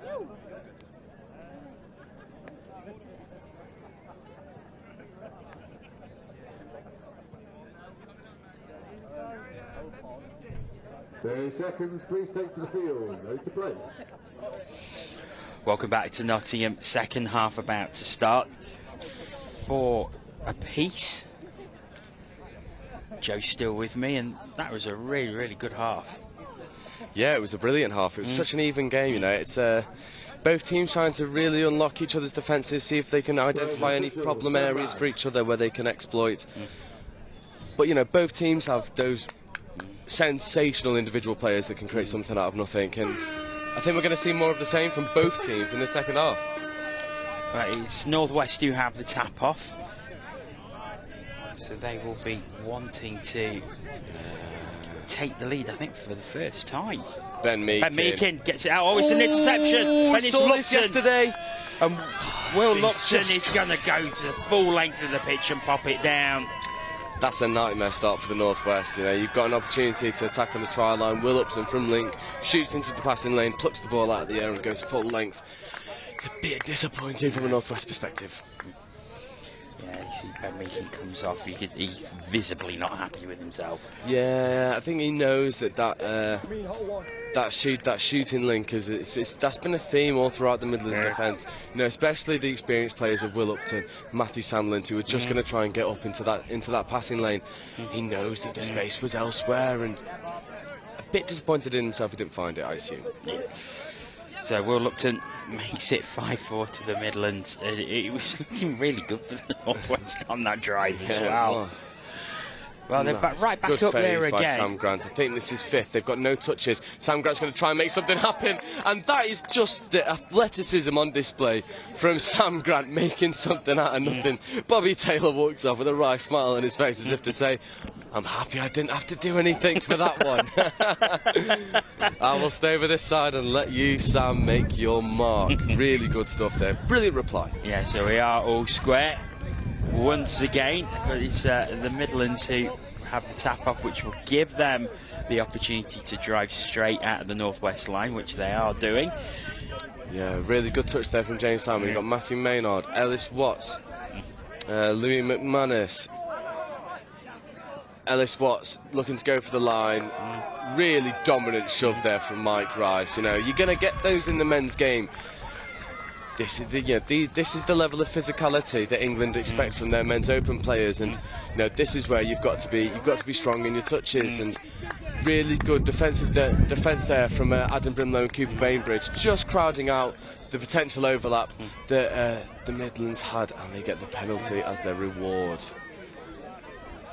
You. 30 seconds, please take to the field. Ready to play. Welcome back to Nottingham. Second half about to start. 4 apiece. Joe's still with me, and that was a really, really good half. Yeah, it was a brilliant half. It was such an even game, you know. It's both teams trying to really unlock each other's defences, see if they can identify any problem areas for each other where they can exploit. But, you know, both teams have those sensational individual players that can create something out of nothing, and I think we're going to see more of the same from both teams in the second half. Right, it's Northwest who have the tap off, so they will be wanting to take the lead, I think, for the first time. Ben Meakin. Ben Meakin gets it out. Oh, it's an interception. When it's Saw this Lupton. yesterday. And Will He's Lupton just- is going to go to the full length of the pitch and pop it down. That's a nightmare start for the Northwest. You know, you've got an opportunity to attack on the try line. Will Upton from link shoots into the passing lane, plucks the ball out of the air and goes full length. It's a bit disappointing from a Northwest perspective. Yeah, you see Ben Meakin comes off. He's visibly not happy with himself. Yeah, I think he knows that shooting link that's been a theme all throughout the Midlands defence. You know, especially the experienced players of Will Upton, Matthew Samland, who are just going to try and get up into that passing lane. He knows that the space was elsewhere, and a bit disappointed in himself he didn't find it, I assume. Yeah. So Will Lupton makes it 5-4 to the Midlands. It was looking really good for the Northwest on that drive as well. It was. Well, they're right back Good up there phase by again. Sam Grant. I think this is fifth. They've got no touches. Sam Grant's going to try and make something happen, and that is just the athleticism on display from Sam Grant, making something out of nothing. Bobby Taylor walks off with a wry smile on his face as if to say, I'm happy I didn't have to do anything for that one. I will stay with this side and let you, Sam, make your mark. Really good stuff there. Brilliant reply. Yeah, so we are all square once again, but it's the Midlands who have the tap off, which will give them the opportunity to drive straight out of the Northwest line, which they are doing. Yeah, really good touch there from James Simon. You've got Matthew Maynard, Ellis Watts, Louis McManus. Ellis Watts looking to go for the line. Really dominant shove there from Mike Rice. You know, you're going to get those in the men's game. This is the level of physicality that England expects from their men's open players, and you know, this is where you've got to be strong in your touches, and really good defence there from Adam Brimlow and Cooper Bainbridge, just crowding out the potential overlap that the Midlands had, and they get the penalty as their reward.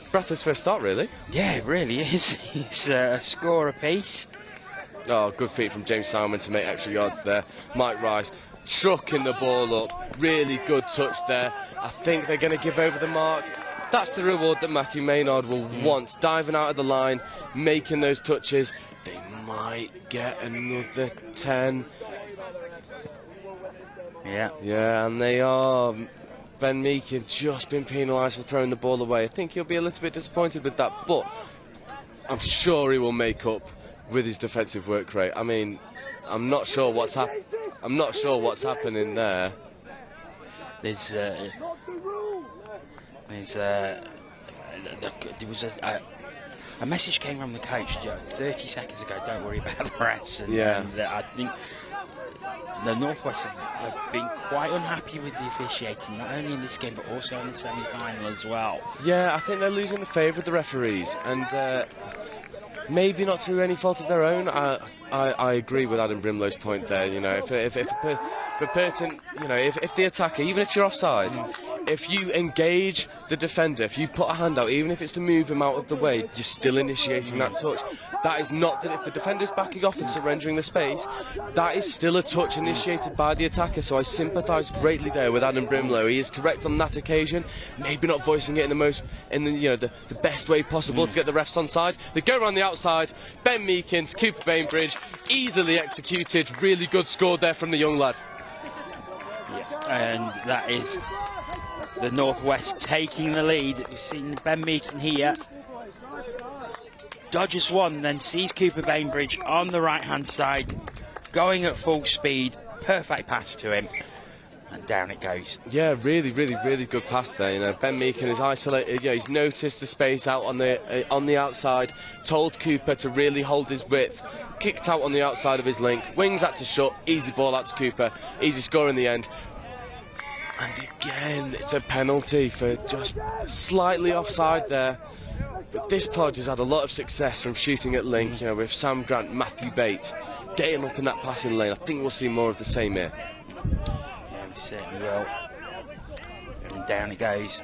Breathless first start, really. Yeah, it really is. It's a score apiece. Oh, good feat from James Simon to make extra yards there. Mike Rice trucking the ball up, really good touch there. I think they're going to give over the mark. That's the reward that Matthew Maynard will want, diving out of the line, making those touches. They might get another 10. Yeah, and they are. Ben Meakin just been penalised for throwing the ball away. I think he'll be a little bit disappointed with that, but I'm sure he will make up with his defensive work rate. I mean, I'm not sure what's happening there. There was a message came from the coach 30 seconds ago. Don't worry about the refs. And I think the Northwest have been quite unhappy with the officiating, not only in this game but also in the semi-final as well. Yeah, I think they're losing the favour of the referees, and maybe not through any fault of their own. I agree with Adam Brimlow's point there. You know, if the attacker, even if you're offside, if you engage the defender, if you put a hand out, even if it's to move him out of the way, you're still initiating that touch. That is not that if the defender's backing off and surrendering the space, that is still a touch initiated by the attacker. So I sympathise greatly there with Adam Brimlow. He is correct on that occasion, maybe not voicing it in the best way possible to get the refs on side. They go around the outside. Ben Meakins, Cooper Bainbridge, easily executed. Really good score there from the young lad. Yeah, and that is the Northwest taking the lead. We've seen Ben Meakin here. Dodges one, then sees Cooper Bainbridge on the right-hand side, going at full speed. Perfect pass to him, and down it goes. Yeah, really good pass there. You know, Ben Meakin is isolated. Yeah, he's noticed the space out on the outside. Told Cooper to really hold his width. Kicked out on the outside of his link. Wings had to shut. Easy ball out to Cooper. Easy score in the end. And again, it's a penalty for just slightly offside there. But this pod has had a lot of success from shooting at link, you know, with Sam Grant, Matthew Bates, getting up in that passing lane. I think we'll see more of the same here. Yeah, we certainly will. And down it goes.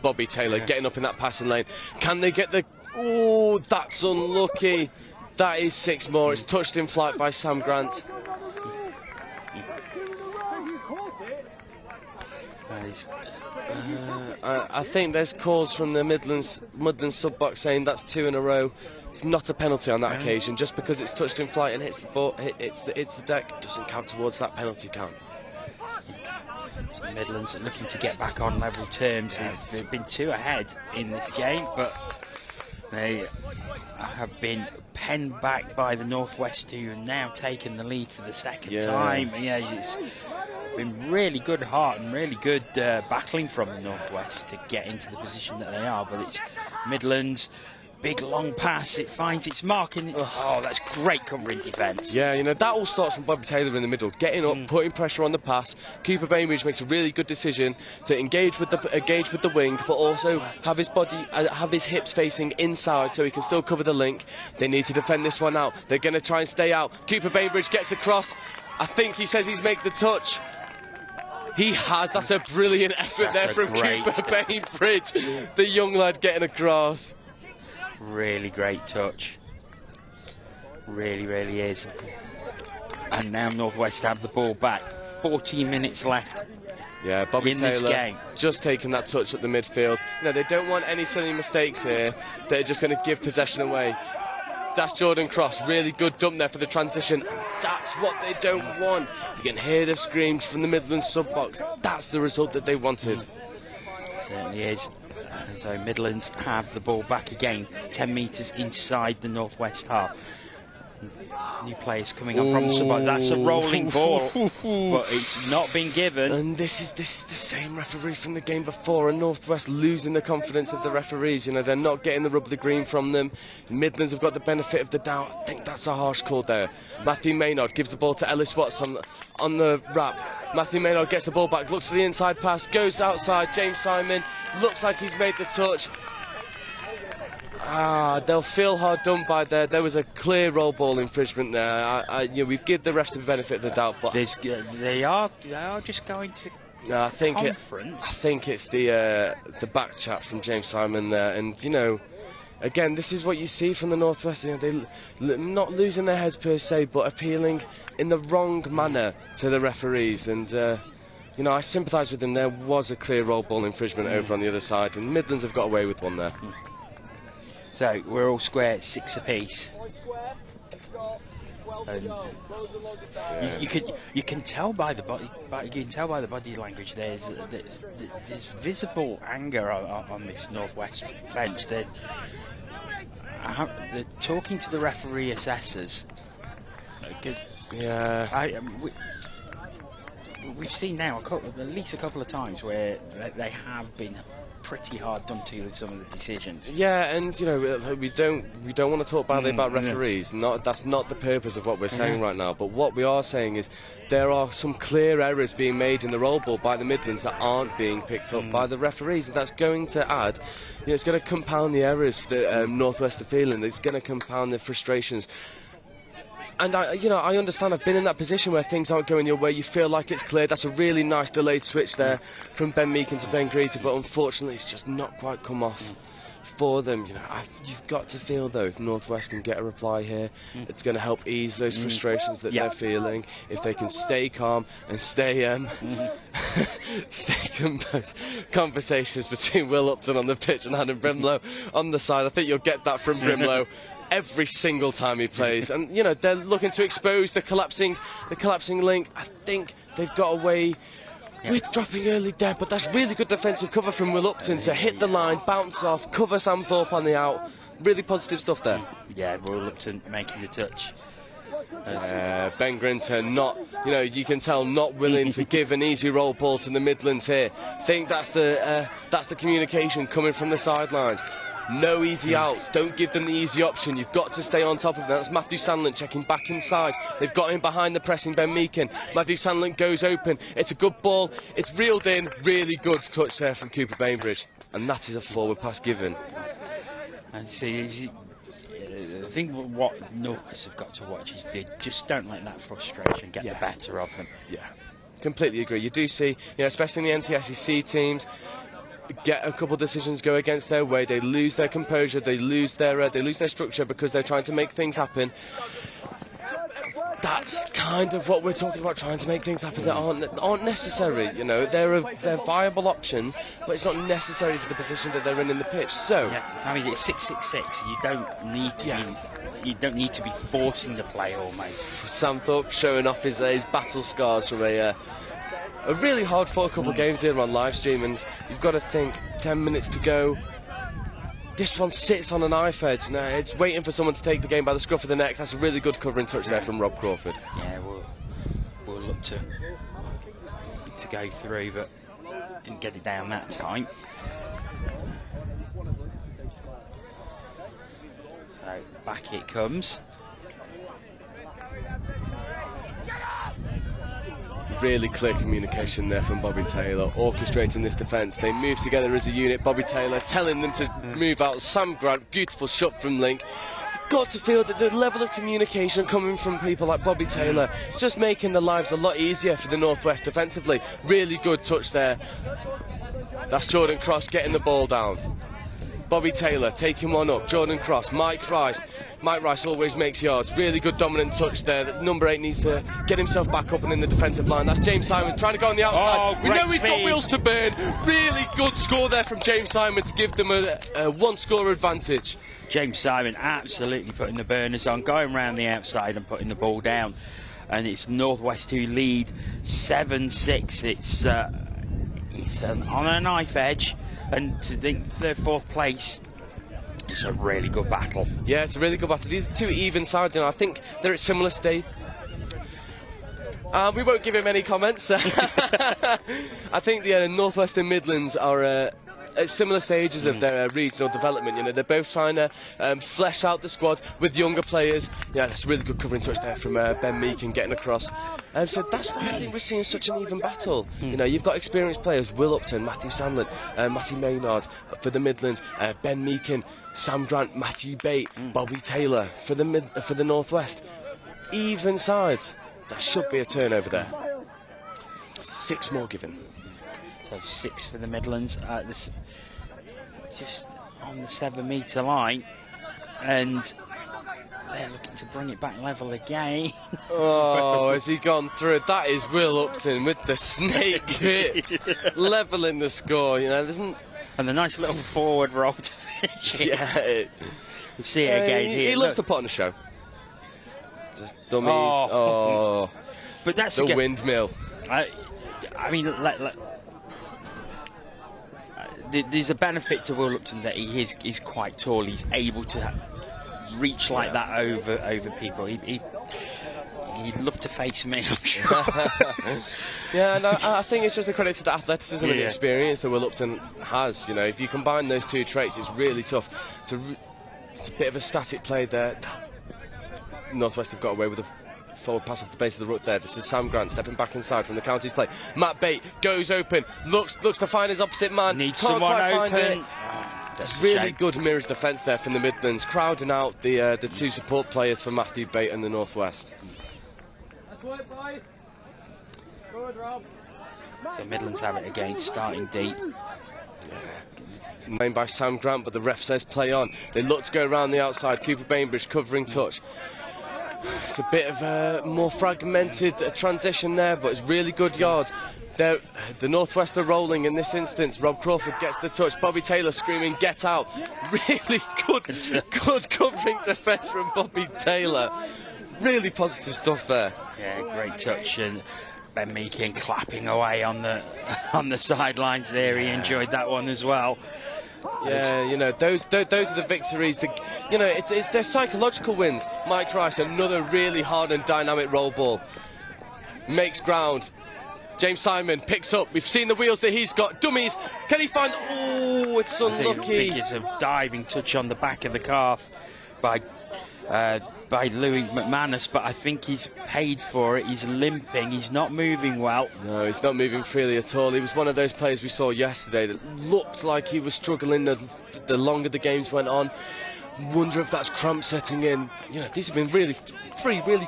Bobby Taylor getting up in that passing lane. Can they get the... Oh, that's unlucky. That is 6 more. It's touched in flight by Sam Grant. I think there's calls from the Midlands sub-box saying that's 2 in a row. It's not a penalty on that occasion. Just because it's touched in flight and hits the ball, hits the deck, doesn't count towards that penalty count. So Midlands are looking to get back on level terms. They've been 2 ahead in this game, but they have been penned back by the Northwest, who have now taken the lead for the second time. Yeah, it's been really good heart and really good battling from the Northwest to get into the position that they are, but it's Midlands. Big long pass, it finds its mark in. Oh, that's great covering defence. Yeah, you know, that all starts from Bobby Taylor in the middle, getting up, putting pressure on the pass. Cooper Bainbridge makes a really good decision to engage with the wing, but also have his body, have his hips facing inside, so he can still cover the link. They need to defend this one out. They're going to try and stay out. Cooper Bainbridge gets across. I think he says he's made the touch. He has. That's a brilliant effort there from Cooper Bainbridge, the young lad getting across. Really great touch. Really, really is. And now Northwest have the ball back. 14 minutes left. Yeah, Bobby in Taylor this game. Just taking that touch at the midfield. You know, they don't want any silly mistakes here. They're just going to give possession away. That's Jordan Cross. Really good dump there for the transition. That's what they don't want. You can hear the screams from the Midlands sub-box. That's the result that they wanted. Certainly is. So Midlands have the ball back again, 10 metres inside the Northwest half. New players coming on from the sub. That's a rolling ball, but it's not been given. And this is the same referee from the game before, and Northwest losing the confidence of the referees. You know, they're not getting the rub of the green from them. Midlands have got the benefit of the doubt. I think that's a harsh call there. Matthew Maynard gives the ball to Ellis Watts on the wrap. Matthew Maynard gets the ball back, looks for the inside pass, goes outside. James Simon looks like he's made the touch. They'll feel hard done by there. There was a clear roll ball infringement there. You know, we've given the rest of the benefit of the doubt, but they are just going to. I think conference. It's the back chat from James Simon there, and you know, again, this is what you see from the Northwest. You know, they not losing their heads per se, but appealing in the wrong manner to the referees, and you know, I sympathise with them. There was a clear roll ball infringement over on the other side, and Midlands have got away with one there. So we're all square at 6 apiece. You can tell by the body, you can tell by the body language. There's visible anger on this Northwest bench. They're talking to the referee assessors. We've seen now at least a couple of times where they have been pretty hard done to with some of the decisions. Yeah, and you know, we don't want to talk badly about referees. That's not the purpose of what we're saying right now. But what we are saying is there are some clear errors being made in the roll ball by the Midlands that aren't being picked up by the referees, and that's going to add. You know, it's going to compound the errors for the Northwest are feeling. It's going to compound the frustrations. And I understand. I've been in that position where things aren't going your way. You feel like it's clear. That's a really nice delayed switch there from Ben Meakin to Ben Greta, but unfortunately, it's just not quite come off for them. You know, you've got to feel though, if Northwest can get a reply here, it's going to help ease those frustrations that they're feeling. If they can stay calm and stay composed. Conversations between Will Upton on the pitch and Adam Brimlow on the side. I think you'll get that from Brimlow every single time he plays, and you know, they're looking to expose the collapsing link. I think they've got away with dropping early there, but that's really good defensive cover from Will Upton to hit the line, bounce off, cover Sam Thorpe on the out. Really positive stuff there. Yeah, Will Upton making the touch. Ben Grinter you can tell not willing to give an easy roll ball to the Midlands here. I think that's the communication coming from the sidelines. No easy outs. Don't give them the easy option. You've got to stay on top of them. That's Matthew Sandlin checking back inside. They've got him behind the pressing Ben Meakin. Matthew Sandlin goes open. It's a good ball. It's reeled in. Really good touch there from Cooper Bainbridge. And that is a forward pass given. And see, I think what Northwest have got to watch is they just don't let that frustration get the better of them. Yeah, completely agree. You do see, especially in the NTSEC teams, get a couple of decisions go against their way. They lose their composure. They lose their structure because they're trying to make things happen. that's kind of what we're talking about, trying to make things happen that aren't necessary. You know, they're viable options, but it's not necessary for the position that they're in the pitch. So, yeah, I mean, it's 6-6-6. You don't need to be forcing the play almost. Sam Thorpe showing off his battle scars from a really hard-fought couple of games here on live stream, and you've got to think 10 minutes to go. This one sits on a knife edge. Now it's waiting for someone to take the game by the scruff of the neck. That's a really good covering touch there from Rob Crawford. Yeah, we'll look to go through, but didn't get it down that time. So back it comes. Really clear communication there from Bobby Taylor, orchestrating this defence. They move together as a unit. Bobby Taylor telling them to move out. Sam Grant, beautiful shot from Link. You've got to feel that the level of communication coming from people like Bobby Taylor is just making the lives a lot easier for the Northwest defensively. Really good touch there. That's Jordan Cross getting the ball down. Bobby Taylor taking one up. Jordan Cross, Mike Rice. Mike Rice always makes yards. Really good dominant touch there. That number 8 needs to get himself back up and in the defensive line. That's James Simon trying to go on the outside. We know he's got wheels to burn. Really good score there from James Simon to give them a one-score advantage. James Simon absolutely putting the burners on, going round the outside and putting the ball down. And it's Northwest who lead 7-6. It's on a knife edge. And to think third, fourth place, it's a really good battle. Yeah, it's a really good battle. These are two even sides, and I think they're at similar stage. We won't give him any comments. I think the Northwest and Midlands are at similar stages of their regional development. You know, they're both trying to flesh out the squad with younger players. Yeah, that's a really good covering touch there from Ben Meakin getting across. So that's why I think we're seeing such an even battle. You know, you've got experienced players: Will Upton, Matthew Sandlin, Matty Maynard for the Midlands, Ben Meakin, Sam Grant, Matthew Bate, Bobby Taylor for the Northwest. Even sides. That should be a turnover there. 6 more given. So 6 for the Midlands. This just on the 7-metre line, and they're looking to bring it back level again. Oh, has he gone through? That is Will Upton with the snake hips, leveling the score. You know, and the nice little forward roll to finish it. Yeah, we see it again here. He loves to put on a show. Just dummies. Oh. But that's the windmill. I mean, there's a benefit to Will Upton that he's quite tall. He's able to reach like that over people. He'd love to face me, I'm sure. Yeah, and I think it's just a credit to the athleticism and the experience that Will Upton has. You know, if you combine those two traits, it's really tough. It's a bit of a static play there. Northwest have got away with a forward pass off the base of the ruck there. This is Sam Grant stepping back inside from the county's play. Matt Bate goes open, looks to find his opposite man. Needs someone open. That's really good mirrors defence there from the Midlands, crowding out the 2 support players for Matthew Bate and the Northwest. That's work, boys. Good, Rob. So Midlands have it again, starting deep. Named by Sam Grant, but the ref says play on. They look to go around the outside. Cooper Bainbridge covering touch. It's a bit of a more fragmented transition there, but it's really good yards. The Northwest are rolling in this instance. Rob Crawford gets the touch. Bobby Taylor screaming, get out. Really good covering defence from Bobby Taylor. Really positive stuff there. Yeah, great touch. And Ben Meakin clapping away on the sidelines there. He enjoyed that one as well. Yeah, you know, those are the victories. You know, it's their psychological wins. Mike Rice, another really hard and dynamic roll ball. Makes ground. James Simon picks up. We've seen the wheels that he's got. Dummies. Can he find... Oh, it's unlucky. I think it's a diving touch on the back of the calf by Louis McManus, but I think he's paid for it. He's limping. He's not moving well. No, he's not moving freely at all. He was one of those players we saw yesterday that looked like he was struggling the longer the games went on. Wonder if that's cramp setting in. You know, these have been really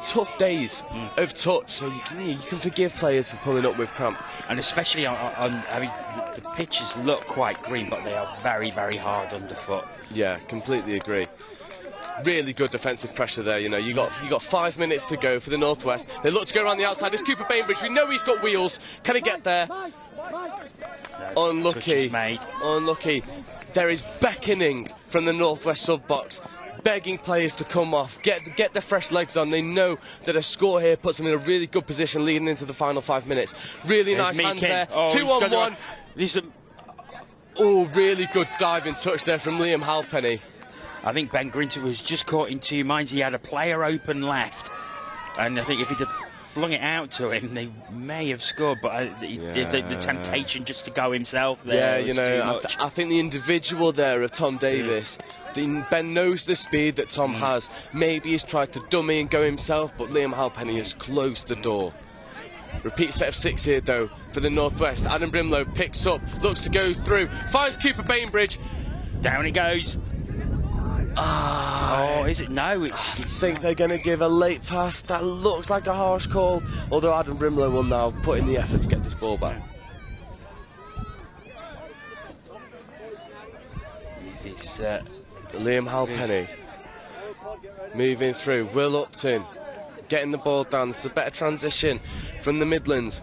tough days of touch, so you can forgive players for pulling up with cramp. And especially on I mean, the pitches look quite green, but they are very, very hard underfoot. Yeah, completely agree. Really good defensive pressure there. You know, you got 5 minutes to go for the Northwest. They look to go around the outside. It's Cooper Bainbridge. We know he's got wheels. Can he get there? Unlucky. Unlucky. There is beckoning from the Northwest sub box, begging players to come off, get the fresh legs on. They know that a score here puts them in a really good position leading into the final 5 minutes. Really nice hands there. 2-on-1. Oh, really good diving touch there from Liam Halpenny. I think Ben Grinter was just caught in two minds. He had a player open left, and I think if he'd have flung it out to him, they may have scored, but the temptation just to go himself there was too much. I think the individual there of Tom Davis, Ben knows the speed that Tom has. Maybe he's tried to dummy and go himself, but Liam Halpenny has closed the door. Repeat set of 6 here, though, for the Northwest. Adam Brimlow picks up, looks to go through, finds Cooper Bainbridge. Down he goes. Oh, is it? No, I think they're going to give a late pass. That looks like a harsh call, although Adam Brimlow will now put in the effort to get this ball back. Liam Halpenny moving through. Will Upton getting the ball down. This is a better transition from the Midlands.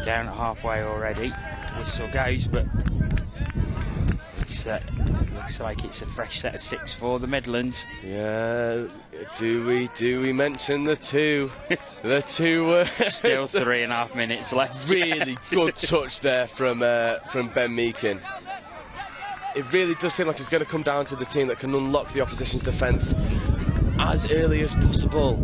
Down at halfway already. Whistle goes, but it looks like it's a fresh set of 6 for the Midlands. Yeah, do we mention the two? The two words. Still 3.5 minutes left. Really good touch there from Ben Meakin. It really does seem like it's going to come down to the team that can unlock the opposition's defence as early as possible.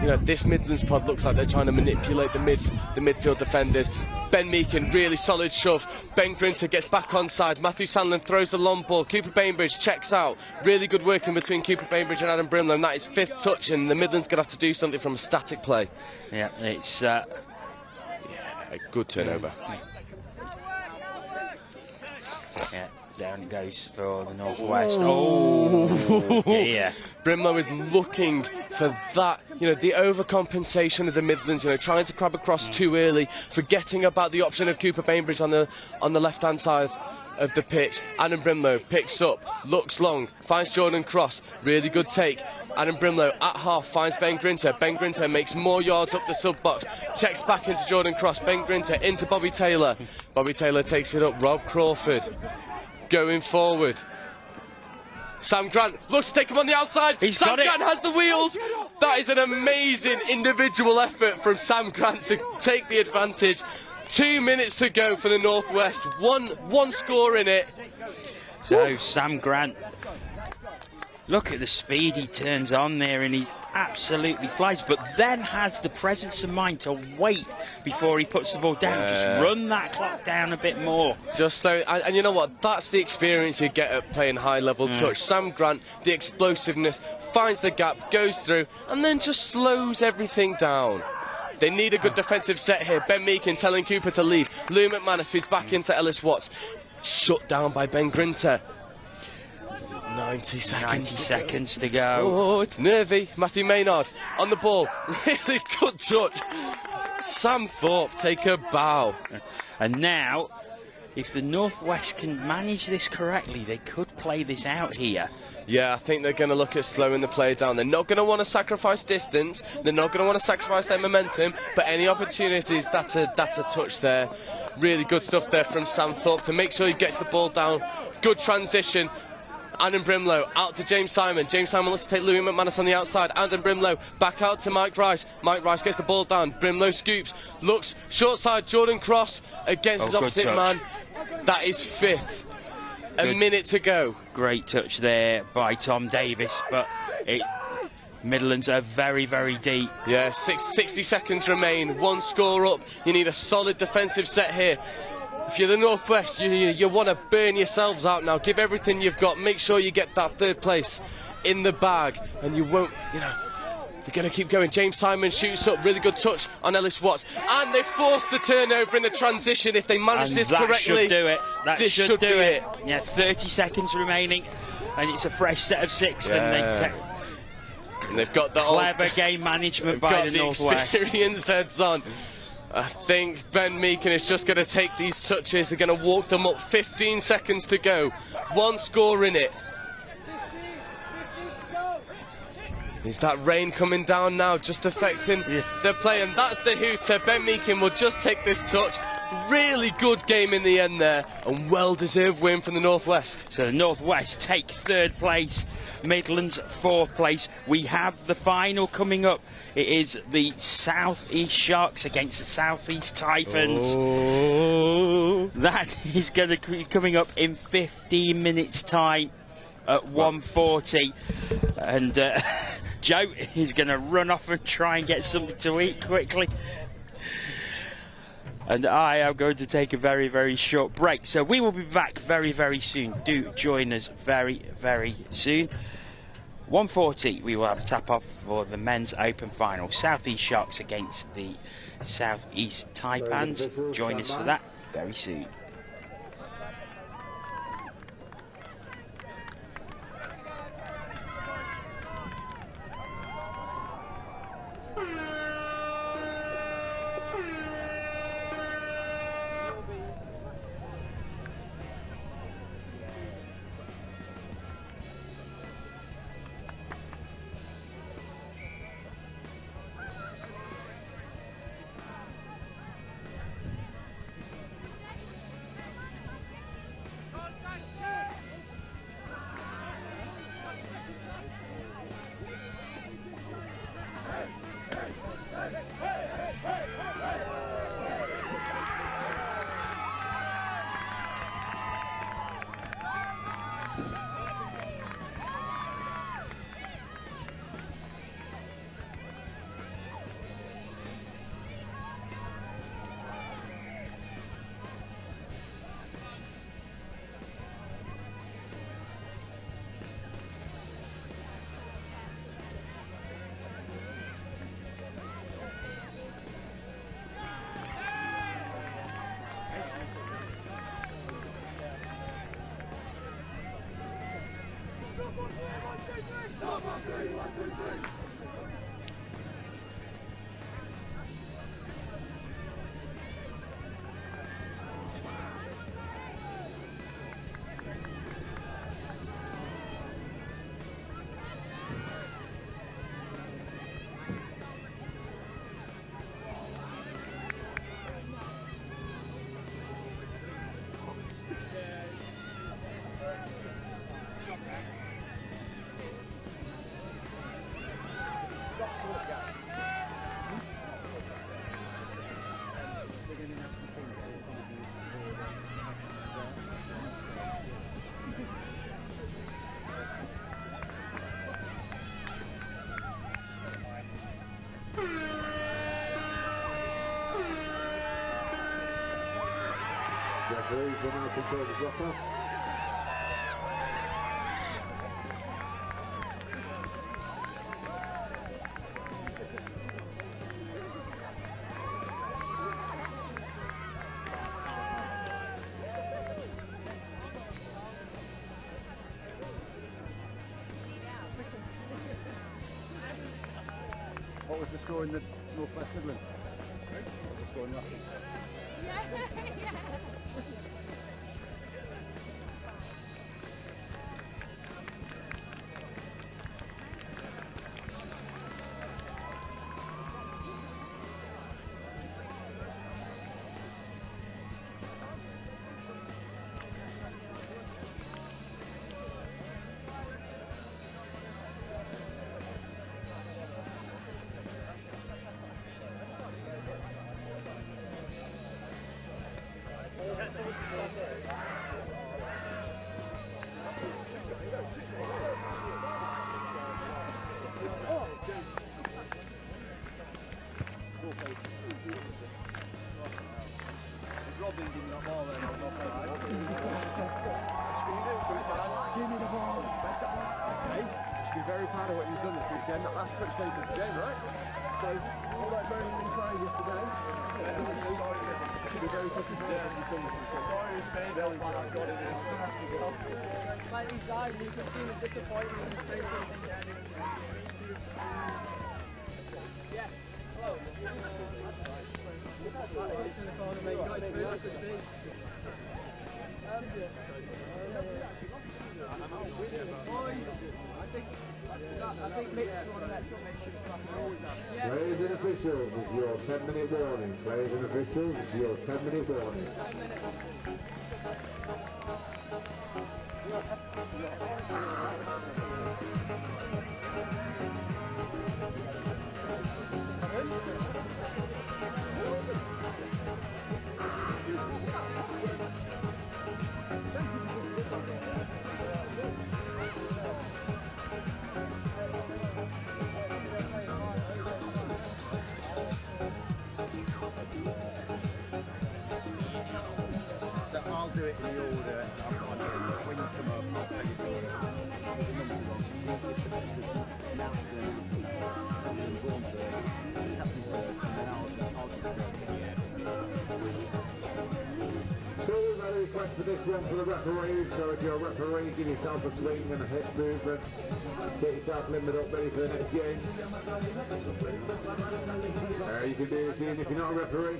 You know, this Midlands pod looks like they're trying to manipulate the midfield defenders. Ben Meakin, really solid shove. Ben Grinter gets back onside. Matthew Sandlin throws the long ball. Cooper Bainbridge checks out. Really good working between Cooper Bainbridge and Adam Brimlow. And that is 5th touch, and the Midlands going to have to do something from a static play. Yeah, it's a good turnover. Yeah. Down it goes for the Northwest. Oh dear. Brimlow is looking for that, you know, the overcompensation of the Midlands, you know, trying to crab across too early, forgetting about the option of Cooper Bainbridge on the left-hand side of the pitch. Adam Brimlow picks up, looks long, finds Jordan Cross, really good take. Adam Brimlow at half finds Ben Grinter. Ben Grinter makes more yards up the sub-box, checks back into Jordan Cross. Ben Grinter into Bobby Taylor. Bobby Taylor takes it up. Rob Crawford going forward. Sam Grant looks to take him on the outside. Sam Grant has the wheels. That is an amazing individual effort from Sam Grant to take the advantage. 2 minutes to go for the Northwest. One score in it. So Sam Grant, look at the speed he turns on there, and he absolutely flies, but then has the presence of mind to wait before he puts the ball down. Just run that clock down a bit more. Just so, and you know what? That's the experience you get at playing high-level touch. Sam Grant, the explosiveness, finds the gap, goes through, and then just slows everything down. They need a good defensive set here. Ben Meakin telling Cooper to leave. Lou McManus feeds back into Ellis Watts. Shut down by Ben Grinter. 90 seconds to go. Oh, it's nervy. Matthew Maynard on the ball. Really good touch. Sam Thorpe take a bow. And now, if the Northwest can manage this correctly, they could play this out here. Yeah, I think they're going to look at slowing the play down. They're not going to want to sacrifice distance. They're not going to want to sacrifice their momentum. But any opportunities, that's a touch there. Really good stuff there from Sam Thorpe to make sure he gets the ball down. Good transition. Adam Brimlow out to James Simon. James Simon looks to take Louis McManus on the outside. Adam Brimlow back out to Mike Rice. Mike Rice gets the ball down. Brimlow scoops, looks short side. Jordan Cross against his opposite man. That is 5th. A minute to go. Great touch there by Tom Davis, but Midlands are very, very deep. Yeah, 60 seconds remain. 1 score up. You need a solid defensive set here. If you're the Northwest, you want to burn yourselves out now. Give everything you've got. Make sure you get that 3rd place in the bag. And you won't, you know, they're going to keep going. James Simon shoots up. Really good touch on Ellis Watts. And they forced the turnover in the transition. If they manage this correctly, that should do it. That should do it. Yeah, 30 seconds remaining. And it's a fresh set of 6. Yeah. And they've got the clever game management by the Northwest. Experienced heads on. I think Ben Meakin is just going to take these touches. They're going to walk them up. 15 seconds to go. 1 score in it. Is that rain coming down now, just affecting the play? And that's the hooter. Ben Meakin will just take this touch. Really good game in the end there, and well-deserved win from the Northwest. So the Northwest take 3rd place, Midlands 4th place. We have the final coming up. It is the South East Sharks against the South East Taipans. Oh. That is going to be coming up in 15 minutes' time at 1:40, and Joe is going to run off and try and get something to eat quickly. And I am going to take a very, very short break. So we will be back very, very soon. Do join us very, very soon. 1:40, we will have a tap-off for the men's open final. South East Sharks against the South East Taipans. Join us for that very soon. Referees will now control the drop-off. What was the score in the Northwest Midland? What was the score in that? Yeah. Very proud of what you've done this weekend. That last touch saved the game, right? So, all that moaning and crying yesterday. Should be very happy for what you've done this weekend. Sorry, it's made. There we go. I got it in. Like he died, you could see the disappointment in his face. Yeah. Hello. In the corner, mate. Got it through. I could see. Boys, I think mixed one next to make sure the clapping always have. Players and officials, this is your 10-minute warning. Players and officials, this is your 10-minute warning. I'll do it in the order. When you come up, I'll tell you the order. So we've had a request for this one for the referees, so if you're a referee, give yourself a swing and a hip movement. Get yourself limbered up, ready for the next game. You can do this even if you're not a referee.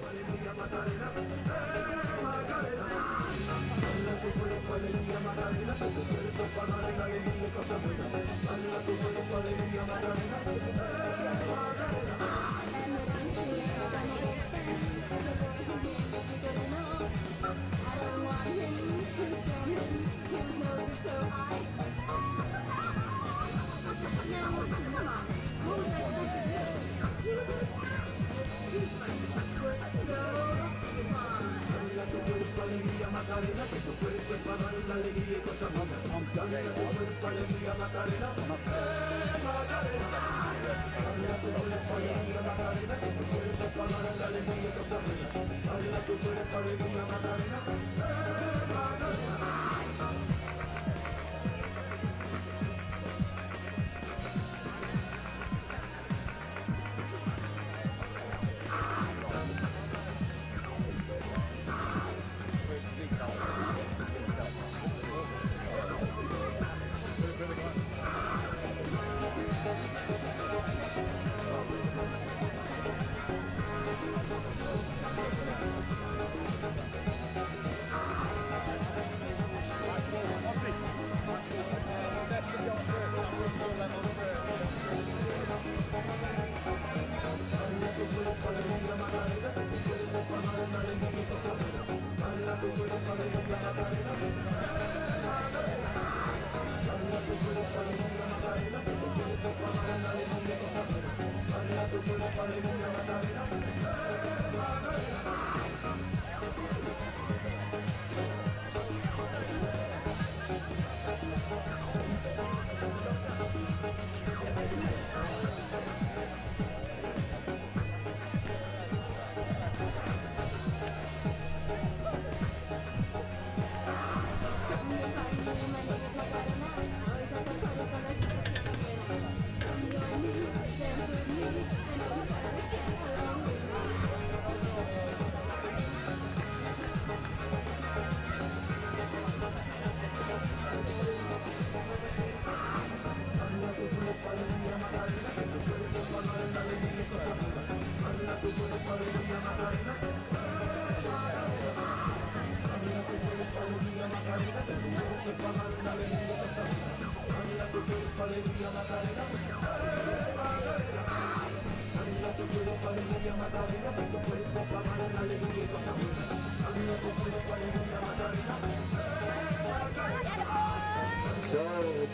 So,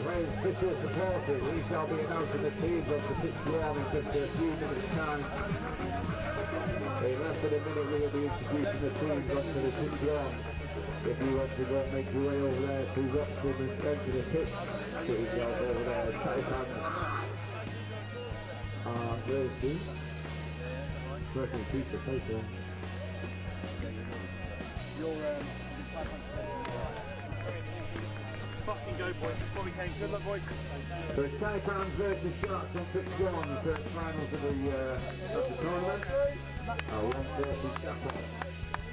playing official supporters, we shall be announcing the teams on the pitch one in just a few minutes' time. In less than a minute, we will be introducing the teams onto the pitch one. If you want to go and make your way over there to watch them and enter the pitch, get yourself over there. Taipans are very soon. Working pizza paper. Fucking go, boys. Before we came. Good luck, boys. So it's Taipans versus Sharks on pitch one, the third finals of the tournament. 1:30 tap-off.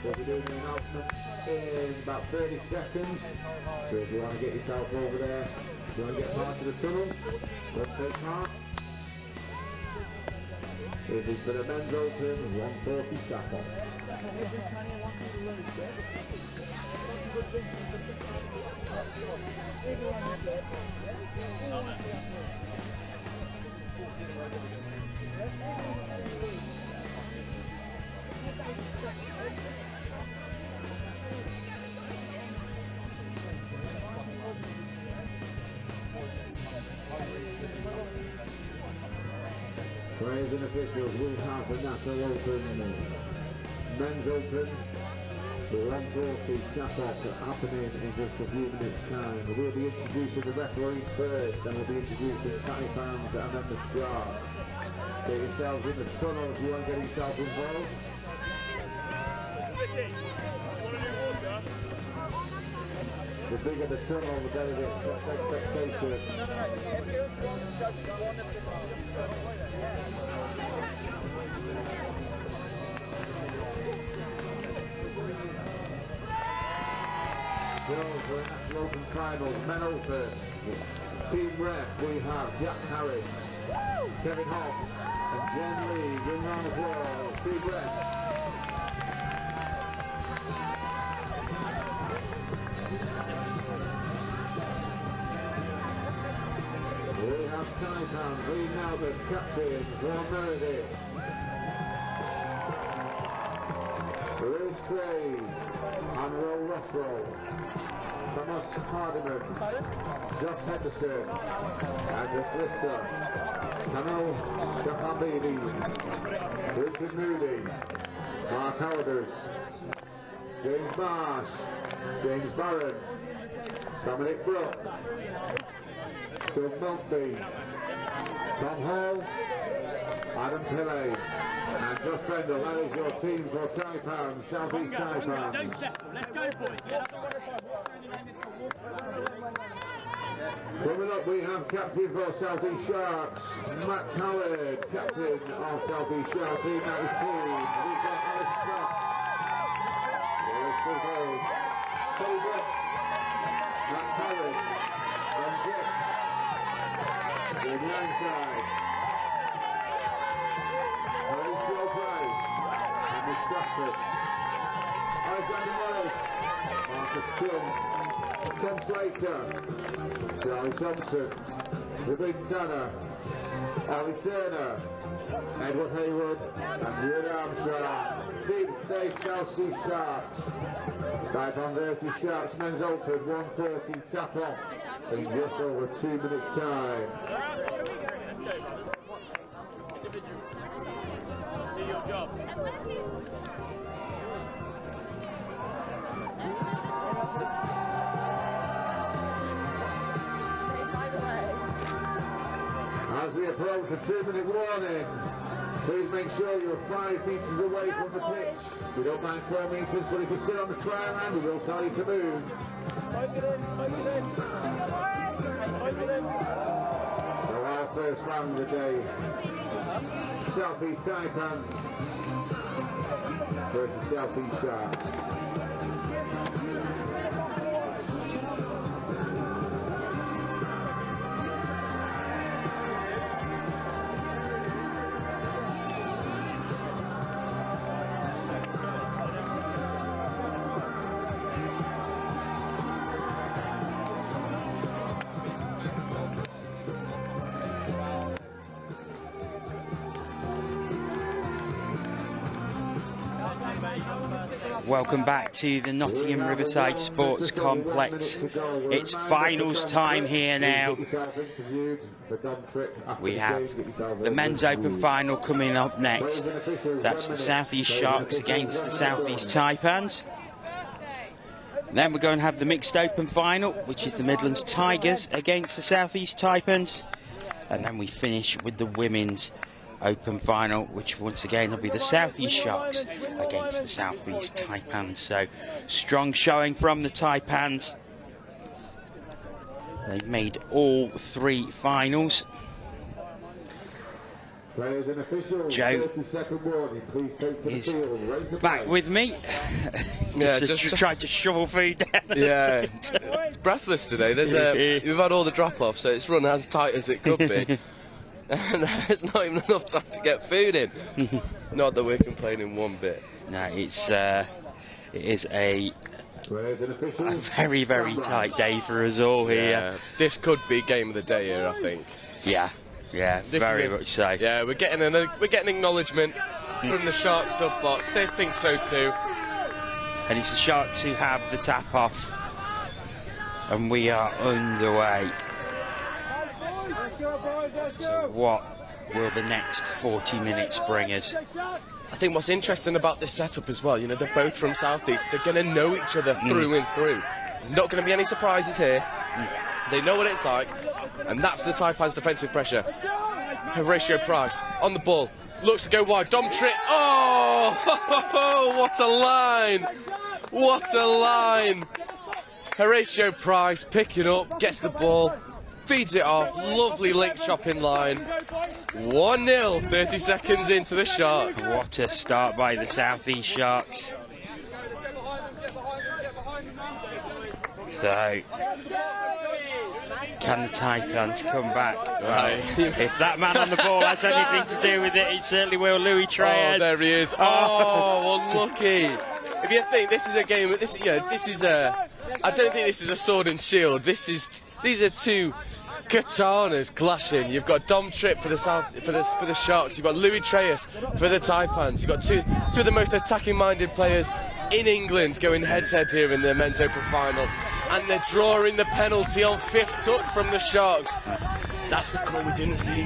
We'll be doing the announcement in about 30 seconds. So if you want to get yourself over there, if you want to get part of the tunnel, don't take part. It is for the men's open, 1:30 tap-off. Players and officials, we have the National Open, Men's Open, the 140 tap-off happening in just a few minutes' time. We'll be introducing the referees first, then we'll be introducing Taipans and then the Sharks. Get yourselves in the tunnel if you want to get yourself involved. The bigger the tunnel, the better the expectation. So for the National Open Finals, Men Open, Team Ref, we have Jack Harris, Kevin Hobbs, and Jen Lee. Good round of applause. Team Ref. We have Taipans, Lee Melbourne, captain, Ron Meredith. Liz Trays, and Will Rosswell. Thomas Hardiman, Josh Henderson, Andres Lister, Kamil Shahambini, Richard Moody, Mark Howarders, James Marsh, James Barron, Dominic Brook, Doug Maltby, Tom Hall, Adam Pillay, and Josh Bendel. That is your team for Taipans, South East Taipans. Don't settle. Let's go, boys. Coming up, we have captain for South East Sharks, Matt Howard, captain of South East Sharks. Team that is clean. We've got Alice Scott, Alice Silvers, Kelly Brett, Matt Howard, and Jeff. In the inside, Horatio Price, Andy Stratford, Alexander Morris, Marcus Chung, Tom Slater, Charlie Thompson, David Tanner, Ali Turner, Edward Haywood, and Ewan Armstrong. Team State South Sea Sharks. Taipan versus Sharks Men's Open 1:30 tap off in just over 2 minutes time. Do your job. As we approach the 2-minute warning, please make sure you're 5 metres away from the pitch. We don't mind 4 metres, but if you sit on the try line, we will tell you to move. So our first round of the day, South East Taipans versus South East Sharks. Welcome back to the Nottingham Riverside Sports Complex. It's finals time here now. We have the Men's Open final coming up next. That's the South East Sharks against the South East Taipans. Then we're going to have the Mixed Open final, which is the Midlands Tigers against the South East Taipans. And then we finish with the Women's Open final, which once again will be the South East Sharks against the South East Taipans. So strong showing from the Taipans. They've made all 3 finals. Players and officials, Joe 30-second warning. Please take to the field. Ready to back play. with me. just tried to shovel food down. Yeah, it's breathless today. We've had all the drop-offs, so it's run as tight as it could be. And there's not even enough time to get food in. Not that we're complaining one bit. No, it is a Players and officials. A very, very tight day for us all here. Yeah, this could be game of the day here, I think. Yeah, very much so. Yeah, we're getting acknowledgement from the Sharks sub box. They think so too. And it's the Sharks who have the tap off, and we are underway. So what will the next 40 minutes bring us? I think what's interesting about this setup as well, you know, they're both from South East. They're going to know each other through and through. There's not going to be any surprises here. They know what it's like, and that's the Taipans' defensive pressure. Horatio Price on the ball, looks to go wide. Dom Tripp. Oh, what a line! What a line! Horatio Price picking up, gets the ball, feeds it off. Lovely link chopping line. 1-0, 30 seconds into the Sharks. What a start by the South East Sharks. So, can the Taipans come back? Right. If that man on the ball has anything to do with it, it certainly will. Louis Treyes. Oh, there he is. Oh, unlucky. If you think this is a game, I don't think this is a sword and shield. These are two katanas clashing. You've got Dom Tripp for the Sharks. You've got Louis Treyes for the Taipans. You've got two of the most attacking-minded players in England going head-to-head here in the men's Open final, and they're drawing the penalty on 5th touch from the Sharks. That's the call we didn't see.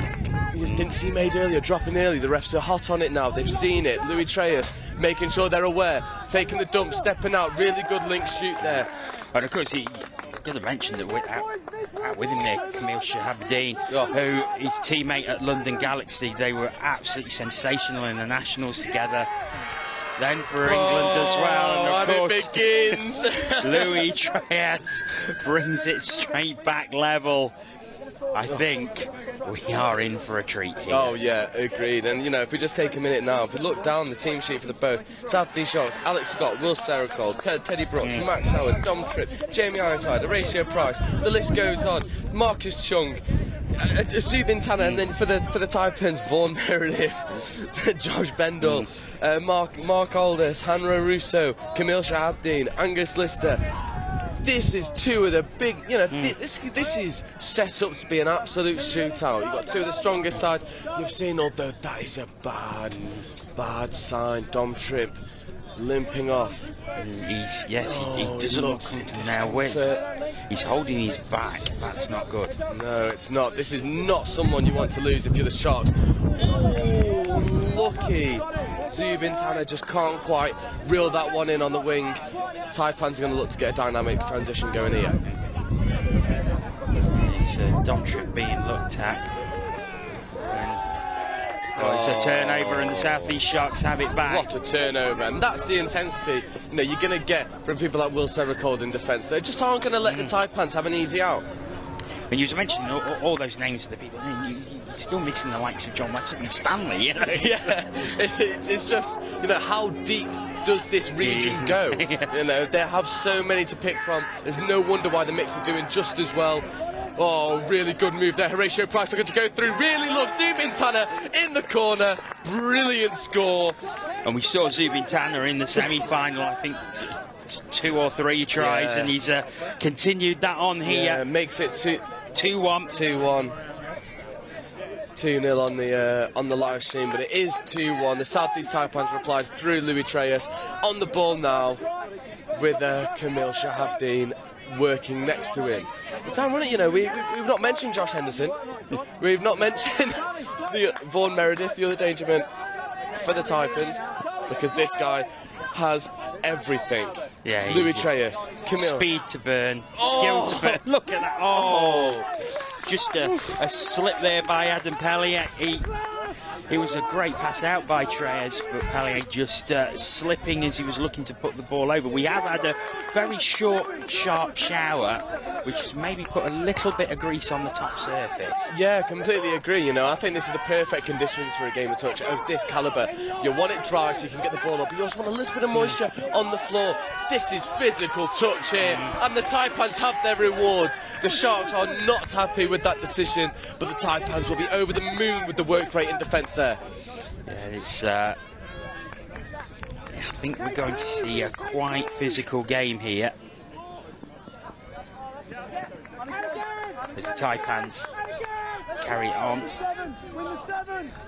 We just didn't see made earlier, dropping early. The refs are hot on it now. They've seen it. Louis Treyes making sure they're aware, taking the dump, stepping out. Really good link shoot there. And of course, you've got to mention that out with him there, Camille Shahabdeen, who his teammate at London Galaxy, they were absolutely sensational in the Nationals together. Then for England as well, and of course, it begins. Louis Treyes brings it straight back level. I think we are in for a treat here. Oh yeah, agreed. And you know, if we just take a minute now, if we look down the team sheet for the both South East Sharks, Alex Scott, Will Serracole, Teddy Brooks, Max Howard, Dom Tripp, Jamie Ironside, Horatio Price, the list goes on. Marcus Chung, Zubin Tanner, and then for the Taipans, Vaughan Meredith, Josh Bendel, Mark Aldous, Hanro Russo, Camille Shahabdeen, Angus Lister. This is two of the big, you know, this is set up to be an absolute shootout. You've got two of the strongest sides you've seen, although that is a bad sign. Dom Tripp limping off. He doesn't look good now. He's holding his back. That's not good. No, it's not. This is not someone you want to lose if you're the Sharks. Oh, lucky. Zubin Tanner just can't quite reel that one in on the wing. Taipans are going to look to get a dynamic transition going here. It's Dom Tripp being looked at. It's a turnover, and the South East Sharks have it back. What a turnover, and that's the intensity you're going to get from people like Will Serracole in defence. They just aren't going to let the Taipans have an easy out. When you were mentioning all those names of the people, you're still missing the likes of John Weston and Stanley, you know? Yeah, it's just, you know, how deep does this region go? You know, they have so many to pick from. There's no wonder why the mix are doing just as well. Oh, really good move there. Horatio Price looking to go through. Really loves Zubin Tanner in the corner. Brilliant score. And we saw Zubin Tanner in the semi-final, I think, 2 or 3 tries, and he's continued that on here. Yeah, makes it 2-1. 2-1. It's 2-0 on the live stream, but it is 2-1. The South East Taipans replied through Louis Treyes. On the ball now with Camille Shahabdeen working next to him. It's ironic, you know, we've not mentioned Josh Henderson. We've not mentioned Vaughan Meredith, the other dangerman for the Taipans, because this guy has everything. Yeah, Louis Treyes, Camille. Speed to burn, skill to burn. Look at that. Oh. Just a slip there by Adam Pellier. It was a great pass out by Treyes, but Pellier just slipping as he was looking to put the ball over. We have had a very short, sharp shower, which has maybe put a little bit of grease on the top surface. Yeah, completely agree. You know, I think this is the perfect conditions for a game of touch of this calibre. You want it dry so you can get the ball up, but you also want a little bit of moisture on the floor. This is physical touch here, and the Taipans have their rewards. The Sharks are not happy with that decision, but the Taipans will be over the moon with the work rate in defence there. Yeah, it's think we're going to see a quite physical game here. As the Taipans carry it on.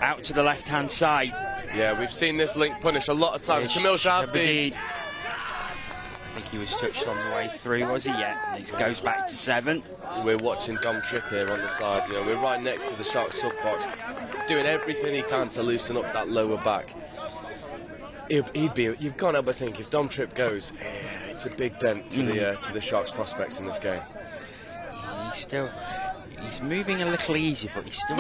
Out to the left-hand side. Yeah, we've seen this link punish a lot of times. Kamil Shabdi. I think he was touched on the way through, was he? Yeah, and it goes back to 7. We're watching Dom Tripp here on the side. You know, we're right next to the Sharks sub box, doing everything he can to loosen up that lower back. He'd be. You can't help but think if Dom Tripp goes, it's a big dent to the Sharks' prospects in this game. He's moving a little easy, but he's still.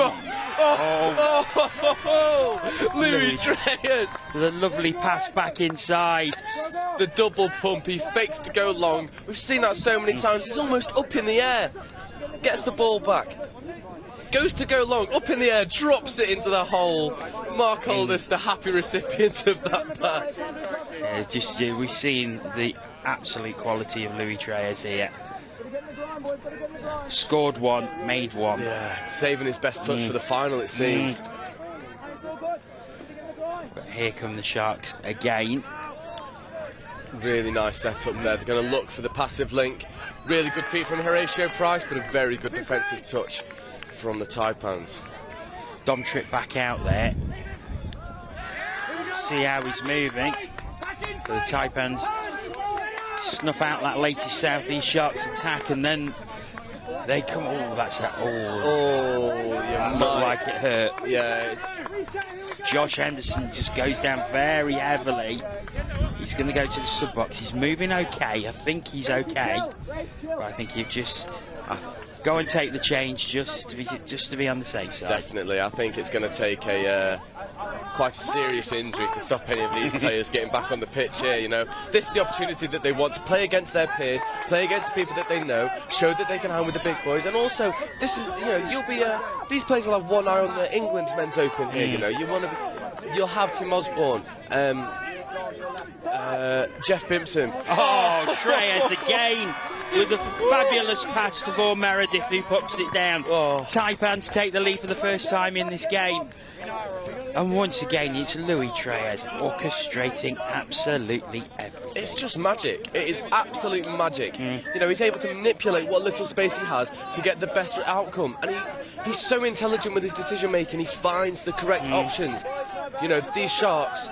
Louis Treyers! The lovely pass back inside. The double pump, he fakes to go long. We've seen that so many times. He's almost up in the air. Gets the ball back. Goes to go long, up in the air, drops it into the hole. Mark Aldis, the happy recipient of that pass. We've seen the absolute quality of Louis Treyers here. Scored 1, made 1. Yeah, saving his best touch for the final, it seems. But here come the Sharks again. Really nice setup there. They're going to look for the passive link. Really good feet from Horatio Price, but a very good defensive touch from the Taipans. Dom Tripp back out there. See how he's moving. For the Taipans, snuff out that latest South East Sharks attack, and then they come. Oh, that's that. Looked like it hurt. Yeah, it's. Josh Henderson just goes down very heavily. He's going to go to the sub box. He's moving okay. I think he's okay. But I think you just go and take the change just to be on the safe side. Definitely. I think it's going to take quite a serious injury to stop any of these players getting back on the pitch here. You know, this is the opportunity that they want to play against their peers, play against the people that they know, show that they can hang with the big boys, and also this is, you know, you'll be these players will have one eye on the England Men's Open here. You know, you'll have Tim Osborne, Jeff Bimpson. Oh, Treyers again with a fabulous pass to Vaughan Meredith, who pops it down. Taipans take the lead for the first time in this game. And once again, it's Louis Treyers orchestrating absolutely everything. It's just magic. It is absolute magic. You know, he's able to manipulate what little space he has to get the best outcome. And he's so intelligent with his decision making. He finds the correct options. You know, these Sharks,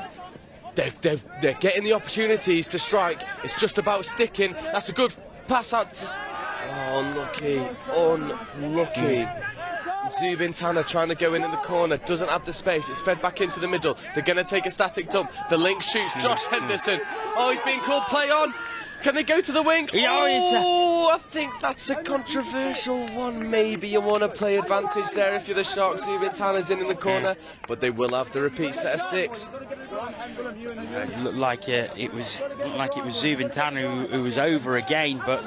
they're getting the opportunities to strike. It's just about sticking. That's a good pass out to... Oh, unlucky. Zubin Tanner trying to go in the corner, doesn't have the space. It's fed back into the middle. They're going to take a static dump. The link shoots. Josh Henderson. Oh, he's being called play on. Can they go to the wing? Oh, I think that's a controversial one. Maybe you want to play advantage there if you're the Sharks. Zubin Tanner's in the corner, but they will have the repeat set of 6. It looked like it was Zubin Tanner who was over again, but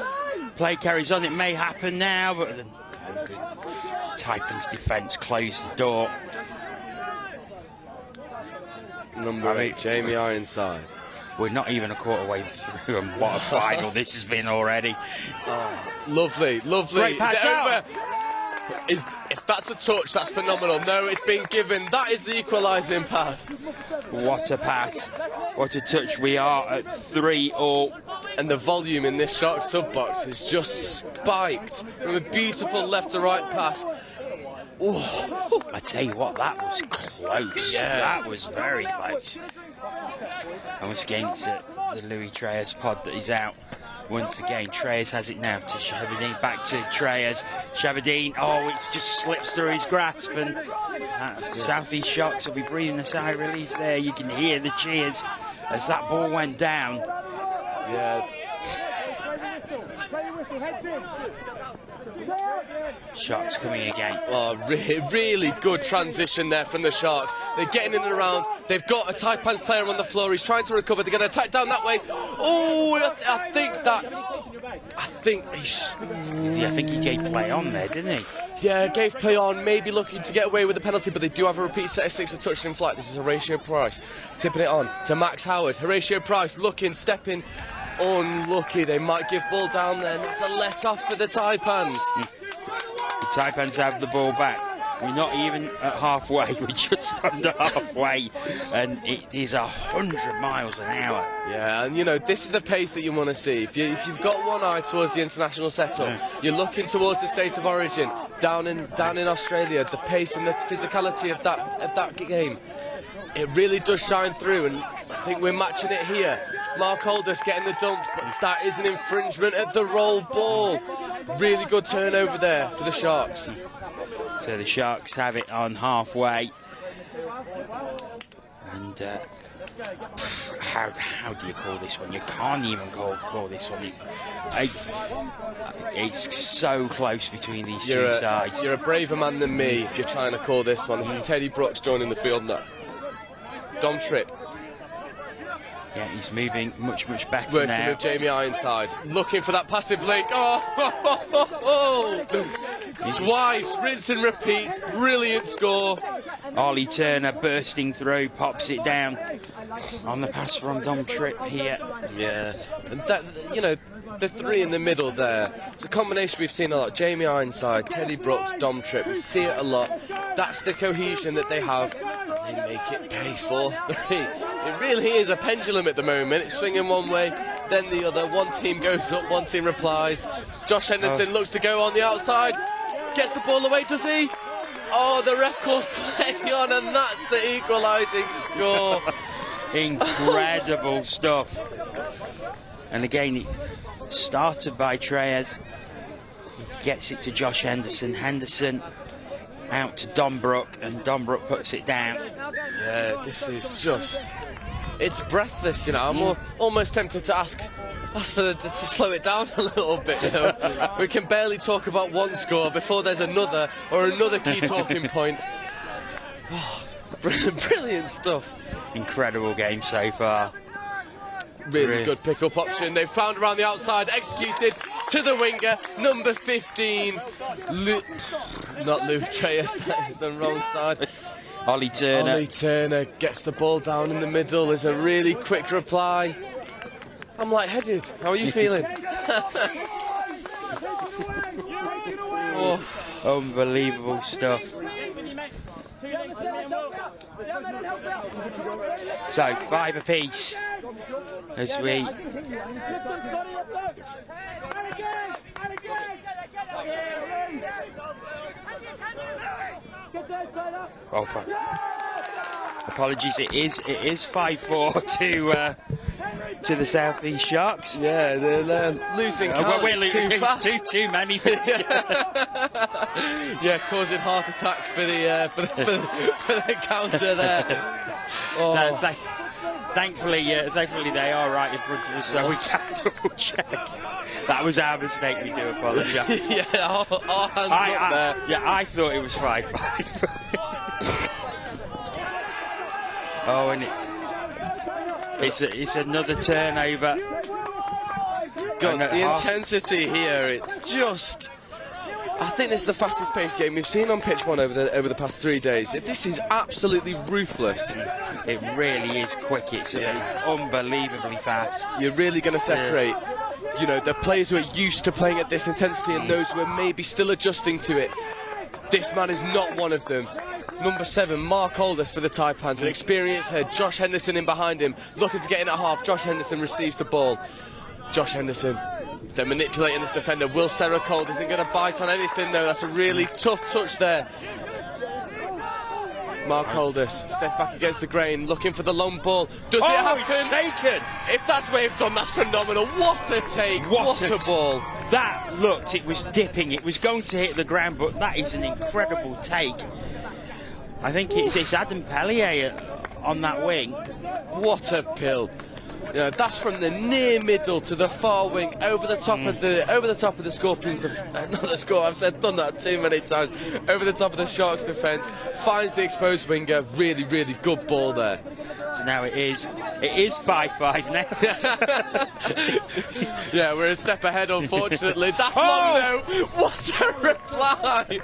play carries on. It may happen now, but Taipans defence closed the door. Number 8, Jamie Ironside. We're not even a quarter way through, and what a final this has been already. Oh, lovely. Great pass out. If that's a touch, that's phenomenal. No, it's been given. That is the equalising pass. What a pass. What a touch. We are at 3-3. And the volume in this Shark sub box is just spiked from a beautiful left to right pass. Ooh. I tell you what, that was close. Yeah. That was very close. Once again, it's the Louis Treyers pod that is out. Once again, Treyers has it now to Shabadine, back to Treyers. Shabadine, oh, it just slips through his grasp, and South East Sharks will be breathing a sigh of relief there. You can hear the cheers as that ball went down. Yeah. Sharks coming again. Oh, really good transition there from the Sharks. They're getting in and around. They've got a Taipans player on the floor. He's trying to recover. They're going to attack down that way. Oh, I think he gave play on there, didn't he? Yeah, gave play on, maybe looking to get away with the penalty, but they do have a repeat set of 6 for touch in flight. This is Horatio Price tipping it on to Max Howard. Horatio Price looking, stepping. Unlucky, they might give ball down there. It's a let off for the Taipans. The Taipans have the ball back. We're not even at halfway, we're just under halfway, and it is 100 miles an hour. Yeah, and you know, this is the pace that you want to see. If you've got one eye towards the international setup, you're looking towards the state of origin down in Australia. The pace and the physicality of that game, it really does shine through, and I think we're matching it here. Mark Aldous getting the dump, but that is an infringement at the roll ball. Really good turnover there for the Sharks. So the Sharks have it on halfway, and how do you call this one? You can't even call this one. It's so close between these two sides. You're a braver man than me if you're trying to call this one. This is Teddy Brooks joining the field now. Dom Tripp. Yeah, he's moving much better working now. With Jamie Ironside, looking for that passive link. Twice, rinse and repeat, brilliant score. Ollie Turner bursting through, pops it down on the pass from Dom Tripp here. Yeah, and that, you know, the three in the middle there, it's a combination we've seen a lot. Jamie Ironside, Teddy Brooks, Dom Tripp, we see it a lot. That's the cohesion that they have. They make it pay 4-3. It really is a pendulum at the moment. It's swinging one way, then the other. One team goes up, one team replies. Josh Henderson looks to go on the outside. Gets the ball away, does he? Oh, the ref calls play on, and that's the equalising score. Incredible stuff. And again, it started by Treyas. Gets it to Josh Henderson. Henderson out to Dom Brook, and Dom Brook puts it down. Yeah, this is just... It's breathless, you know. I'm almost tempted to ask for to slow it down a little bit, you know. We can barely talk about one score before there's another key talking point. Oh, brilliant stuff. Incredible game so far. Really good pick-up option. They've found around the outside, executed to the winger, number 15. Not Lou Treyas, that is the wrong side. Ollie Turner. Ollie Turner gets the ball down in the middle. There's a really quick reply. I'm lightheaded. How are you feeling? Oh, unbelievable stuff. So 5 apiece as we apologies, it is 5-4 to the South East Sharks. Yeah, they're losing count. We're losing too many. Yeah, causing heart attacks for the counter there. Oh. No, thankfully they are right in front of us, so we can double check. That was our mistake. We do apologise. Yeah, our hands up there. Yeah, I thought it was 5-5. Oh, and it's another turnover. God, the intensity here, it's just... I think this is the fastest paced game we've seen on pitch one over the past 3 days. This is absolutely ruthless. It really is quick. It's unbelievably fast. You're really going to separate, you know, the players who are used to playing at this intensity and those who are maybe still adjusting to it. This man is not one of them. Number 7, Mark Aldous for the Taipans, an experienced head. Josh Henderson in behind him, looking to get in at half. Josh Henderson receives the ball. Josh Henderson, they're manipulating this defender. Will Serracold isn't going to bite on anything, though. That's a really tough touch there. Mark Aldous, step back against the grain, looking for the long ball. Does it happen? It's taken! If that's waved on, that's phenomenal. What a take! What a ball! That looked, it was dipping, it was going to hit the ground, but that is an incredible take. I think it's Adam Pellier on that wing. What a pill! You know, that's from the near middle to the far wing, over the top of the Scorpions. Not the score. I've done that too many times. Over the top of the Sharks' defence, finds the exposed winger. Really, really good ball there. So now it is 5-5 now. Yeah, we're a step ahead, unfortunately. That's long though. What a reply!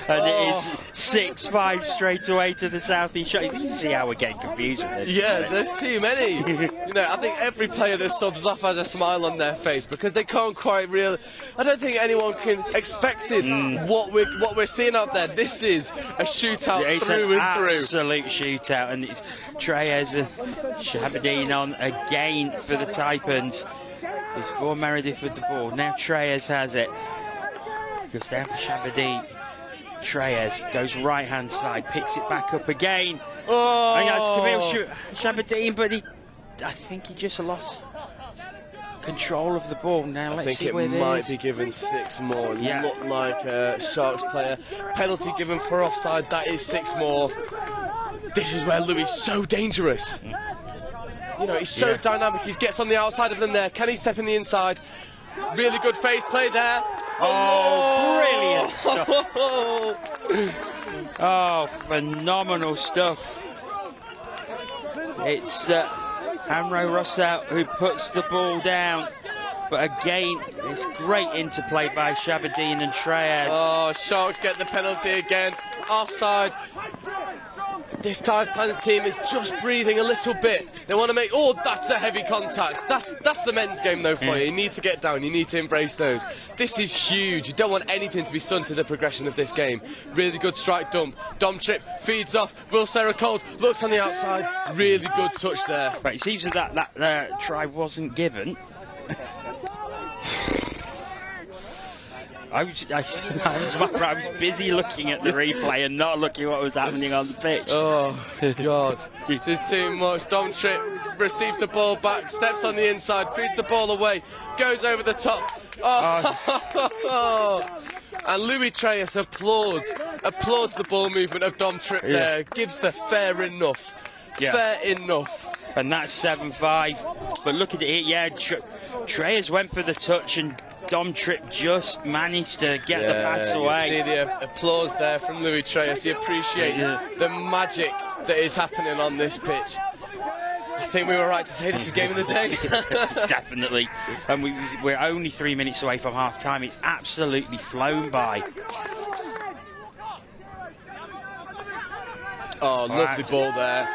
And it is 6-5 straight away to the South East Sharks. You can see how we're getting confused with this. Yeah, there's too many. You know, I think every player that subs off has a smile on their face because they can't quite I don't think anyone can expect it. What we're seeing out there. This is a shootout through and through. Absolute shootout, and it's Treyes and Shabadine on again for the Taipans. It's for Meredith with the ball. Now Treyes has it. Goes down for Shabadine. Treyes goes right hand side, picks it back up again. Oh! And that's Camille Shabadine, but I think he just lost control of the ball. Now let's see where it is. I think it might be given 6 more. Yeah. Looked like a Sharks player. Penalty given for offside. That is 6 more. This is where Louis is so dangerous. You know, he's so dynamic. He gets on the outside of them there. Can he step in the inside? Really good face play there. Oh, brilliant stuff. Oh, phenomenal stuff. It's Amro Rossau who puts the ball down. But again, it's great interplay by Shabadine and Treyes. Oh, Sharks get the penalty again. Offside. This Taipans team is just breathing a little bit. They want to make... Oh, that's a heavy contact. That's the men's game, though, for you. You need to get down. You need to embrace those. This is huge. You don't want anything to be stunted the progression of this game. Really good strike dump. Dom trip, feeds off. Will Sarah Cold looks on the outside. Really good touch there. But it seems that try wasn't given. I was busy looking at the replay and not looking what was happening on the pitch. Oh, God. This is too much. Dom Tripp receives the ball back, steps on the inside, feeds the ball away, goes over the top. Oh. And Louis Treyes applauds the ball movement of Dom Tripp there. Gives the fair enough. Fair enough. And that's 7-5. But look at it, Treyes went for the touch and Dom Tripp just managed to get the pass away. You see the applause there from Louis Treyes. He appreciates the magic that is happening on this pitch. I think we were right to say this is game of the day. Definitely. And we're only 3 minutes away from half time. It's absolutely flown by. Oh, lovely ball there.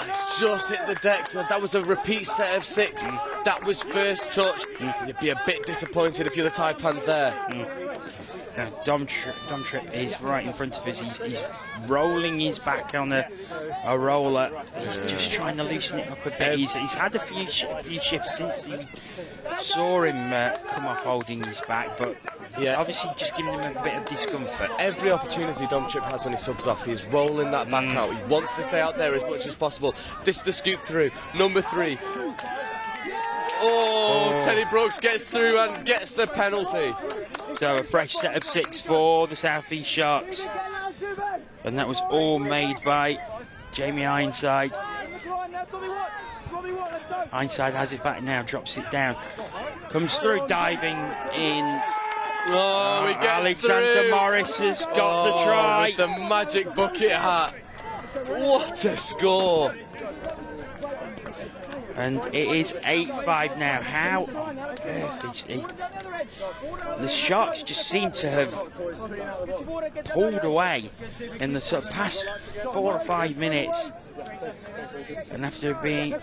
And it's just hit the deck. That was a repeat set of 6. That was first touch. You'd be a bit disappointed if you're the Taipans there. Now, Dom Tripp is right in front of us. He's rolling his back on a roller. He's just trying to loosen it up a bit. He's had a few shifts since he saw him come off holding his back, but it's obviously just giving him a bit of discomfort. Every opportunity Dom Tripp has when he subs off, he's rolling that back out. He wants to stay out there as much as possible. This is the scoop through. Number 3. Oh, Teddy Brooks gets through and gets the penalty. So a fresh set of 6 for the South East Sharks. And that was all made by Jamie Ironside. Ironside has it back now, drops it down. Comes through, diving in. Oh, we get Alexander through. Morris has got the try. With the magic bucket hat. What a score. And it is 8-5 now. How on earth is the Sharks just seem to have pulled away in the sort of past 4 or 5 minutes. And after being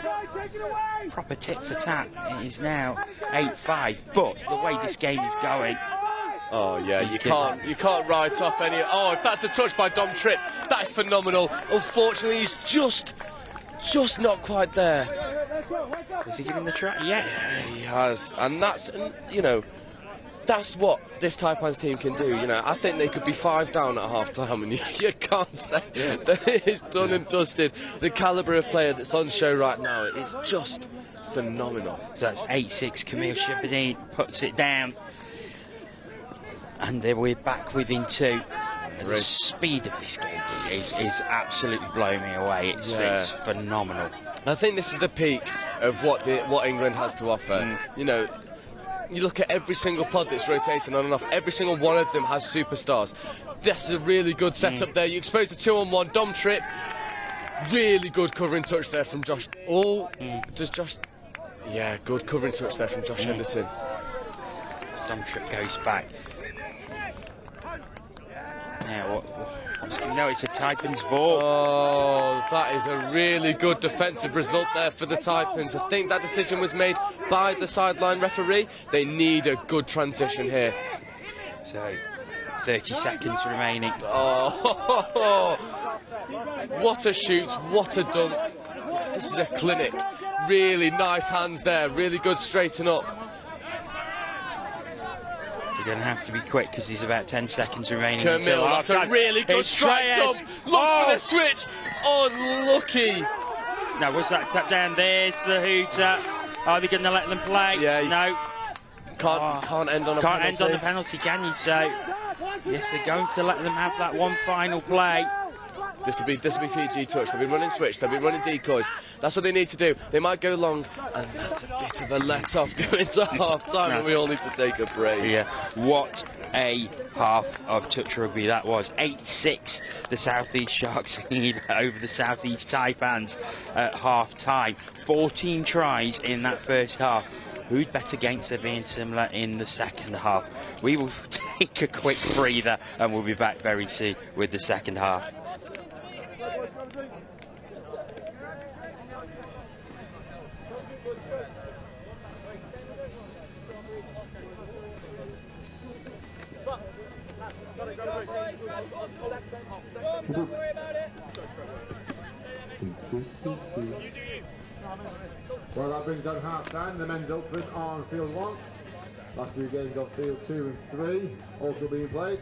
proper tit for tat, it is now 8-5. But the way this game is going, oh yeah, you can't write off any. Oh, if that's a touch by Dom Tripp, that is phenomenal. Unfortunately, he's just not quite there. Is he giving the try? Yeah, he has, and that's what this Taipans team can do. You know, I think they could be 5 down at half time, and you can't say that it is done and dusted. The calibre of player that's on show right now is just phenomenal. So that's 8-6. Camille Shabadine puts it down, and then we're back within 2. And the speed of this game is absolutely blowing me away. It's phenomenal. I think this is the peak of what England has to offer. You know, you look at every single pod that's rotating on and off. Every single one of them has superstars. That's a really good setup there. You expose the 2-on-1. Dom Tripp Really good covering touch there from Josh. Oh, does Josh... Yeah, good covering touch there from Josh Henderson. Stomtrip goes back. Yeah, no, it's a Taipans ball. Oh, that is a really good defensive result there for the Taipans. I think that decision was made by the sideline referee. They need a good transition here. So, 30 seconds remaining. Oh, what a shoot, what a dunk. This is a clinic. Really nice hands there, really good straighten up. You're going to have to be quick because there's about 10 seconds remaining. Camille, that's a really good strike up. Looks for the switch. Unlucky. Now, was that tap down? There's the hooter. Are they going to let them play? Yeah. No. Can't end on a penalty. Can't end on the penalty, can you? So, yes, they're going to let them have that one final play. This will be Fiji touch. They'll be running switch. They'll be running decoys. That's what they need to do. They might go long, and that's a bit of a let-off going to half-time, and we all need to take a break. Yeah, what a half of touch rugby that was. 8-6, the South East Sharks lead over the South East Taipans at half-time. 14 tries in that first half. Who'd bet against there being similar in the second half? We will take a quick breather, and we'll be back very soon with the second half. Well, that brings on half time. The men's outfit on field 1. Last few games on field 2 and 3 also being played.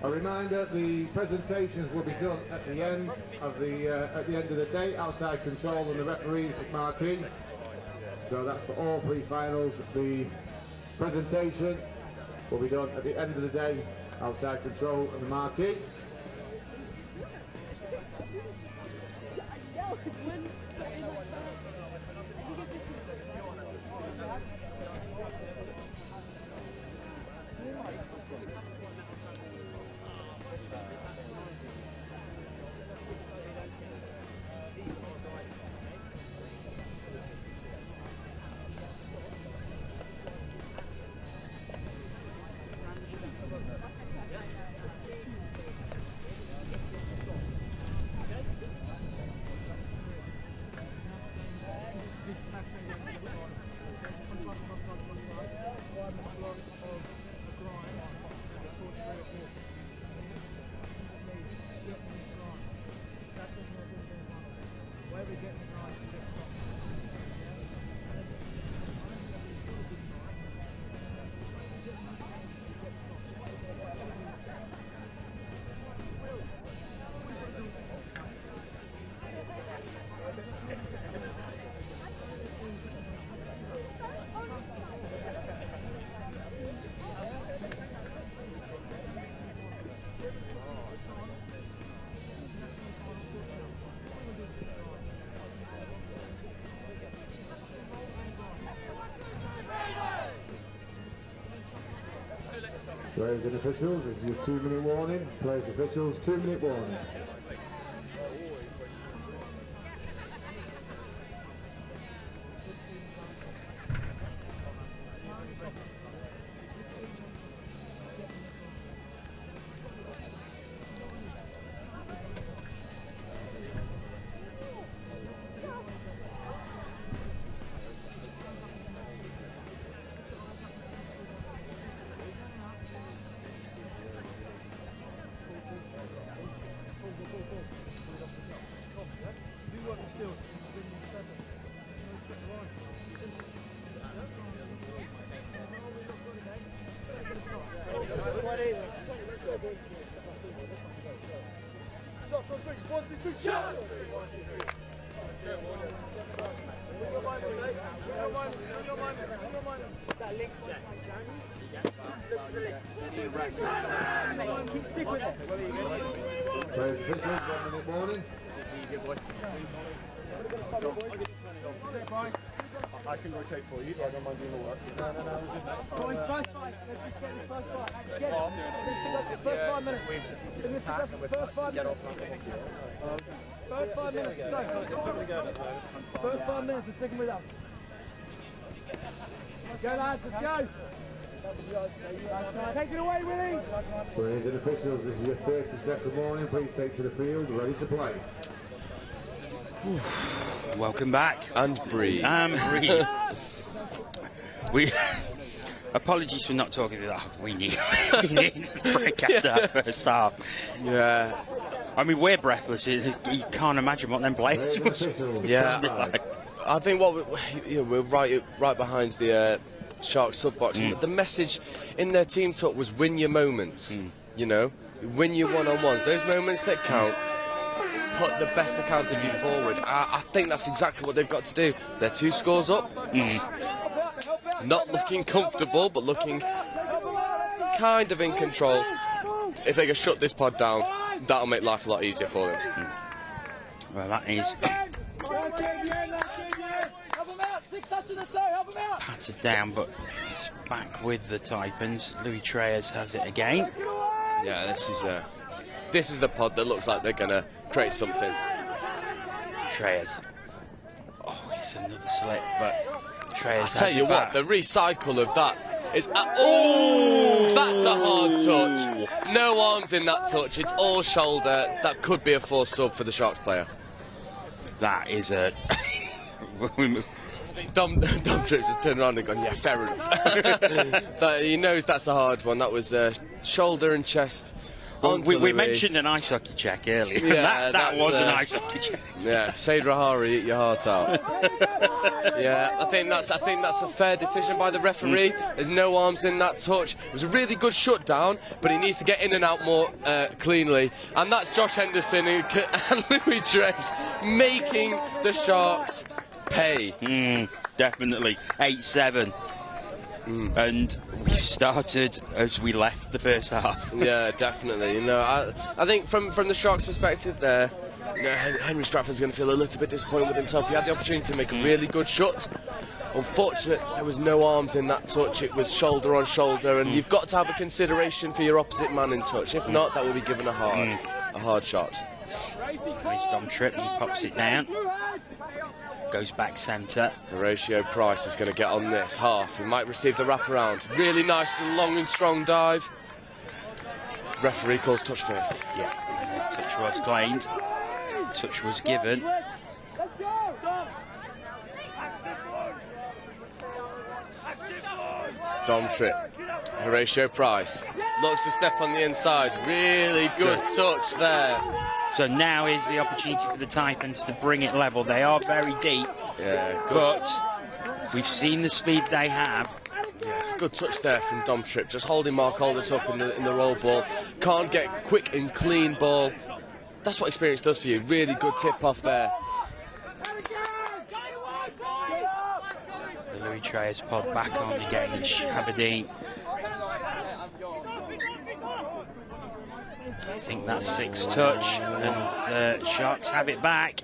A reminder: the presentations will be done at the end of the day, outside control and the referees marquee. So that's for all 3 finals. The presentation will be done at the end of the day, outside control and the marquee. Players and officials, this is your 2-minute warning. Players and officials, 2-minute warning. Keep stick with it. Players officials, 1 minute warning. I can rotate for you, I don't mind doing the work. No. Boys, first five. Let's just get the first five. Get it. Let's stick up the first 5 minutes. Let's stick up the first 5 minutes. First 5 minutes. Go. First 5 minutes are sticking with us. Go lads, let's go. Take it away, Willie. Players and officials, this is your 30-second warning. Please take to the field, ready to play. Welcome back. And breathe. We apologies for not talking to that. We need to break after that first half. Yeah. I mean, we're breathless. You can't imagine what them players must Yeah. be like. I think we're right behind the Sharks sub box. The message in their team talk was win your moments. You know, win your one-on-ones. Those moments that count. Put the best account of you forward. I think that's exactly what they've got to do. They're 2 scores up. Not looking comfortable, but looking kind of in control. If they can shut this pod down, that'll make life a lot easier for them. Well, that is patted down, but it's back with the Taipans. Louis Treyas has it again. Yeah, this is the pod that looks like they're gonna create something. Treyas. Oh, it's another slip, but Treyas. I tell you what, the recycle of that is. Oh, that's a hard touch. No arms in that touch. It's all shoulder. That could be a forced sub for the Sharks player. That is a. Dom Tripp just turned around and gone, yeah, fair enough. He knows that's a hard one. That was shoulder and chest. Well, we mentioned an ice hockey check earlier. Yeah, that was an ice hockey check. Yeah, Said Rahari, eat your heart out. Yeah, I think that's a fair decision by the referee. There's no arms in that touch. It was a really good shutdown, but he needs to get in and out more cleanly. And that's Josh Henderson and Louis Treyas making the Sharks pay. Definitely 8-7. And we started as we left the first half. Yeah, definitely. You know, I think from the Sharks' perspective there, you know, Henry Stratford's going to feel a little bit disappointed with himself. He had the opportunity to make a really good shot. Unfortunate, there was no arms in that touch. It was shoulder on shoulder, and you've got to have a consideration for your opposite man in touch. If not, that will be given a hard shot. There's Dom Tripp, and he pops it down. Goes back centre. Horatio Price is going to get on this half. He might receive the wraparound. Really nice and long and strong dive. Referee calls touch first. Yeah, touch was claimed. Touch was given. Dom Tripp. Horatio Price looks to step on the inside. Really good touch there. So now is the opportunity for the Taipans to bring it level. They are very deep, but we've seen the speed they have. Yeah, it's a good touch there from Dom Tripp, just holding Mark Aldous up in the roll ball. Can't get quick and clean ball. That's what experience does for you. Really good tip off there. The Louis Treyas pod back on again. Aberdeen. I think that's 6th touch, and Sharks have it back.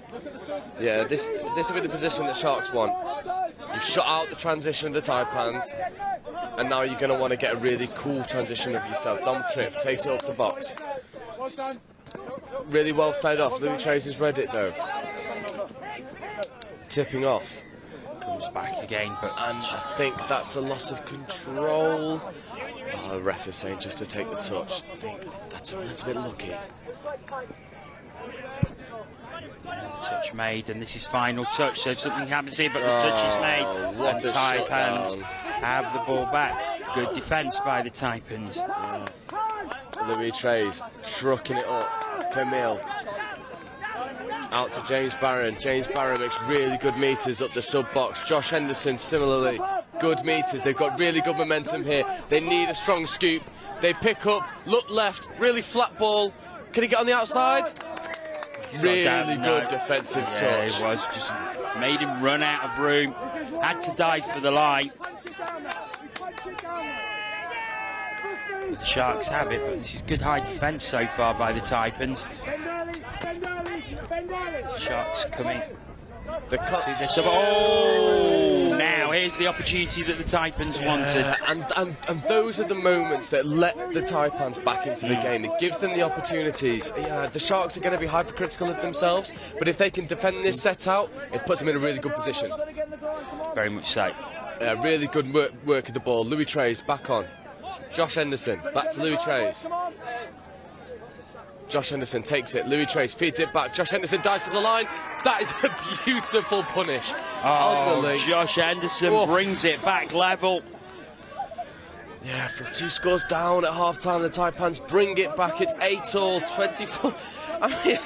Yeah, this will be the position that Sharks want. You've shut out the transition of the Taipans, and now you're going to want to get a really cool transition of yourself. Dom Tripp takes it off the box. Really well fed off. Louis Treyas has read it though. Tipping off. Comes back again, but and I think that's a loss of control. Oh, the ref is saying just to take the touch. I think that's a little bit lucky. Another touch made, and this is final touch, so something happens here, but the touch is made. What and a Taipans shutdown. have the ball back. Good defence by the Taipans. Louis Treyas trucking it up. Camille. Out to James Barron. James Barron makes really good meters up the sub box. Josh Henderson similarly. Good meters. They've got really good momentum here. They need a strong scoop. They pick up, look left, really flat ball. Can he get on the outside? Really good defensive touch. Yeah, it was. Just made him run out of room. Had to dive for the line. The Sharks have it, but this is good high defence so far by the Taipans. Sharks coming to the sub. Oh! Now here's the opportunity that the Taipans wanted. And those are the moments that let the Taipans back into the game. It gives them the opportunities. Yeah, the Sharks are going to be hypercritical of themselves, but if they can defend this set out, it puts them in a really good position. Very much so. Really good work of the ball. Louis Trays back on. Josh Henderson back to Louis Trays. Josh Henderson takes it. Louis Trace feeds it back. Josh Henderson dives for the line. That is a beautiful punish. Oh, Josh Henderson brings it back level. Yeah, from 2 scores down at half-time, the Taipans bring it back. It's 8-all, 24. I mean,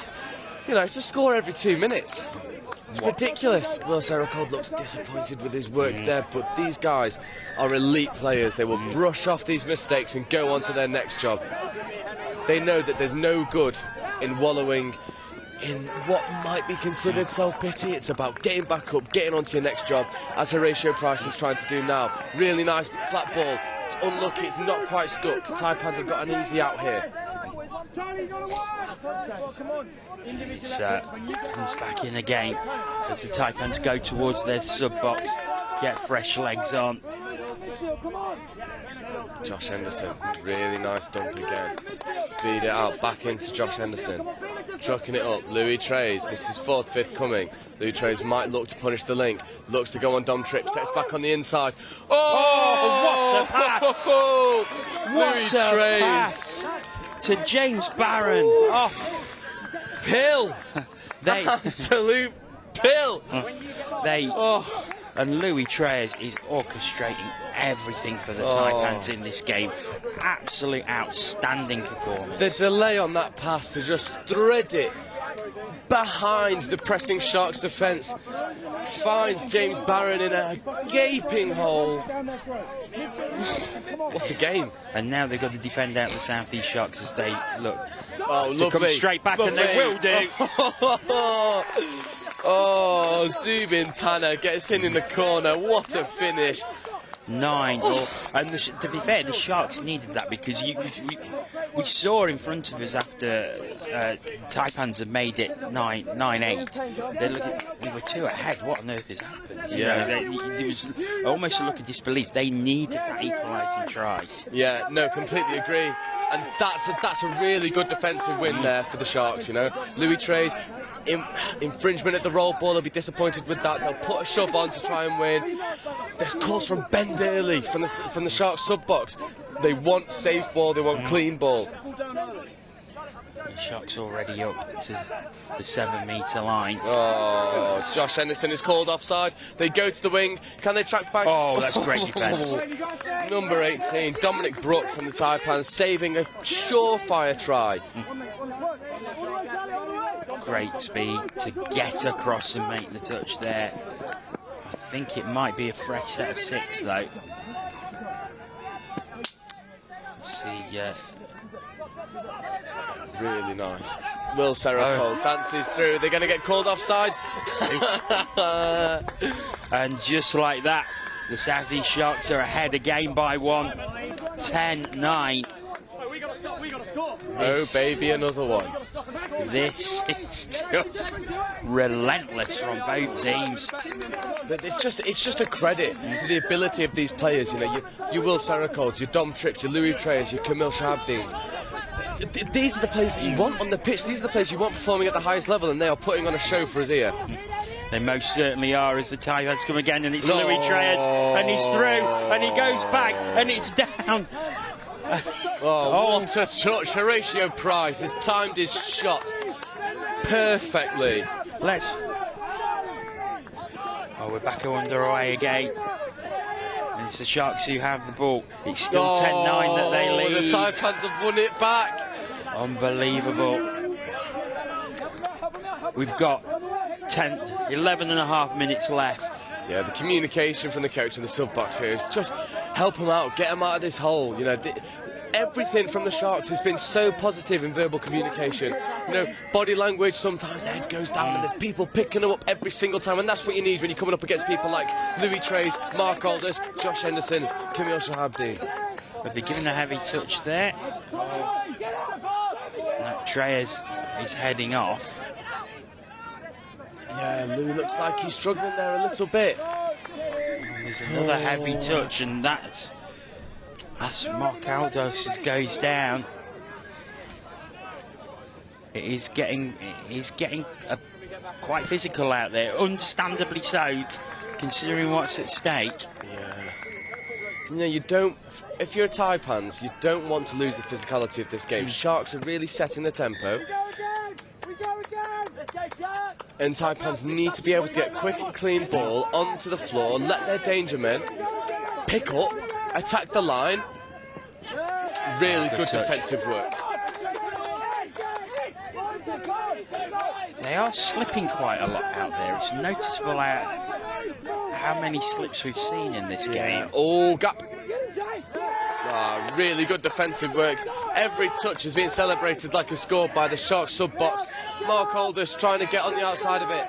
you know, it's a score every 2 minutes. It's ridiculous. Will Serracold looks disappointed with his work there, but these guys are elite players. They will brush off these mistakes and go on to their next job. They know that there's no good in wallowing in what might be considered self-pity. It's about getting back up, getting on to your next job, as Horatio Price is trying to do now. Really nice flat ball. It's unlucky, it's not quite stuck. Taipans have got an easy out here. It's comes back in again as the Taipans go towards their sub-box, get fresh legs on. Josh Henderson, really nice dump again. Feed it out, back into Josh Henderson. Trucking it up, Louis Trays, this is 4th, 5th coming. Louis Trays might look to punish the link, looks to go on Dom Tripp, steps back on the inside. Oh, what a pass! Louis Trays. Pass to James Barron. Oh, Pill! Absolute pill! And Louis Trays is orchestrating everything for the Taipans in this game. Absolute outstanding performance. The delay on that pass to just thread it behind the pressing Sharks defence finds James Barron in a gaping hole. What a game. And now they've got to defend out the South East Sharks as they look to come straight back, and they will do. Oh, Zubin Tanner gets in the corner. What a finish. 9-all. And to be fair, the Sharks needed that because we saw in front of us after Taipans had made it 9-8. They're looking, we were 2 ahead. What on earth has happened? There was almost a look of disbelief. They needed that equalising try. Yeah, no, completely agree. And that's a really good defensive win there for the Sharks. You know, Louis Trays. Infringement at the roll ball, they'll be disappointed with that. They'll put a shove on to try and win. There's calls from Ben Daly from the Sharks sub box. They want safe ball, they want clean ball. The Sharks already up to the 7-metre line. Oh, Josh Henderson is called offside. They go to the wing. Can they track back? Oh, that's great defence. Number 18, Dominic Brook from the Taipans, saving a surefire try. Great speed to get across and make the touch there. I think it might be a fresh set of 6 though. See, yes. Really nice. Will Serracold dances through. They're going to get called offside. And just like that, the South East Sharks are ahead again by 1. 10-9. Oh, baby, another one. This is just relentless from both teams. But it's just a credit to the ability of these players. You know, your Will Serracolds, your Dom Tripps, your Louis Trays, your Camille Shahabdeens. These are the players that you want on the pitch. These are the players you want performing at the highest level, and they are putting on a show for us here. They most certainly are, as the Taipans come again, and it's Louis Trays, and he's through, and he goes back, and it's down. What a touch. Horatio Price has timed his shot perfectly. We're back underway again. And it's the Sharks who have the ball. It's still 10-9 that they lead. The Taipans have won it back. Unbelievable. We've got 11 and a half minutes left. Yeah, the communication from the coach in the sub-box here is just help them out, get them out of this hole. You know, everything from the Sharks has been so positive in verbal communication. You know, body language, sometimes the head goes down and there's people picking them up every single time, and that's what you need when you're coming up against people like Louis Trays, Mark Alders, Josh Henderson, Camille Shahabdeen. But they're giving a heavy touch there. Treyas is heading off. Yeah, Louis looks like he's struggling there a little bit. And there's another heavy touch, and that's Mark Aldous goes down. It is getting quite physical out there, understandably so, considering what's at stake. Yeah. You know, you don't, if you're a Taipans, you don't want to lose the physicality of this game. Sharks are really setting the tempo. And Taipans need to be able to get quick and clean ball onto the floor, let their danger men pick up, attack the line. Really good defensive work. They are slipping quite a lot out there. It's noticeable how many slips we've seen in this game. Oh, gap. Really good defensive work. Every touch has been celebrated like a score by the Sharks sub-box. Mark Aldous trying to get on the outside of it.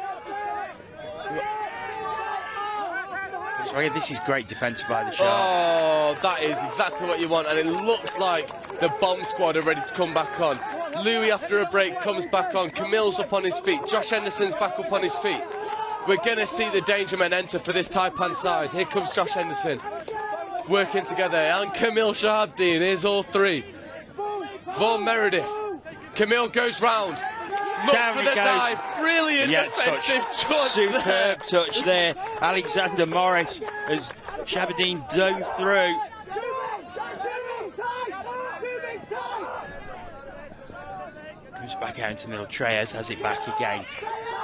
So yeah, this is great defence by the Sharks. Oh, that is exactly what you want, and it looks like the bomb squad are ready to come back on. Louis, after a break, comes back on. Camille's up on his feet. Josh Henderson's back up on his feet. We're going to see the danger men enter for this Taipan side. Here comes Josh Henderson. Working together. And Camille Shahabdeen. Here's all three. Vaughan Meredith. Camille goes round. Looks for the dive. Brilliant defensive touch. Superb touch there. Alexander Morris as Shahabdeen dove through. Comes back out into the middle. Treyas has it back again.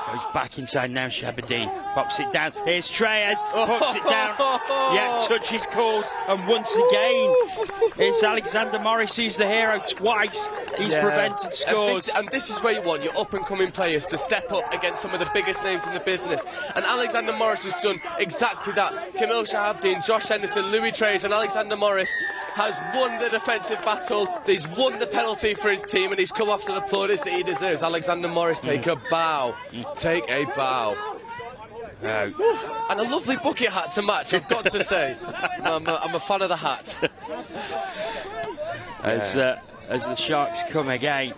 Goes back inside now. Shahabdeen pops it down. Here's Treyas. Pops it down. Yeah, touch is called. And once again, it's Alexander Morris who's the hero twice. He's prevented scores. And this is where you want your up-and-coming players to step up against some of the biggest names in the business. And Alexander Morris has done exactly that. Camille Shahabdeen, Josh Henderson, Louis Treyas and Alexander Morris has won the defensive battle. He's won the penalty for his team and he's come off to the plaudits that he deserves. Alexander Morris, take a bow. Take a bow. And a lovely bucket hat to match, I've got to say. I'm a fan of the hat. As the Sharks come again.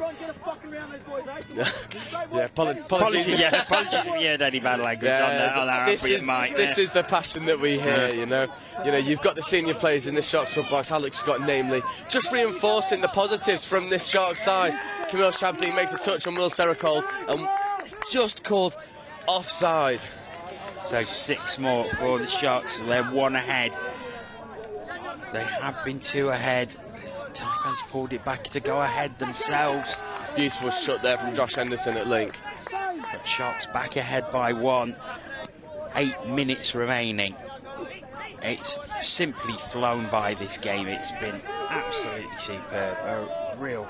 Apologies. Apologies if you heard any bad language on our appropriate mic. This is the passion that we hear, you know. You've got the senior players in this Sharks sub-box, Alex Scott namely, just reinforcing the positives from this Sharks side. Camille Shahabdeen makes a touch on Will Serracold, and it's just called offside. So 6 more for the Sharks, so they're 1 ahead. They have been 2 ahead. Taipans pulled it back to go ahead themselves. Beautiful shot there from Josh Henderson at link. But Sharks back ahead by 1. 8 minutes remaining. It's simply flown by this game. It's been absolutely superb. A real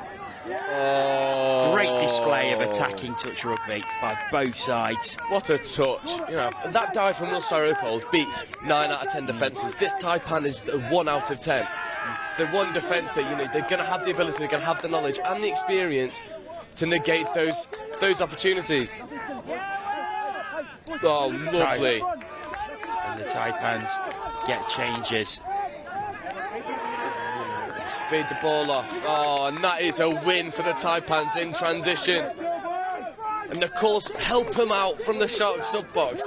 great display of attacking touch rugby by both sides. What a touch. That dive from Will Serracold beats 9 out of 10 defences. This Taipan is 1 out of 10. It's the one defence that they're going to have the ability, they're going to have the knowledge and the experience to negate those opportunities. Oh, lovely. And the Taipans get changes. Feed the ball off. Oh, and that is a win for the Taipans in transition. And of course, help them out from the Sharks sub-box.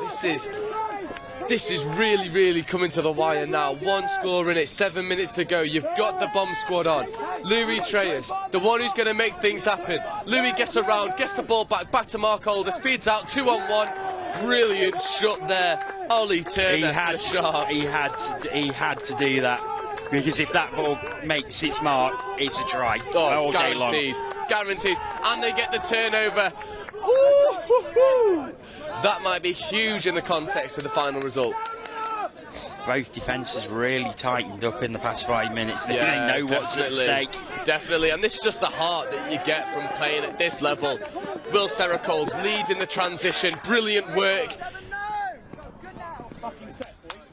This is really, really coming to the wire now. 1 score in it, 7 minutes to go. You've got the bomb squad on. Louis Treyas, the one who's going to make things happen. Louis gets around, gets the ball back to Mark Aldous, feeds out 2-on-1. Brilliant shot there. Ollie Turner for the Sharks. He had to do that. Because if that ball makes its mark, it's a try all day long. Guaranteed. And they get the turnover. Ooh, that might be huge in the context of the final result. Both defences really tightened up in the past 5 minutes. They know what's at stake. Definitely, and this is just the heart that you get from playing at this level. Will Serracold leads in the transition. Brilliant work.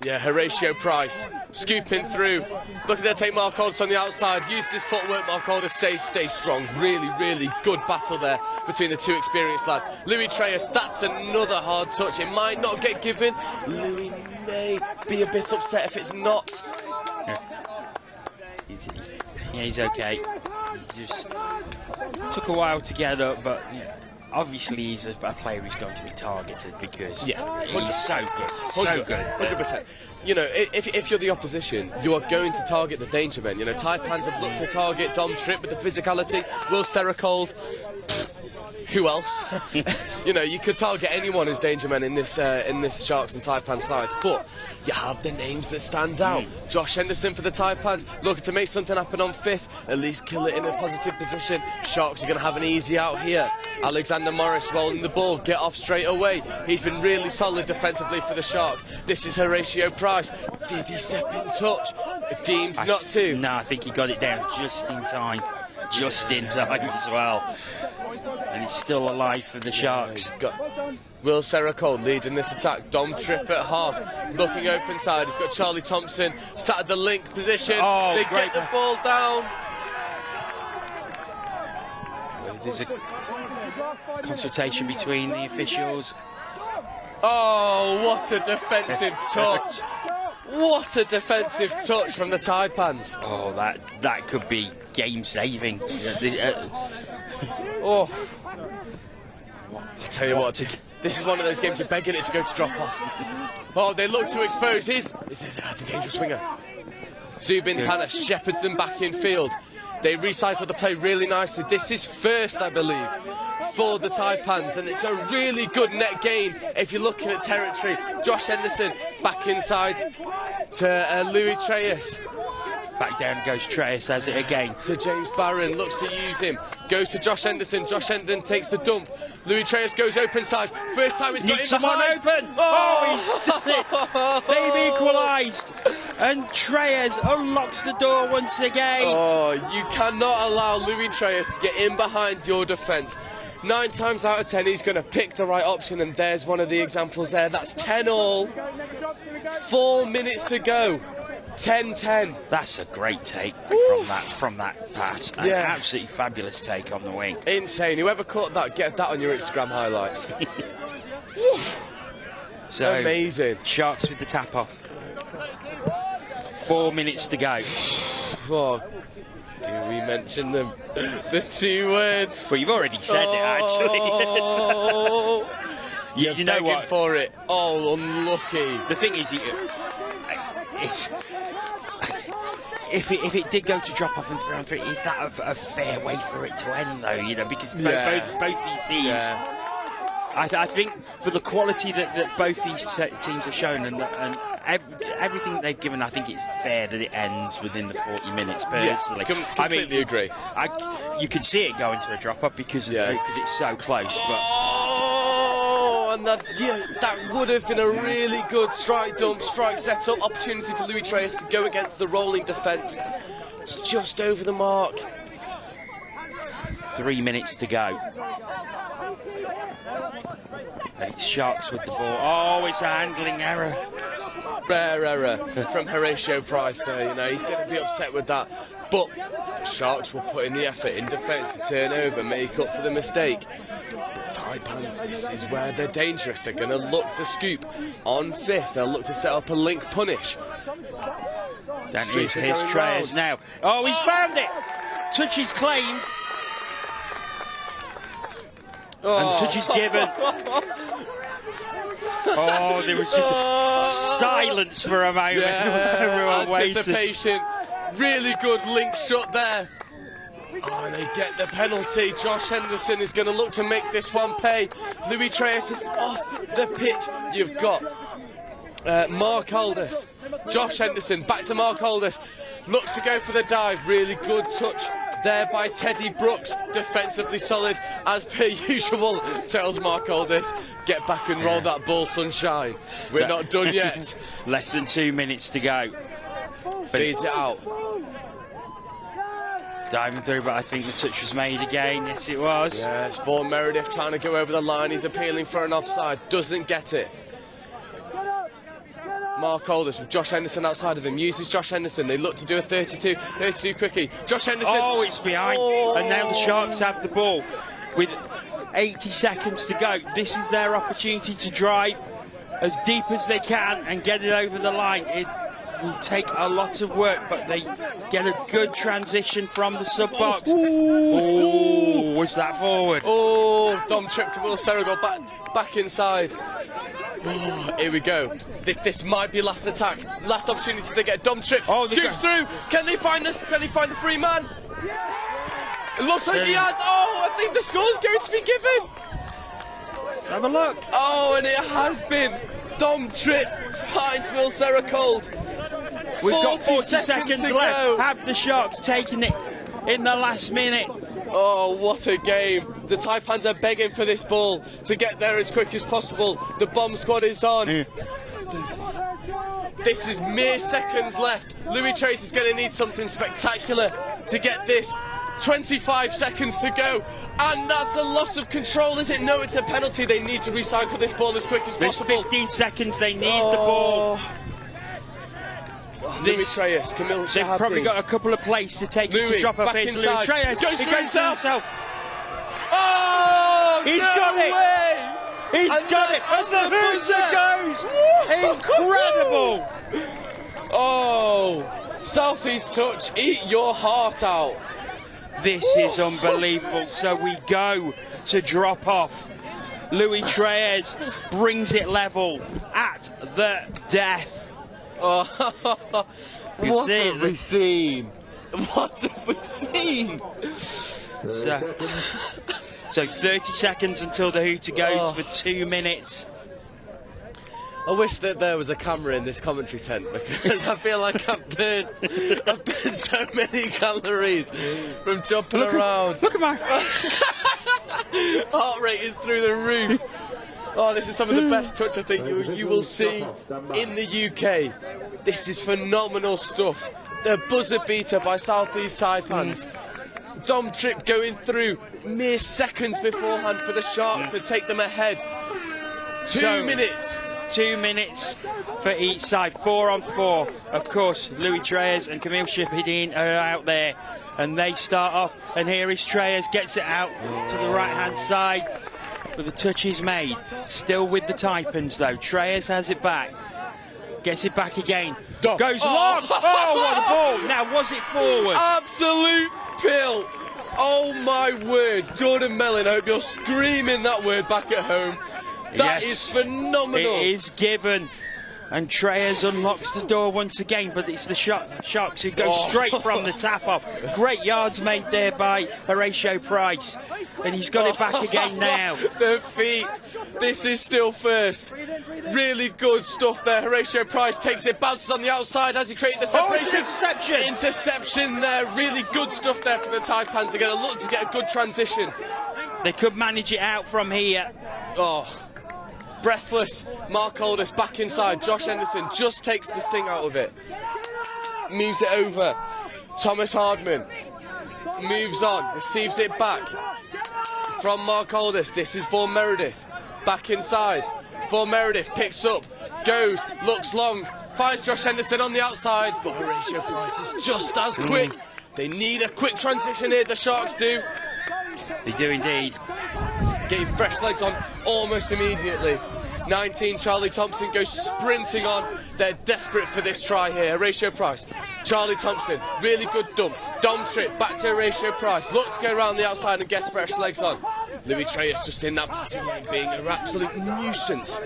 Yeah, Horatio Price scooping through. Looking to take Mark Aldous on the outside. Use his footwork. Mark Aldous stay strong. Really, really good battle there between the 2 experienced lads. Louis Treyas, that's another hard touch. It might not get given. Louis may be a bit upset if it's not. Yeah, he's okay. He just took a while to get up, but yeah, obviously he's a player who's going to be targeted because he's so good, so good. 100%. You know, if you're the opposition, you are going to target the danger men. You know, Taipans have looked to target Dom Tripp with the physicality. Will Serracold. Who else? You know, you could target anyone as danger men in this Sharks and Taipan side, but you have the names that stand out. Josh Henderson for the Taipans, looking to make something happen on 5th, at least kill it in a positive position. Sharks are going to have an easy out here. Alexander Morris rolling the ball, get off straight away. He's been really solid defensively for the Sharks. This is Horatio Price. Did he step in touch? Deemed not to. No, I think he got it down just in time. Just in time as well. And he's still alive for the Sharks. Will Serracold leading this attack. Dom Tripp at half, looking open side. He's got Charlie Thompson sat at the link position. They get the ball down. There's a consultation between the officials. Oh, what a defensive touch. What a defensive touch from the Taipans. Oh, that could be game-saving. Oh, I'll tell you what, this is one of those games you're begging it to go to drop off. Oh, they look to expose the dangerous winger. Zubin Tanner shepherds them back in field. They recycle the play really nicely. This is first, I believe, for the Taipans, and it's a really good net gain if you're looking at territory. Josh Henderson back inside to Louis Treyas. Back down goes Treyas, has it again. To James Barron, looks to use him. Goes to Josh Henderson. Josh Henderson takes the dump. Louis Treyas goes open side. First time he's got him behind. Open. Oh, he's done it. They've equalised. And Treyas unlocks the door once again. Oh, you cannot allow Louis Treyas to get in behind your defence. 9 times out of 10 he's going to pick the right option, and there's one of the examples there. That's 10-all. 4 minutes to go. 10-10. That's a great take from that pass. An absolutely fabulous take on the wing. Insane. Whoever caught that, get that on your Instagram highlights. So amazing. Sharks with the tap off. 4 minutes to go. Oh, do we mention them? The 2 words. Well, you've already said it, actually. you know what? For it. Oh, unlucky. The thing is, if it did go to drop off in 3 on 3, is that a fair way for it to end, though? You know, because both these teams. I think for the quality that both these teams have shown and everything that they've given, I think it's fair that it ends within the 40 minutes. Personally, completely agree. You could see it going to a drop off because it's so close, but. And that would have been a really good strike dump, strike setup opportunity for Louis Treyas to go against the rolling defence. It's just over the mark. 3 minutes to go. And it's Sharks with the ball. Oh, it's a handling error. Rare error from Horatio Price there. You know, he's going to be upset with that. But the Sharks will put in the effort in defence to turn over, make up for the mistake. Taipans, this is where they're dangerous. They're going to look to scoop on 5th. They'll look to set up a link punish. Here's Treyas now. Oh, he's found it! Touch is claimed. And touch is given. Oh, there was just silence for a moment. Anticipation. Really good link shot there. Oh, and they get the penalty. Josh Henderson is going to look to make this one pay. Louis Treyas is off the pitch. You've got Mark Aldous. Josh Henderson back to Mark Aldous. Looks to go for the dive. Really good touch there by Teddy Brooks. Defensively solid as per usual, tells Mark Aldous. Get back and roll that ball, sunshine. We're not done yet. Less than 2 minutes to go. Feeds it out. Diving through, but I think the touch was made again. Yes, it was. Yeah, it's Vaughan Meredith trying to go over the line. He's appealing for an offside. Doesn't get it. Mark Aldous with Josh Henderson outside of him. Uses Josh Henderson. They look to do a 32 quickie. Josh Henderson. Oh, it's behind. Oh. And now the Sharks have the ball with 80 seconds to go. This is their opportunity to drive as deep as they can and get it over the line. will take a lot of work, but they get a good transition from the sub-box. Oh, was that forward? Oh, Dom tripped to Will Serrago back inside. Oh, here we go. This might be last attack, last opportunity to get Dom trip. Oh, scoops through. Can they find this? Can they find the free man? It looks like he has. Oh, I think the score's going to be given. Let's have a look. Oh, and it has been. Dom Tripp finds Will Serracold. We've got 40 seconds to left. go. Have the Sharks taken it in the last minute? Oh, what a game. The Taipans are begging for this ball to get there as quick as possible. The bomb squad is on. This is mere seconds left. Louis Trace is going to need something spectacular to get this. 25 seconds to go, and that's a loss of control, is it? No, it's a penalty. They need to recycle this ball as quick as possible. There's 15 seconds, they need the ball. Louis Treyas, Camille They've Shahabdi. probably got a couple of plays to take it to drop off. Back It's Louis inside. Treyas. Goes He through goes to himself. Oh, He's no got it. way. He's And got it. that's And the buzzer buzzer goes. Incredible. Oh, Southeast touch, eat your heart out. This is unbelievable. So we go to drop off. Louis Treyas brings it level at the death. Oh, what see have we seen? What have we seen? So 30 seconds until the hooter goes for 2 minutes. I wish that there was a camera in this commentary tent, because I feel like I've burned so many calories from jumping around. Look at my Heart rate is through the roof. Oh, this is some of the best touch I think you will see in the UK. This is phenomenal stuff. The buzzer beater by Southeast Taipans. Dom Tripp going through mere seconds beforehand for the Sharks to take them ahead. 2 minutes. 2 minutes for each side, 4 on 4. Of course, Louis Treyas and Camille Shahabdi are out there, and they start off. And here is Treyas, gets it out to the right-hand side, but the touch is made. Still with the Taipans, though. Treyas has it back, gets it back again, goes long. Oh, what a ball! Now, was it forward? Absolute pill. Oh my word, Jordan Mellon, I hope you're screaming that word back at home. That is phenomenal. It is given. And Treyas unlocks the door once again, but it's the Sharks who go straight from the tap-off. Great yards made there by Horatio Price. And he's got it back again now. The feet. This is still first. Really good stuff there. Horatio Price takes it, bounces on the outside as he creates the separation. Oh, interception. Interception there. Really good stuff there for the Taipans. They're going to look to get a good transition. They could manage it out from here. Oh. Breathless, Mark Aldis back inside. Josh Henderson just takes the sting out of it. Moves it over. Thomas Hardman moves on, receives it back from Mark Aldis. This is Vaughan Meredith. Back inside. Vaughan Meredith picks up, goes, looks long, finds Josh Henderson on the outside, but Horatio Price is just as quick. They need a quick transition here, the Sharks do. They do indeed. Getting fresh legs on almost immediately. 19, Charlie Thompson goes sprinting on. They're desperate for this try here. Horatio Price, Charlie Thompson, really good dump. Dom Tripp back to Horatio Price. Look to go around the outside and gets fresh legs on. Louis Treyas just in that passing lane being an absolute nuisance.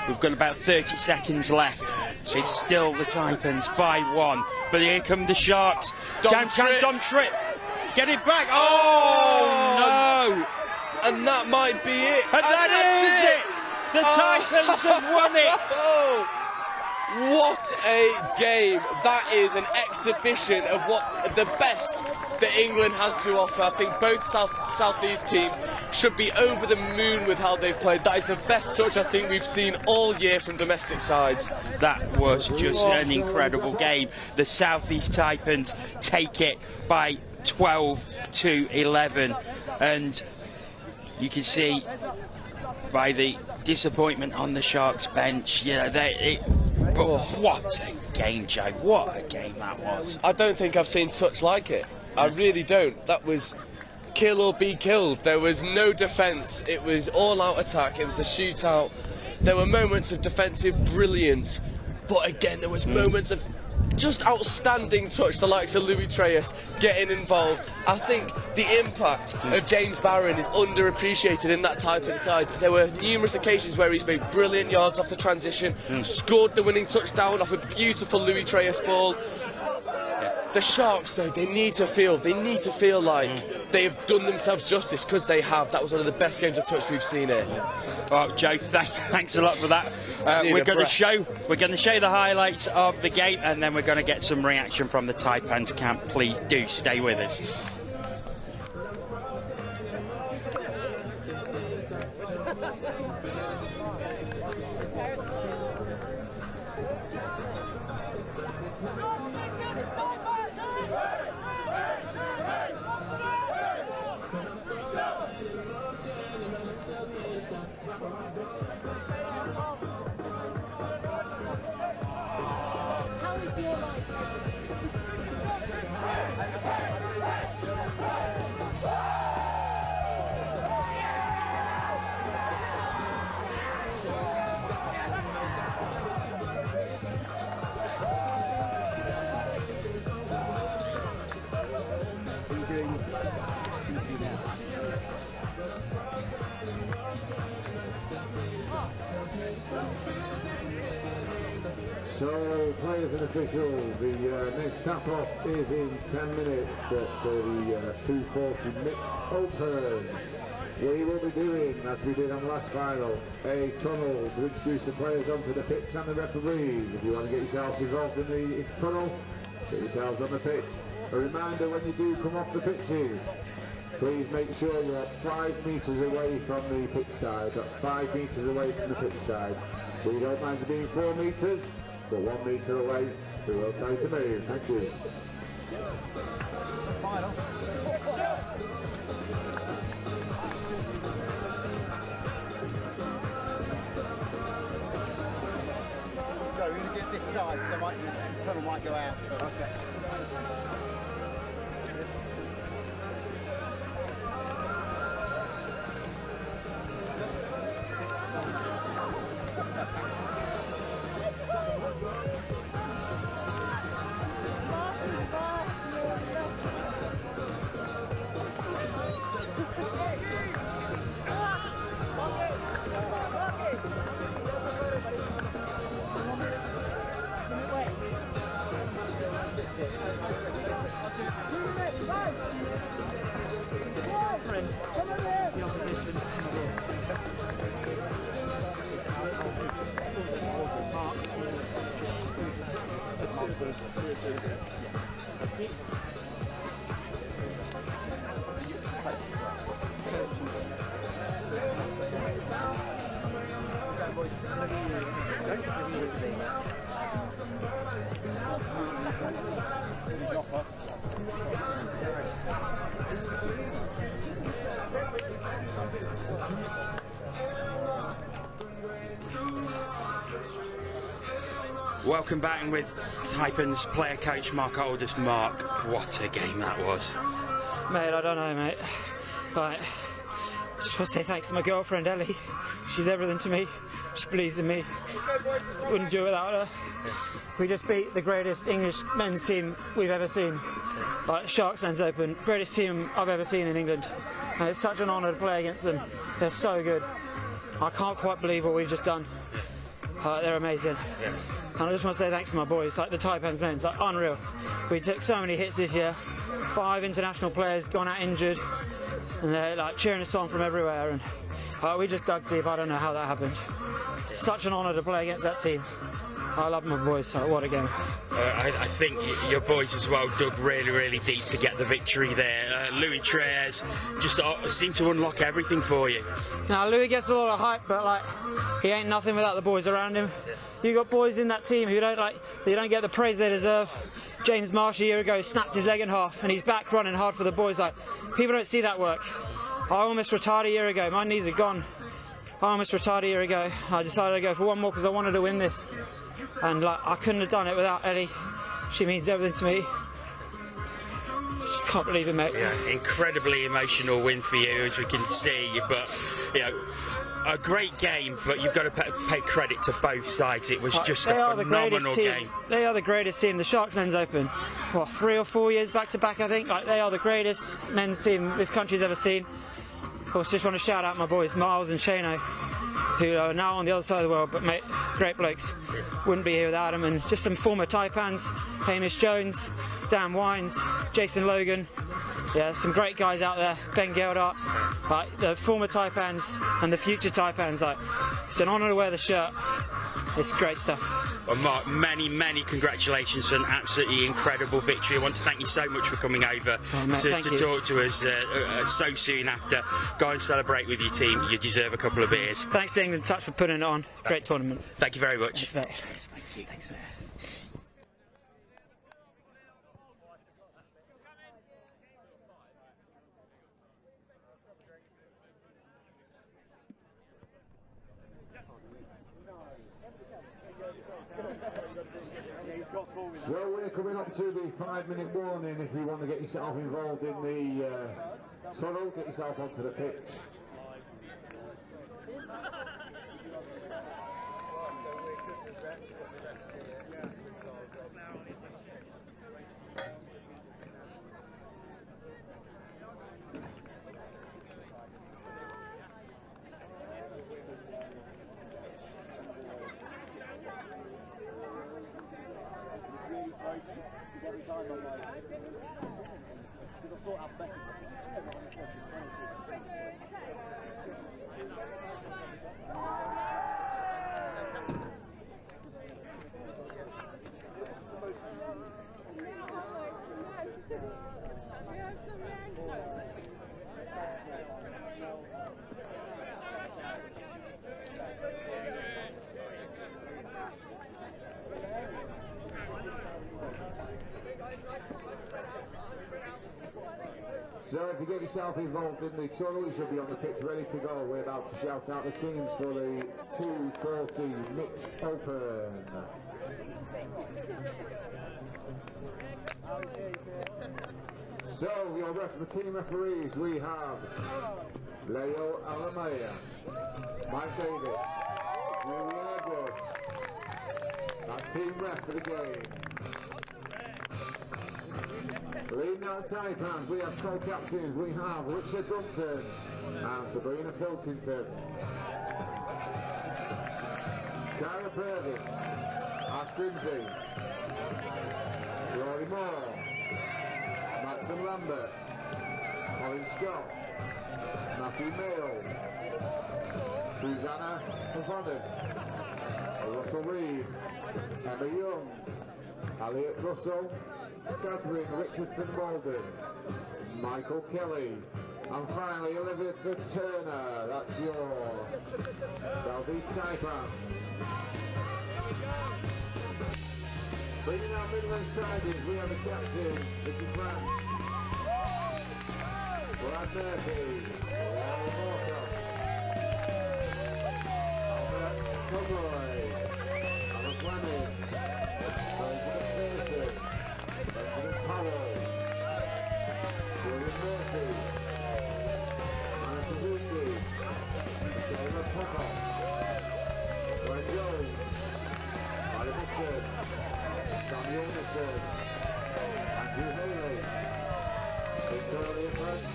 We've got about 30 seconds left. It's still the Taipans by 1. But here come the Sharks. Dom Tripp. Get it back. Oh, no. And that might be it. And that is it. The Taipans have won it. Oh, what a game. That is an exhibition of what the best that England has to offer. I think both Southeast teams should be over the moon with how they've played. That is the best touch I think we've seen all year from domestic sides. That was just an incredible game. The Southeast Taipans take it by 12-11. And you can see by the disappointment on the Sharks bench, but what a game, Joe. What a game that was. I don't think I've seen such like it. I really don't. That was kill or be killed. There was no defence. It was all-out attack. It was a shootout. There were moments of defensive brilliance, but again, there was moments of just outstanding touch, the likes of Louis Treyas getting involved. I think the impact of James Barron is underappreciated in that Taipans side. There were numerous occasions where he's made brilliant yards after transition, scored the winning touchdown off a beautiful Louis Treyas ball. The Sharks, though, they need to feel like they have done themselves justice, because they have. That was one of the best games of touch we've seen here. Well, Joe, thanks a lot for that. We're going to show the highlights of the game, and then we're going to get some reaction from the Taipans camp. Please do stay with us. So, players and officials, the next tap-off is in 10 minutes at the 2:40 mixed open. We will be doing, as we did on last final, a tunnel to introduce the players onto the pitch and the referees. If you want to get yourselves involved in the tunnel, get yourselves on the pitch. A reminder, when you do come off the pitches, please make sure you're 5 metres away from the pitch side. That's 5 metres away from the pitch side. We don't mind being 4 metres, but 1 metre away, we will tell you to move. Thank you. Final. Joe, you're going to get this side, because the tunnel might go out. So. Okay. Welcome back, and with Taipans player coach Mark Aldous. Mark, what a game that was. Mate, I don't know, mate. Right. Just want to say thanks to my girlfriend Ellie. She's everything to me. She believes in me. Wouldn't do it without her. We just beat the greatest English men's team we've ever seen. Like Sharks Men's Open, greatest team I've ever seen in England. And it's such an honour to play against them. They're so good. I can't quite believe what we've just done. They're amazing. And I just want to say thanks to my boys, like the Taipans men's, like unreal. We took so many hits this year. 5 international players gone out injured, and they're like cheering us on from everywhere. And we just dug deep. I don't know how that happened. Such an honour to play against that team. I love my boys, so what a game. I think your boys as well dug really, really deep to get the victory there. Louis Treyas just seemed to unlock everything for you. Now, Louis gets a lot of hype, but like he ain't nothing without the boys around him. You got boys in that team who don't get the praise they deserve. James Marsh a year ago snapped his leg in half, and he's back running hard for the boys. Like, people don't see that work. I almost retired a year ago. My knees are gone. I almost retired a year ago. I decided to go for one more because I wanted to win this. And like, I couldn't have done it without Ellie. She means everything to me. Just can't believe it, mate. Yeah, incredibly emotional win for you, as we can see. But you know, A great game, but you've got to pay credit to both sides. It was just a phenomenal game. They are the greatest team. The Sharks Men's Open, what, 3 or 4 years back to back, I think. Like, they are the greatest men's team this country's ever seen. Of course, just want to shout out my boys Miles and Shano, who are now on the other side of the world, but mate, great blokes. Wouldn't be here without them. And just some former Taipans, Hamish Jones, Dan Wines, Jason Logan. Yeah, some great guys out there. Ben Geldart, like the former Taipans and the future Taipans. Like, it's an honour to wear the shirt. It's great stuff. Well, Mark, many congratulations for an absolutely incredible victory. I want to thank you so much for coming over to talk to us so soon after. Go and celebrate with your team. You deserve a couple of beers. Thanks to England Touch for putting it on. Great tournament. Thank you very much. Thanks, mate. Thank you. Thanks, mate. So we're coming up to the 5-minute warning. If you want to get yourself involved in the tunnel, get yourself onto the pitch. Every time I'm like, because I saw alphabetically. So if you get yourself involved in the tunnel, you should be on the pitch ready to go. We're about to shout out the teams for the 2:40 Mitch Open. So the team referees, we have Leo Alamaya, Mike Davis, Julian Edwards. That's team ref for the game. Leading out the Taipans, we have co-captains, we have Richard Dunton and Sabrina Pilkington. Cara Purvis, Ash Grimsey, Rory Moore, Maxim Lambert, Colin Scott, Matthew Mayo, Susanna Vodden, Russell Reed, Emma Young, Elliot Russell, Catherine Richardson Walden, Michael Kelly, and finally Olivia Turner. That's your Southeast Taipans. Bringing out Midland's Tigers, we have the captain, Vicky Grant, Brad Murphy, Larry Morton, Albert Conroy, Alan Fleming, Benjamin Pearson, Benjamin Powell, William Murphy, Anna Suzuki, Shayla Popper, Glenn Jones, Barry Mustard, Samuel Mustard, Andrew Haley, Victoria French,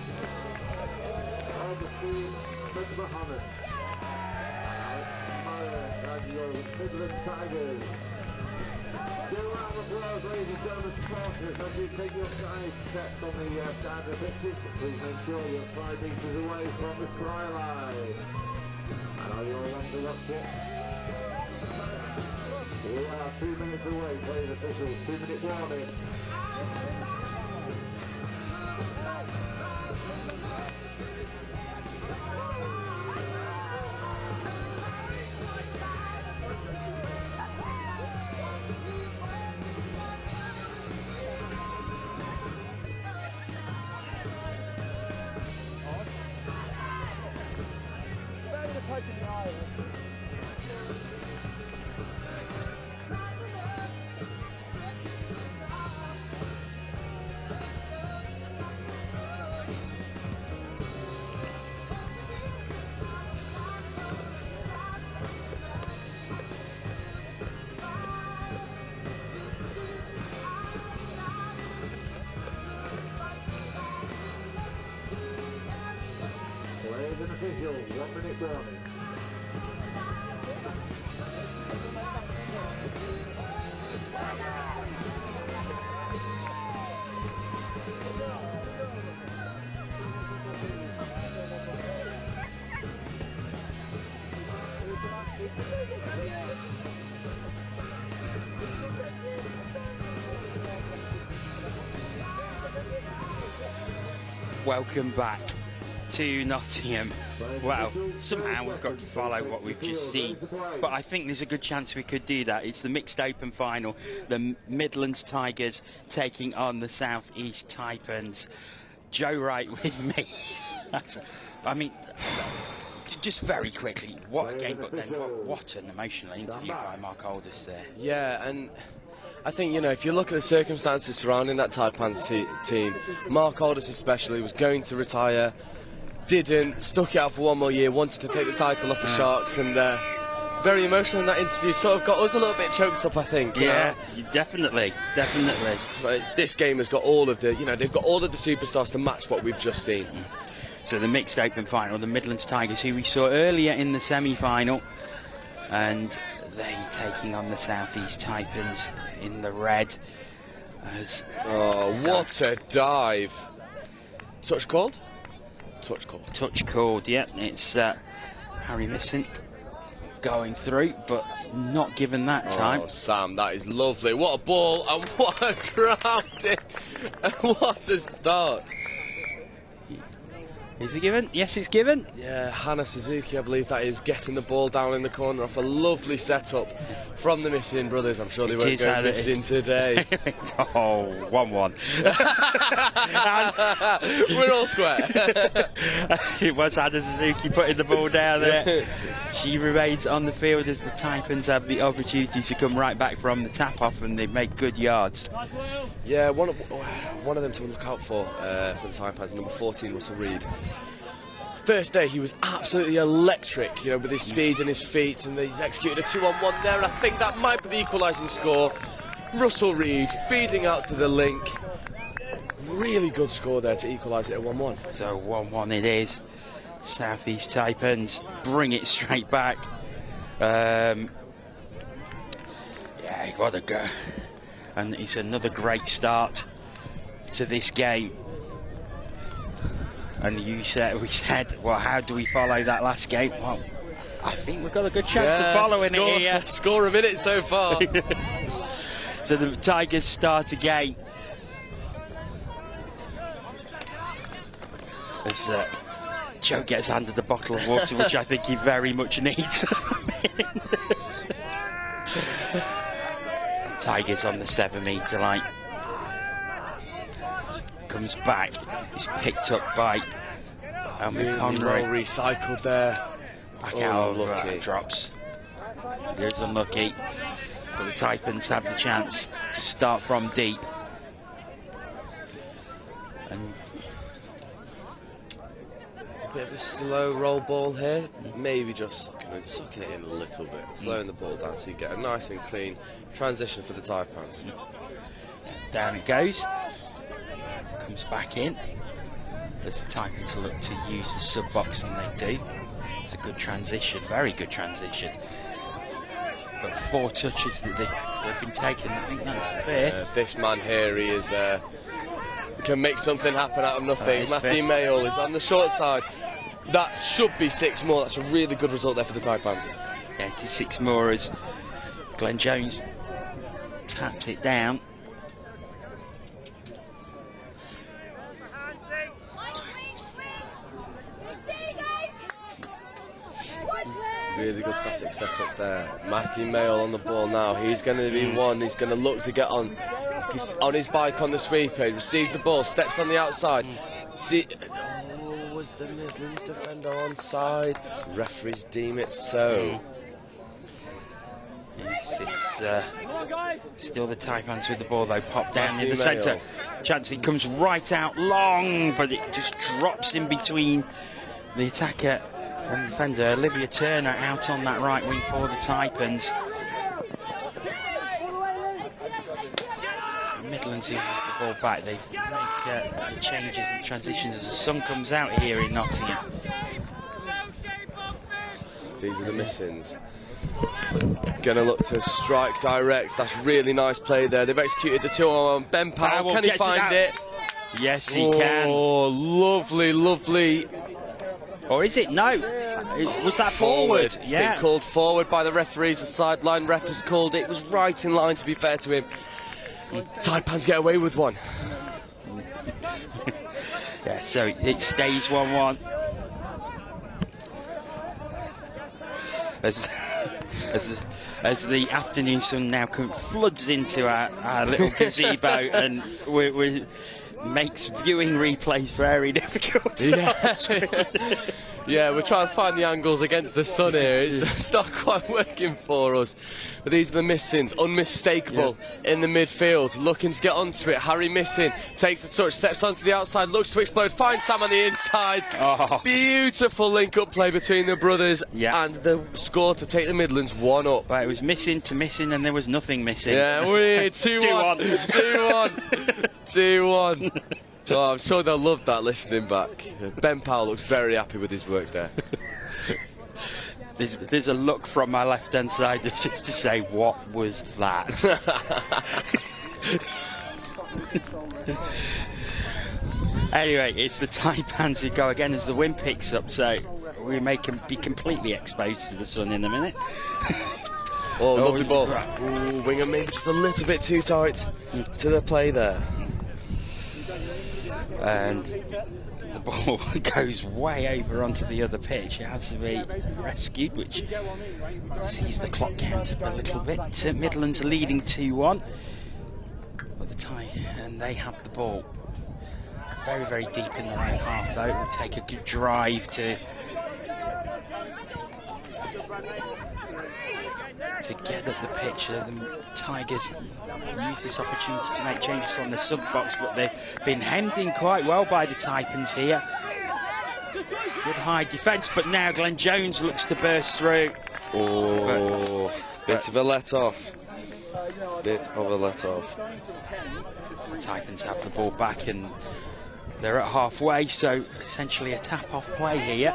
Augustine Fitzmahomet, Alex Meyer, and your Midland Tigers. Give a round of applause, ladies and gentlemen, supporters, as you take your side steps on the side of the pitches. Please make sure you're 5 metres away from the try line. And are you all on to watch it? We are 2 minutes away, playing officials, 2-minute warning. Welcome back to Nottingham. Well, somehow we've got to follow what we've just seen, but I think there's a good chance we could do that. It's the mixed open final, the Midlands Tigers taking on the South East Taipans. Joe Wright with me. I mean, just very quickly, what a game, but then what an emotional interview by Mark Aldous there. Yeah, and I think, you know, if you look at the circumstances surrounding that Taipans team, Mark Aldous especially was going to retire, didn't, stuck it out for one more year, wanted to take the title off the Sharks, and very emotional in that interview, sort of got us a little bit choked up, I think. Yeah, definitely. But this game has got all of the, you know, they've got all of the superstars to match what we've just seen. So the mixed open final, the Midlands Tigers, who we saw earlier in the semi-final, and they taking on the South East Taipans in the red. What a dive! Touch called? Touch called. Touch called, yeah. It's Harry Missant going through, but not given that time. Oh, Sam, that is lovely. What a ball, and what a grounding, and what a start. Is it given? Yes, it's given. Yeah, Hannah Suzuki, I believe that is, getting the ball down in the corner off a lovely setup from the Missing brothers. I'm sure they won't go missing today. Oh, 1-1. We're all square. It was Hannah Suzuki putting the ball down there. She remains on the field as the Taipans have the opportunity to come right back from the tap-off, and they've made good yards. Yeah, one of them to look out for the Taipans, number 14, Russell Reid. First day, he was absolutely electric, you know, with his speed and his feet, and he's executed a 2-on-1 there, and I think that might be the equalising score. Russell Reid feeding out to the link. Really good score there to equalise it at 1-1. So 1-1 it is. South East Taipans bring it straight back. Yeah, what a go. And it's another great start to this game. And we said, well, how do we follow that last game? Well, I think we've got a good chance of following it here. Score a minute so far. So the Tigers start again. As Joe gets handed a bottle of water, which I think he very much needs. Tigers on the 7-metre line. Comes back, it's picked up by really well recycled there. Back out, drops. He is unlucky, but the Taipans have the chance to start from deep. And it's a bit of a slow roll ball here, maybe just sucking it in a little bit, slowing the ball down so you get a nice and clean transition for the Taipans. Down it goes. Comes back in as the Taipans look to use the sub-box, and they do. It's a good transition, very good transition. But 4 touches that they've been taken, I think that's fifth. This man here, he is can make something happen out of nothing. Matthew Mayall is on the short side. That should be 6 more. That's a really good result there for the Taipans. Yeah, it is 6 more as Glenn Jones tapped it down. Really good static setup there. Matthew Mayall on the ball now. He's going to be one. He's going to look to get on. He's on his bike on the sweeper. He receives the ball, steps on the outside. Was the Midlands defender onside? Referees deem it so. Yes, it's still the Taipans with the ball though. Pop down in the centre. Chance it comes right out long, but it just drops in between the attacker and defender. Olivia Turner out on that right wing for the Taipans. So Midlands who have the ball back. They make the changes and transitions as the sun comes out here in Nottingham. These are the missings. Gonna look to strike direct. That's really nice play there. They've executed the 2-on-1. Ben Powell, can he find it? Yes, he can. Oh, lovely, lovely. Or is it? No. Was that forward? It's been called forward by the referees. The sideline ref has called it. It was right in line, to be fair to him. Taipans get away with one. Yeah, so it stays 1-1. As the afternoon sun now floods into our little gazebo and we makes viewing replays very difficult. Yeah, we're trying to find the angles against the sun here. It's not quite working for us. But these are the missings, unmistakable in the midfield. Looking to get onto it. Harry Missing takes the touch, steps onto the outside, looks to explode, finds Sam on the inside. Oh. Beautiful link-up play between the brothers, and the score to take the Midlands 1-up. But it was missing to missing, and there was nothing missing. Yeah, we're 2-1. 2-1. Oh, I'm sure they'll love that listening back. Ben Powell looks very happy with his work there. There's a look from my left-hand side that seems to say, what was that? Anyway, it's the Taipans who go again as the wind picks up, so we may be completely exposed to the sun in a minute. Oh, lovely ball. Ooh, Winger maybe just a little bit too tight to the play there. And the ball goes way over onto the other pitch. It has to be rescued, which sees the clock count up a little bit. Midlands are leading 2-1, but and they have the ball very, very deep in the right half. Though it will take a good drive to get up the pitch. The Tigers use this opportunity to make changes from the sub-box, but they've been hemmed in quite well by the Taipans here. Good high defence, but now Glenn Jones looks to burst through. Oh, bit of a let-off. Taipans have the ball back and they're at halfway, so essentially a tap-off play here.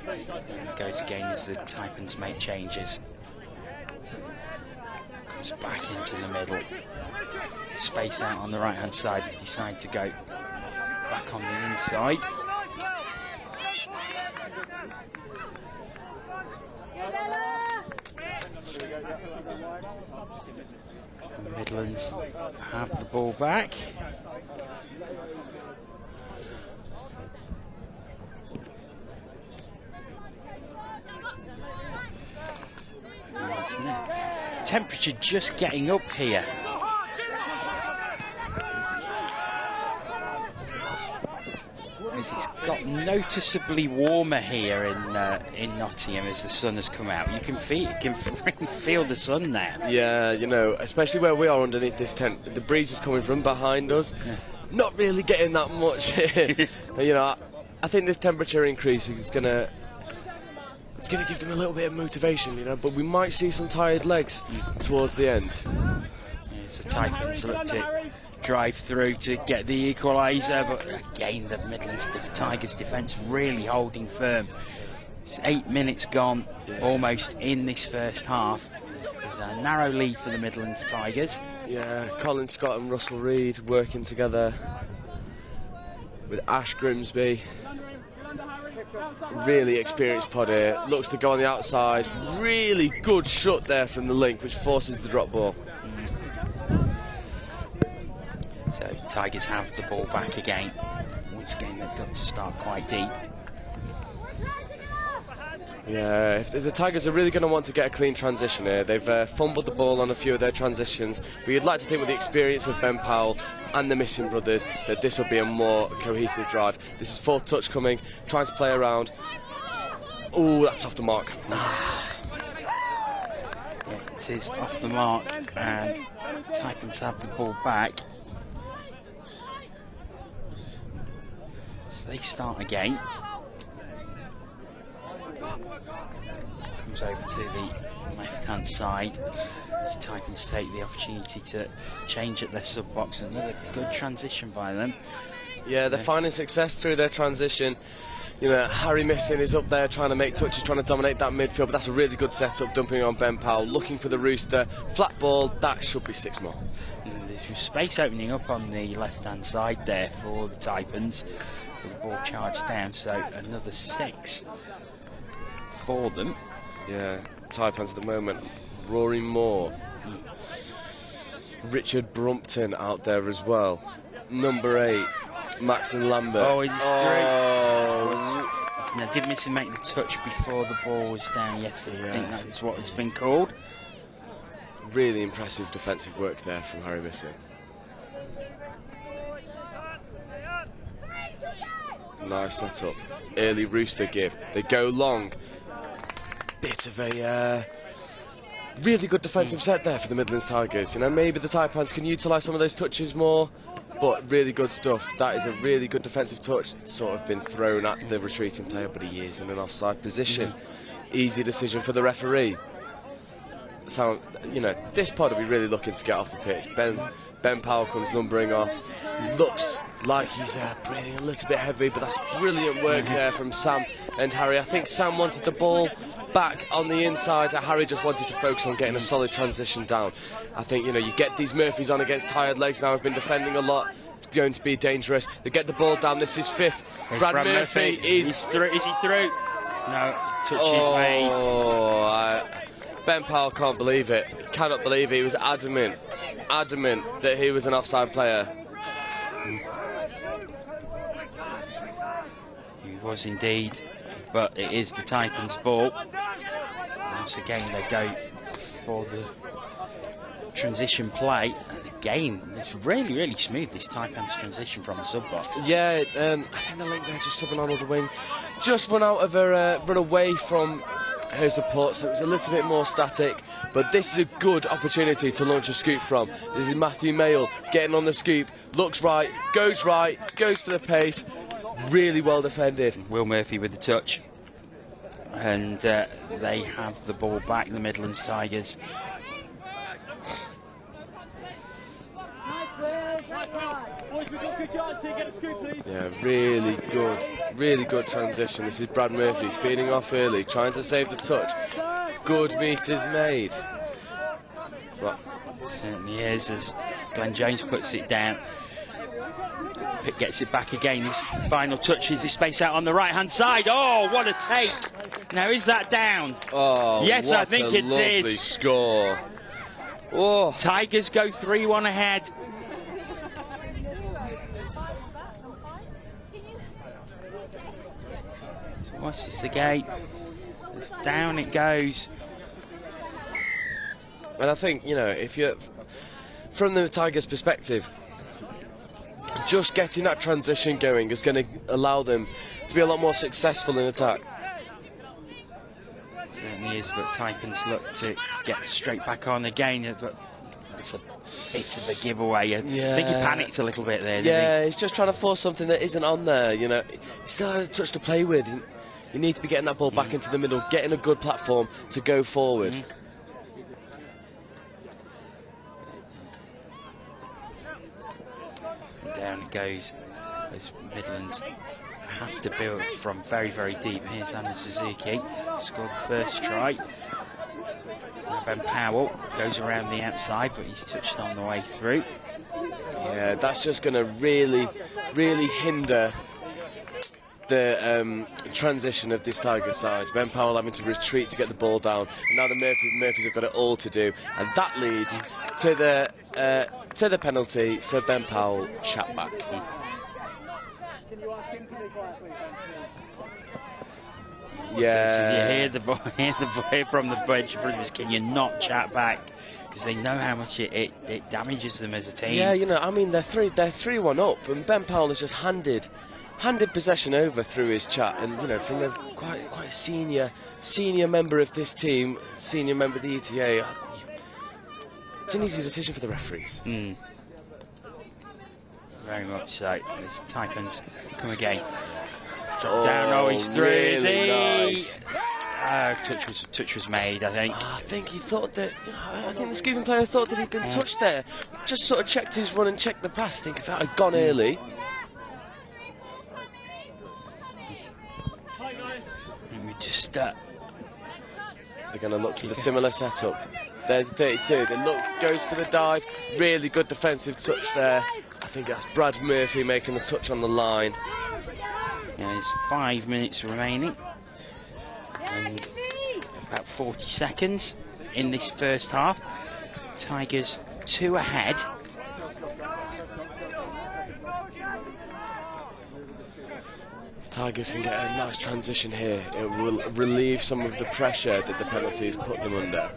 It goes again as the Taipans make changes. Comes back into the middle. Space out on the right hand side. They decide to go back on the inside. The Midlands have the ball back. Temperature just getting up here. It's got noticeably warmer here in Nottingham as the sun has come out. You can feel the sun now. Yeah, you know, especially where we are underneath this tent, the breeze is coming from behind us. Yeah. Not really getting that much here. You know, I think this temperature increase is gonna give them a little bit of motivation, you know, but we might see some tired legs towards the end. It's the Taipans look to drive through to get the equaliser, but again the Midlands Tigers defence really holding firm. It's 8 minutes gone, almost in this first half. There's a narrow lead for the Midlands Tigers. Yeah, Colin Scott and Russell Reid working together with Ash Grimsby. Really experienced pod here, looks to go on the outside, really good shot there from the link, which forces the drop ball. So Tigers have the ball back again. Once again they've got to start quite deep. Yeah, if the Tigers are really going to want to get a clean transition here, they've fumbled the ball on a few of their transitions, but you'd like to think with the experience of Ben Powell and the Missing brothers that this will be a more cohesive drive. This is fourth touch coming, trying to play around. Oh, that's off the mark. Yeah, it is off the mark, and Taipans have the ball back. So they start again. Comes over to the left-hand side as Taipans take the opportunity to change at their sub-box. Another good transition by them. Yeah, they're finding success through their transition. You know, Harry Missing is up there trying to make touches, trying to dominate that midfield, but that's a really good setup, dumping on Ben Powell, looking for the rooster. Flat ball, that should be 6 more. there's space opening up on the left-hand side there for the Taipans. The ball charged down, so another 6 for them. Yeah, Taipans at the moment. Rory Moore. Richard Brumpton out there as well. Number 8, Maxon Lambert. Oh, he's through. Now, did miss him make the touch before the ball was down yesterday? Yes. I think that is what it's been called. Really impressive defensive work there from Harry Missing. Nice setup. Early rooster give. They go long. Bit of a really good defensive set there for the Midlands Tigers. You know, maybe the Taipans can utilise some of those touches more, but really good stuff. That is a really good defensive touch. It's sort of been thrown at the retreating player, but he is in an offside position. Easy decision for the referee. So, you know, this pod will be really looking to get off the pitch. Ben Powell comes lumbering off. Looks like he's breathing a little bit heavy, but that's brilliant work there from Sam and Harry. I think Sam wanted the ball back on the inside. Harry just wanted to focus on getting a solid transition down. I think, you know, you get these Murphys on against tired legs now. I've been defending a lot. It's going to be dangerous. They get the ball down. This is 5th. Brad Murphy is... He's through. Is he through? No, touch is made. Ben Powell can't believe it. Cannot believe it. He was adamant that he was an offside player. He was indeed, but it is the Taipans' ball. Once again, they go for the transition play. And again, it's really smooth, this Taipans transition from the sub-box. Yeah, I think the link there just subbing on the wing. Just run out of her, run away from her support, so it was a little bit more static, but this is a good opportunity to launch a scoop from. This is Matthew Mayle getting on the scoop, looks right, goes for the pace, really well defended. Will Murphy with the touch, and they have the ball back, the Midlands Tigers. Yeah, really good transition. This is Brad Murphy feeding off early, trying to save the touch. Good meters made. But certainly is, as Glenn Jones puts it down. Pitt gets it back again. His final touch is his space out on the right-hand side. Oh, what a take! Now is that down? Oh, yes, I think it is. Lovely score. Oh, Tigers go 3-1 ahead. Watch this again. It's down it goes. And I think, you know, if you're from the Tigers' perspective, just getting that transition going is going to allow them to be a lot more successful in attack. Certainly is, but Taipans look to get straight back on again, but it's a bit of a giveaway. Yeah. I think he panicked a little bit there, Yeah, didn't he? he's just trying to force something that isn't on there, you know. He still has a touch to play with. You need to be getting that ball back into the middle, getting a good platform to go forward. Down it goes as Midlands have to build from very deep. Here's Anna Suzuki, scored the first try. Now Ben Powell goes around the outside, but he's touched on the way through. Yeah, that's just going to really hinder the transition of this Tiger side. Ben Powell having to retreat to get the ball down, and now the Murphys have got it all to do, and that leads to the penalty for Ben Powell, chat back. Yeah, so you hear the boy from the bench, can you not chat back? Because they know how much it damages them as a team. Yeah, you know, I mean, they're 3-1 up, and Ben Powell has just handed possession over through his chat, and you know, from a quite senior member of this team, senior member of the ETA, it's an easy decision for the referees. Very much so. As Taipans come again. Drop down. Oh, he's through. Really nice. Touch was made, I think. I think he thought that. You know, I think the scooping player thought that he'd been touched there. Just sort of checked his run and checked the pass. I think if that had gone early. I think we just. They're going to look for the similar setup. There's 32. Then look, goes for the dive. Really good defensive touch there. I think that's Brad Murphy making the touch on the line. Yeah, there's 5 minutes remaining. And about 40 seconds in this first half. Tigers 2 ahead. Tigers can get a nice transition here. It will relieve some of the pressure that the penalties put them under.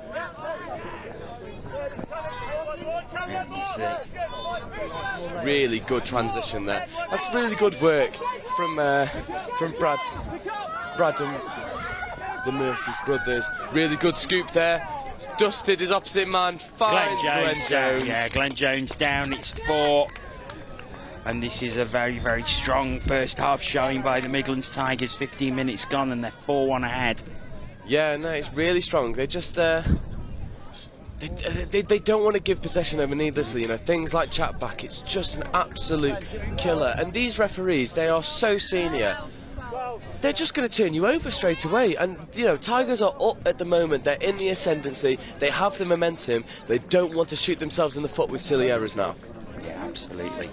Really good transition there. That's really good work from Brad and the Murphy brothers. Really good scoop there. Dusted his opposite man. Finds Glenn Jones. Yeah, Glenn Jones down. It's 4. And this is a very, very strong first half showing by the Midlands Tigers. 15 minutes gone and they're 4-1 ahead. Yeah, no, it's really strong. They just they don't want to give possession over needlessly. You know, things like chat back. It's just an absolute killer. And these referees, they are so senior. They're just going to turn you over straight away. And, you know, Tigers are up at the moment. They're in the ascendancy. They have the momentum. They don't want to shoot themselves in the foot with silly errors now. Yeah, absolutely.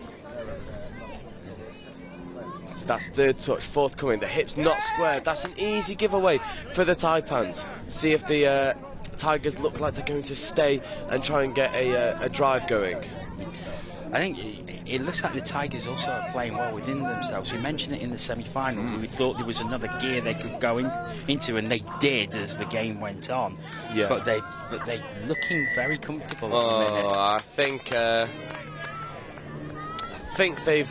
That's third touch, fourth coming. The hip's not squared. That's an easy giveaway for the Taipans. See if the Tigers look like they're going to stay and try and get a drive going. I think it looks like the Tigers also are playing well within themselves. We mentioned it in the semi-final. We thought there was another gear they could go into, and they did as the game went on. Yeah. But they're looking very comfortable at the minute. I think they've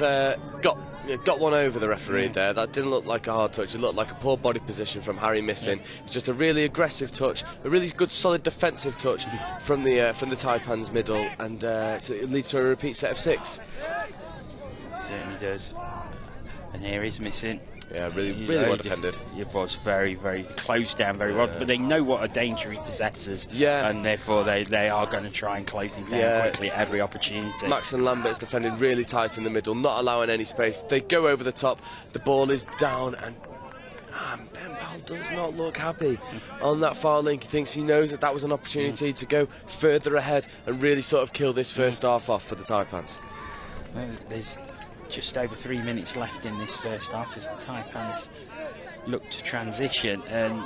got one over the referee there. That didn't look like a hard touch. It looked like a poor body position from Harry Missing. It's just a really aggressive touch, a really good solid defensive touch from the Taipans middle, and it leads to a repeat set of 6. It certainly does. And here is Missing. Yeah, really well defended. It was very, very closed down very well, but they know what a danger he possesses, yeah, and therefore they are going to try and close him down quickly at every opportunity. Max and Lambert's defending really tight in the middle, not allowing any space. They go over the top, the ball is down, and Ben Powell does not look happy on that far link. He knows that was an opportunity to go further ahead and really sort of kill this first half off for the Taipans. Well, there's just over 3 minutes left in this first half as the Taipans look to transition, and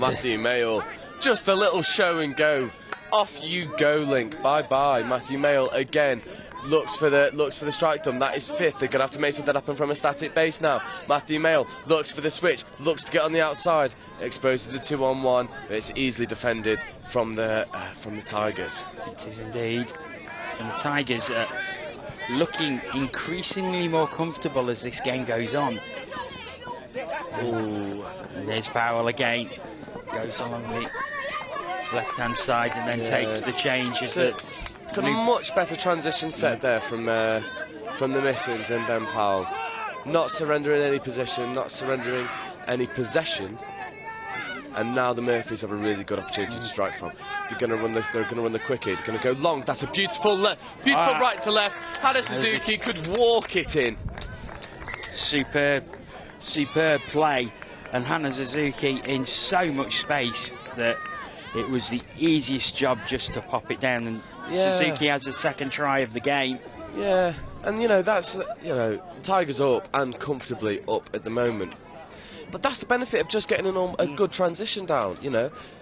Matthew Mayle, just a little show and go. Off you go, Link. Bye bye. Matthew Mayle again looks for the strike thumb. That is 5th. They're gonna have to make something happen from a static base now. Matthew Mayle looks for the switch, looks to get on the outside, exposes the 2-on-1, but it's easily defended from the Tigers. It is indeed, and the Tigers are looking increasingly more comfortable as this game goes on. Ooh, and there's Powell again, goes along the left-hand side and then takes the change. It's a much better transition set there from the Missings and Ben Powell. Not surrendering any position, not surrendering any possession. And now the Murphys have a really good opportunity to strike from. They're going to run the quickie. They're going to go long. That's a beautiful right to left. Hannah Suzuki could walk it in. Superb play, and Hannah Suzuki in so much space that it was the easiest job just to pop it down, and Suzuki has a second try of the game. Yeah, and that's Tigers up and comfortably up at the moment. But that's the benefit of just getting a good transition down.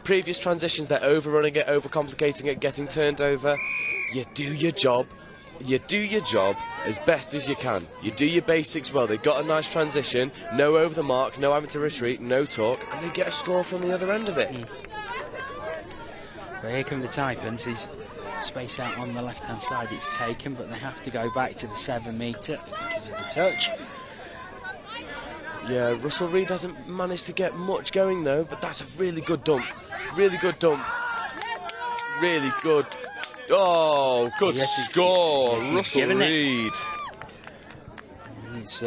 Previous transitions, they're overrunning it, overcomplicating it, getting turned over. You do your job. You do your job as best as you can. You do your basics well. They got a nice transition, no over the mark, no having to retreat, no talk, and they get a score from the other end of it. Well, here come the Taipans. He's space out on the left-hand side. It's taken, but they have to go back to the 7 metre because of the touch. Yeah, Russell Reid hasn't managed to get much going though, but that's a really good dump. Really good dump. Really good. Oh, good score, Russell Reid. It's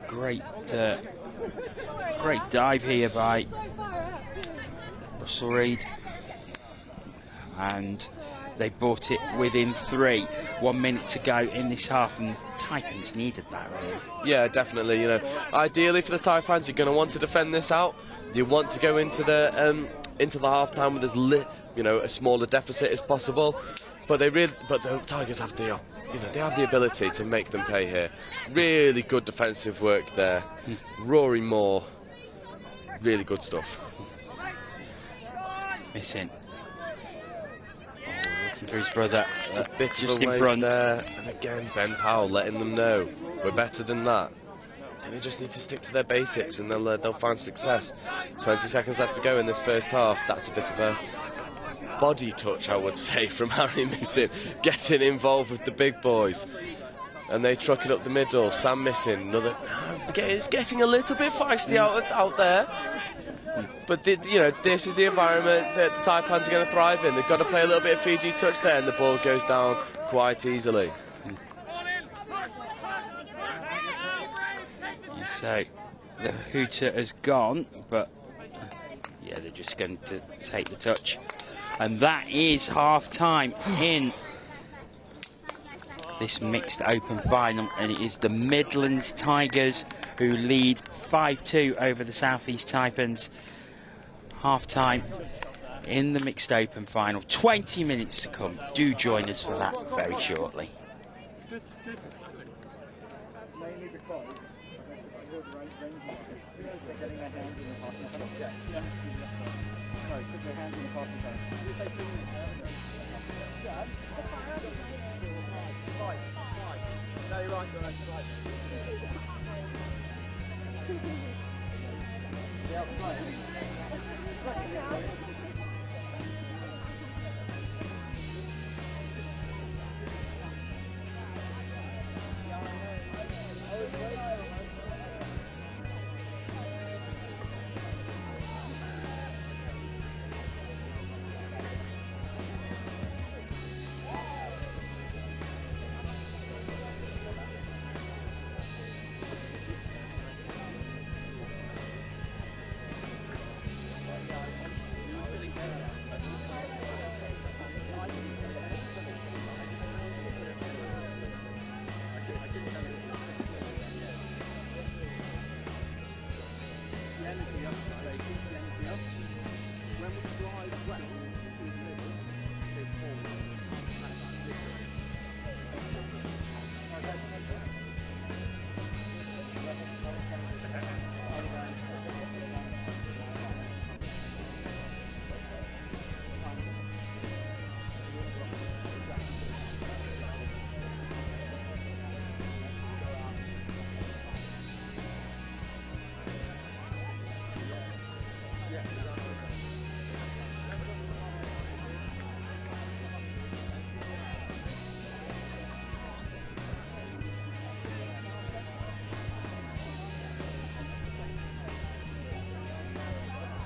great dive here by Russell Reid, and They brought it within 3, 1 minute to go in this half, and the Taipans needed that, really. Yeah, definitely. You know, ideally for the Taipans, you're going to want to defend this out. You want to go into the half time with as a smaller deficit as possible. But the Tigers have the ability to make them pay here. Really good defensive work there. Rory Moore, really good stuff. Missing. Looking for his brother. It's a bit just of a in waste front. there. And again, Ben Powell letting them know we're better than that. So they just need to stick to their basics, and they'll find success. 20 seconds left to go in this first half. That's a bit of a body touch, I would say, from Harry Missing, getting involved with the big boys. And they truck it up the middle. Sam Missing, it's getting a little bit feisty out there. But this is the environment that the Taipans are going to thrive in. They've got to play a little bit of Fiji touch there, and the ball goes down quite easily. So the hooter has gone, but yeah, they're just going to take the touch. And that is half-time in this mixed open final, and it is the Midland Tigers who lead 5-2 over the South East Taipans. Half-time in the mixed open final. 20 minutes to come. Do join us for that very shortly.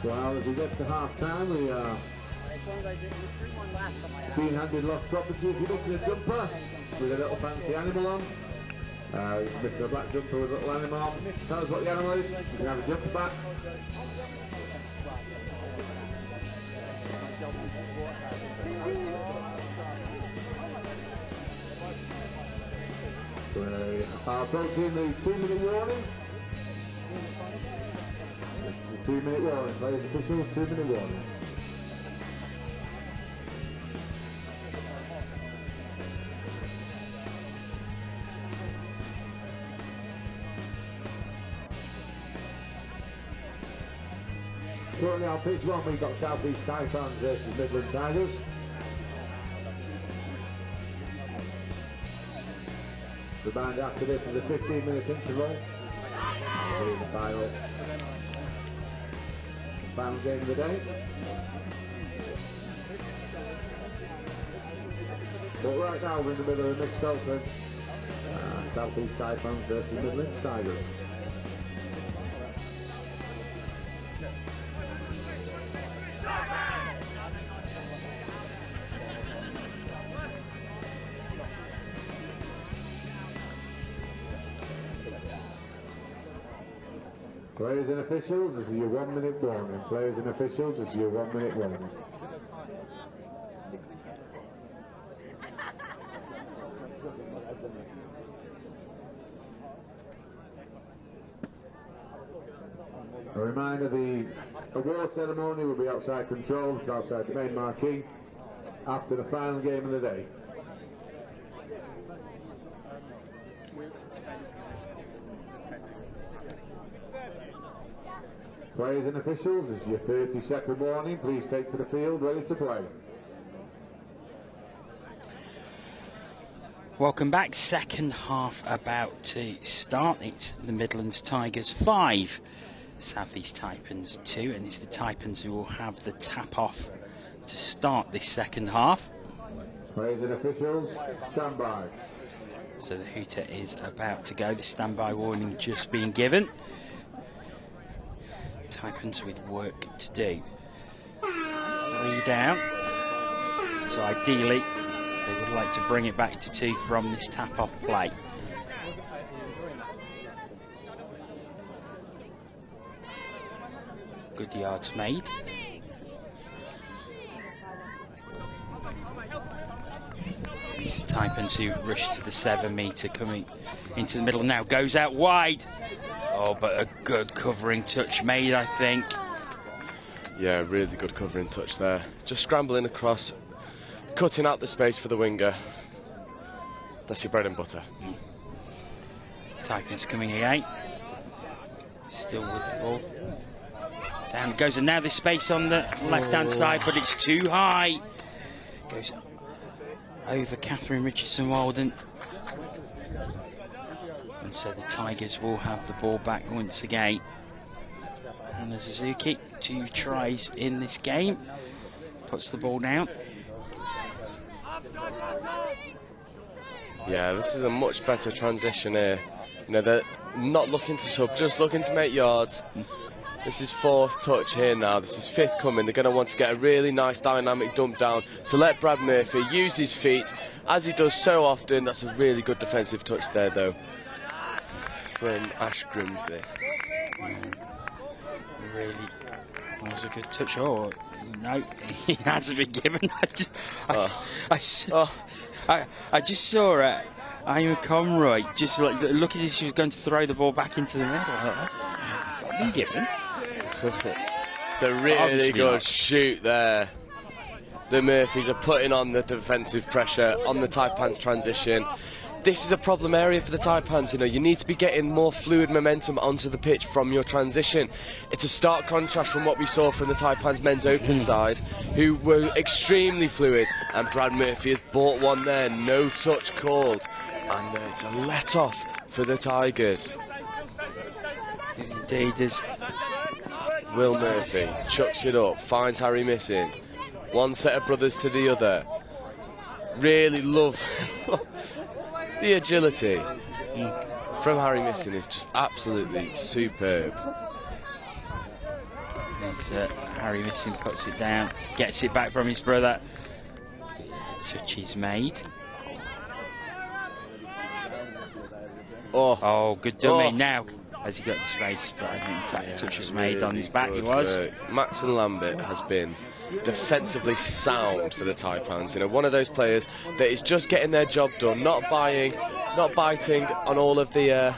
Well, as we get to half-time, we are being handed lost property. If you're missing a jumper with a little fancy animal on, you're missing a black jumper with a little animal on, tell us what the animal is, you can have a jumper back. We are approaching the 2-minute warning. 2-minute warning, players officials, 2-minute warning. Currently on pitch 1 we've got South East Taipans versus Midland Tigers. Remind after this is a 15-minute interval. It'll be the final game of the day. But right now we're in the middle of a mixed open. South East Taipans versus Midland Tigers. Players and officials, this is your 1-minute warning. Players and officials, this is your 1-minute warning. A reminder, the award ceremony will be outside control, outside the main marquee, after the final game of the day. Players and officials, this is your 30-second warning. Please take to the field, ready to play. Welcome back. Second half about to start. It's the Midlands Tigers 5, South East Taipans 2, and it's the Taipans who will have the tap off to start this second half. Players and officials, stand by. So the hooter is about to go. The standby warning just being given. Taipans with work to do. 3 down. So ideally, they would like to bring it back to 2 from this tap-off play. Good yards made. It's the Taipans who rush to the 7 metre, coming into the middle now. Goes out wide. Oh, but a good covering touch made, I think. Yeah, really good covering touch there. Just scrambling across, cutting out the space for the winger. That's your bread and butter. Taipans coming again. Still with the ball. Down it goes, and now there's space on the left-hand side, but it's too high. Goes over Catherine Richardson-Walden. And so the Tigers will have the ball back once again. And Suzuki, 2 tries in this game. Puts the ball down. Yeah, this is a much better transition here. You know, they're not looking to sub, just looking to make yards. This is 4th touch here now. This is 5th coming. They're going to want to get a really nice dynamic dump down to let Brad Murphy use his feet, as he does so often. That's a really good defensive touch there, though, from Ash Grimsby. Really was a good touch. Oh, no, he hasn't been given. I just saw Ima Conroy just like looking as if she was going to throw the ball back into the middle. Has that been given? It's a really good shoot there. The Murphys are putting on the defensive pressure on the Taipans transition. This is a problem area for the Taipans. You know, you need to be getting more fluid momentum onto the pitch from your transition. It's a stark contrast from what we saw from the Taipans men's open side, who were extremely fluid, and Brad Murphy has bought one there, no touch called, and it's a let off for the Tigers. Indeed is. Will Murphy chucks it up, finds Harry Missing. One set of brothers to the other. Really love the agility from Harry Missing is just absolutely superb. As Harry Missing puts it down, gets it back from his brother. Touch is made. Oh, good dummy now. Has he got the space? But I think the touch was made really on his back. He was. Maxon Lambert has been defensively sound for the Taipans. You know, one of those players that is just getting their job done, not biting on all of the,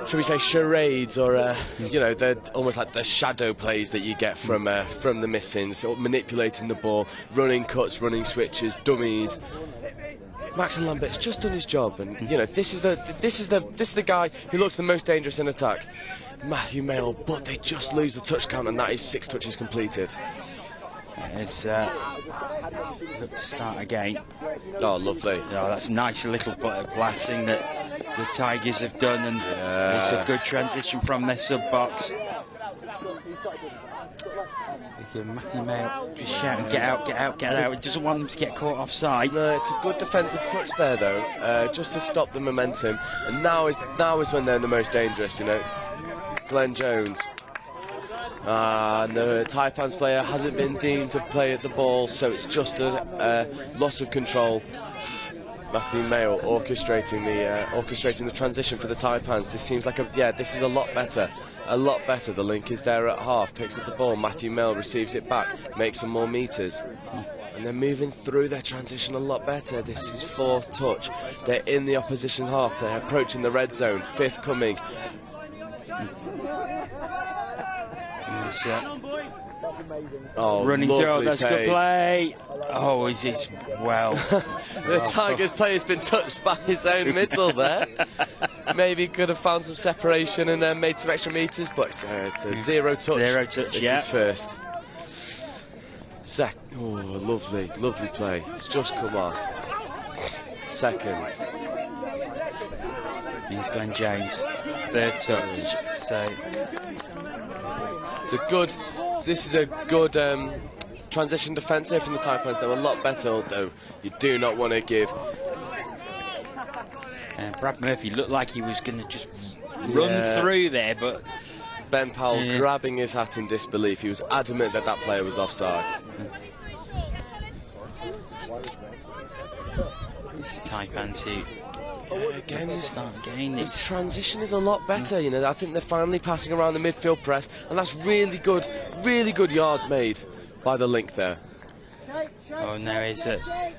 shall we say, charades or you know, they're almost like the shadow plays that you get from the Missings, or manipulating the ball, running cuts, running switches, dummies. Maxon Lambert's just done his job, and you know, this is the guy who looks the most dangerous in attack, Matthew Mayle, but they just lose the touch count, and that is 6 touches completed. It's look to start again. Oh, lovely. Oh, that's a nice little blasting that the Tigers have done, and it's a good transition from their sub box. Matthew Mayle just shouting, get out, get out, get out. He doesn't want them to get caught offside. No, it's a good defensive touch there, though, just to stop the momentum. And now is when they're the most dangerous, you know. Glenn Jones. And the Taipans player hasn't been deemed to play at the ball, so it's just a loss of control. Matthew Mayle orchestrating the transition for the Taipans. This seems like this is a lot better. A lot better. The link is there at half, picks up the ball, Matthew Mayle receives it back, makes some more meters. And they're moving through their transition a lot better. This is 4th touch. They're in the opposition half. They're approaching the red zone. 5th coming. It's, That's amazing. Oh, running through, lovely that's good pace. play. Oh, it's well. The Tigers player's been touched by his own middle there. Maybe could have found some separation and made some extra meters, but it's a zero touch. Zero touch, this yeah. is first. Oh, lovely, lovely play. It's just come off. Second. Here's Glenn Jones. Third touch. So This is a good transition defence here from the Taipans. They're a lot better, although you do not want to give. Brad Murphy looked like he was going to just run through there, but Ben Powell grabbing his hat in disbelief. He was adamant that that player was offside. It's the Taipans who Again, start again. His transition is a lot better. You know, I think they're finally passing around the midfield press, and that's really good yards made by the link there. Oh, now is a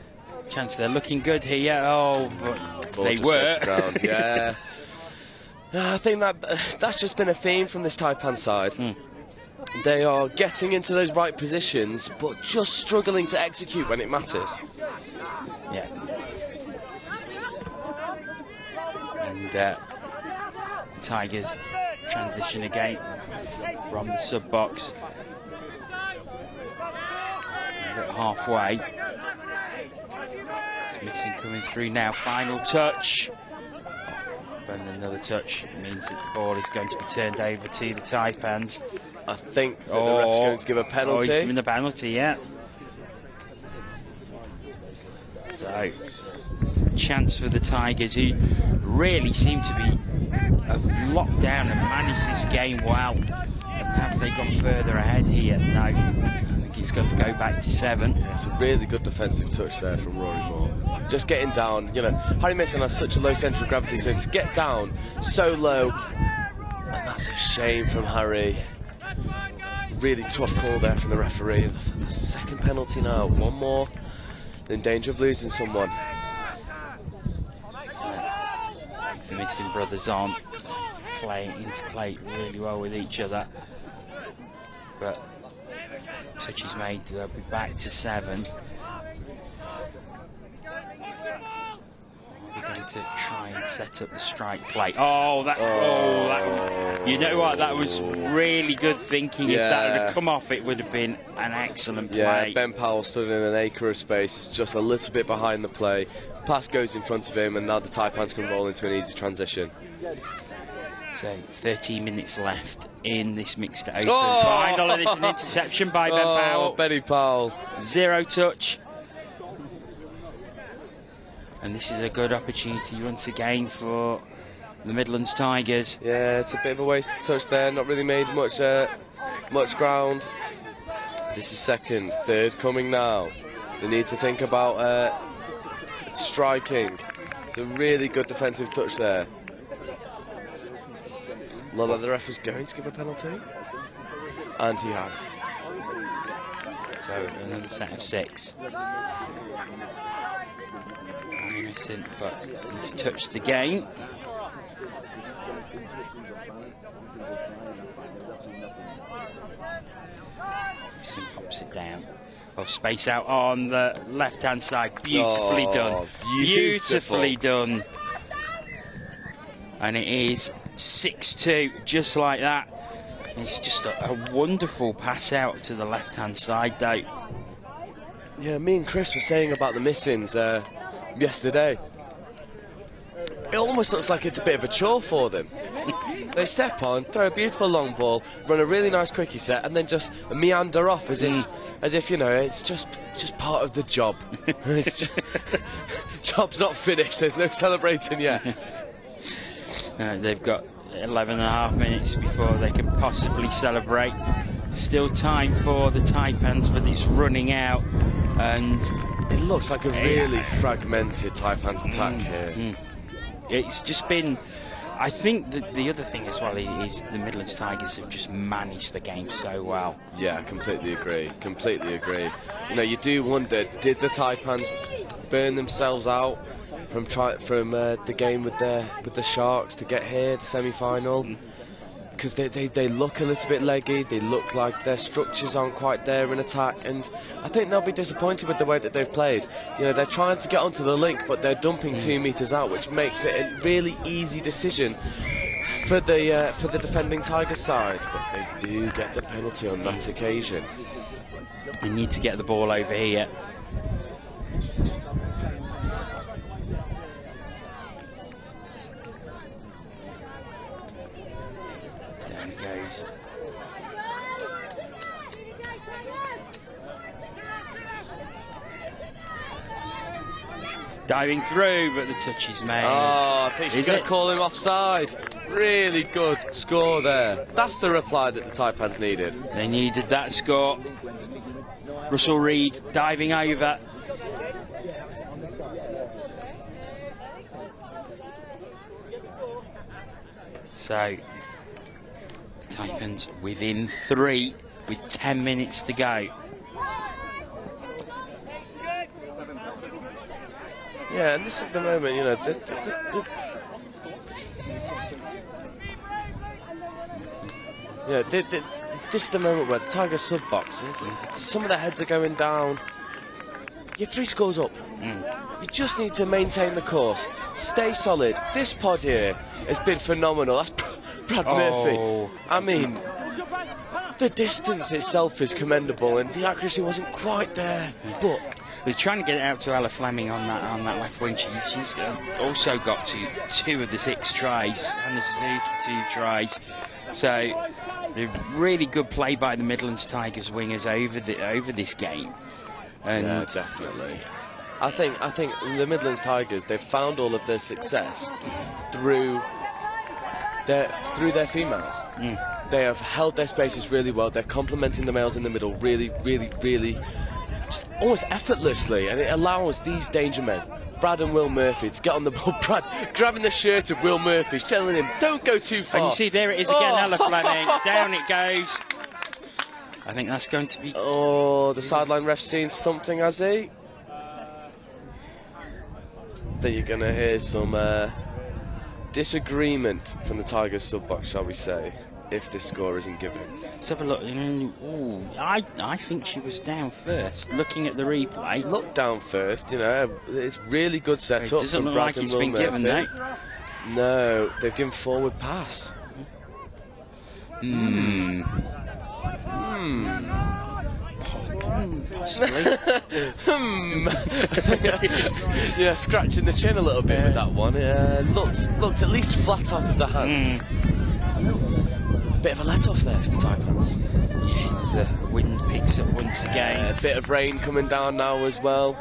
chance. They're looking good here. Oh, but they were. Ground, yeah. I think that's just been a theme from this Taipan side. They are getting into those right positions, but just struggling to execute when it matters. Yeah. And the Tigers transition again from the sub box. We're at halfway. Smithson coming through now. Final touch. And another touch means that the ball is going to be turned over to the Taipans. I think that the ref's going to give a penalty. Oh, he's giving the penalty, yeah. So, chance for the Tigers, who really seem to have locked down and managed this game well. And have they gone further ahead here? No. I think it's going to go back to 7. It's a really good defensive touch there from Rory Moore. Just getting down, you know, Harry Mason has such a low centre of gravity, so to get down so low, and that's a shame from Harry. Really tough call there from the referee. That's the second penalty now. One more, in danger of losing someone. The Missing brothers aren't playing interplay really well with each other, but touch is made. They'll be back to 7. We're going to try and set up the strike play. You know what? That was really good thinking. If that had come off, it would have been an excellent play. Yeah, Ben Powell stood in an acre of space. It's just a little bit behind the play. Pass goes in front of him, and now the Taipans can roll into an easy transition. So 13 minutes left in this mixed open final, and it's an interception by Ben Powell. Benny Powell. 0 touch. And this is a good opportunity once again for the Midlands Tigers. Yeah, it's a bit of a wasted touch there. Not really made much ground. This is second, third coming now. They need to think about striking. It's a really good defensive touch there. Not that the ref was going to give a penalty, and he has. So another set of 6. Innocent, but he's touched again. Houston pops it down. Well, space out on the left-hand side. Beautifully done. Beautifully done. And it is 6-2, just like that. It's just a wonderful pass out to the left-hand side, though. Yeah, me and Chris were saying about the missings yesterday. It almost looks like it's a bit of a chore for them. They step on, throw a beautiful long ball, run a really nice quickie set, and then just meander off as if you know it's just part of the job. Job's not finished. There's no celebrating yet. They've got 11.5 minutes before they can possibly celebrate. Still time for the Taipans, but it's running out, and it looks like a really fragmented Taipans attack here. It's just been, I think that the other thing as well is the Midlands Tigers have just managed the game so well. Yeah, completely agree. Completely agree. You know, you do wonder, did the Taipans burn themselves out from the game with the Sharks to get here, the semi-final? because they look a little bit leggy, they look like their structures aren't quite there in attack, and I think they'll be disappointed with the way that they've played. You know, they're trying to get onto the link, but they're dumping 2 metres out, which makes it a really easy decision for the defending Tigers side. But they do get the penalty on that occasion. They need to get the ball over here. Down it goes. Diving through, but the touch is made. Oh, I think she's going to call him offside. Really good score there. That's the reply that the Taipans needed. They needed that score. Russell Reid diving over. So, Taipans within 3 with 10 minutes to go. Yeah, and this is the moment, you know, this is the moment where the Tigers sub-box, some of their heads are going down. You're 3 scores up. You just need to maintain the course. Stay solid. This pod here has been phenomenal. That's Brad Murphy. I mean, the distance itself is commendable, and the accuracy wasn't quite there, but... We're trying to get it out to Ella Fleming on that left wing. She's also got 2 of the 6 tries, and the Suzuki 2 tries. So really good play by the Midlands Tigers wingers over this game. And yeah, definitely. I think the Midlands Tigers, they've found all of their success through their females. They have held their spaces really well. They're complementing the males in the middle really, really, really, just almost effortlessly, and it allows these danger men, Brad and Will Murphy, to get on the ball. Brad grabbing the shirt of Will Murphy, telling him, don't go too far. And you see, there it is again, Ella Fleming. Down it goes. I think that's going to be... Oh, the sideline ref's seen something, has he? That you're going to hear some disagreement from the Tigers sub-box, shall we say, if this score isn't given. Let's have a look. Ooh, I think she was down first. Looking at the replay, look down first. You know, it's really good setup from Brad like and it's Will been Murphy. given, no? No, they've given forward pass. Possibly. Yeah, scratching the chin a little bit with that one. Looked at least flat out of the hands. Bit of a let-off there for the Taipans. Yeah, the wind picks up once again. A bit of rain coming down now as well.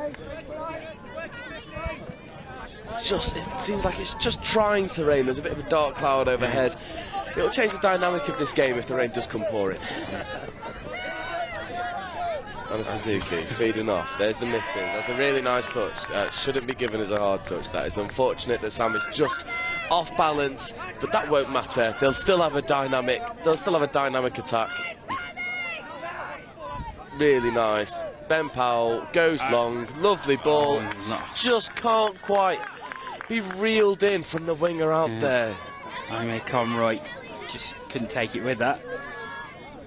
It seems like it's just trying to rain. There's a bit of a dark cloud overhead. It'll change the dynamic of this game if the rain does come pouring. And a Suzuki feeding off. There's the missing. That's a really nice touch. Shouldn't be given as a hard touch. That is unfortunate that Sam is just off balance, but that won't matter. They'll still have a dynamic. They'll still have a dynamic attack. Really nice. Ben Powell goes long. Lovely ball. Just can't quite be reeled in from the winger out there. Jaime Conroy just couldn't take it with that.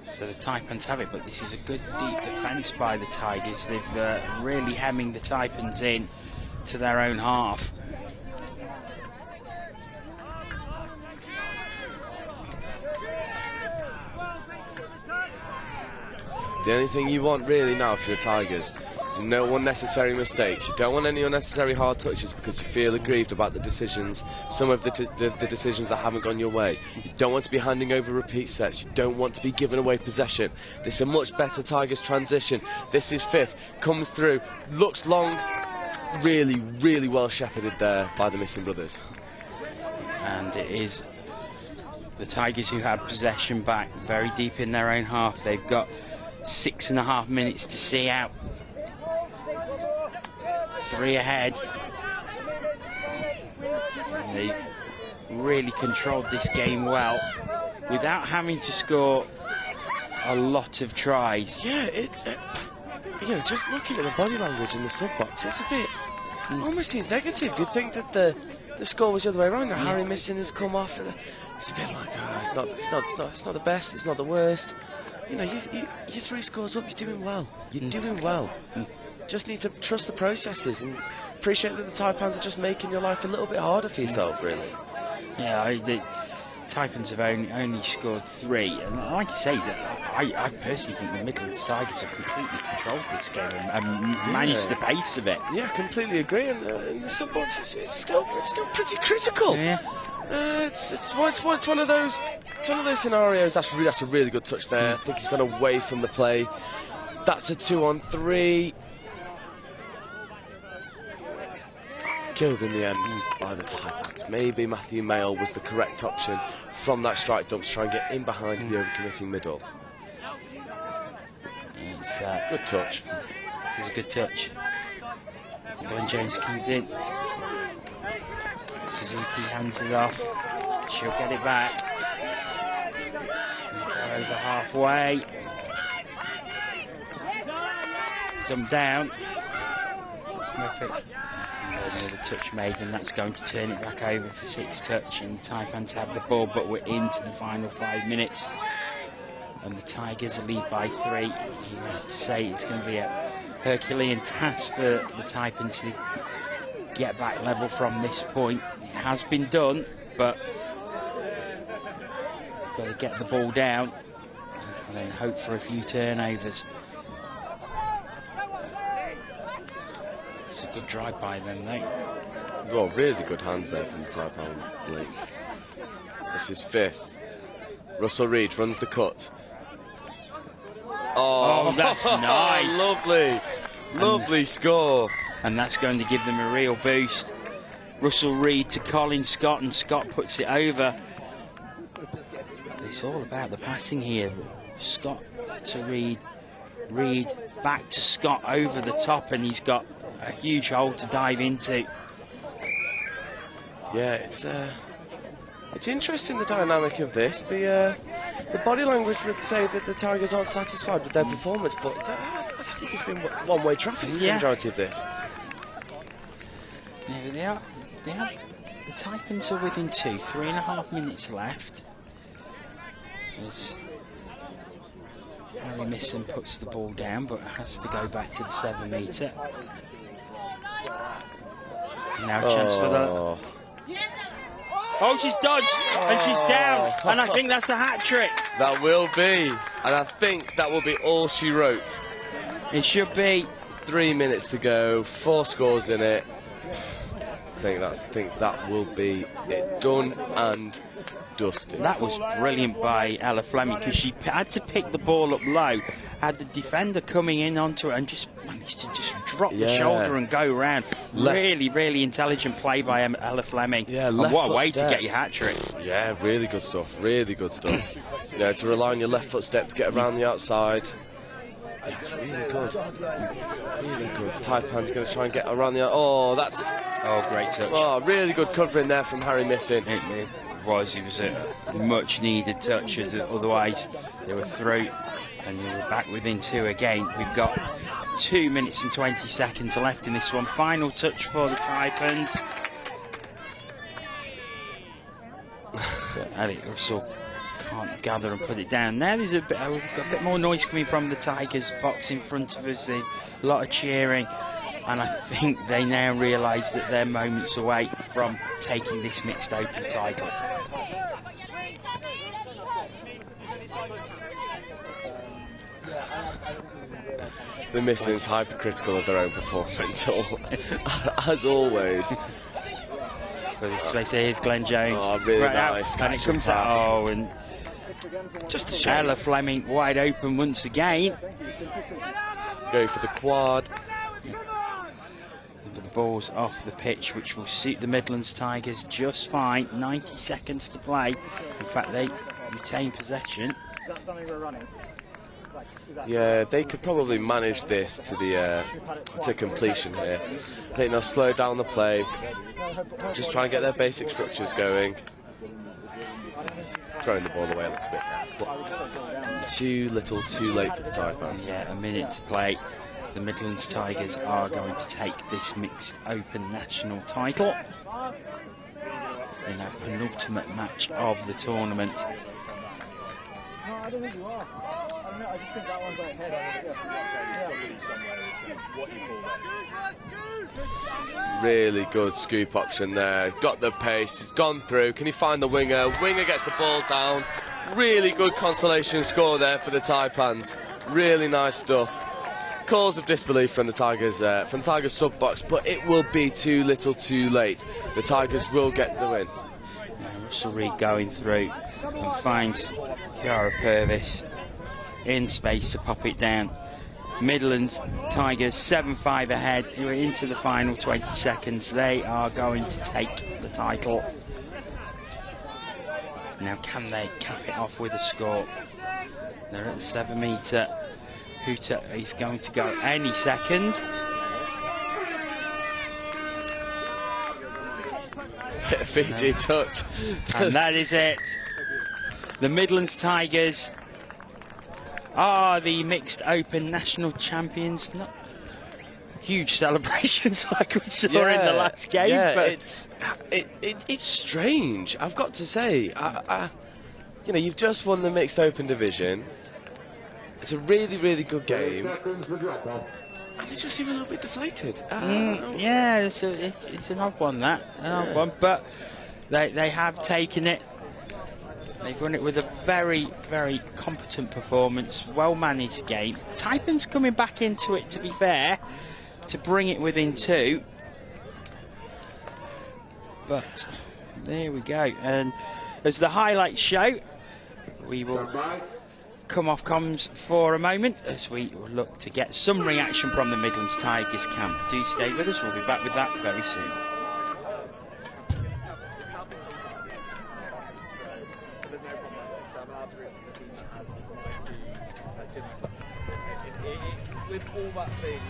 So the Taipans have it, but this is a good deep defence by the Tigers. They've really hemming the Taipans in to their own half. The only thing you want really now for your Tigers is no unnecessary mistakes. You don't want any unnecessary hard touches because you feel aggrieved about the decisions, some of the decisions that haven't gone your way. You don't want to be handing over repeat sets. You don't want to be giving away possession. This is a much better Tigers transition. This is fifth, comes through, looks long, really, really well shepherded there by the missing brothers. And it is the Tigers who have possession back very deep in their own half. They've got 6.5 minutes to see out. 3 ahead. And they really controlled this game well without having to score a lot of tries. Yeah, you know, just looking at the body language in the sub-box, it's a bit almost seems negative. You'd think that the score was the other way around. Harry Missing has come off. it's a bit like, it's not the best, it's not the worst. You know, you're 3 scores up, you're doing well. You're doing well. Just need to trust the processes and appreciate that the Taipans are just making your life a little bit harder for yourself, really. Yeah, the Taipans have only scored 3, and like I say, I personally think the Midland Tigers have completely controlled this game and managed the pace of it. Yeah, completely agree. And in the sub box, it's still pretty critical. Yeah. It's one of those scenarios. That's a really good touch there. I think he's gone away from the play. That's a 2-on-3. Killed in the end by the Taipans. Maybe Matthew Mayle was the correct option from that strike dump to try and get in behind the overcommitting middle. It's good touch. It is a good touch. Glenn Jones comes in. Suzuki hands it off. She'll get it back. Over halfway. Dumped down. Perfect. Another touch made, and that's going to turn it back over for 6 touch, and the Taipans have the ball, but we're into the final 5 minutes, and the Tigers lead by 3. You have to say it's going to be a Herculean task for the Taipans to get back level from this point. It has been done, but got to get the ball down and then hope for a few turnovers. It's a good drive by them, though. Well, really good hands there from the Taipan Blake. This is 5th. Russell Reed runs the cut. Oh, that's nice. Lovely score. And that's going to give them a real boost. Russell Reed to Colin Scott, and Scott puts it over. It's all about the passing here. Scott to Reed, Reed back to Scott over the top, and he's got a huge hole to dive into. Yeah, it's interesting, the dynamic of this. The body language would say that the Tigers aren't satisfied with their performance, but I think it's been one-way traffic for the majority of this. Yeah, they are. The Taipans are within 2, 3.5 minutes left. As Harry Misson puts the ball down, but has to go back to the 7 metre. Now a chance for the... Oh, she's dodged, and she's down, and I think that's a hat-trick. That will be, and I think that will be all she wrote. It should be. 3 minutes to go, 4 scores in it. I think that will be it, done and dusted. That was brilliant by Ella Fleming, because she had to pick the ball up low, had the defender coming in onto it, and just managed to just drop the shoulder and go round. Really intelligent play by Ella Fleming. Yeah, and what a way to get your hat-trick. Yeah, really good stuff, really good stuff. Yeah, to rely on your left foot step to get around the outside. It's really good. Really good. Taipan's going to try and get around the... Oh, that's... Oh, great touch. Oh, really good covering there from Harry Misson. It was a much needed touch, as otherwise they were through and they were back within 2 again. We've got 2 minutes and 20 seconds left in this one. Final touch for the Taipans. Elliot Russell can't gather and put it down. Now there's we've got a bit more noise coming from the Tigers box in front of us. A lot of cheering, and I think they now realise that they're moments away from taking this mixed open title. The Misson's hypercritical of their own performance, as always. Here's Glenn Jones. Oh, really nice. And it comes out. Oh, and just a shame. Ella Fleming wide open once again. Go for the quad. But the ball's off the pitch, which will suit the Midlands Tigers just fine. 90 seconds to play. In fact, they retain possession. Is that something we're running? Yeah, they could probably manage this to the to completion here. I think they'll slow down the play, just try and get their basic structures going. Throwing the ball away a little bit, but too little, too late for the Taipans. Yeah, a minute to play. The Midlands Tigers are going to take this mixed open national title. in our penultimate match of the tournament. No, I don't think you are. I just think that one's like head on. Really good scoop option there. Got the pace. He's gone through. Can he find the winger? Winger gets the ball down. Really good consolation score there for the Taipans. Really nice stuff. Calls of disbelief from the Tigers sub box, but it will be too little too late. The Tigers will get the win. Russell Reid going through and finds Kiara Purvis in space to pop it down. Midland Tigers 7-5 ahead. We're into the final 20 seconds. They are going to take the title. Now can they cap it off with a score? They're at the 7 metre. Hooter is going to go any second. Fiji touch. And that is it. The Midlands Tigers are the mixed open national champions. Not huge celebrations like we saw in the last game. Yeah, but it's strange, I've got to say. You know, you've just won the mixed open division. It's a really, really good game. And they just seem a little bit deflated. yeah, it's an odd one, that. An odd one, but they have taken it. They've won it with a very, very competent performance, well-managed game. Taipans coming back into it, to be fair, to bring it within 2. But there we go. And as the highlights show, we will come off comms for a moment as we look to get some reaction from the Midlands Tigers camp. Do stay with us. We'll be back with that very soon. With all that being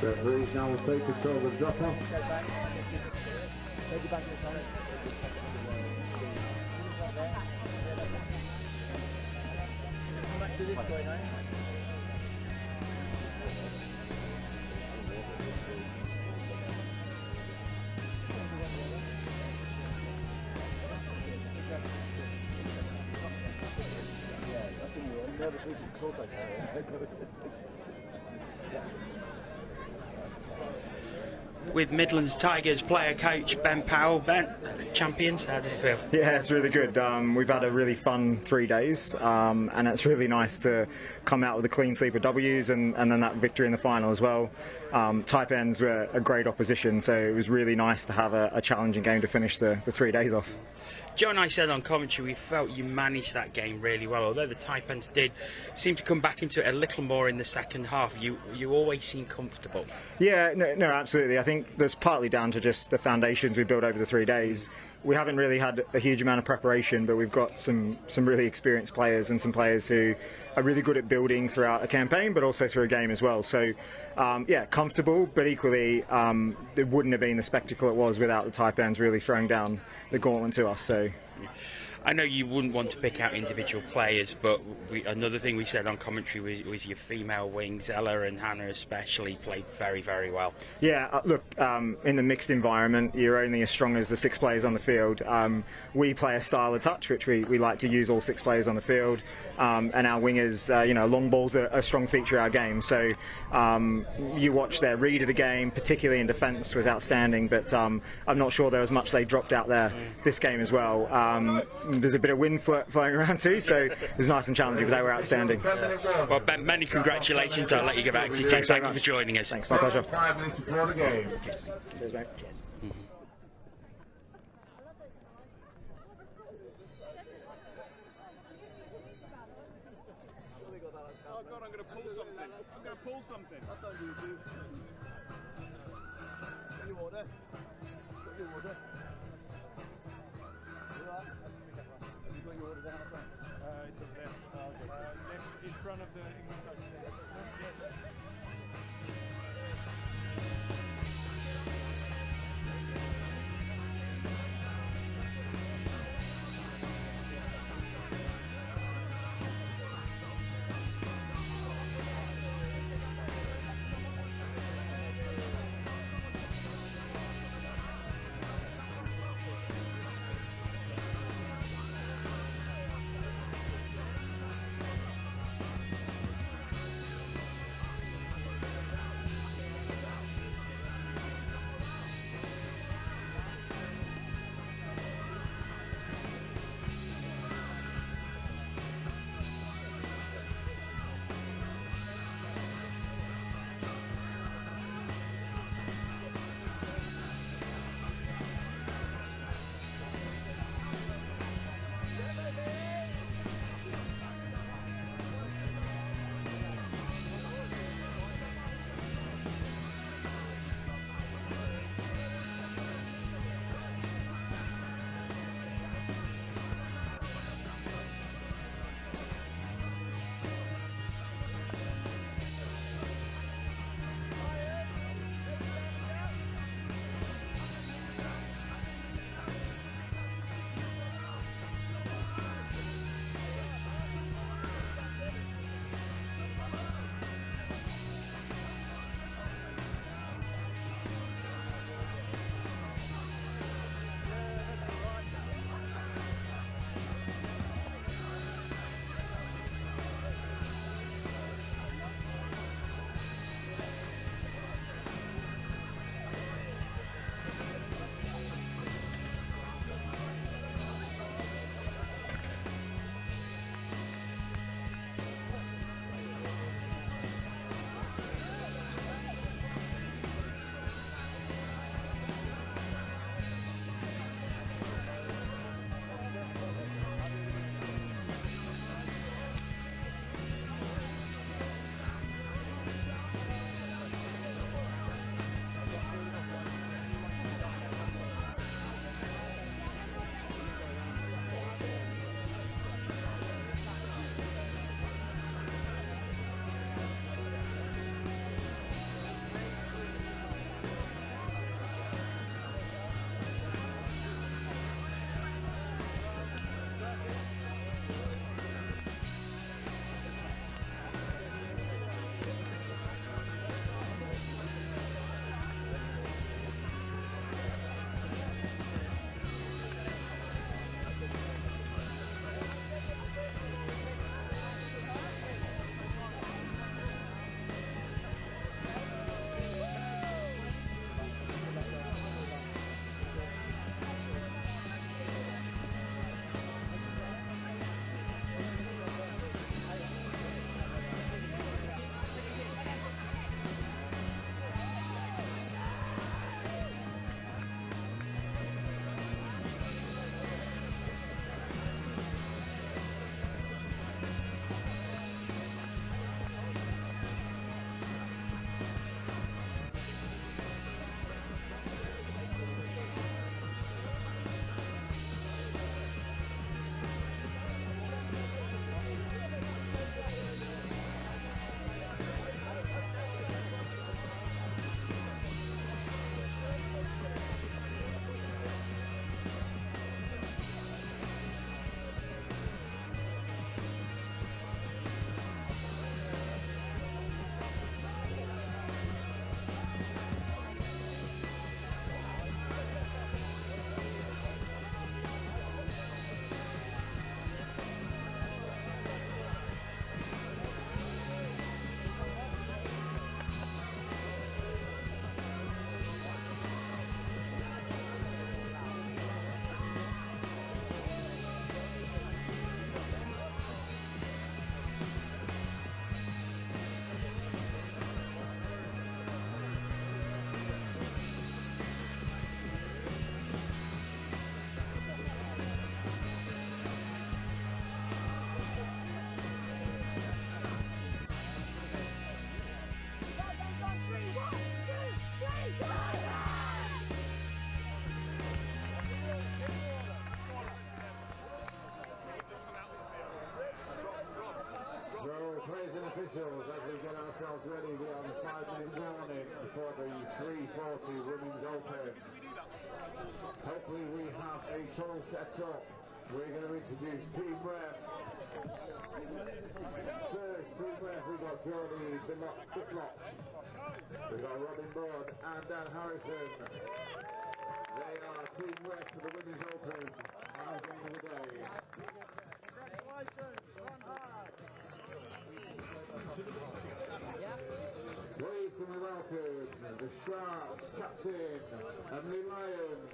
Referees now will take control of the drop-off. with Midland's Tigers player coach Ben Powell. Ben, champions, how does it feel? Yeah, it's really good. We've had a really fun 3 days, and it's really nice to come out with a clean sweep of W's and then that victory in the final as well. Taipans were a great opposition, so it was really nice to have a challenging game to finish the 3 days off. Joe and I said on commentary we felt you managed that game really well, although the Taipans did seem to come back into it a little more in the second half. You always seem comfortable. Yeah, no, absolutely. I think that's partly down to just the foundations we built over the 3 days. We haven't really had a huge amount of preparation, but we've got some really experienced players and some players who are really good at building throughout a campaign, but also through a game as well. So, yeah, comfortable, but equally, it wouldn't have been the spectacle it was without the Taipans really throwing down the gauntlet to us. So. I know you wouldn't want to pick out individual players, but another thing we said on commentary was your female wings, Ella and Hannah especially, played very, very well. Yeah, look, in the mixed environment, you're only as strong as the 6 players on the field. We play a style of touch, which we like to use all 6 players on the field, and our wingers, long balls are a strong feature of our game. So you watch their read of the game, particularly in defence, was outstanding, but I'm not sure there was much they dropped out there this game as well. There's a bit of wind flowing around too, so it was nice and challenging, but they were outstanding. Well, Ben, many congratulations. I'll let you go back to your team. Thank you for joining us. Thanks, my pleasure. 5 minutes before the game. Cheers, mate. Oh God, I'm going to pull something. I'm going to pull something. That's on YouTube. Got your water? Got your water? Have you got your water down at front? It's up there. Next, in front of the English coach. ourselves ready. We have a 5-minute warning before the 3:40 Women's Open. Hopefully we have a total set up. We're going to introduce Team Ref. First, Team Ref, we've got Jordy Bitlock. We've got Robin Bond and Dan Harrison. They are Team Ref for the Women's Open. Our game of the day. Please can we welcome the Sharks captain, Emily Lyons,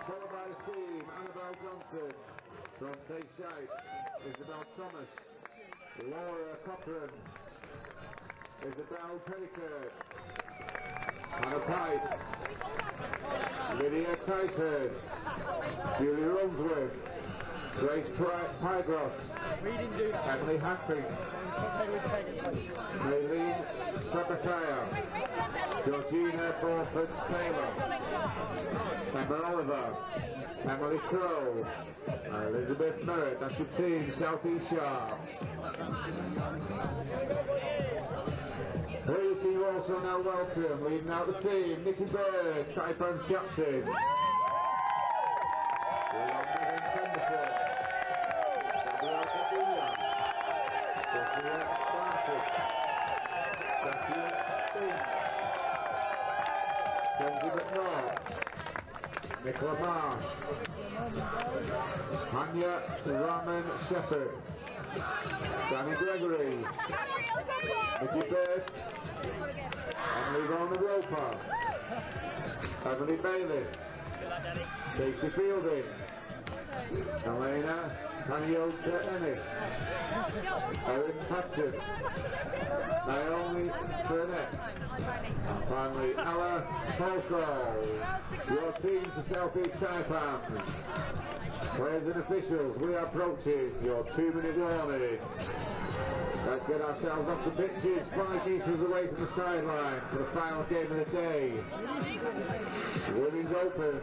followed by the team, Annabelle Johnson, from St. Shipes, Isabel Thomas, Laura Cochran, Isabel Petticoat, Hannah Pipe, Lydia Tyson, Julie Runsworth, Grace Pygros, Emily Hackpink, Maylene Sabakaya, Georgina Borford-Taylor, Emma Oliver, Emily Crow, Elizabeth Merritt. That's your team, Southeast Sharks. Please be also now welcome, leading out the team, Nikki Bird, Taipans captain. Kenzie McNaught, Nicola Marsh, Hanya Raman Shepherd, Danny Gregory, Nikki Bird, Emily Rona Roper, Emily Bayliss, Katie Fielding, Elena Tanyota Ennis, Erin Patchen, Naomi Burnett, and finally Ella Polsall, your team for Southeast Taipans. Players and officials, we are approaching your 2-minute warning. Let's get ourselves off the pitches 5 metres away from the sideline for the final game of the day. Women's Open.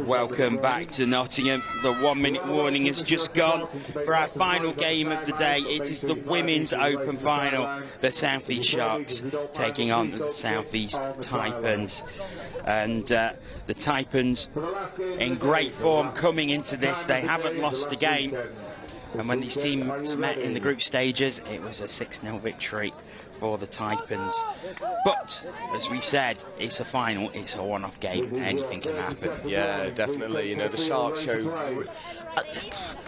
Welcome back to Nottingham. The 1-minute warning has just gone for our final game of the day. It is the Women's Open final. The Southeast Sharks taking on the Southeast Taipans. And the Taipans in great form coming into this. They haven't lost a game. And when these teams met in the group stages, it was a 6-0 victory for the Taipans. But as we said, it's a final, it's a one-off game, anything can happen. Yeah, definitely. You know, the Sharks show.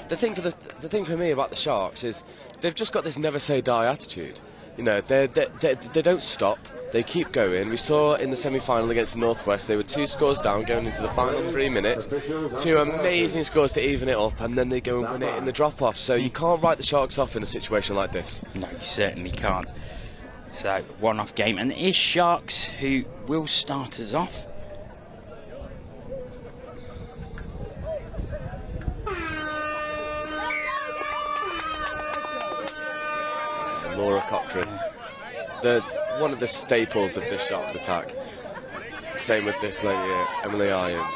The thing for me about the Sharks is they've just got this never say die attitude. You know, they don't stop. They keep going. We saw in the semi-final against the Northwest, they were 2 scores down going into the final 3 minutes. 2 amazing scores to even it up, and then they go and win it in the drop-off. So you can't write the Sharks off in a situation like this. No, you certainly can't. So, one-off game, and it is Sharks who will start us off. Laura Cochran, one of the staples of this Sharks attack. Same with this lady, Emily Irons.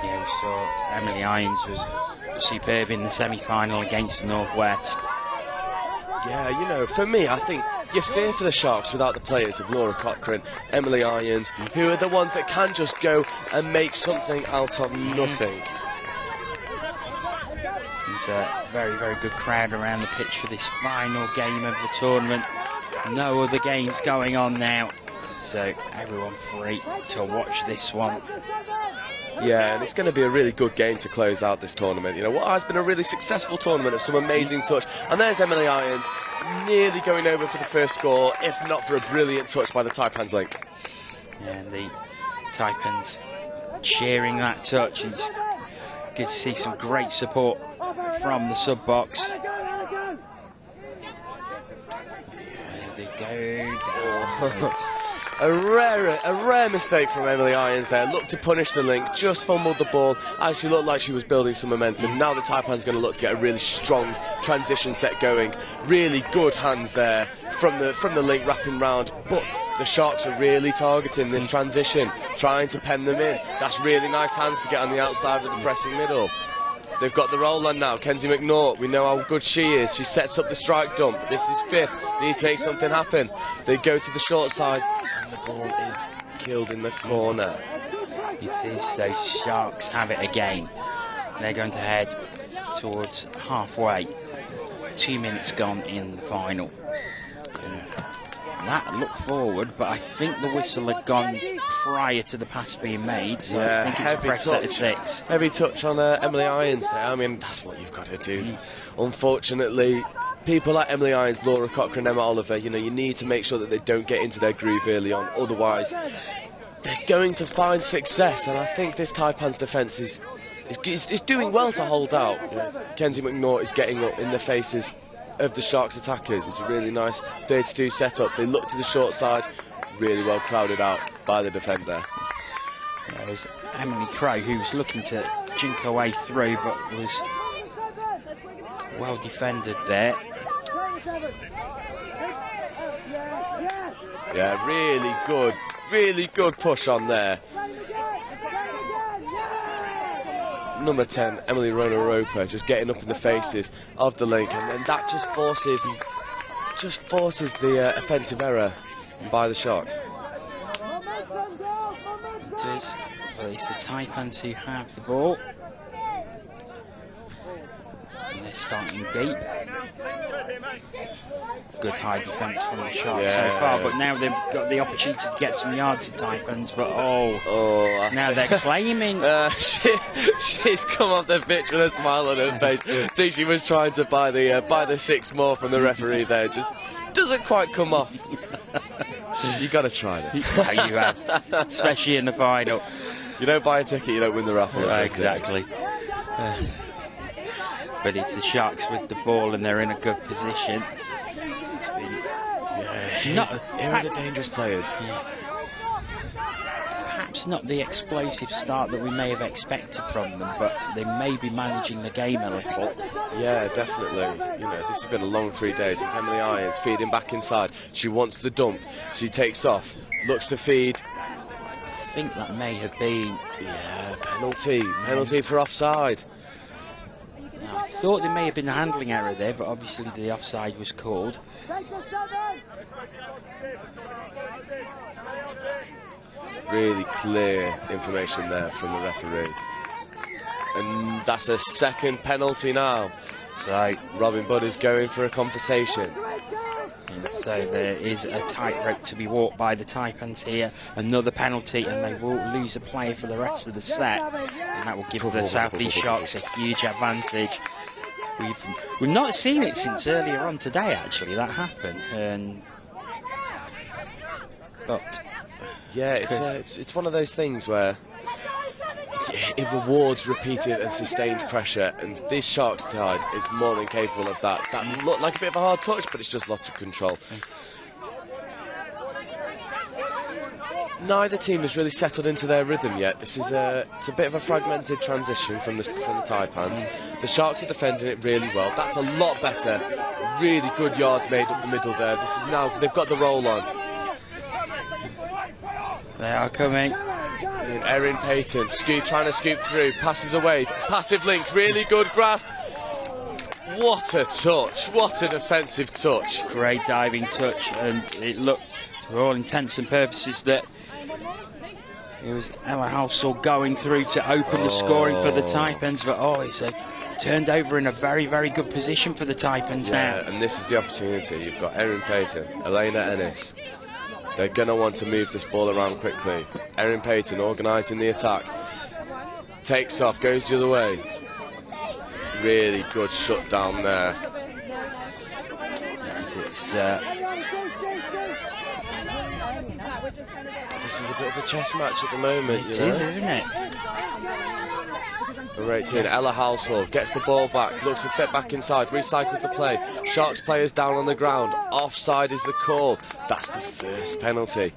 Yeah, we saw Emily Irons was superb in the semi-final against the Northwest. Yeah, you know, for me, I think you fear for the Sharks without the players of Laura Cochran, Emily Irons, who are the ones that can just go and make something out of nothing. There's a very, very good crowd around the pitch for this final game of the tournament. No other games going on now, so everyone free to watch this one. Yeah, and it's going to be a really good game to close out this tournament. You know, what has been a really successful tournament of some amazing touch. And there's Emily Irons nearly going over for the first score, if not for a brilliant touch by the Taipans link. Yeah, and the Taipans cheering that touch. And it's good to see some great support from the sub-box. There they go. Down. A rare mistake from Emily Irons there. Looked to punish the link, just fumbled the ball as she looked like she was building some momentum. Now the Taipan's going to look to get a really strong transition set going. Really good hands there from the link wrapping round, but the Sharks are really targeting this transition, trying to pen them in. That's really nice hands to get on the outside of the pressing middle. They've got the roll on now. Kenzie McNaught, we know how good she is. She sets up the strike dump. This is fifth. They need to make something happen. They go to the short side, and the ball is killed in the corner. It is, so Sharks have it again. They're going to head towards halfway. 2 minutes gone in the final. And that looked forward, but I think the whistle had gone prior to the pass being made, so yeah, I think it's a fresh set of 6. Heavy touch on Emily Irons there. I mean, that's what you've got to do. Unfortunately, people like Emily Irons, Laura Cochrane, Emma Oliver, you know, you need to make sure that they don't get into their groove early on. Otherwise, they're going to find success, and I think this Taipans defence is doing well to hold out. You know, Kenzie McNaught is getting up in the faces of the Sharks attackers. It's a really nice 32 setup. They look to the short side, really well crowded out by the defender. There's Emily Crow, who was looking to jink her way through, but was well defended there. Yeah, really good push on there. Number 10, Emily Rona-Roper, just getting up in the faces of the link, and then that just forces the offensive error by the Sharks. It does. Well, it's the Taipans who have the ball. And they're starting deep. Good high defence from the Sharks so far, but now they've got the opportunity to get some yards to Taipans, but now they're claiming. She's come off the pitch with a smile on her face. I think she was trying to buy the 6 more from the referee there. Just doesn't quite come off. You got to try it. Yeah, you have, especially in the final. You don't buy a ticket, you don't win the raffle. Exactly. But it's the Sharks with the ball, and they're in a good position. Here are the dangerous players. Yeah. Perhaps not the explosive start that we may have expected from them, but they may be managing the game a little. Yeah, definitely. You know, this has been a long 3 days. It's Emily Irons feeding back inside. She wants the dump. She takes off, looks to feed. I think that may have been... Yeah, penalty for offside. Now, I thought there may have been a handling error there, but obviously the offside was called. Really clear information there from the referee. And that's a second penalty now. So Robin Budd is going for a conversation. And so there is a tightrope to be walked by the Taipans here. Another penalty, and they will lose a player for the rest of the set. And that will give the South East Sharks a huge advantage. We've not seen it since earlier on today, actually, that happened. But yeah, it's one of those things where it rewards repeated and sustained pressure, and this Sharks side is more than capable of that. That looked like a bit of a hard touch, but it's just lots of control. Neither team has really settled into their rhythm yet. This is it's a bit of a fragmented transition from the Taipans. The Sharks are defending it really well. That's a lot better. Really good yards made up the middle there. This is now, they've got the roll on. They are coming. Erin Payton trying to scoop through, passes away, passive link, really good grasp. What a touch, what a defensive touch. Great diving touch, and it looked, to all intents and purposes, that it was Ella Halsall going through to open the scoring for the Taipans, but it's a turned over in a very, very good position for the Taipans now. And this is the opportunity. You've got Erin Payton, Elena Ennis. They're going to want to move this ball around quickly. Erin Payton organising the attack. Takes off, goes the other way. Really good shutdown there. This is a bit of a chess match at the moment. It is, isn't it? Number 18, Ella Halsall gets the ball back, looks to step back inside, recycles the play. Sharks players down on the ground. Offside is the call. That's the first penalty.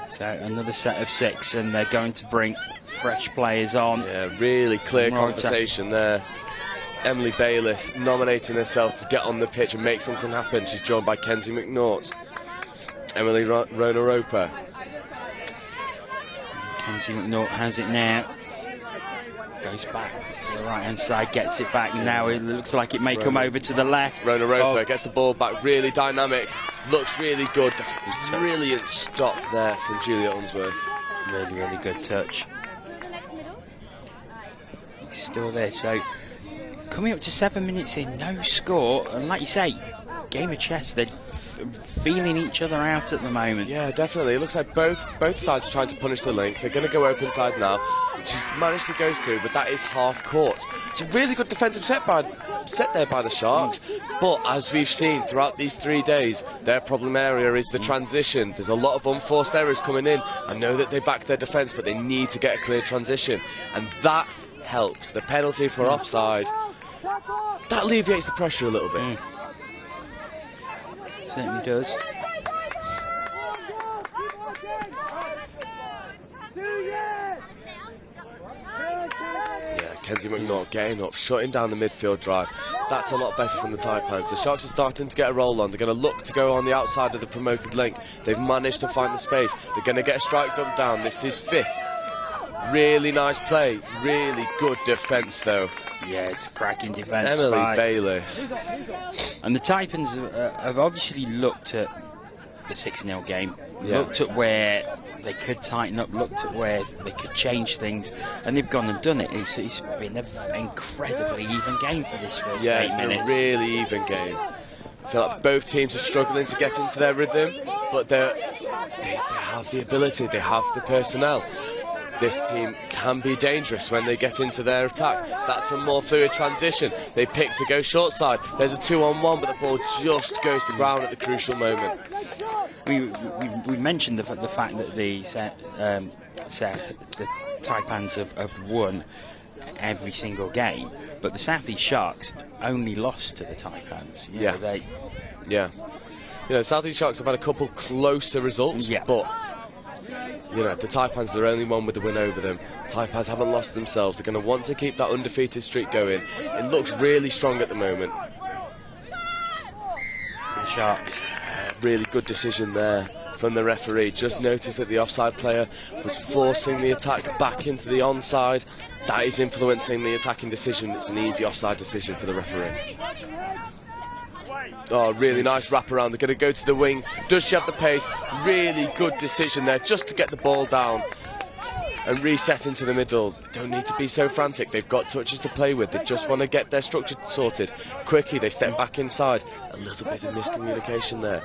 So another set of 6, and they're going to bring fresh players on. Yeah, really clear conversation there. Emily Bayliss nominating herself to get on the pitch and make something happen. She's joined by Kenzie McNaught. Emily Rona Roper. Kenzie McNaught has it now. Goes back to the right hand side, gets it back. Now it looks like it may come over to the left. Rona Roper gets the ball back, really dynamic. Looks really good. That's a brilliant stop there from Julia Unsworth. Really, really good touch. He's still there. So coming up to 7 minutes in, no score. And like you say, game of chess. They're feeling each other out at the moment. Yeah, definitely. It looks like both sides are trying to punish the link. They're going to go open side now. She's managed to go through, but that is half court. It's a really good defensive set there by the Sharks. But as we've seen throughout these 3 days, their problem area is the transition. There's a lot of unforced errors coming in. I know that they back their defence, but they need to get a clear transition. And that helps. The penalty for offside, that alleviates the pressure a little bit. Certainly does. Yeah, Kenzie McNaught getting up, shutting down the midfield drive. That's a lot better from the Taipans. The Sharks are starting to get a roll on. They're going to look to go on the outside of the promoted link. They've managed to find the space. They're going to get a strike dumped down. This is 5th. Really nice play. Really good defence, though. Yeah, it's cracking defence. Emily Bayliss. And the Taipans have obviously looked at the 6-0 game, looked at where they could tighten up, looked at where they could change things, and they've gone and done it. It's been an incredibly even game for this first 8 minutes. Yeah, it's been a really even game. I feel like both teams are struggling to get into their rhythm, but they have the ability, they have the personnel. This team can be dangerous when they get into their attack. That's a more fluid transition. They pick to go short side. There's a 2-on-1, but the ball just goes to ground at the crucial moment. We mentioned the fact that the Taipans have won every single game, but the South East Sharks only lost to the Taipans. You know, South East Sharks have had a couple closer results, but you know, the Taipans are the only one with the win over them. The Taipans haven't lost themselves. They're going to want to keep that undefeated streak going. It looks really strong at the moment. The Sharks. Really good decision there from the referee. Just noticed that the offside player was forcing the attack back into the onside. That is influencing the attacking decision. It's an easy offside decision for the referee. Oh, really nice wraparound. They're going to go to the wing. Does she have the pace? Really good decision there just to get the ball down and reset into the middle. They don't need to be so frantic. They've got touches to play with. They just want to get their structure sorted. Quickly, they step back inside. A little bit of miscommunication there.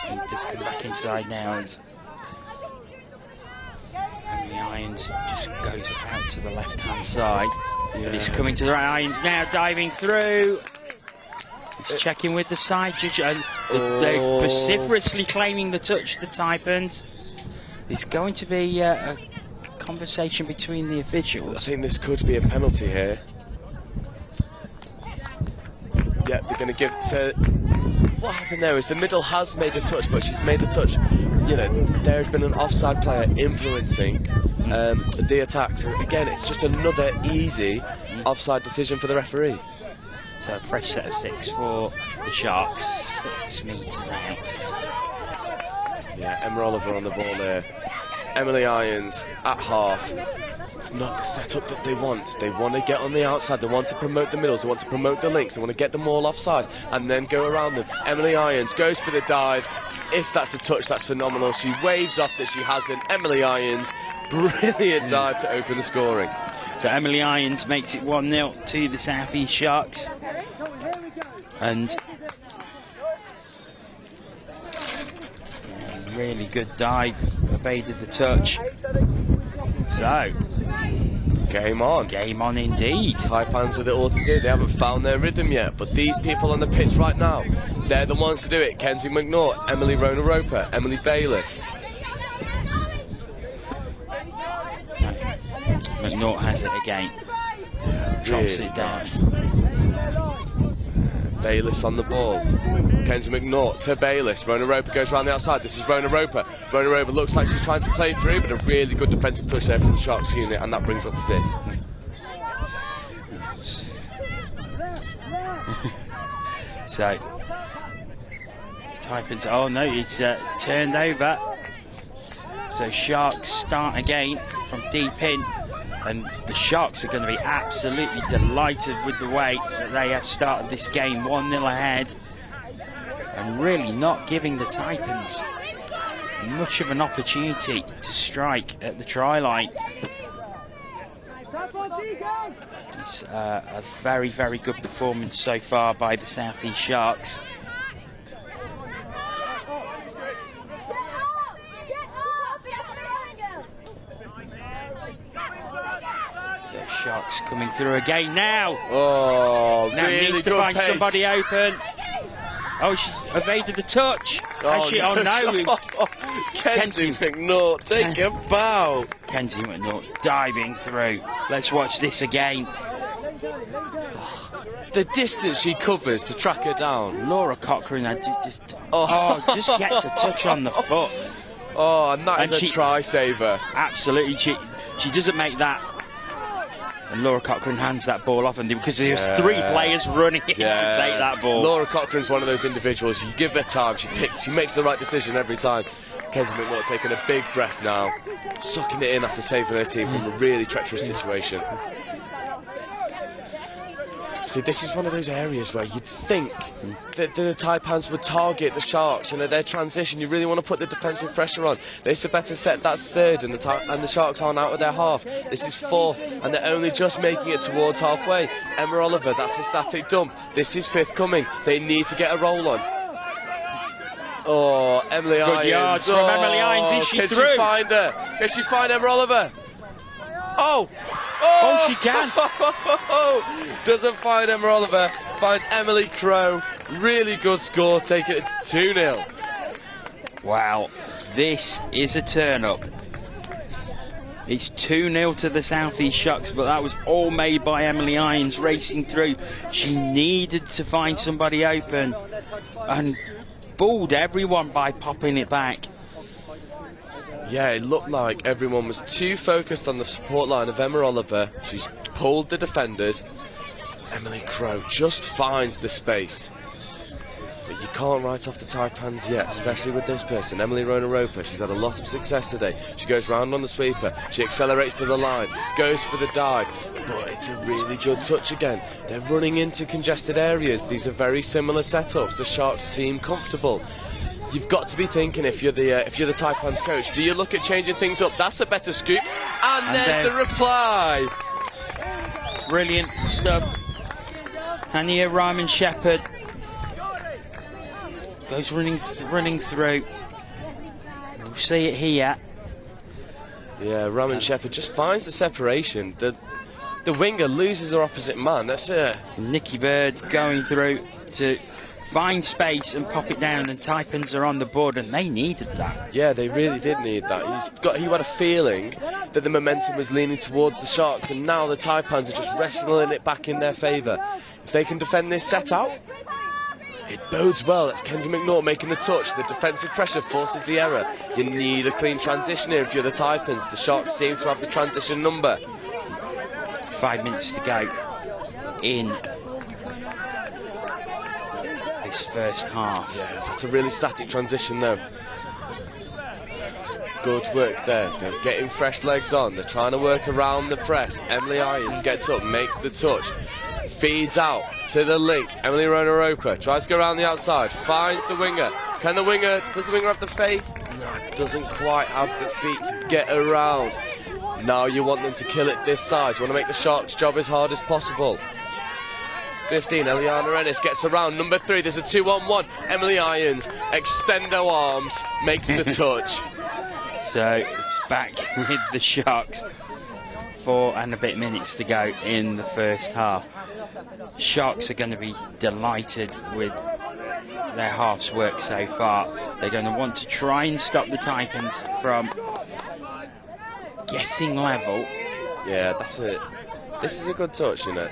He just come back inside now. And the Irons just goes out to the left-hand side. But he's coming to the right. Irons now diving through. He's checking with the side judge, and they're vociferously claiming the touch, the Taipans. It's going to be a conversation between the officials. I think this could be a penalty here. Yeah, they're going to give to... What happened there is the middle has made a touch, but she's made the touch. You know, there's been an offside player influencing the attack. So again, it's just another easy offside decision for the referee. So a fresh set of 6 for the Sharks, 6 metres out. Yeah, Emma Oliver on the ball there. Emily Irons at half. It's not the setup that they want. They want to get on the outside. They want to promote the middles. They want to promote the links. They want to get them all offside and then go around them. Emily Irons goes for the dive. If that's a touch, that's phenomenal. She waves off that she hasn't. Emily Irons Brilliant dive to open the scoring. So Emily Irons makes it 1-0 to the South East Sharks. And really good dive, evaded the touch. So, game on. Game on indeed. Taipans with it all to do. They haven't found their rhythm yet, but these people on the pitch right now, they're the ones to do it. Kenzie McNaught, Emily Rona-Roper, Emily Bayliss. McNaught has it again. Drops it down. Bayliss on the ball. Kenzie McNaught to Bayliss. Rona-Roper goes around the outside. This is Rona-Roper. Rona-Roper looks like she's trying to play through, but a really good defensive touch there from the Sharks unit, and that brings up 5th. So, Taipans, oh no, it's turned over. So Sharks start again from deep in, and the Sharks are going to be absolutely delighted with the way that they have started this game 1-0 ahead, and really not giving the Taipans much of an opportunity to strike at the try line. It's a very, very good performance so far by the South East Sharks. So Sharks coming through again now. Oh, now really needs to good find pace. somebody open. Oh, she's evaded the touch. Oh, no, it was Kenzie McNaught, take a bow. Kenzie McNaught diving through. Let's watch this again. The distance she covers to track her down. Laura Cochrane just gets a touch on the foot. Oh, and that is a try saver. Absolutely, she doesn't make that. And Laura Cochrane hands that ball off, and because there's 3 players running in to take that ball. Laura Cochrane's one of those individuals. You give her time, she makes the right decision every time. Kenzie McNaught taking a big breath now, sucking it in after saving her team from a really treacherous situation. See, this is one of those areas where you'd think that the Taipans would target the Sharks, and at their transition you really want to put the defensive pressure on. This is a better set, that's 3rd, and the Sharks aren't out of their half. This is 4th, and they're only just making it towards halfway. Emma Oliver, that's a static dump. This is 5th coming. They need to get a roll on. Oh, Emily Irons. Good yards from Emily Irons. Is she can through? Can she find her? Can she find Emma Oliver? Oh! Oh, she can. Doesn't find Emma Oliver, finds Emily Crow. Really good score, taking it to 2-0. Wow, this is a turn-up. It's 2-0 to the South East Sharks, but that was all made by Emily Irons racing through. She needed to find somebody open and fooled everyone by popping it back. Yeah, it looked like everyone was too focused on the support line of Emma Oliver. She's pulled the defenders. Emily Crow just finds the space. But you can't write off the Taipans yet, especially with this person, Emily Rona-Roper. She's had a lot of success today. She goes round on the sweeper. She accelerates to the line, goes for the dive. But it's a really good touch again. They're running into congested areas. These are very similar setups. The Sharks seem comfortable. You've got to be thinking, if you're the Taipans coach, do you look at changing things up? That's a better scoop. And there's the reply. Brilliant stuff. Hania Ryman Shepherd goes running through. We'll see it here. Yeah, Ryman Shepherd just finds the separation. The winger loses her opposite man. That's it. Nikki Bird going through to find space and pop it down, and Taipans are on the board, and they needed that. Yeah, they really did need that. He had a feeling that the momentum was leaning towards the Sharks, and now the Taipans are just wrestling it back in their favour. If they can defend this set out, it bodes well. That's Kenzie McNaught making the touch. The defensive pressure forces the error. You need a clean transition here if you're the Taipans. The Sharks seem to have the transition number. 5 minutes to go in this first half. Yeah, that's a really static transition though. Good work there. They're getting fresh legs on. They're trying to work around the press. Emily Irons gets up, makes the touch, feeds out to the link. Emily Rona-Roper tries to go around the outside, finds the winger. Does the winger have the face? Doesn't quite have the feet to get around. Now you want them to kill it this side. You want to make the Sharks' job as hard as possible. 15, Eliana Ennis gets around. Number 3, there's a 2-on-1. Emily Irons, extend her arms, makes the touch. So it's back with the Sharks. 4 and a bit minutes to go in the first half. Sharks are going to be delighted with their half's work so far. They're going to want to try and stop the Taipans from getting level. Yeah, that's it. This is a good touch, you know.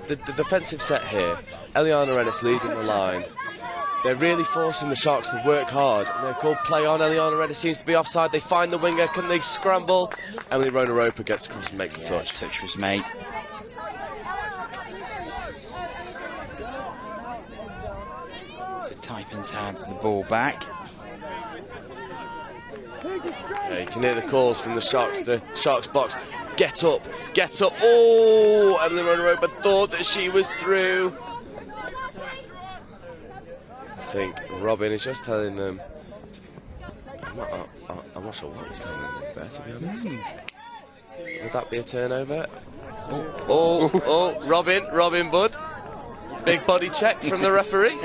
The defensive set here, Eliana Ennis leading the line. They're really forcing the Sharks to work hard. And they're called play on. Eliana Ennis seems to be offside. They find the winger. Can they scramble? Emily Rona-Roper gets across and makes the touch. Touch was made. The Taipans have the ball back. Yeah, you can hear the calls from the Sharks box. Get up, get up. Oh, Emily Rona-Roper thought that she was through. I think Robin is just telling them. I'm not sure what he's telling them there, to be honest. Would that be a turnover? Oh, Robin Budd. Big body check from the referee.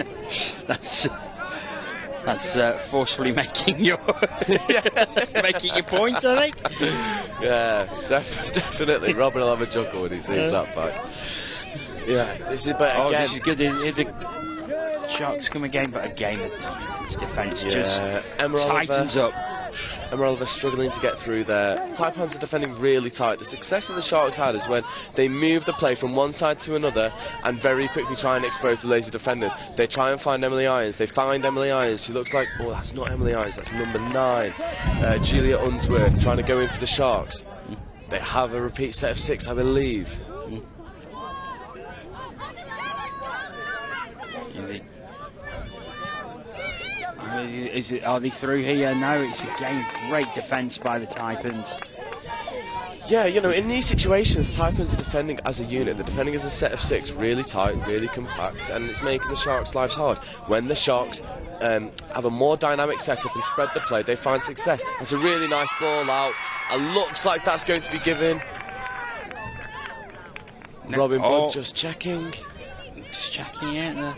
That's forcefully making your making your point, I think. Yeah, definitely. Robin will have a chuckle when he sees that back. Yeah, this is but again. This is good. The Sharks come again, but again the Taipans defence just tightens up. Emeralda struggling to get through there. Taipans are defending really tight. The success that the Sharks had is when they move the play from one side to another and very quickly try and expose the lazy defenders. They try and find Emily Irons. They find Emily Irons. She looks like, oh, that's not Emily Irons, that's number 9. Julia Unsworth trying to go in for the Sharks. They have a repeat set of 6, I believe. Are they through here? No, it's again great defence by the Taipans. Yeah, you know, in these situations, the Taipans are defending as a unit. They're defending as a set of 6, really tight, really compact, and it's making the Sharks' lives hard. When the Sharks have a more dynamic setup and spread the play, they find success. That's a really nice ball out. It looks like that's going to be given. No. Robin Budd just checking. Just checking it.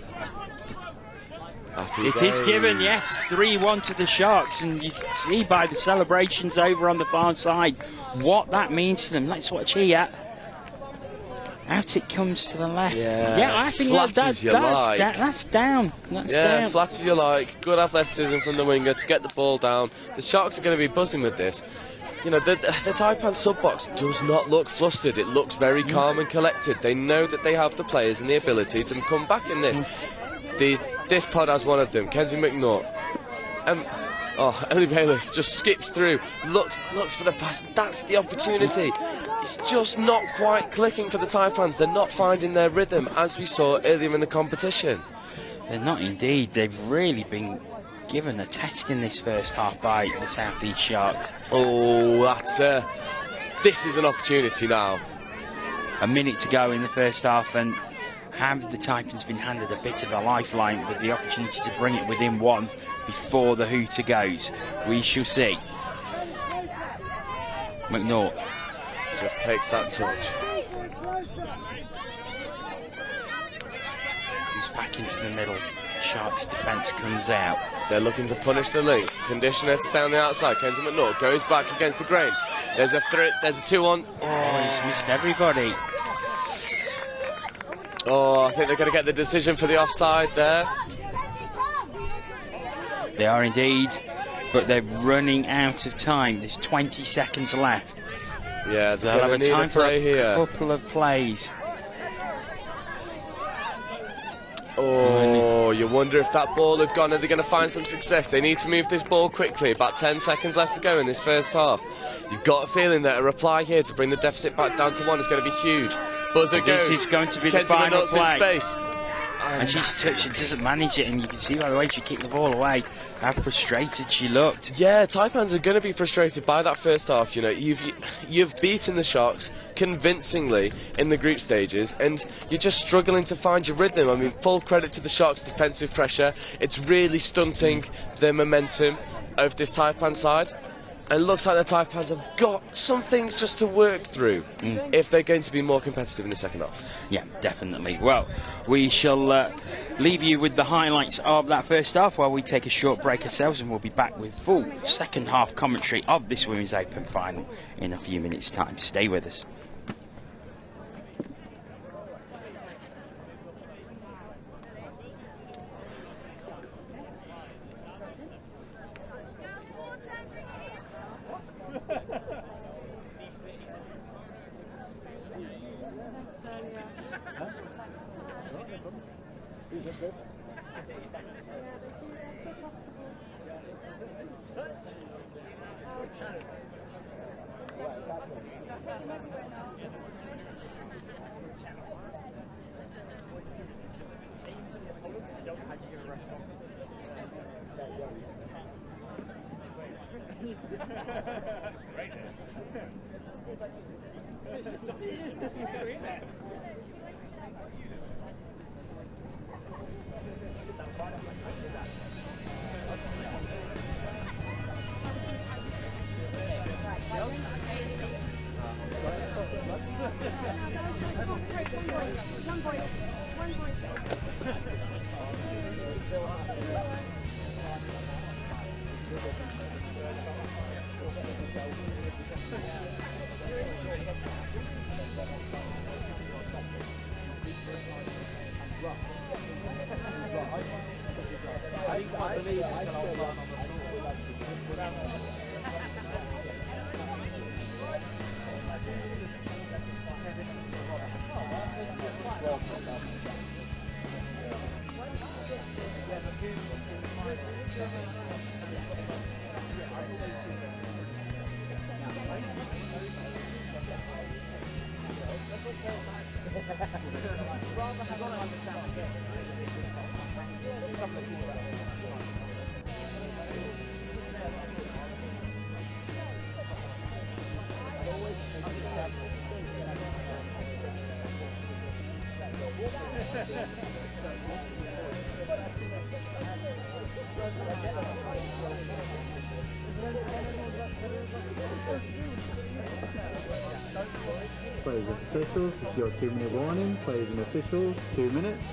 Happy it days. Is given, yes, 3-1 to the Sharks, and you can see by the celebrations over on the far side what that means to them. Let's watch here. Out it comes to the left. Yeah, I think that's down. That's down. Flat as you like. Good athleticism from the winger to get the ball down. The Sharks are going to be buzzing with this. You know, the Taipan sub-box does not look flustered. It looks very calm and collected. They know that they have the players and the ability to come back in this. This pod has one of them, Kenzie McNaught. Emily Bayliss just skips through, looks for the pass. That's the opportunity. It's just not quite clicking for the Taipans. They're not finding their rhythm, as we saw earlier in the competition. They're not indeed. They've really been given a test in this first half by the South East Sharks. Oh, this is an opportunity now. A minute to go in the first half, and have the Taipans been handed a bit of a lifeline with the opportunity to bring it within 1 before the hooter goes? We shall see. McNaught just takes that touch. Comes back into the middle. Sharks defence comes out. They're looking to punish the link. Conditioner to stay on the outside. Kenzie McNaught goes back against the grain. There's a 2-on. Oh, he's missed everybody. Oh, I think they're going to get the decision for the offside there. They are indeed, but they're running out of time. There's 20 seconds left. Yeah, they'll have a time for a couple of plays. Oh, you wonder if that ball had gone. Are they going to find some success? They need to move this ball quickly. About 10 seconds left to go in this first half. You've got a feeling that a reply here to bring the deficit back down to 1 is going to be huge. Buzzer goes. This is going to be the final play. In space. and she doesn't manage it, and you can see by the way she kicked the ball away how frustrated she looked. Yeah, Taipans are going to be frustrated by that first half. You know, you've beaten the Sharks convincingly in the group stages, and you're just struggling to find your rhythm. I mean, full credit to the Sharks' defensive pressure. It's really stunting the momentum of this Taipan side. And it looks like the Taipans have got some things just to work through if they're going to be more competitive in the second half. Yeah, definitely. Well, we shall leave you with the highlights of that first half while we take a short break ourselves, and we'll be back with full second half commentary of this Women's Open final in a few minutes' time. Stay with us. Players and officials, this is your 2-minute warning. Players and officials, 2 minutes.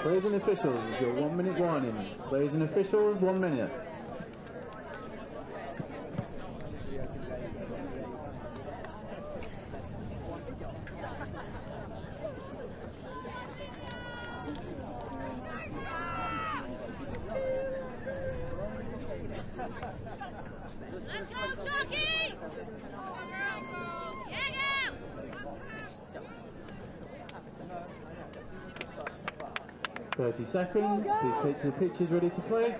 Players and officials, this is your 1-minute warning. Players and officials, 1 minute. Let's go, Chucky! 30 seconds. Please take to the pitches ready to play.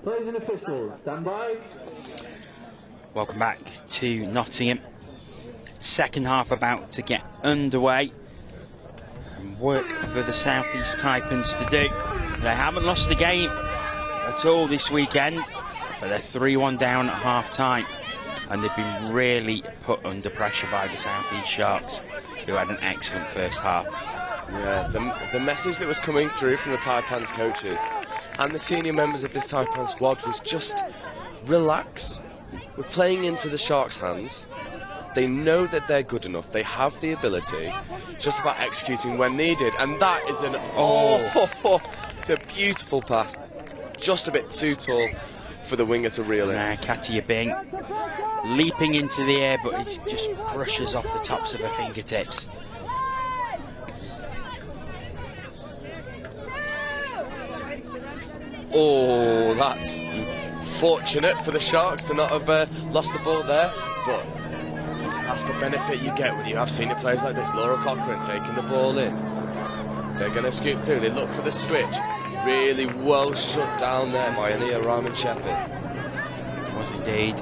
Players and officials, stand by. Welcome back to Nottingham. Second half about to get underway. And work for the South East Taipans to do. They haven't lost the game at all this weekend, but they're 3-1 down at half-time, and they've been really put under pressure by the South East Sharks, who had an excellent first half. Yeah, the message that was coming through from the Taipans coaches and the senior members of this Taipan squad was just relax. We're playing into the Sharks' hands. They know that they're good enough. They have the ability. It's just about executing when needed. And that is it's a beautiful pass. Just a bit too tall for the winger to reel in. Katia Bing leaping into the air, but it just brushes off the tops of her fingertips. Oh, that's fortunate for the Sharks to not have lost the ball there, but that's the benefit you get when you have senior players like this. Laura Cochran taking the ball in. They're going to scoop through. They look for the switch. Really well shut down there by Ania Ryman-Shepherd. It was indeed.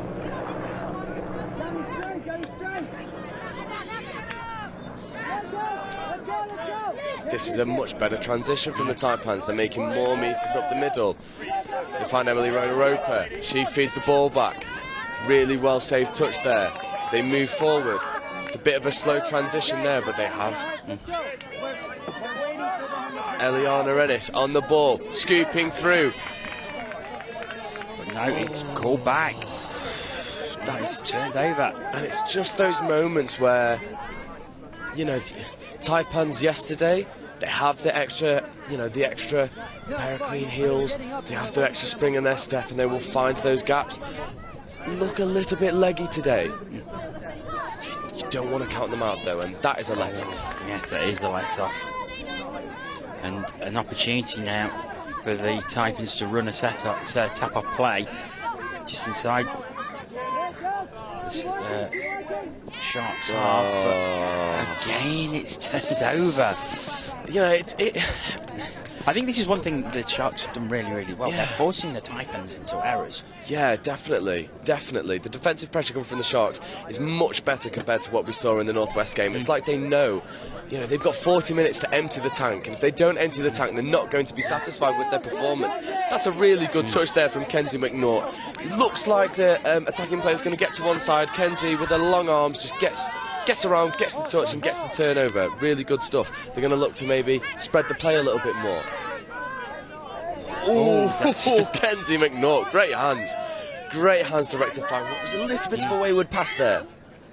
This is a much better transition from the Taipans. They're making more meters up the middle. They find Emily Rona-Roper. She feeds the ball back. Really well saved touch there. They move forward. It's a bit of a slow transition there, but they have. Eliana Ennis on the ball, scooping through. But no, it's called back. That is turned over. And it's just those moments where, you know, Taipans yesterday, they have the extra, you know, the extra pair of clean heels, they have the extra spring in their step, and they will find those gaps. Look a little bit leggy today. You don't want to count them out though, and that is a let-off. Yes, that is a let-off. And an opportunity now for the Taipans to run a tap-off play just inside the Sharks half. But again, it's turned over. You know, I think this is one thing the Sharks have done really, really well. Yeah. They're forcing the Taipans into errors. Yeah, definitely. The defensive pressure coming from the Sharks is much better compared to what we saw in the Northwest game. It's like they know, you know, they've got 40 minutes to empty the tank, and if they don't empty the tank, they're not going to be satisfied with their performance. That's a really good touch there from Kenzie McNaught. It looks like the attacking player is going to get to one side. Kenzie, with her long arms, just gets around, gets the touch and gets the turnover. Really good stuff. They're going to look to maybe spread the play a little bit more. Kenzie McNaught, great hands to rectify what was a little bit of a wayward pass there.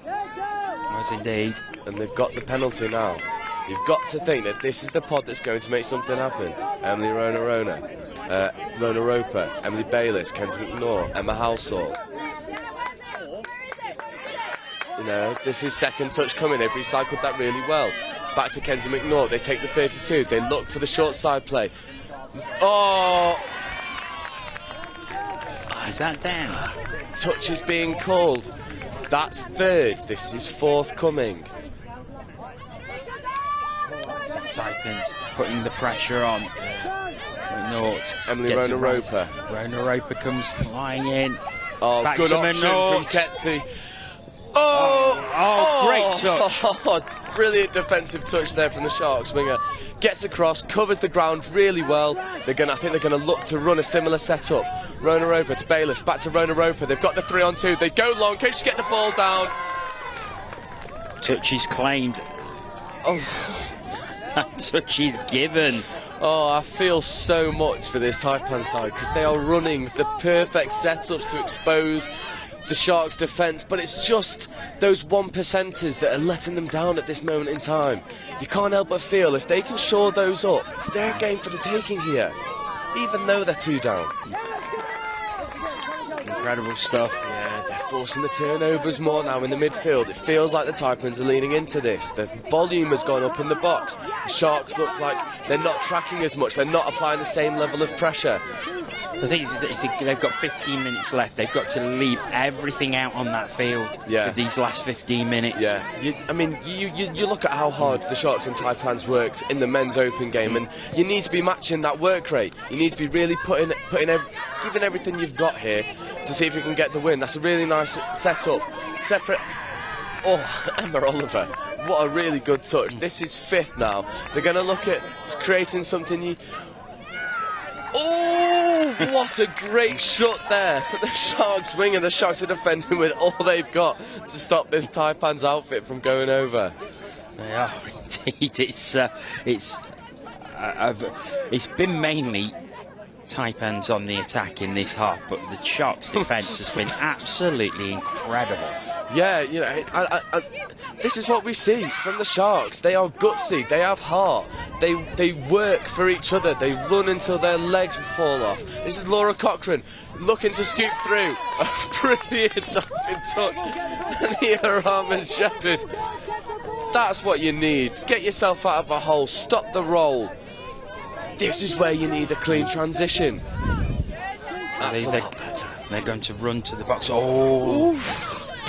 Was indeed. And they've got the penalty now. You've got to think that this is the pod that's going to make something happen. Emily Rona-Roper, Emily Bayliss, Kenzie McNaught, Emma Halsall. You know, this is second touch coming. They've recycled that really well. Back to Kenzie McNaught. They take the 32. They look for the short side play. Oh! Is that down? Touch is being called. That's third. This is forthcoming. Taipans putting the pressure on. McNaught. Emily Rona-Roper. Rona-Roper comes flying in. Oh, back good to option McNaught. from Ketzi. Great touch. Brilliant defensive touch there from the Sharks winger. Gets across, covers the ground really well. I think they're gonna look to run a similar setup. Rona-Roper to Bayliss, back to Rona-Roper. They've got the 3-on-2. They go long. Can she get the ball down? Touch is claimed. Oh, touch is given. Oh, I feel so much for this Taipan side because they are running the perfect setups to expose the Sharks' defence, but it's just those 1%ers that are letting them down at this moment in time. You can't help but feel if they can shore those up, it's their game for the taking here, even though they're 2 down. Incredible stuff. Yeah, they're forcing the turnovers more now in the midfield. It feels like the Taipans are leaning into this. The volume has gone up in the box. The Sharks look like they're not tracking as much. They're not applying the same level of pressure. The thing is, they've got 15 minutes left. They've got to leave everything out on that field for these last 15 minutes. Yeah, you look at how hard the Sharks and Taipans worked in the men's open game, and you need to be matching that work rate. You need to be really giving everything you've got here to see if you can get the win. That's a really nice setup. Separate. Oh, Emma Oliver. What a really good touch. This is 5th now. They're going to look at creating something. Oh! what a great shot there for the Sharks wing, and the Sharks are defending with all they've got to stop this Taipans outfit from going over. Yeah, indeed. It's been mainly Taipans on the attack in this half, but the Sharks' defence has been absolutely incredible. Yeah, you know, this is what we see from the Sharks. They are gutsy, they have heart, they work for each other, they run until their legs fall off. This is Laura Cochrane looking to scoop through. A brilliant diving touch. And here Armand Shepherd. That's what you need. Get yourself out of a hole, stop the roll. This is where you need a clean transition. That's a lot better. They're going to run to the box. Oh!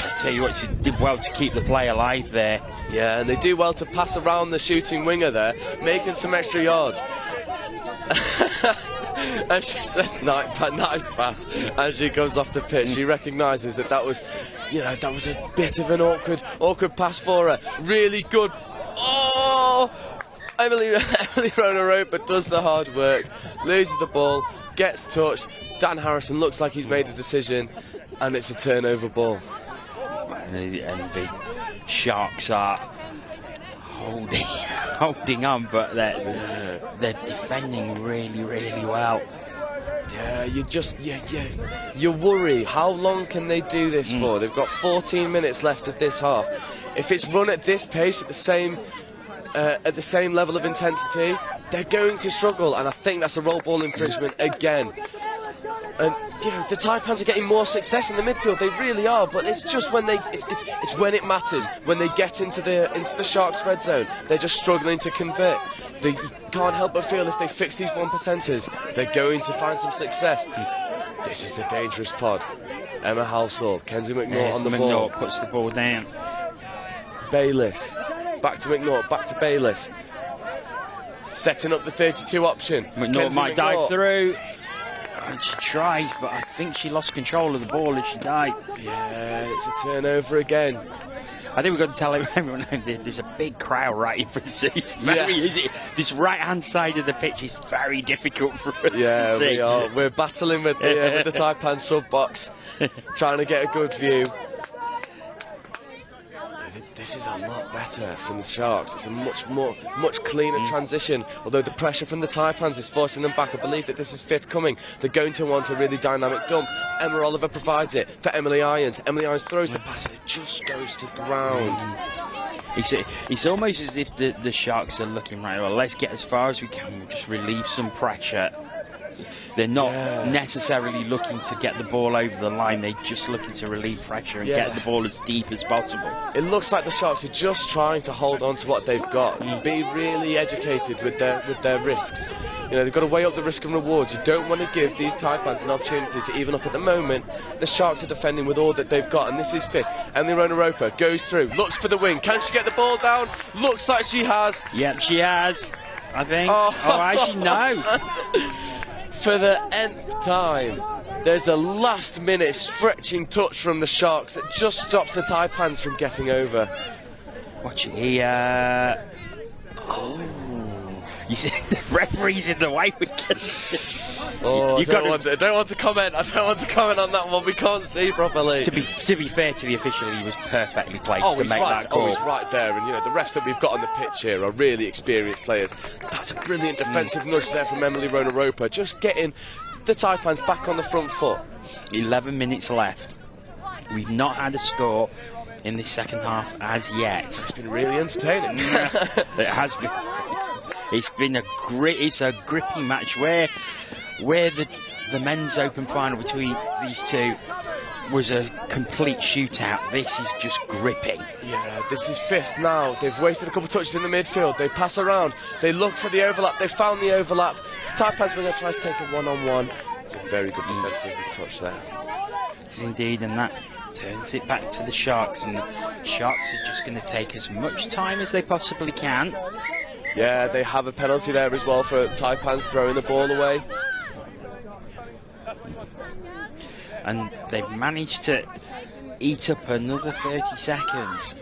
I tell you what, she did well to keep the play alive there. Yeah, and they do well to pass around the shooting winger there, making some extra yards. And she says, nice pass, as she comes off the pitch. She recognises that was, you know, that was a bit of an awkward pass for her. Really good. Oh! Emily Rona-Roper does the hard work, loses the ball, gets touched. Dan Harrison looks like he's made a decision, and it's a turnover ball. And the Sharks are holding on, but they're defending really, really well. Yeah, you worry. How long can they do this for? They've got 14 minutes left of this half. If it's run at this pace, at the same level of intensity, they're going to struggle, and I think that's a roll ball infringement again. And you know, the Taipans are getting more success in the midfield. They really are, but it's just when it's when it matters. When they get into the Sharks' red zone, they're just struggling to convert. You can't help but feel if they fix these 1%ers, they're going to find some success. This is the dangerous pod. Emma Halsall, Kenzie McNaught on the ball. McNaught puts the ball down. Bayliss, back to McNaught, back to Bayliss. Setting up the 32 option. McNaught might dive through. And she tries, but I think she lost control of the ball as she dived. Yeah, it's a turnover again. I think we've got to tell everyone there's a big crowd right in front. It's very, this right-hand side of the pitch is very difficult for us to see. We are. We're battling with the Taipan sub-box, trying to get a good view. This is a lot better from the Sharks. It's a much cleaner transition, although the pressure from the Taipans is forcing them back. I believe that this is fifth coming. They're going to want a really dynamic dump. Emma Oliver provides it for Emily Irons. Emily Irons throws the pass and it just goes to ground. It's almost as if the Sharks are looking, right, well, let's get as far as we can, we'll just relieve some pressure. They're not necessarily looking to get the ball over the line, they're just looking to relieve pressure and get the ball as deep as possible. It looks like the Sharks are just trying to hold on to what they've got and be really educated with their risks. You know, they've got to weigh up the risk and rewards. You don't want to give these Taipans an opportunity to even up at the moment. The Sharks are defending with all that they've got, and this is fifth. Emily Rona-Roper goes through, looks for the wing. Can she get the ball down? Looks like she has. Yep, she has, I think. Oh, actually, no. For the nth time, there's a last-minute stretching touch from the Sharks that just stops the Taipans from getting over. Watch it. You see, the referee's in the way. We can see. Oh, I don't want to comment. I don't want to comment on that one. We can't see properly. To be fair to the official, he was perfectly placed to make that call. Oh, he's right there. And you know, the refs that we've got on the pitch here are really experienced players. That's a brilliant defensive nudge there from Emily Rona-Roper, just getting the Taipans back on the front foot. 11 minutes left. We've not had a score in this second half as yet. It's been really entertaining. It has been. It's been a gripping match where the men's open final between these two was a complete shootout. This is just gripping. Yeah, this is fifth now. They've wasted a couple of touches in the midfield. They pass around. They look for the overlap. They found the overlap. The Taipans winger tries to take a one-on-one. It's a very good defensive touch there. It is indeed, and that turns it back to the Sharks, and the Sharks are just going to take as much time as they possibly can. Yeah, they have a penalty there as well for Taipans throwing the ball away. And they've managed to eat up another 30 seconds.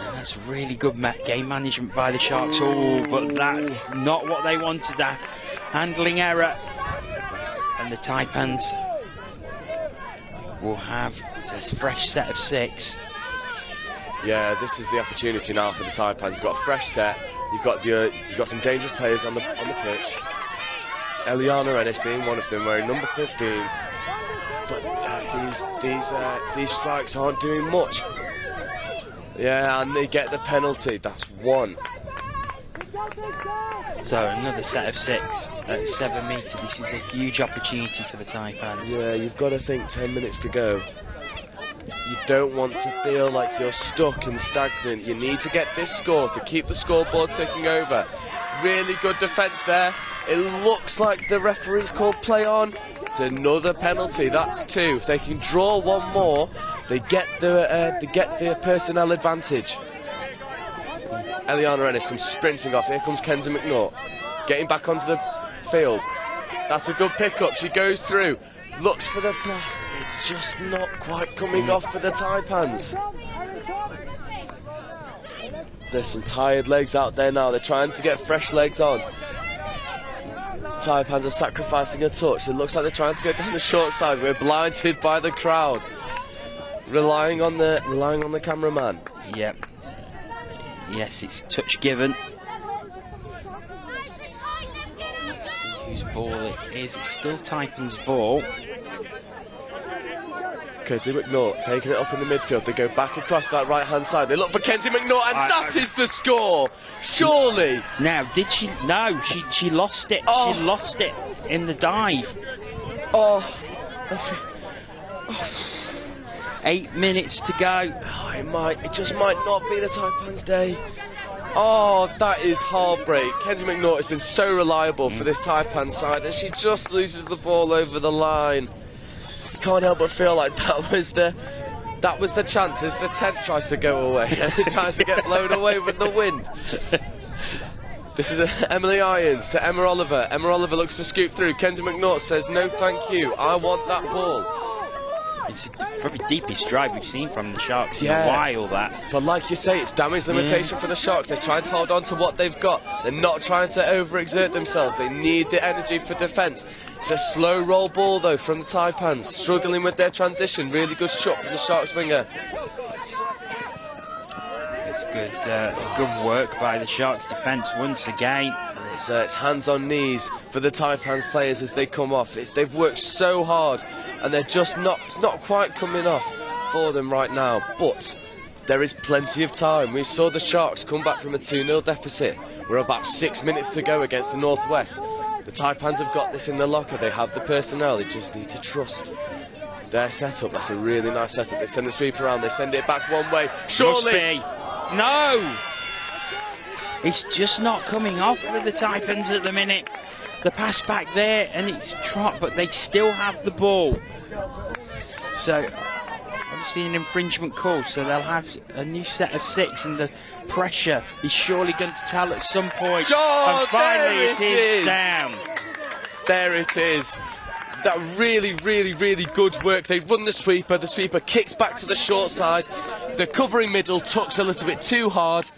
And that's really good game management by the Sharks. Oh, but that's not what they wanted handling error, and the Taipans will have a fresh set of 6. Yeah, this is the opportunity now for the Taipans. You've got a fresh set. You've got some dangerous players on the pitch. Eliana Ennis being one of them, wearing number 15. But these strikes aren't doing much. Yeah, and they get the penalty. That's 1. So another set of 6 at 7 metre. This is a huge opportunity for the Taipans. Yeah, you've got to think 10 minutes to go. You don't want to feel like you're stuck and stagnant. You need to get this score to keep the scoreboard ticking over. Really good defence there. It looks like the referee's called play on. It's another penalty. That's 2. If they can draw 1 more, they get the personnel advantage. Eliana Ennis comes sprinting off. Here comes Kenzie McNaught, getting back onto the field. That's a good pick-up. She goes through, looks for the pass. It's just not quite coming off for the Taipans. There's some tired legs out there now. They're trying to get fresh legs on. Taipans are sacrificing a touch. It looks like they're trying to go down the short side. We're blinded by the crowd. Relying on the cameraman. Yep. Yes, it's touch given. Let's see whose ball it is. It's still Taipans' ball. Kenzie McNaught taking it up in the midfield. They go back across that right-hand side. They look for Kenzie McNaught, and that is the score. Surely. Now, did she? No, she lost it. Oh. She lost it in the dive. Oh. 8 minutes to go. Oh, it just might not be the Taipans' day. Oh, that is heartbreak. Kenzie McNaught has been so reliable for this Taipan side, and she just loses the ball over the line. Can't help but feel like that was the chance as the tent tries to go away and it tries to get blown away with the wind. This is Emily Irons to Emma Oliver. Emma Oliver looks to scoop through. Kenzie McNaught says, no thank you, I want that ball. It's probably the deepest drive we've seen from the Sharks in a while, that. But like you say, it's damage limitation for the Sharks. They're trying to hold on to what they've got. They're not trying to overexert themselves. They need the energy for defence. It's a slow roll ball, though, from the Taipans. Struggling with their transition. Really good shot from the Sharks winger. It's good work by the Sharks defence once again. It's hands on knees for the Taipans players as they come off. They've worked so hard, and they're just not quite coming off for them right now. But there is plenty of time. We saw the Sharks come back from a 2-0 deficit. We're about 6 minutes to go against the Northwest. The Taipans have got this in the locker. They have the personnel. They just need to trust their setup. That's a really nice setup. They send the sweep around. They send it back one way. Surely. No! It's just not coming off for the Taipans at the minute. The pass back there, and it's dropped, but they still have the ball. So, obviously an infringement call, so they'll have a new set of 6, and the pressure is surely going to tell at some point. Oh, and finally it is down. There it is. That really good work. They run the sweeper kicks back to the short side. The covering middle tucks a little bit too hard.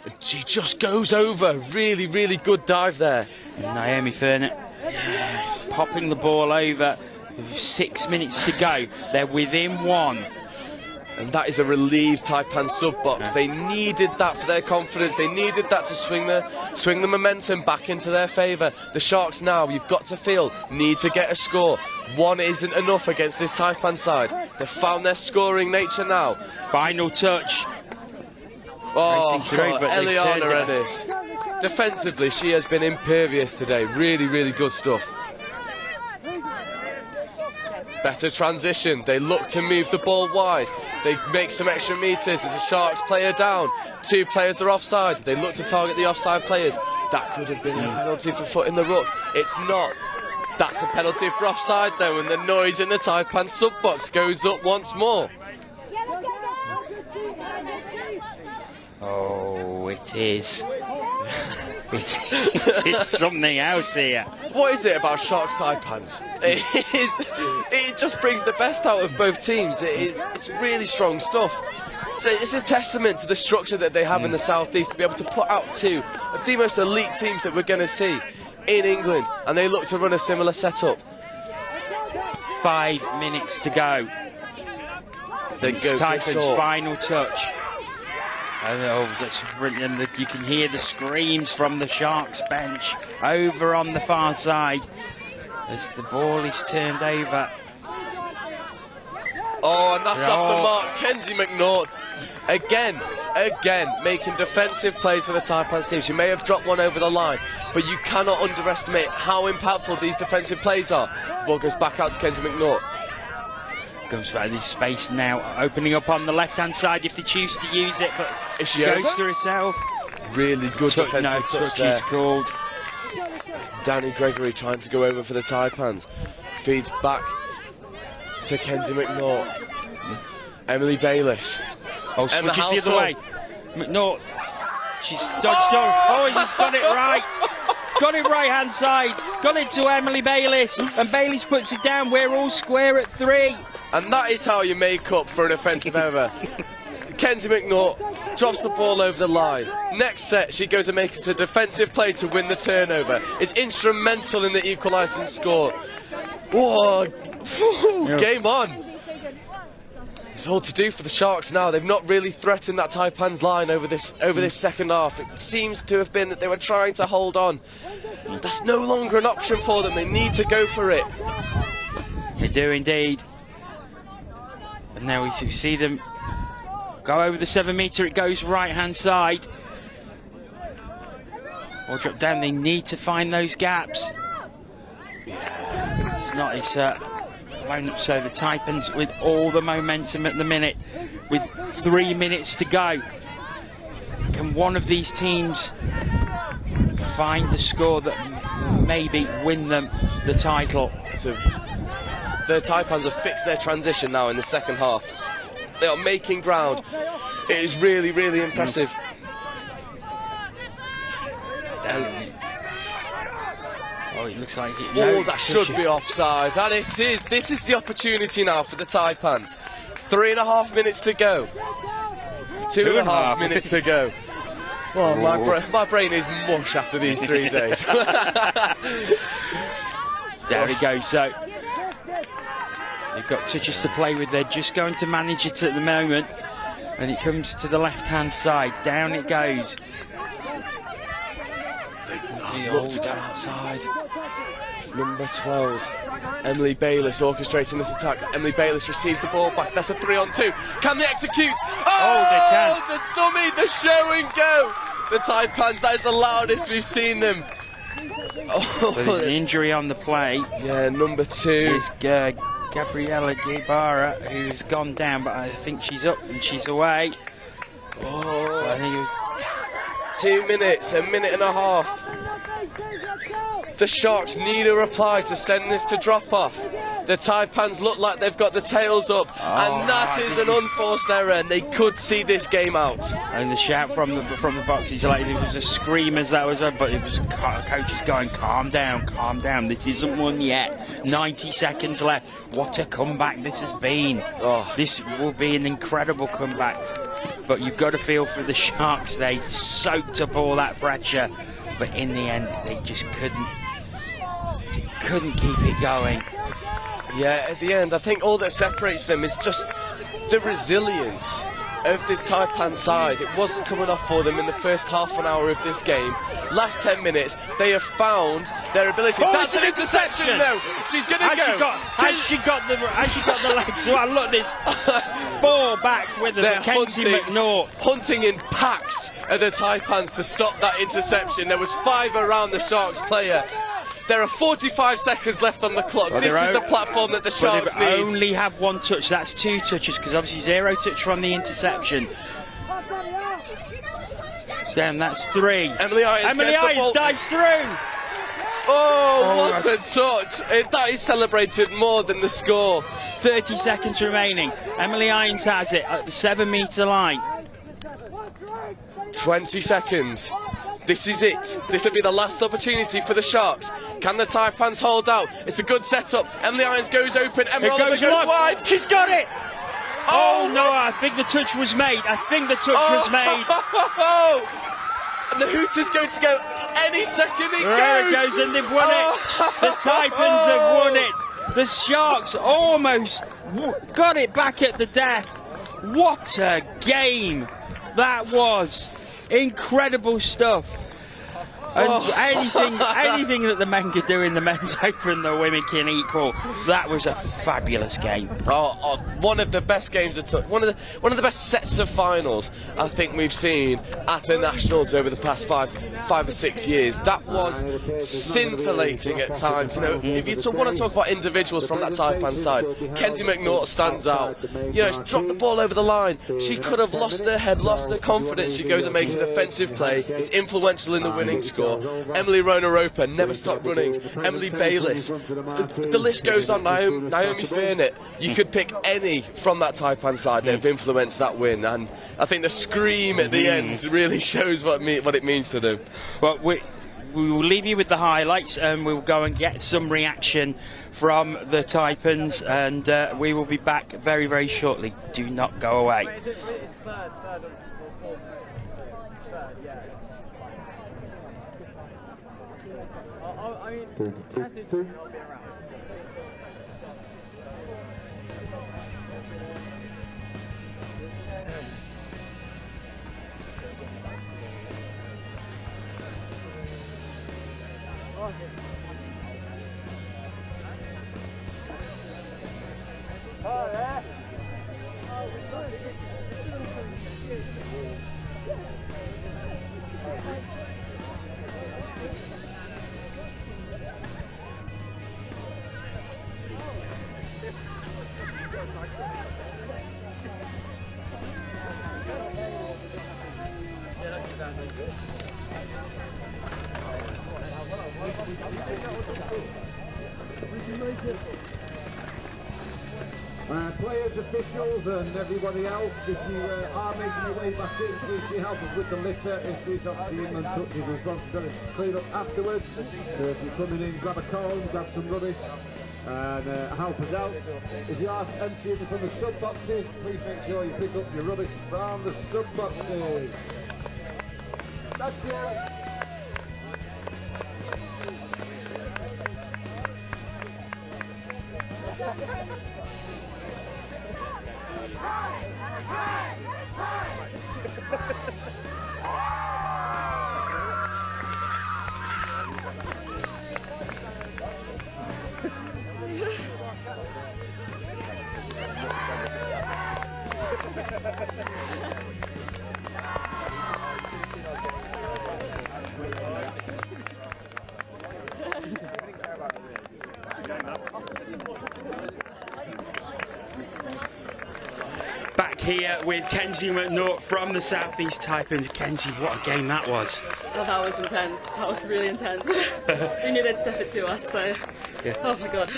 And she just goes over. Really good dive there. And Naomi Furnett popping the ball over. 6 minutes to go. They're within 1. And that is a relieved Taipan sub-box. They needed that for their confidence. They needed that to swing the momentum back into their favour. The Sharks now, you've got to feel, need to get a score. 1 isn't enough against this Taipan side. They've found their scoring nature now. Final touch. Oh, Eliana Ennis. Defensively, she has been impervious today. Really good stuff. Better transition. They look to move the ball wide. They make some extra meters. There's a Sharks player down. 2 players are offside. They look to target the offside players. That could have been a penalty for foot in the ruck. It's not. That's a penalty for offside though, and the noise in the Taipan sub-box goes up once more. Oh, it is. It's something else here. What is it about Sharks Taipans? It just brings the best out of both teams. It's really strong stuff. So it's a testament to the structure that they have in the Southeast to be able to put out 2 of the most elite teams that we're going to see in England, and they look to run a similar setup. 5 minutes to go. They go Taipans' final touch. Oh, that's brilliant. You can hear the screams from the Sharks bench over on the far side as the ball is turned over. Oh, and that's off the mark. Kenzie McNaught again making defensive plays for the Taipans team. She may have dropped one over the line, but you cannot underestimate how impactful these defensive plays are. Ball goes back out to Kenzie McNaught. Comes back this space now, opening up on the left-hand side if they choose to use it, but she goes to herself. Really good defensive touch there. Is called. It's Danny Gregory trying to go over for the Taipans. Feeds back to Kenzie McNaught. Emily Bayliss. Oh, switches the other way. McNaught. She's dodged on. Oh, he's got it right. Got it right-hand side. Got it to Emily Bayliss. And Bayliss puts it down. We're all square at 3. And that is how you make up for an offensive error. Kenzie McNaught drops the ball over the line. Next set, she goes and makes a defensive play to win the turnover. It's instrumental in the equalising score. Whoa, game on. It's all to do for the Sharks now. They've not really threatened that Taipans line over this second half. It seems to have been that they were trying to hold on. That's no longer an option for them. They need to go for it. They do indeed. And now we see them go over the 7 metre. It goes right-hand side. Or drop down. They need to find those gaps. It's not. It's so the Taipans with all the momentum at the minute, with 3 minutes to go. Can one of these teams find the score that maybe win them the title? So the Taipans have fixed their transition now in the second half. They are making ground. It is really, really impressive. Oh, it looks like it. Oh, that should be offside, and it is. This is the opportunity now for the Taipans. 3.5 minutes to go. 2.5 minutes to go. Oh, my brain is mush after these 3 days. There he goes. So they've got touches to play with. They're just going to manage it at the moment, and it comes to the left-hand side. Down it goes. They look to go outside. Number 12, Emily Bayliss orchestrating this attack. Emily Bayliss receives the ball back. That's a 3-on-2. Can they execute? Oh, they can. The dummy, the show and go. The Taipans, that is the loudest we've seen them. Oh, there's an injury on the play. Yeah, number 2. It's Gabriella Guevara, who's gone down, but I think she's up and she's away. Oh, I think it was 2 minutes, a minute and a half. The Sharks need a reply to send this to drop off. The Taipans look like they've got the tails up, and that is an unforced error, and they could see this game out. And the shout from the boxes, like it was a scream as that was, but it was coaches going, calm down, this isn't one yet. 90 seconds left. What a comeback this has been. This will be an incredible comeback. But you've got to feel for the Sharks. They soaked up all that pressure, but in the end they just couldn't keep it going. Yeah, at the end I think all that separates them is just the resilience of this Taipan side. It wasn't coming off for them in the first half an hour of this game. Last 10 minutes they have found their ability. Oh, that's an interception though. She's gonna go. Has she got the legs? Well, look, this ball back with the Kenzie McNaught. Hunting in packs at the Taipans to stop that interception. There was 5 around the Sharks player. There are 45 seconds left on the clock. This is the platform that the Sharks need. They only have 1 touch. That's 2 touches because obviously 0 touch from the interception. Damn, that's 3. Emily Irons dives through. Oh, what a touch. That is celebrated more than the score. 30 seconds remaining. Emily Irons has it at the 7 metre line. 20 seconds. This is it. This will be the last opportunity for the Sharks. Can the Taipans hold out? It's a good setup. Emily Irons goes open. Emily goes wide. She's got it. Oh no, I think the touch was made. And the Hooters going to go any second. There it goes, and they've won it. The Taipans have won it. The Sharks almost got it back at the death. What a game that was. Incredible stuff. And anything that the men could do in the men's open, the women can equal. That was a fabulous game. One of the best games one of the best sets of finals I think we've seen at a nationals over the past five or 6 years. That was scintillating at times. You know, if you want to talk about individuals from that Taipan side, Kenzie McNaught stands out. You know, she dropped the ball over the line. She could have lost her head, lost her confidence. She goes and makes an offensive play. It's influential in the winning score. Emily Rona-Roper never stopped running. Emily Bayliss. The list goes on. Naomi Fairnett. You could pick any from that Taipan side that have influenced that win, and I think the scream at the end really shows what it means to them. Well, we will leave you with the highlights, and we'll go and get some reaction from the Taipans, and we will be back very, very shortly. Do not go away. Players, officials and everybody else, if you are making your way back in, please do help us with the litter. It is obviously Midland Touch's responsibility to clean up afterwards. So if you're coming in, grab a comb, grab some rubbish and help us out. If you are emptying from the sub boxes, please make sure you pick up your rubbish from the sub boxes. Thank you. Back here with Kenzie McNaught from the South East Taipans. Kenzie, what a game that was. Oh, that was intense. That was really intense. We knew they'd step it to us, so... Yeah. Oh my god.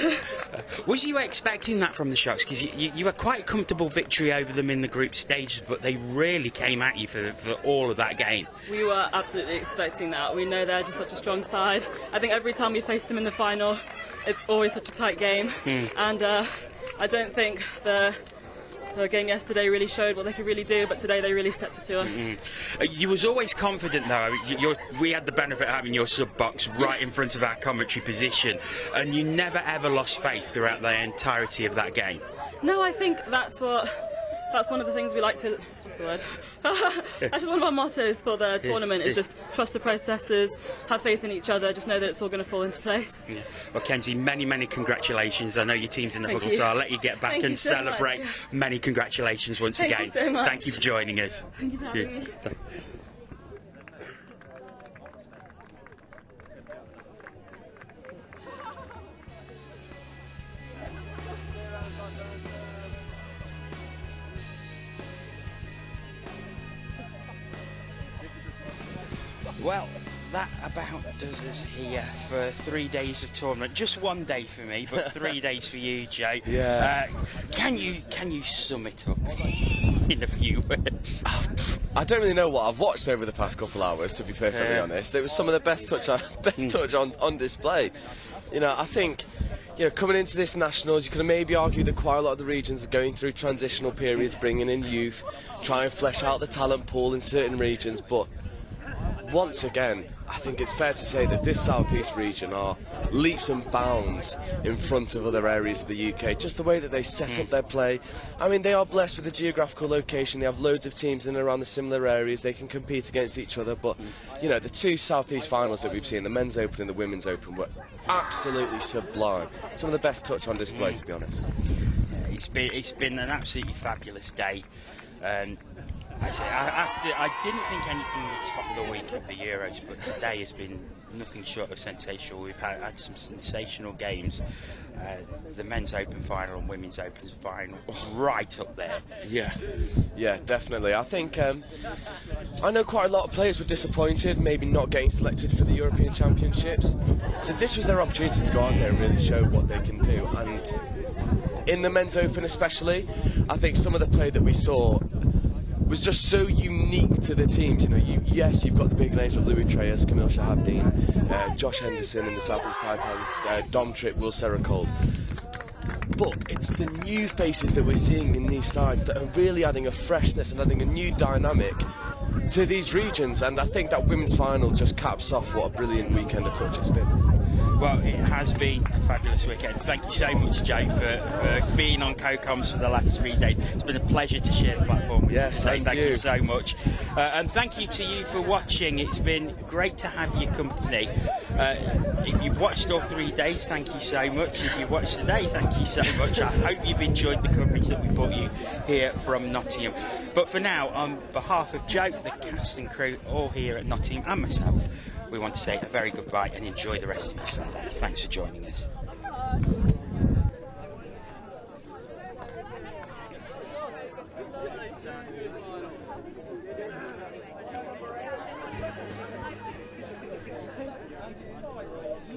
Was you expecting that from the Sharks? Because you had quite a comfortable victory over them in the group stages, but they really came at you for all of that game. We were absolutely expecting that. We know they're just such a strong side. I think every time we face them in the final, it's always such a tight game. And I don't think the game yesterday really showed what they could really do, but today they really stepped it to us. You was always confident though. We had the benefit of having your sub box right in front of our commentary position, and you never ever lost faith throughout the entirety of that game. No, I think that's one of the things we like to... What's the word? That's just one of our mottos for the tournament, is just trust the processes, have faith in each other, just know that it's all going to fall into place. Yeah. Well, Kenzie, many congratulations. I know your team's in the huddle, so I'll let you get back and celebrate. Many congratulations once again. Thank you so much. Thank you for joining us. Thank you for having me. Well, that about does us here for 3 days of tournament. Just 1 day for me, but 3 days for you, Joe. Yeah. Can you sum it up in a few words? I don't really know what I've watched over the past couple hours, to be perfectly honest. It was some of the best touch on display. You know, I think, you know, coming into this nationals, you could maybe argue that quite a lot of the regions are going through transitional periods, bringing in youth, try and flesh out the talent pool in certain regions, but once again, I think it's fair to say that this southeast region are leaps and bounds in front of other areas of the UK. Just the way that they set up their play. I mean, they are blessed with a geographical location. They have loads of teams in and around the similar areas. They can compete against each other. But, you know, the two southeast finals that we've seen, the men's open and the women's open, were absolutely sublime. Some of the best touch on display, to be honest. It's been an absolutely fabulous day. I didn't think anything would top the week of the Euros, but today has been nothing short of sensational. We've had some sensational games. The men's open final and women's open final right up there. Yeah, definitely. I think I know quite a lot of players were disappointed, maybe not getting selected for the European Championships. So this was their opportunity to go out there and really show what they can do. And in the men's open especially, I think some of the play that we saw was just so unique to the teams. You know, yes, you've got the big names of Louis Treyas, Camille Shahabdeen, Josh Henderson in the South East Taipans, Dom Tripp, Will Serracold. But it's the new faces that we're seeing in these sides that are really adding a freshness and adding a new dynamic to these regions. And I think that women's final just caps off what a brilliant weekend of touch it's been. Well, it has been a fabulous weekend. Thank you so much, Joe, for being on Co-Coms for the last 3 days. It's been a pleasure to share the platform with you. Thank you so much. And thank you to you for watching. It's been great to have your company. If you've watched all 3 days, thank you so much. If you've watched today, thank you so much. I hope you've enjoyed the coverage that we brought you here from Nottingham. But for now, on behalf of Joe, the cast and crew, all here at Nottingham, and myself, we want to say a very goodbye and enjoy the rest of your Sunday. Thanks for joining us.